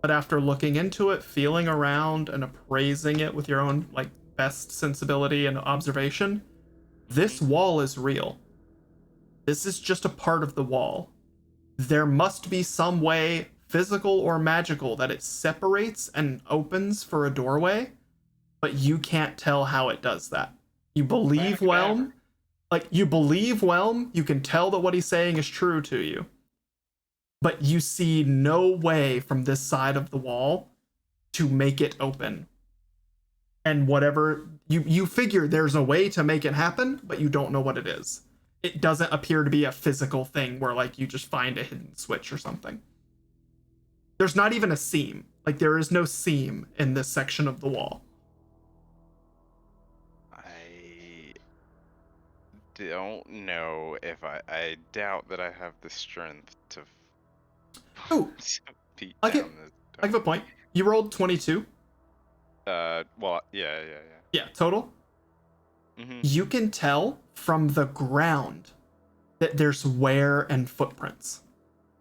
but after looking into it, feeling around, and appraising it with your own like best sensibility and observation, this wall is real. This is just a part of the wall. There must be some way, physical or magical, that it separates and opens for a doorway, but you can't tell how it does that. You believe Whelm. You believe Whelm, you can tell that what he's saying is true to you. But you see no way from this side of the wall to make it open. And whatever, you figure there's a way to make it happen, but you don't know what it is. It doesn't appear to be a physical thing where like you just find a hidden switch or something. There's not even a seam. Like there is no seam in this section of the wall. I don't know if I doubt that I have the strength to Ooh, beat I'll down give- this I have a point. You rolled 22. Well, yeah. Yeah, total. Mm-hmm. You can tell from the ground that there's wear and footprints.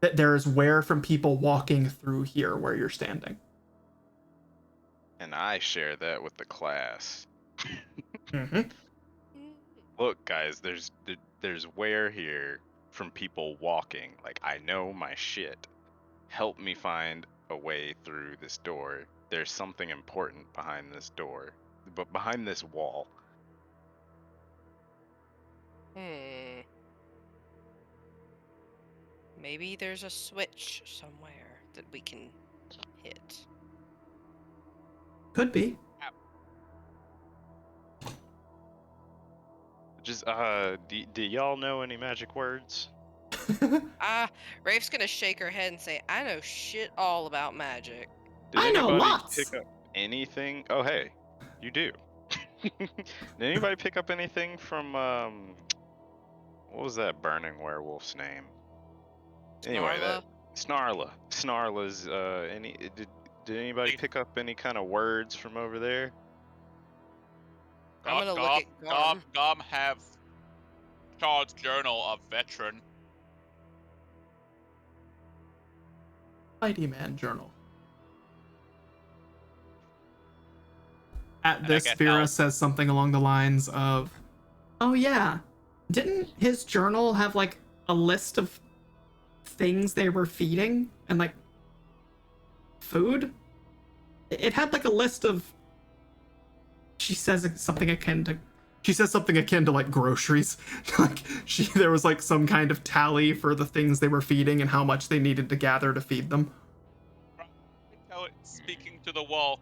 That there's wear from people walking through here where you're standing. And I share that with the class. Mm-hmm. Look, guys, there's wear here from people walking. Like, I know my shit. Help me find a way through this door. There's something important behind this door, but behind this wall. Maybe there's a switch somewhere that we can hit. Could be. Just do y'all know any magic words? Rafe's gonna shake her head and say, I know shit all about magic. Did I know anybody lots. pick up anything? Oh, hey, you do. Did anybody pick up anything from what was that burning werewolf's name? Anyway, Snarla? Snarla's. Did anybody pick up any kind of words from over there? I'm gonna look at Gorm. Gom have Charles Journal of Veteran. Mighty Man Journal. At And I this, guess Vera I'll- says something along the lines of, "Oh yeah, didn't his journal have like a list of things they were feeding and like food? It had like a list of." She says something akin to like groceries. Like there was like some kind of tally for the things they were feeding and how much they needed to gather to feed them. Tell it, speaking to the wall,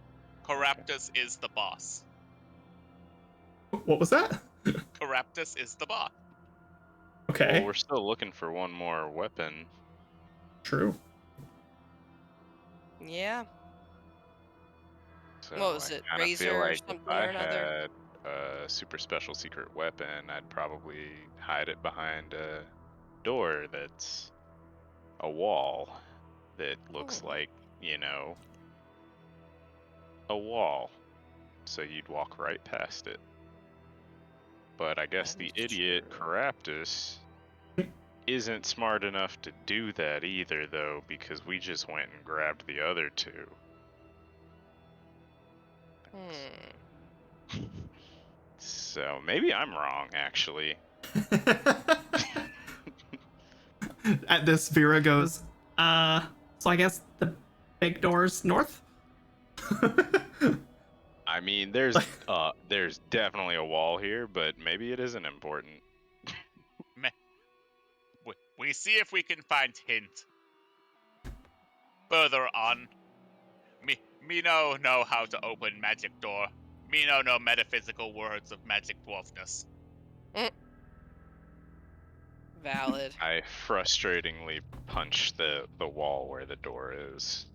Caraptus is the boss. What was that? Caraptus is the boss. Okay. Well, we're still looking for one more weapon. True. Yeah. So What was I it, kinda razor feel or like something if I or another? had a super special secret weapon, I'd probably hide it behind a door that's a wall that looks Oh. like, a wall. So you'd walk right past it. But I guess That the is idiot true. Caraptus isn't smart enough to do that either, though, because we just went and grabbed the other two. So maybe I'm wrong, actually. At this, Vera goes, so I guess the big door's north? I mean, there's definitely a wall here, but maybe it isn't important. We see if we can find hint. Further on. Me know how to open magic door. Me know metaphysical words of magic dwarfness. Valid. I frustratingly punch the wall where the door is.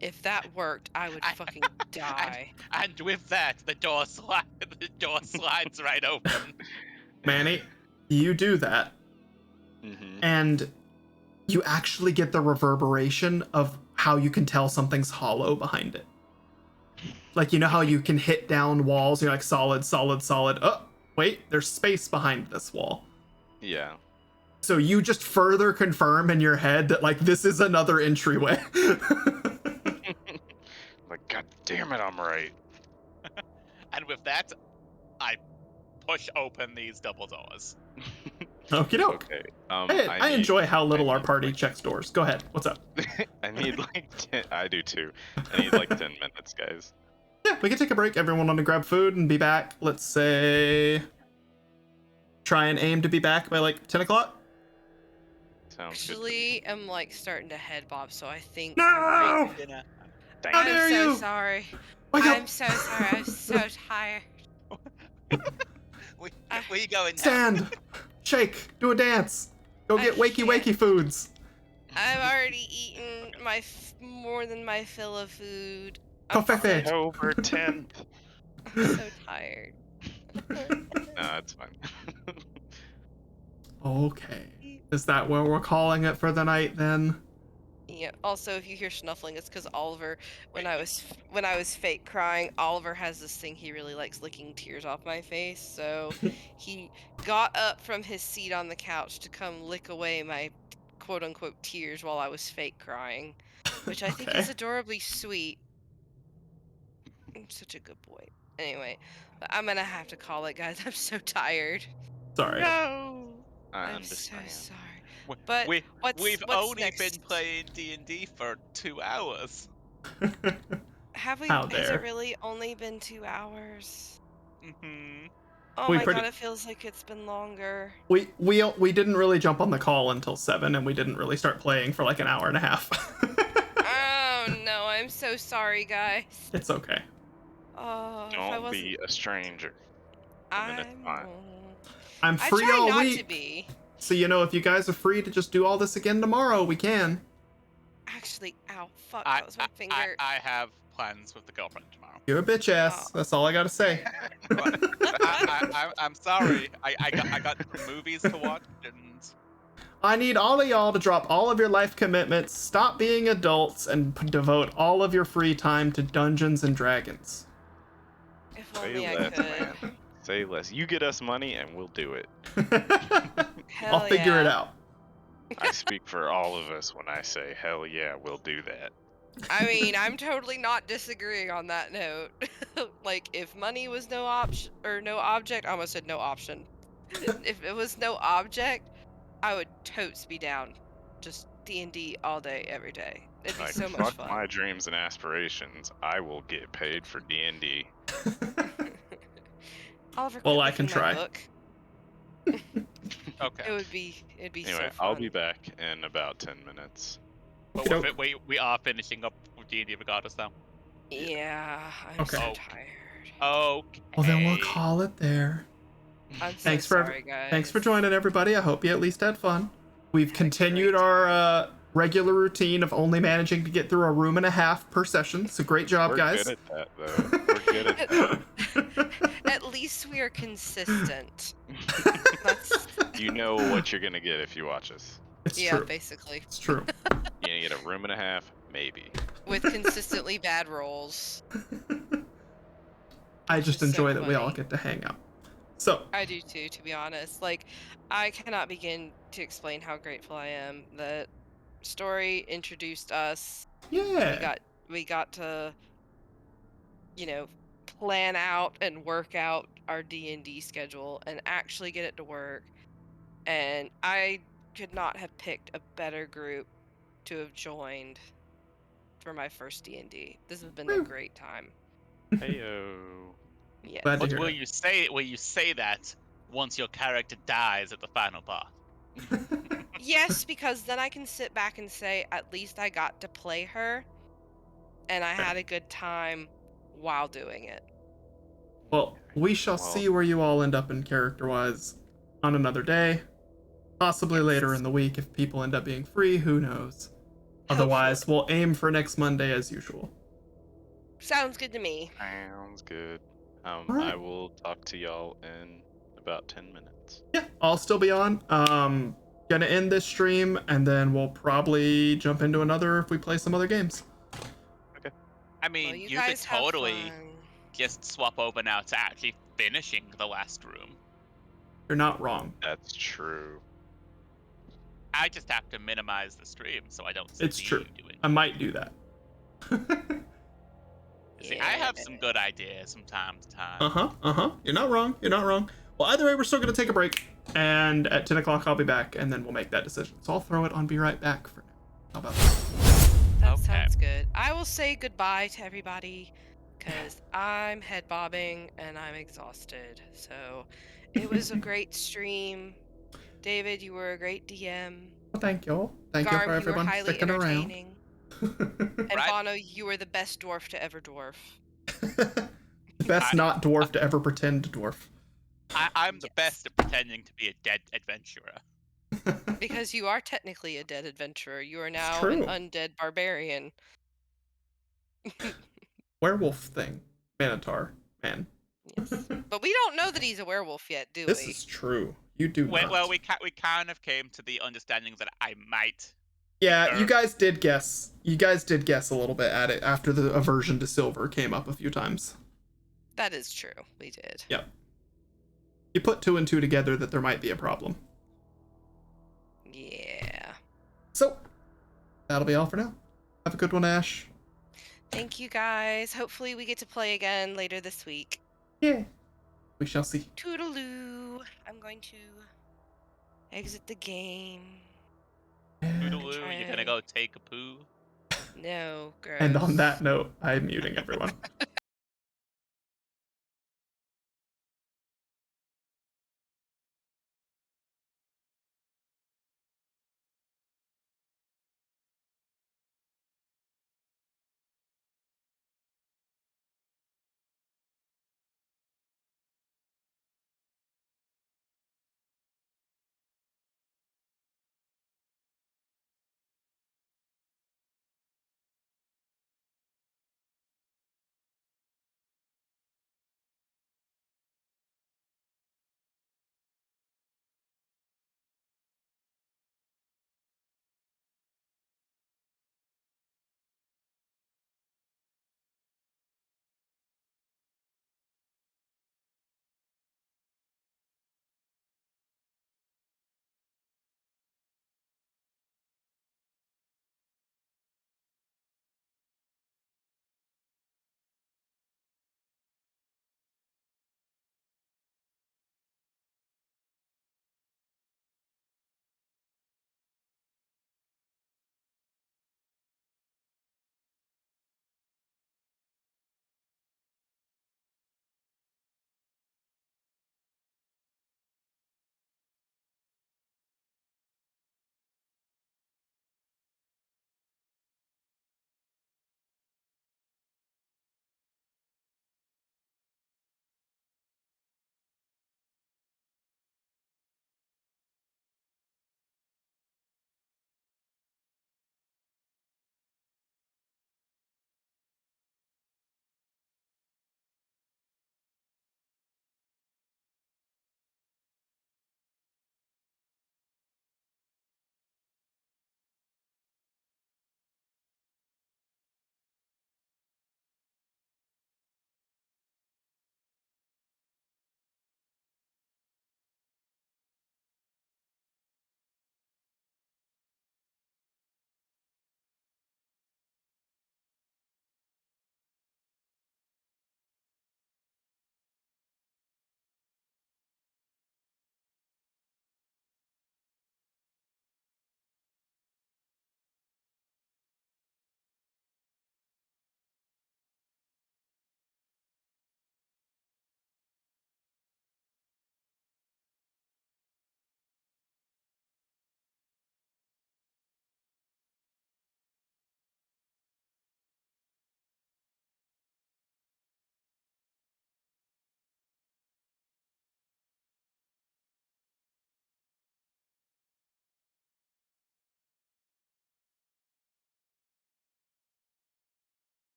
If that worked, I would fucking die. And with that, the door slides right open. Manny, you do that, Mm-hmm. and you actually get the reverberation of how you can tell something's hollow behind it. Like, you know how you can hit down walls, you're like solid, solid, solid. Oh, wait, there's space behind this wall. Yeah. So you just further confirm in your head that, like, this is another entryway. Like, god damn it, I'm right. And with that, I push open these double doors. Okie doke. Okay. Hey, I enjoy how little our need, party like- checks doors. Go ahead. What's up? I need like 10. I do too. I need like 10 minutes, guys. Yeah, we can take a break. Everyone want to grab food and be back. Let's say, try and aim to be back by like 10 o'clock. Sounds Actually, I'm like starting to head bob, so I think. No! Dinner. good. How I'm dare so you! sorry. Wake up! I'm so sorry. I'm so tired. We going now? Stand! Shake! Do a dance! Go I get wakey can't. wakey foods! I've already eaten more than my fill of food. Coffee. October 10th. I'm so tired. No, it's fine. Okay. Is that where we're calling it for the night then? Yeah. Also, if you hear snuffling, it's because Oliver, when I was fake crying, Oliver has this thing he really likes licking tears off my face. So he got up from his seat on the couch to come lick away my quote unquote tears while I was fake crying, which I think is Okay. adorably sweet. I'm such a good boy. Anyway, but I'm gonna have to call it, guys. I'm so tired. Sorry. No. I I'm so understand. sorry. But we've what's only next? been playing D&D for 2 hours. Have we? How Has dare. it really only been 2 hours? Mm-hmm. Oh We my pretty- god, it feels like it's been longer. we didn't really jump on the call until 7, and we didn't really start playing for like an hour and a half. Oh no, I'm so sorry, guys. It's okay. Oh, if I Don't wasn't, be a stranger. And then it's fine. I'm I free try all not week. to be. So, you know, if you guys are free to just do all this again tomorrow, we can. Actually, ow, fuck, I, that was my finger. I have plans with the girlfriend tomorrow. You're a bitch ass. That's all I gotta say. I'm sorry. I got some movies to watch, and I need all of y'all to drop all of your life commitments, stop being adults, and devote all of your free time to Dungeons and Dragons. If Say only I less, could. man. Say less. You get us money and we'll do it. Hell I'll figure it yeah. out. I speak for all of us when I say, hell yeah, we'll do that. I mean, I'm totally not disagreeing on that note. Like, if money was no option or no object, I almost said no option. If it was no object, I would totes be down. Just D&D all day, every day. It'd be Like, so much fuck fun. my dreams and aspirations. I will get paid for D&D. Oliver, Well, quit I can licking my try. book. Okay. It'd be Anyway, so fun. I'll be back in about 10 minutes. But Okey-doke. with it, we are finishing up with D&D regardless now. Yeah, I'm Okay. so Okay. tired. Okay. Well, then we'll call it there. I'm so Thanks for sorry, guys. thanks for joining, everybody. I hope you at least had fun. We've Had a continued great our regular routine of only managing to get through a room and a half per session. So great job, We're guys. good at that, though. We're good at that. At least we are consistent. That's You know what you're gonna get if you watch us. It's yeah, true. basically. It's true. You're gonna get a room and a half, maybe. With consistently bad rolls. I Which just is so enjoy that we all funny. get to hang out. So, I do too, to be honest. Like, I cannot begin to explain how grateful I am that story introduced us. yeah. We got to, you know, plan out and work out our D&D schedule and actually get it to work. And I could not have picked a better group to have joined for my first D&D. This has been a Woo. great time. Heyo. Yeah. Glad to But hear will it. you say that once your character dies at the final boss? Yes, because then I can sit back and say, at least I got to play her, and I had a good time while doing it. Well, we shall Well- see where you all end up in character-wise on another day. Possibly later in the week if people end up being free, who knows. Otherwise, we'll aim for next Monday as usual. Sounds good to me. Sounds good. Alright. I will talk to y'all in about 10 minutes. Yeah, I'll still be on. Gonna end this stream and then we'll probably jump into another if we play some other games. I mean, Well, you you could guys have totally fun. just swap over now to actually finishing the last room. You're not wrong. That's true. I just have to minimize the stream so I don't see It's true. you doing. I might do that. See, I have some good ideas from time to time. You're not wrong. You're not wrong. Well, either way, we're still gonna take a break, and at 10 o'clock I'll be back, and then we'll make that decision. So I'll throw it on Be Right Back for now. How about that? That Okay. sounds good. I will say goodbye to everybody because I'm head bobbing and I'm exhausted. So it was a great stream. David, you were a great DM. Well, thank you all. Thank you Garm, for you were everyone highly sticking around. entertaining. And Right. Bono, you were the best dwarf to ever dwarf. The best I- not dwarf to ever pretend to dwarf. I'm the Yes. best at pretending to be a dead adventurer. Because you are technically a dead adventurer. You are now true. an undead barbarian. Werewolf thing. Minotaur. Man. Yes. But we don't know that he's a werewolf yet, do This we? is true. You do not. Well, we kind of came to the understanding that I might. Yeah, Sure. you guys did guess. You guys did guess a little bit at it after the aversion to silver came up a few times. That is true. We did. Yep. You put 2 and 2 together that there might be a problem. Yeah. So, that'll be all for now. Have a good one, Ash. Thank you guys. Hopefully we get to play again later this week. Yeah. We shall see. Toodaloo. I'm going to exit the game. Toodaloo, you're gonna go take a poo. No, gross. And on that note, I'm muting everyone.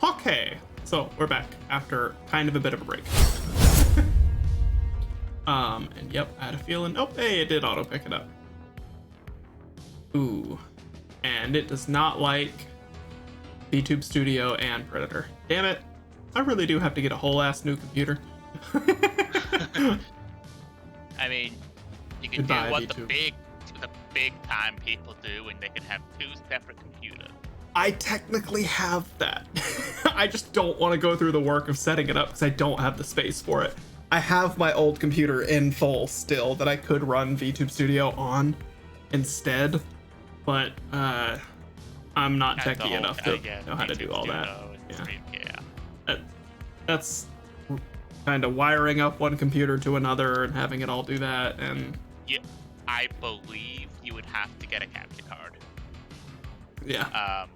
Okay, so we're back after kind of a bit of a break. And yep, I had a feeling. Oh, hey, it did auto pick it up. Ooh, and it does not like VTube Studio and Predator. Damn it! I really do have to get a whole ass new computer. I mean, you can Goodbye, do what VTube. the big time people do, and they can have 2 separate computers. I technically have that. I just don't want to go through the work of setting it up because I don't have the space for it. I have my old computer in full still that I could run VTube Studio on instead, but I'm not That's the techie whole- enough to yeah, know how to YouTube do all that. Studio and Yeah. stream, yeah. That's kind of wiring up one computer to another and having it all do that, and I believe you would have to get a capture card. yeah,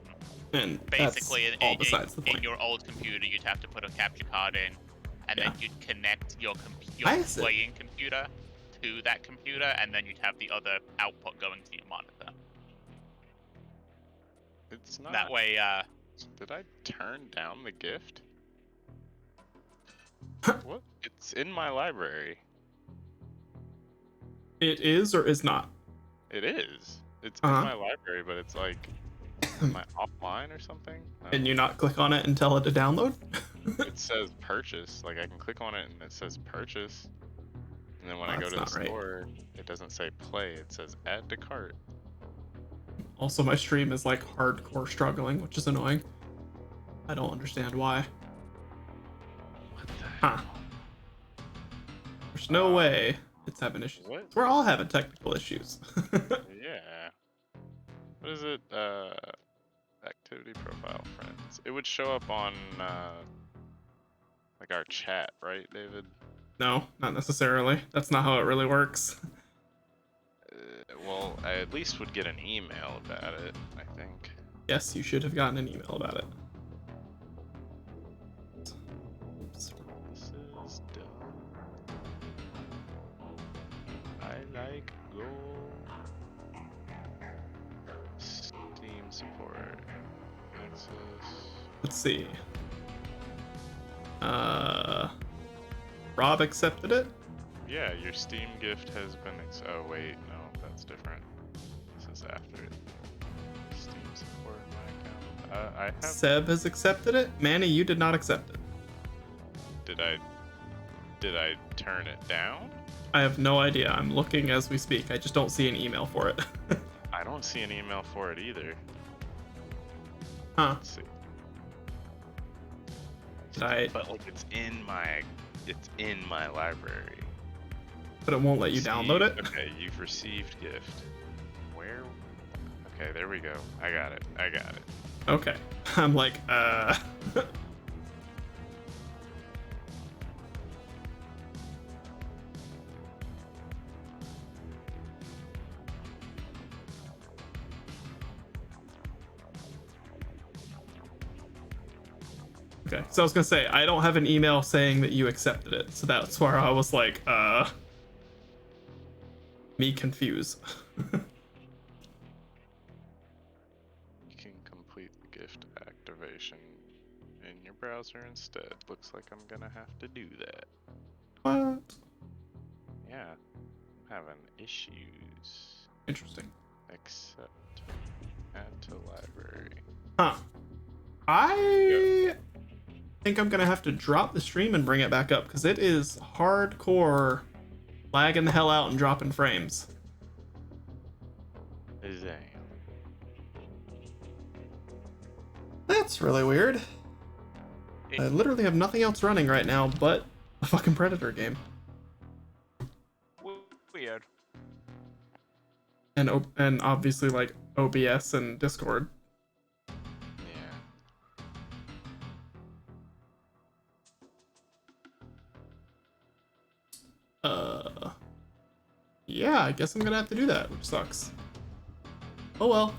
and Basically, that's all besides the in point. your old computer, you'd have to put a capture card in, and then Yeah. you'd connect your Why is it- playing computer to that computer, and then you'd have the other output going to your monitor. It's not. That way, Did I turn down the gift? What? It's in my library. It is or is not. It is. It's Uh-huh. in my library, but it's like, am I offline or something? No. And you not click on it and tell it to download? It says purchase. Like I can click on it and it says purchase. And then when I go That's to the not right. store, it doesn't say play. It says add to cart. Also, my stream is like hardcore struggling, which is annoying. I don't understand why. What the Huh. There's no way it's having issues. What? We're all having technical issues. Yeah. What is it? Activity profile friends. It would show up on like our chat, right, David? No, not necessarily. That's not how it really works. Well, I at least would get an email about it, I think. Yes, you should have gotten an email about it. Oops. This is dumb. I like gold. Steam support. Access. Let's see. Rob accepted it. Yeah, your Steam gift has been. Oh wait, no, that's different. This is after it. Steam support in my account. I have. Seb has accepted it. Manny, you did not accept it. Did I turn it down? I have no idea. I'm looking as we speak. I just don't see an email for it. I don't see an email for it either. Huh. Let's see. But like it's in my library. But it won't let you download it? Okay, you've received gift. Where? Okay, there we go. I got it. Okay. I'm like, Okay, so I was gonna say, I don't have an email saying that you accepted it, so that's where I was like, me confused. You can complete the gift activation in your browser instead. Looks like I'm gonna have to do that. What? Yeah, I'm having issues. Interesting. Accept. Add to library. Huh. I think I'm gonna have to drop the stream and bring it back up because it is hardcore lagging the hell out and dropping frames. Damn. That's really weird. I literally have nothing else running right now but a fucking Predator game. Weird. And obviously like OBS and Discord. Yeah, I guess I'm gonna have to do that, which sucks. Oh well.